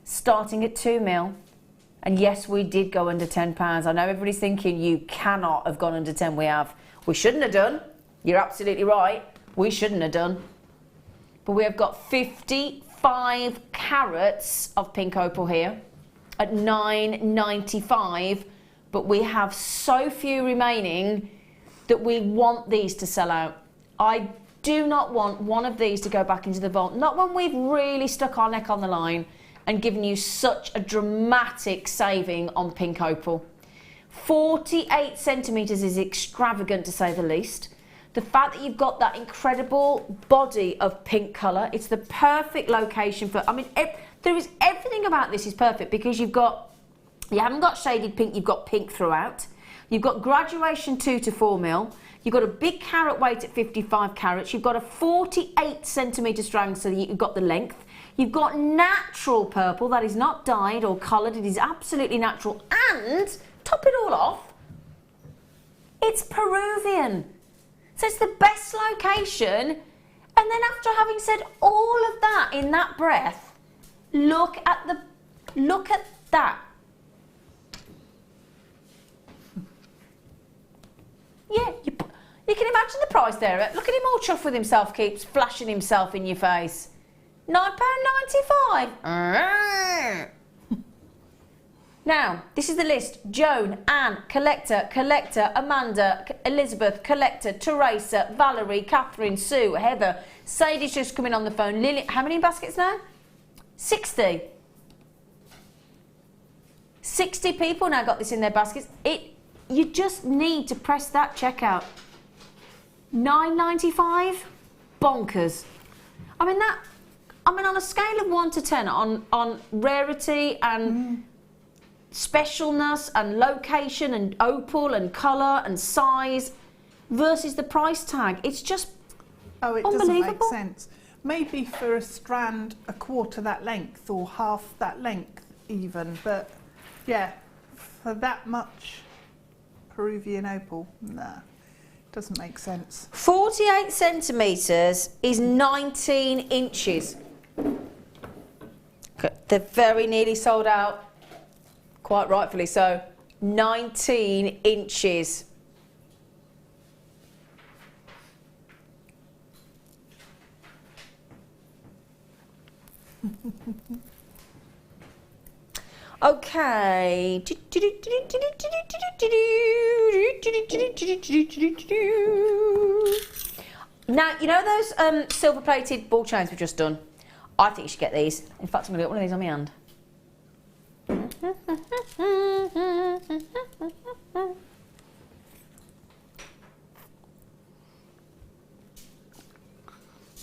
Starting at 2mm. And yes, we did go under £10. I know everybody's thinking you cannot have gone under 10. We have. We shouldn't have done. You're absolutely right. We shouldn't have done. But we have got 55 carats of pink opal here at £9.95. But we have so few remaining that we want these to sell out. I do not want one of these to go back into the vault. Not when we've really stuck our neck on the line and given you such a dramatic saving on pink opal. 48 centimetres is extravagant to say the least. The fact that you've got that incredible body of pink colour, it's the perfect location for, I mean, there is everything about this is perfect because you haven't got shaded pink, you've got pink throughout. You've got graduation 2 to 4mm. You've got a big carat weight at 55 carats. You've got a 48 centimetre strand so that you've got the length. You've got natural purple that is not dyed or coloured. It is absolutely natural. And, top it all off, it's Peruvian. So it's the best location. And then after having said all of that in that breath, look at that. Yeah, you can imagine the price there. Look at him all chuffed with himself, keeps flashing himself in your face. £9.95. Now, this is the list. Joan, Anne, Collector, Amanda, Elizabeth, Collector, Teresa, Valerie, Catherine, Sue, Heather, Sadie's just coming on the phone, Lily. How many baskets now? 60. 60 people now got this in their baskets. You just need to press that checkout. $9.95? Bonkers. I mean, on a scale of 1 to 10 on rarity and specialness and location and opal and colour and size versus the price tag, it's just it unbelievable. Doesn't make sense. Maybe for a strand a quarter that length or half that length even, but yeah, for that much Peruvian opal, nah, doesn't make sense. 48 centimetres is 19 inches. They're very nearly sold out, quite rightfully so. 19 inches. Okay. Now, you know those silver-plated ball chains we've just done? I think you should get these. In fact, I'm going to get one of these on my hand.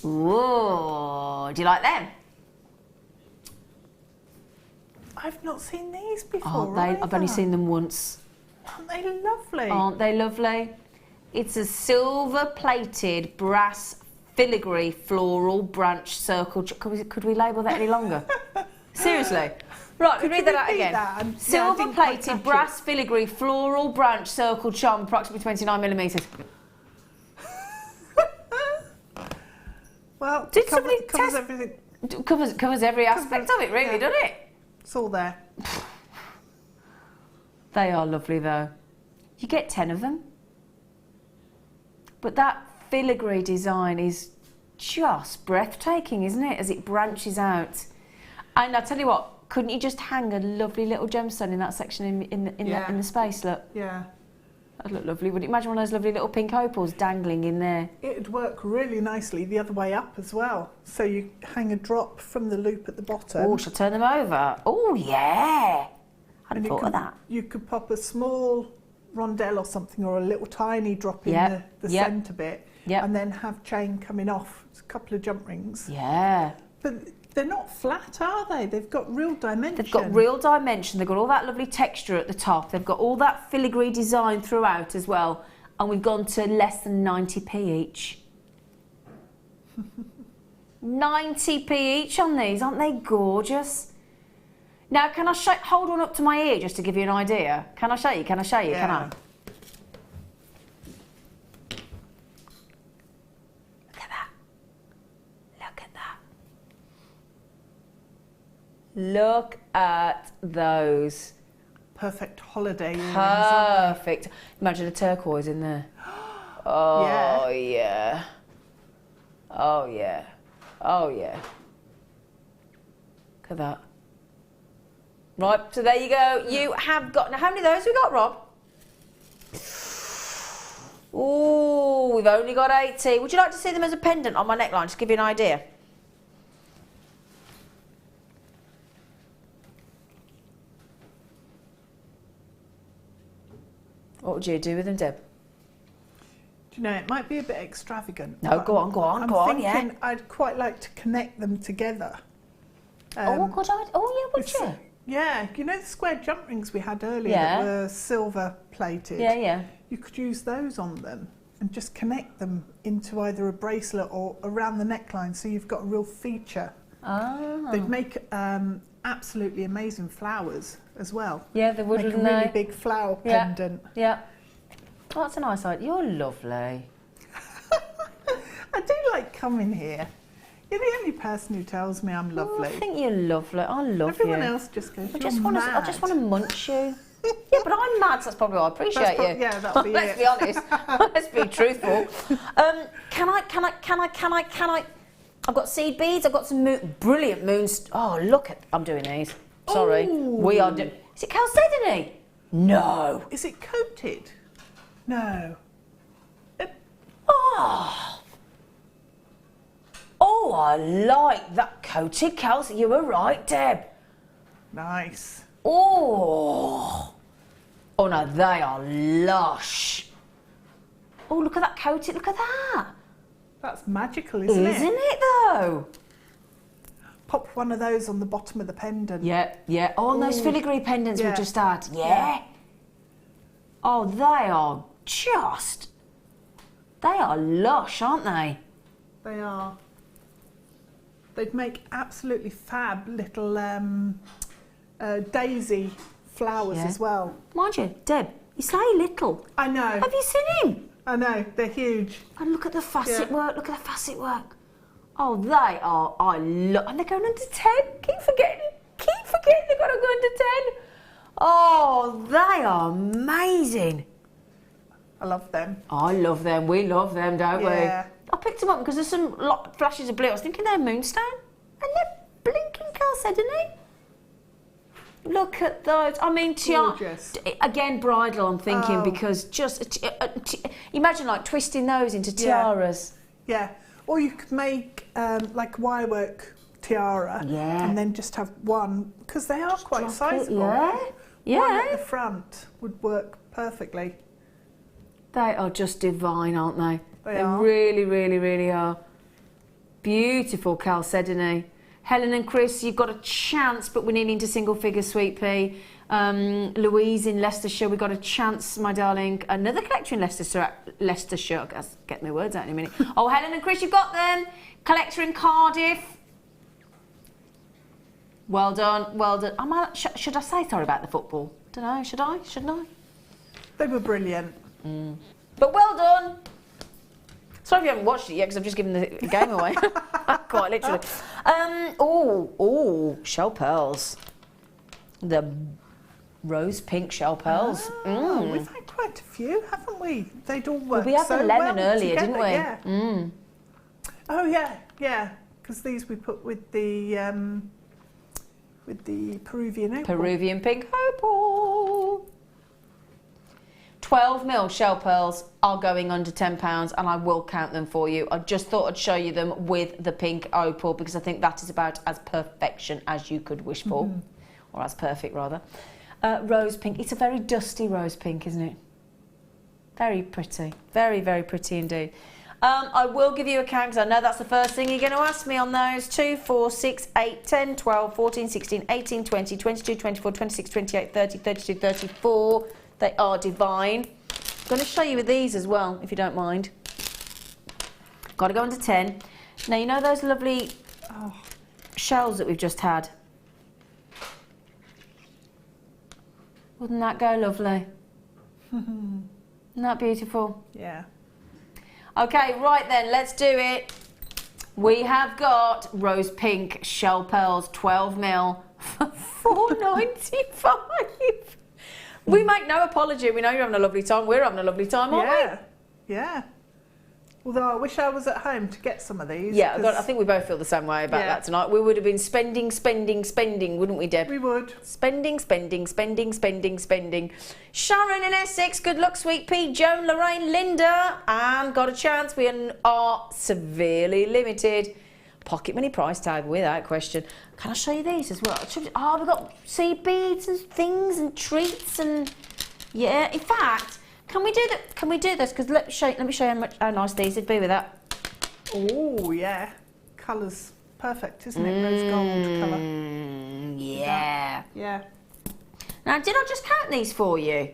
Whoa, do you like them? I've not seen these before. Aren't they? I've only seen them once. Aren't they lovely? Aren't they lovely? It's a silver-plated brass filigree floral branch circle. Could we label that any longer? Seriously? Right, could we read that out again? Silver-plated brass filigree floral branch circle charm, approximately 29 millimetres. Well, Did covers somebody everything. Covers every aspect of it, really, doesn't it? It's all there. They are lovely, though. You get 10 of them. But that filigree design is just breathtaking, isn't it, as it branches out. And I'll tell you what, couldn't you just hang a lovely little gemstone in that section in the space, look? Yeah. That'd look lovely. Would you imagine one of those lovely little pink opals dangling in there? It'd work really nicely the other way up as well. So you hang a drop from the loop at the bottom. Oh, shall I turn them over? Oh, yeah. I hadn't thought of that. You could pop a small rondelle or something, or a little tiny drop in the centre bit, and then have chain coming off. It's a couple of jump rings. Yeah. But they're not flat, are they? They've got real dimension. They've got real dimension. They've got all that lovely texture at the top. They've got all that filigree design throughout as well. And we've gone to less than 90p each. 90p each on these. Aren't they gorgeous? Now, can I hold one up to my ear just to give you an idea? Can I show you? Can I show you? Yeah. Can I? Look at that. Look at that. Look at those. Perfect holiday earrings. Perfect. Imagine a turquoise in there. Oh, yeah. Oh, yeah. Oh, yeah. Look at that. Right, so there you go. You have got... Now, how many of those have we got, Rob? Ooh, we've only got 80. Would you like to see them as a pendant on my neckline, just to give you an idea? What would you do with them, Deb? Do you know, it might be a bit extravagant. No, go on, I'm thinking I'd quite like to connect them together. Would you? Yeah, you know the square jump rings we had earlier that were silver plated? Yeah, yeah. You could use those on them and just connect them into either a bracelet or around the neckline, so you've got a real feature. Oh. They'd make absolutely amazing flowers as well. Yeah, they would, make a wouldn't really they? big flower pendant. Yeah. Oh, that's a nice idea. You're lovely. I do like coming here. You're the only person who tells me I'm lovely. Oh, I think you're lovely. I love Everyone you. else just goes, I just want to munch you. Yeah, but I'm mad, so that's probably why I appreciate you. Yeah, that'll be Let's be honest. Let's be truthful. Can I? I've got seed beads. I've got some brilliant moons. Oh, look at! I'm doing these. Sorry, we are. Is it chalcedony? No. Is it coated? No. Oh. Oh, I like that coated calcite. You were right, Deb. Nice. Oh. Oh no, they are lush. Oh, look at that coated. Look at that. That's magical, isn't it? Isn't it though? Pop one of those on the bottom of the pendant. Yeah, yeah. Oh, and those filigree pendants Yeah. we just had. Yeah. Oh, they are just... They are lush, aren't they? They are. They'd make absolutely fab little daisy flowers as well. Mind you, Deb, you say little. I know. Have you seen him? I know, they're huge. And look at the facet work, look at the facet work. Oh, they are, and they're going under 10. Keep forgetting they've got to go under 10. Oh, they are amazing. I love them. I love them, we love them, don't we? Yeah. I picked them up because there's some flashes of blue. I was thinking they're moonstone. And they're blinking chalcedony. Look at those. I mean, again, bridal, I'm thinking, because just imagine like twisting those into tiaras. Yeah. Or you could make like wirework tiara and then just have one, because they are quite sizable. Yeah. One at the front would work perfectly. They are just divine, aren't they? They are. Really, really, really are. Beautiful chalcedony. Helen and Chris, you've got a chance, but we're needing to single figure, Sweet Pea. Louise in Leicestershire, we've got a chance, my darling. Another collector in Leicestershire. I'll get my words out in a minute. Oh, Helen and Chris, you've got them. Collector in Cardiff. Well done, well done. Should I say sorry about the football? Don't know, should I? Shouldn't I? They were brilliant. But well done. Sorry if you haven't watched it yet, because I've just given the game away. Quite literally. Shell pearls. The rose pink shell pearls. We've had quite a few, haven't we? They'd all work we had so the lemon well earlier, together, didn't we? Yeah. Oh yeah, because these we put with the Peruvian opal. Peruvian pink opal. 12mm shell pearls are going under £10 and I will count them for you. I just thought I'd show you them with the pink opal because I think that is about as perfection as you could wish for. Or as perfect, rather. Rose pink. It's a very dusty rose pink, isn't it? Very pretty. Very, very pretty indeed. I will give you a count because I know that's the first thing you're going to ask me on those. 2, 4, 6, 8, 10, 12, 14, 16, 18, 20, 22, 24, 26, 28, 30, 32, 34. They are divine. I'm going to show you with these as well, if you don't mind. Got to go under 10. Now, you know those lovely shells that we've just had? Wouldn't that go lovely? Isn't that beautiful? Yeah. Okay, right then, let's do it. We have got rose pink shell pearls, 12mm for £4.95. We make no apology. We know you're having a lovely time. We're having a lovely time, aren't we? Yeah. Although I wish I was at home to get some of these. Yeah, I think we both feel the same way about that tonight. We would have been spending, wouldn't we, Deb? We would. Spending. Sharon in Essex, good luck, Sweet Pea. Joan, Lorraine, Linda, and got a chance. We are severely limited. Pocket money price tag, without question. Can I show you these as well? We've got seed beads and things and treats and yeah. In fact, can we do that? Can we do this? Because let me show you how nice these would be with that. Oh yeah, colours perfect, isn't it? Rose gold colour. Yeah. Yeah. Now, did I just count these for you?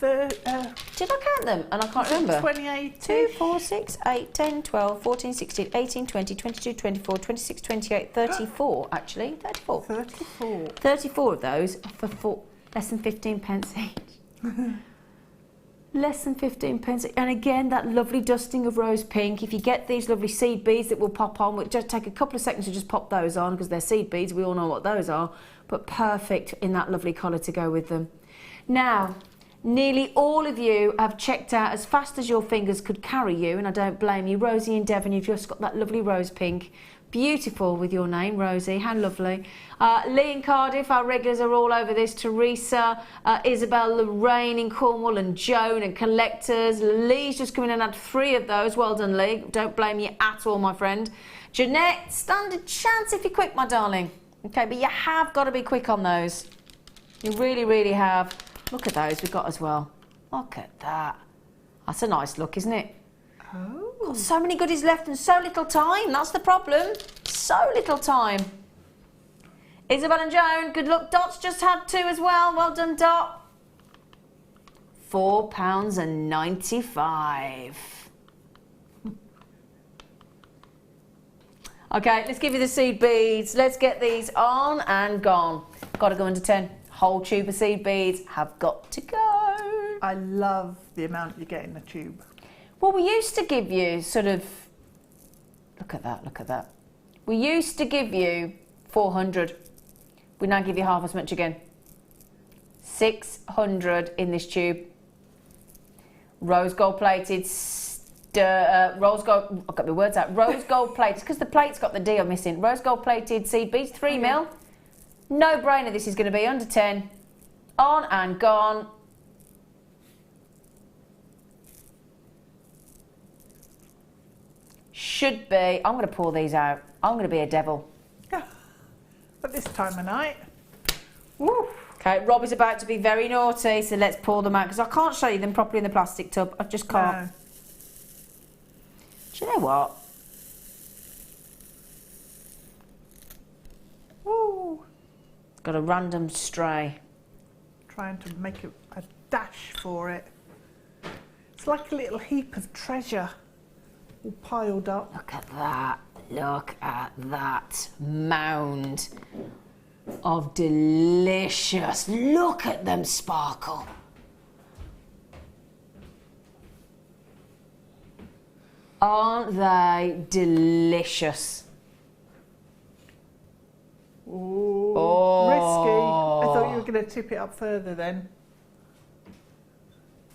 Did I count them? And I can't remember. 28. 2, 4, 6, 8, 10, 12, 14, 16, 18, 20, 22, 24, 26, 28, 34, actually. 34. 34. 34 of those for less than 15 pence each. Less than 15 pence. And again, that lovely dusting of rose pink. If you get these lovely seed beads that will pop on, we'll just take a couple of seconds to just pop those on because they're seed beads. We all know what those are. But perfect in that lovely colour to go with them. Now, Nearly all of you have checked out as fast as your fingers could carry you, and I don't blame you. Rosie and Devon, you've just got that lovely rose pink. Beautiful with your name, Rosie, how lovely. Lee in Cardiff, our regulars are all over this. Teresa, Isabel, Lorraine in Cornwall, and Joan and collectors. Lee's just come in and had 3 of those. Well done, Lee. Don't blame you at all, my friend. Jeanette, stand a chance if you're quick, my darling. Okay, but you have got to be quick on those. You really, really have. Look at those we've got as well. Look at that. That's a nice look, isn't it? Oh. Got so many goodies left and so little time. That's the problem. So little time. Isabel and Joan, good luck. Dot's just had 2 as well. Well done, Dot. £4.95. Okay, let's give you the seed beads. Let's get these on and gone. Got to go under 10. Whole tube of seed beads have got to go. I love the amount you get in the tube. Well, we used to give you sort of, look at that, look at that. We used to give you 400. We now give you half as much again. 600 in this tube. Rose gold plated, rose gold, I've got my words out. Rose gold plated, because the plate's got the D I'm missing. Rose gold plated seed beads, 3 mil. No brainer, this is going to be under 10. On and gone. Should be, I'm going to pour these out. I'm going to be a devil. At this time of night. Woo. Okay, Rob is about to be very naughty, so let's pour them out, because I can't show you them properly in the plastic tub. I just can't. No. Do you know what? Woo. Got a random stray. Trying to make a dash for it. It's like a little heap of treasure all piled up. Look at that. Look at that mound of delicious. Look at them sparkle. Aren't they delicious? Ooh, oh. Risky. I thought you were going to tip it up further then.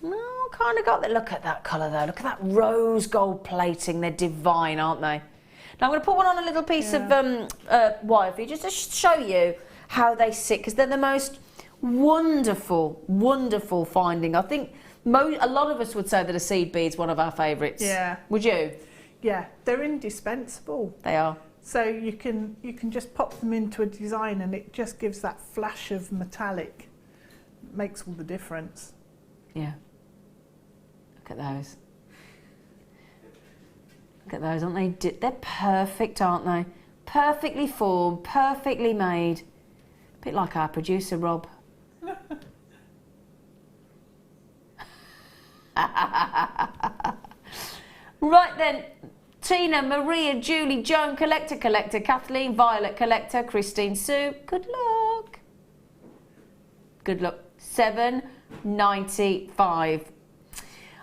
No, kind of got that. Look at that colour though. Look at that rose gold plating. They're divine, aren't they? Now I'm going to put one on a little piece of wire for you, just to show you how they sit, because they're the most wonderful, wonderful finding. I think a lot of us would say that a seed bead's one of our favourites. Yeah. Would you? Yeah, they're indispensable. They are. So you can just pop them into a design and it just gives that flash of metallic. It makes all the difference. Yeah. Look at those. Look at those, aren't they? They're perfect, aren't they? Perfectly formed, perfectly made. A bit like our producer, Rob. Right then, Tina, Maria, Julie, Joan, Collector, Kathleen, Violet, Collector, Christine, Sue. Good luck. Good luck. $7.95.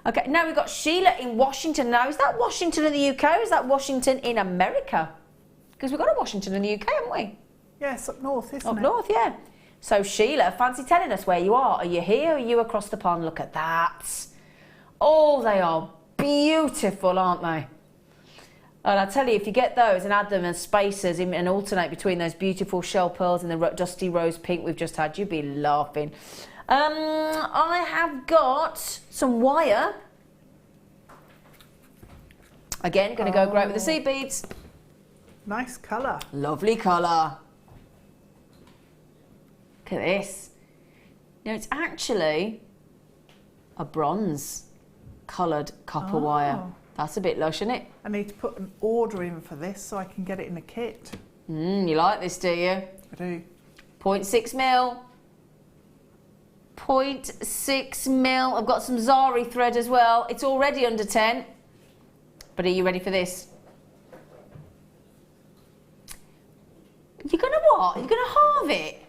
Okay, now we've got Sheila in Washington. Now, is that Washington in the UK or is that Washington in America? Because we've got a Washington in the UK, haven't we? Yes, up north, isn't it? Up north, yeah. So, Sheila, fancy telling us where you are? Are you here or are you across the pond? Look at that. Oh, they are beautiful, aren't they? And I tell you, if you get those and add them as spacers and alternate between those beautiful shell pearls and the dusty rose pink we've just had, you'd be laughing. I have got some wire. Again, going to go great with the seed beads. Nice colour. Lovely colour. Look at this. Now, it's actually a bronze coloured copper wire. That's a bit lush, isn't it? I need to put an order in for this so I can get it in a kit. You like this, do you? I do. 0.6 mil. 0.6 mil. I've got some Zari thread as well. It's already under 10. But are you ready for this? You're going to what? You're going to halve it?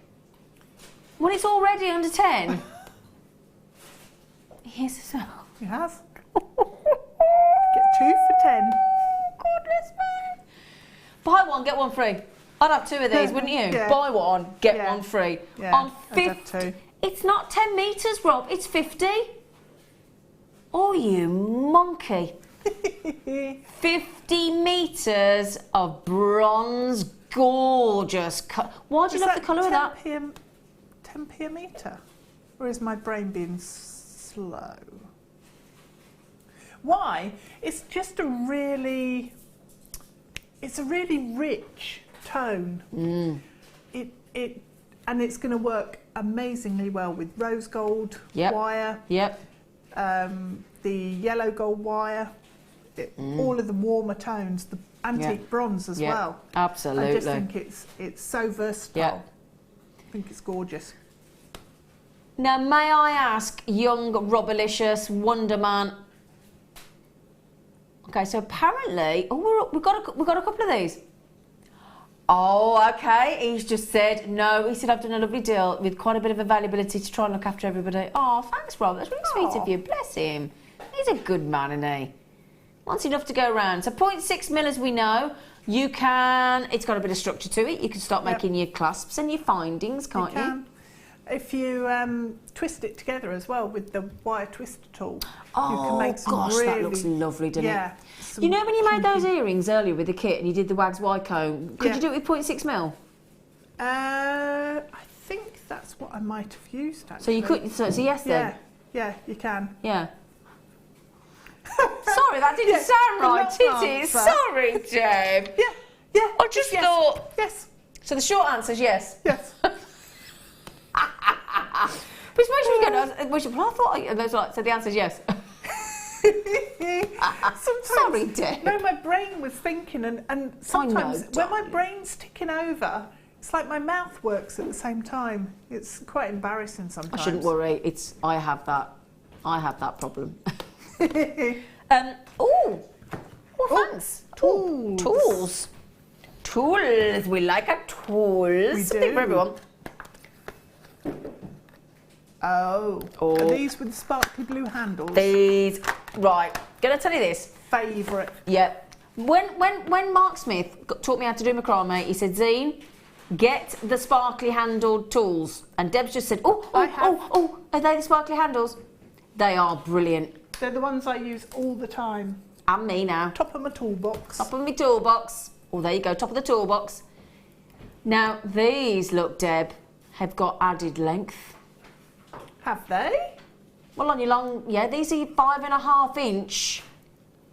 When it's already under 10? Yes, as well. You have? Get 2 for 10. Goodness me. Buy one, get one free. I'd have 2 of these, wouldn't you? Yeah. Buy one, get one free. Yeah, On I'd have 2. It's not 10 metres, Rob, it's 50. Oh, you monkey. 50 metres of bronze, gorgeous. Why do you love the colour of that? 10p a metre? Or is my brain being slow? Why? It's just a really rich tone. And it's going to work amazingly well with rose gold wire. Yep. The yellow gold wire. All of the warmer tones, the antique bronze as well. Absolutely. I just think it's so versatile. I think it's gorgeous. Now, may I ask, young Robalicious Wonderman? Okay, so apparently, we've got a couple of these. Oh, okay. He's just said no. He said I've done a lovely deal with quite a bit of availability to try and look after everybody. Oh, thanks, Rob. That's really sweet of you. Bless him. He's a good man, isn't he? Wants enough to go around. So 0.6 mil, as we know. You can. It's got a bit of structure to it. You can start making your clasps and your findings, can't you? If you twist it together as well with the wire twister tool, oh, you can make some gosh, that looks lovely, doesn't it? You know when you made those earrings earlier with the kit and you did the Wags Y-comb, could you do it with 0.6 mil? I think that's what I might have used, actually. So you could, so yes then? Yeah, you can. Yeah. Sorry, that didn't sound right, did it? Sorry, Deb. Yeah. I just thought... Yes. So the short answer is yes? Yes. Which makes me go, I thought, so the answer is yes. Sometimes, sorry, Deb. No, my brain was thinking, and sometimes when my brain's ticking over, it's like my mouth works at the same time. It's quite embarrassing sometimes. I shouldn't worry. I have that problem. Thanks. Tools. We like our tools. We Something do. for everyone. Oh. Are these with the sparkly blue handles? These. Right. Gonna tell you this. Favourite. Yeah. When Mark Smith taught me how to do macrame, he said, Zine, get the sparkly handled tools. And Deb's just said, are they the sparkly handles? They are brilliant. They're the ones I use all the time. And me now. Top of my toolbox. Top of my toolbox. Oh, there you go, top of the toolbox. Now, these, look, Deb, have got added length. Have they? Well, on your long, these are your 5.5 inch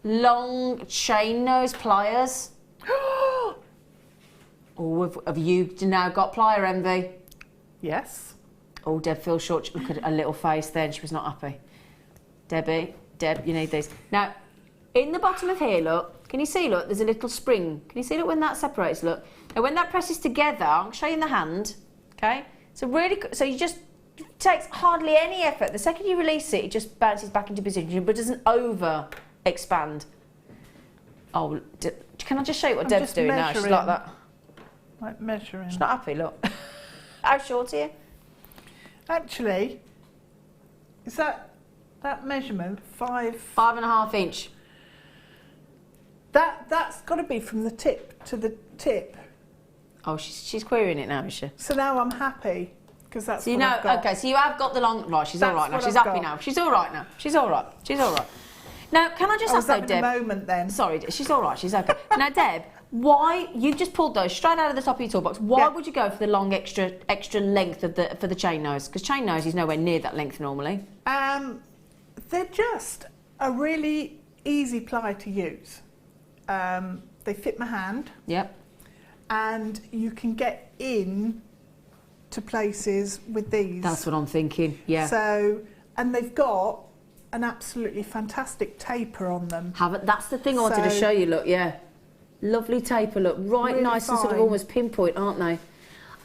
long chain nose pliers. Have you now got plier envy? Yes. Oh, Deb feels short. Look at her little face then. She was not happy. Deb, you need these. Now, in the bottom of here, look, can you see, look, there's a little spring. Can you see, look, when that separates, look? Now, when that presses together, I'll show you in the hand, okay? So you just, it takes hardly any effort. The second you release it, it just bounces back into position, but doesn't over-expand. Oh, can I just show you what Deb's doing now? She's like that. Like measuring. She's not happy, look. How short are you? Actually, is that measurement 5.5 inch? That's got to be from the tip to the tip. Oh, she's querying it now, is she? So now I'm happy because that's. So what I've got. okay. So you have got the long. Right, she's all right now. She's happy now. She's all right now. She's all right. She's all right. Now, can I just ask though, Deb? A moment then. Sorry, she's all right. She's okay. Now, Deb, why you've just pulled those straight out of the top of your toolbox? Why would you go for the long extra length for the chain nose? Because chain nose is nowhere near that length normally. They're just a really easy ply to use. They fit my hand. Yep. And you can get in to places with these. That's what I'm thinking. Yeah. So, and they've got an absolutely fantastic taper on them. That's the thing I wanted to show you. Look, yeah. Lovely taper, look, really nice and sort of almost pinpoint, aren't they?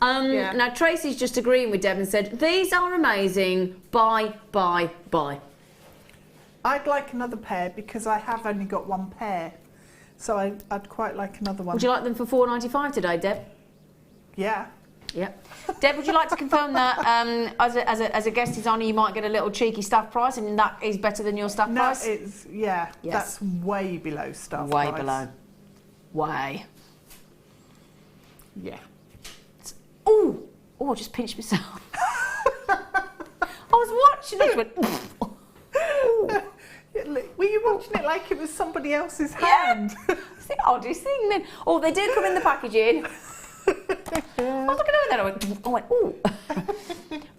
Now Tracy's just agreeing with Deb and said, these are amazing, buy. I'd like another pair because I have only got one pair. So I'd quite like another one. Would you like them for $4.95 today, Deb? Yeah. Yeah. Deb, would you like to confirm that as a guest is on, you might get a little cheeky staff price and that is better than your staff price? No, it's, that's way below staff price. Way below. Way. Yeah. Oh, I just pinched myself. She just went. Were you watching it like it was somebody else's hand? It's the oddest thing then. Oh, they do come in the packaging. I was looking over there, I went, ooh.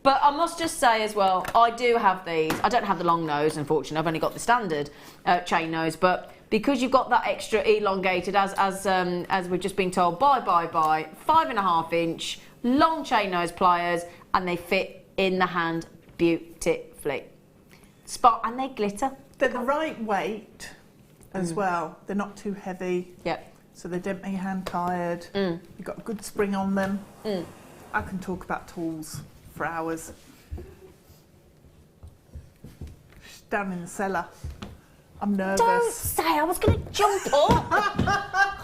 But I must just say as well, I do have these. I don't have the long nose, unfortunately. I've only got the standard chain nose. But because you've got that extra elongated, as we've just been told, by 5.5 inch long chain nose pliers, and they fit in the hand beautifully. Spot, and they glitter. They're the right weight as well. They're not too heavy. Yep. So they don't make your hand tired. You've got a good spring on them. I can talk about tools for hours. She's down in the cellar. I'm nervous. Don't say, I was going to jump up. I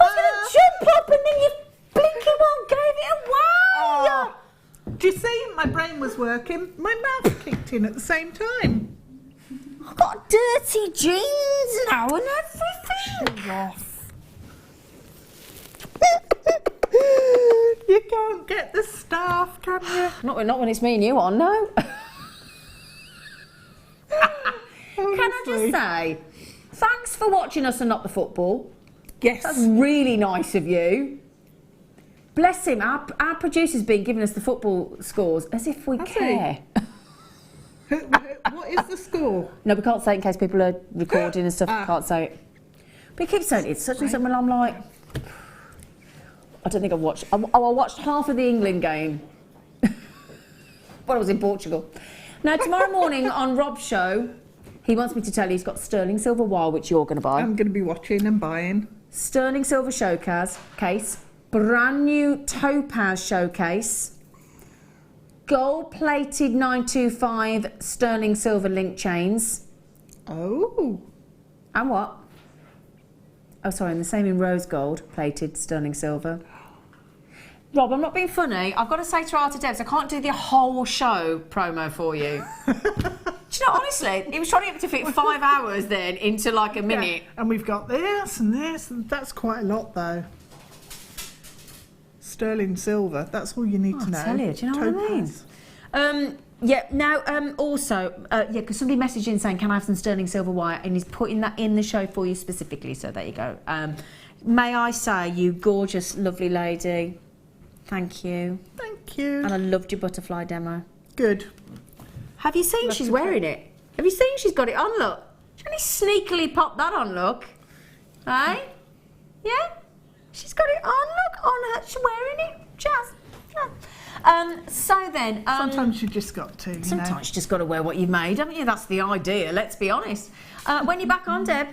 was going to jump up and then you blinking one gave it away. Do you see? My brain was working. My mouth kicked in at the same time. I've got dirty jeans now and everything. Yes. You can't get the staff, can you? Not when it's me and you on, no. Can I just say, thanks for watching us and not the football. Yes. That's really nice of you. Bless him, our producer's been giving us the football scores as if we care. What is the score? No, we can't say it in case people are recording and stuff. We can't say it. But he keeps saying it's such and such, and I'm like, I don't think I've watched. I watched half of the England game when I was in Portugal. Now, tomorrow morning on Rob's show, he wants me to tell you he's got sterling silver wire, which you're going to buy. I'm going to be watching and buying. Sterling silver showcase, brand new topaz showcase, gold-plated 925 sterling silver link chains. Oh. And what? Oh, sorry, and the same in rose gold, plated sterling silver. Rob, I'm not being funny. I've got to say to Arta Debs, I can't do the whole show promo for you. Do you know, honestly, he was trying to fit 5 hours then into like a minute. Yeah. And we've got this and this, and that's quite a lot though. Sterling silver, that's all you need to know. I tell you, do you know what I mean? Yeah, now, also, because somebody messaged in saying, can I have some sterling silver wire? And he's putting that in the show for you specifically, so there you go. May I say, you gorgeous, lovely lady, thank you. Thank you. And I loved your butterfly demo. Good. Have you seen she's wearing it? Have you seen she's got it on, look? She only sneakily popped that on, look. Hey? Yeah? She's got it on, look, on her. She's wearing it. Jazz. So then... sometimes you just got to, Sometimes you just got to wear what you've made, haven't you? That's the idea, let's be honest. When you're back on, Deb?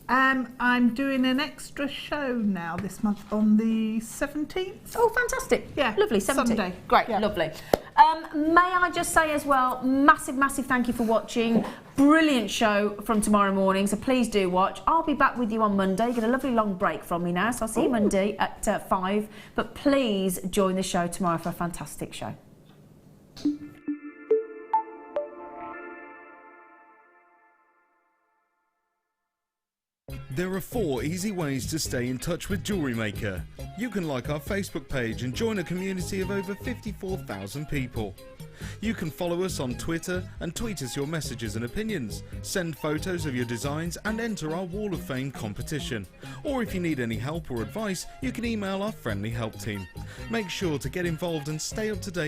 I'm doing an extra show now this month on the 17th. Oh, fantastic. Yeah. Lovely, 17th. Sunday. Great, Yeah. lovely. May I just say as well, massive, massive thank you for watching. Brilliant show from tomorrow morning, so please do watch. I'll be back with you on Monday. You get a lovely long break from me now, so I'll see you Monday at 5. But please join the show tomorrow for a fantastic show. There are 4 easy ways to stay in touch with Jewellery Maker. You can like our Facebook page and join a community of over 54,000 people. You can follow us on Twitter and tweet us your messages and opinions, send photos of your designs and enter our Wall of Fame competition. Or if you need any help or advice, you can email our friendly help team. Make sure to get involved and stay up to date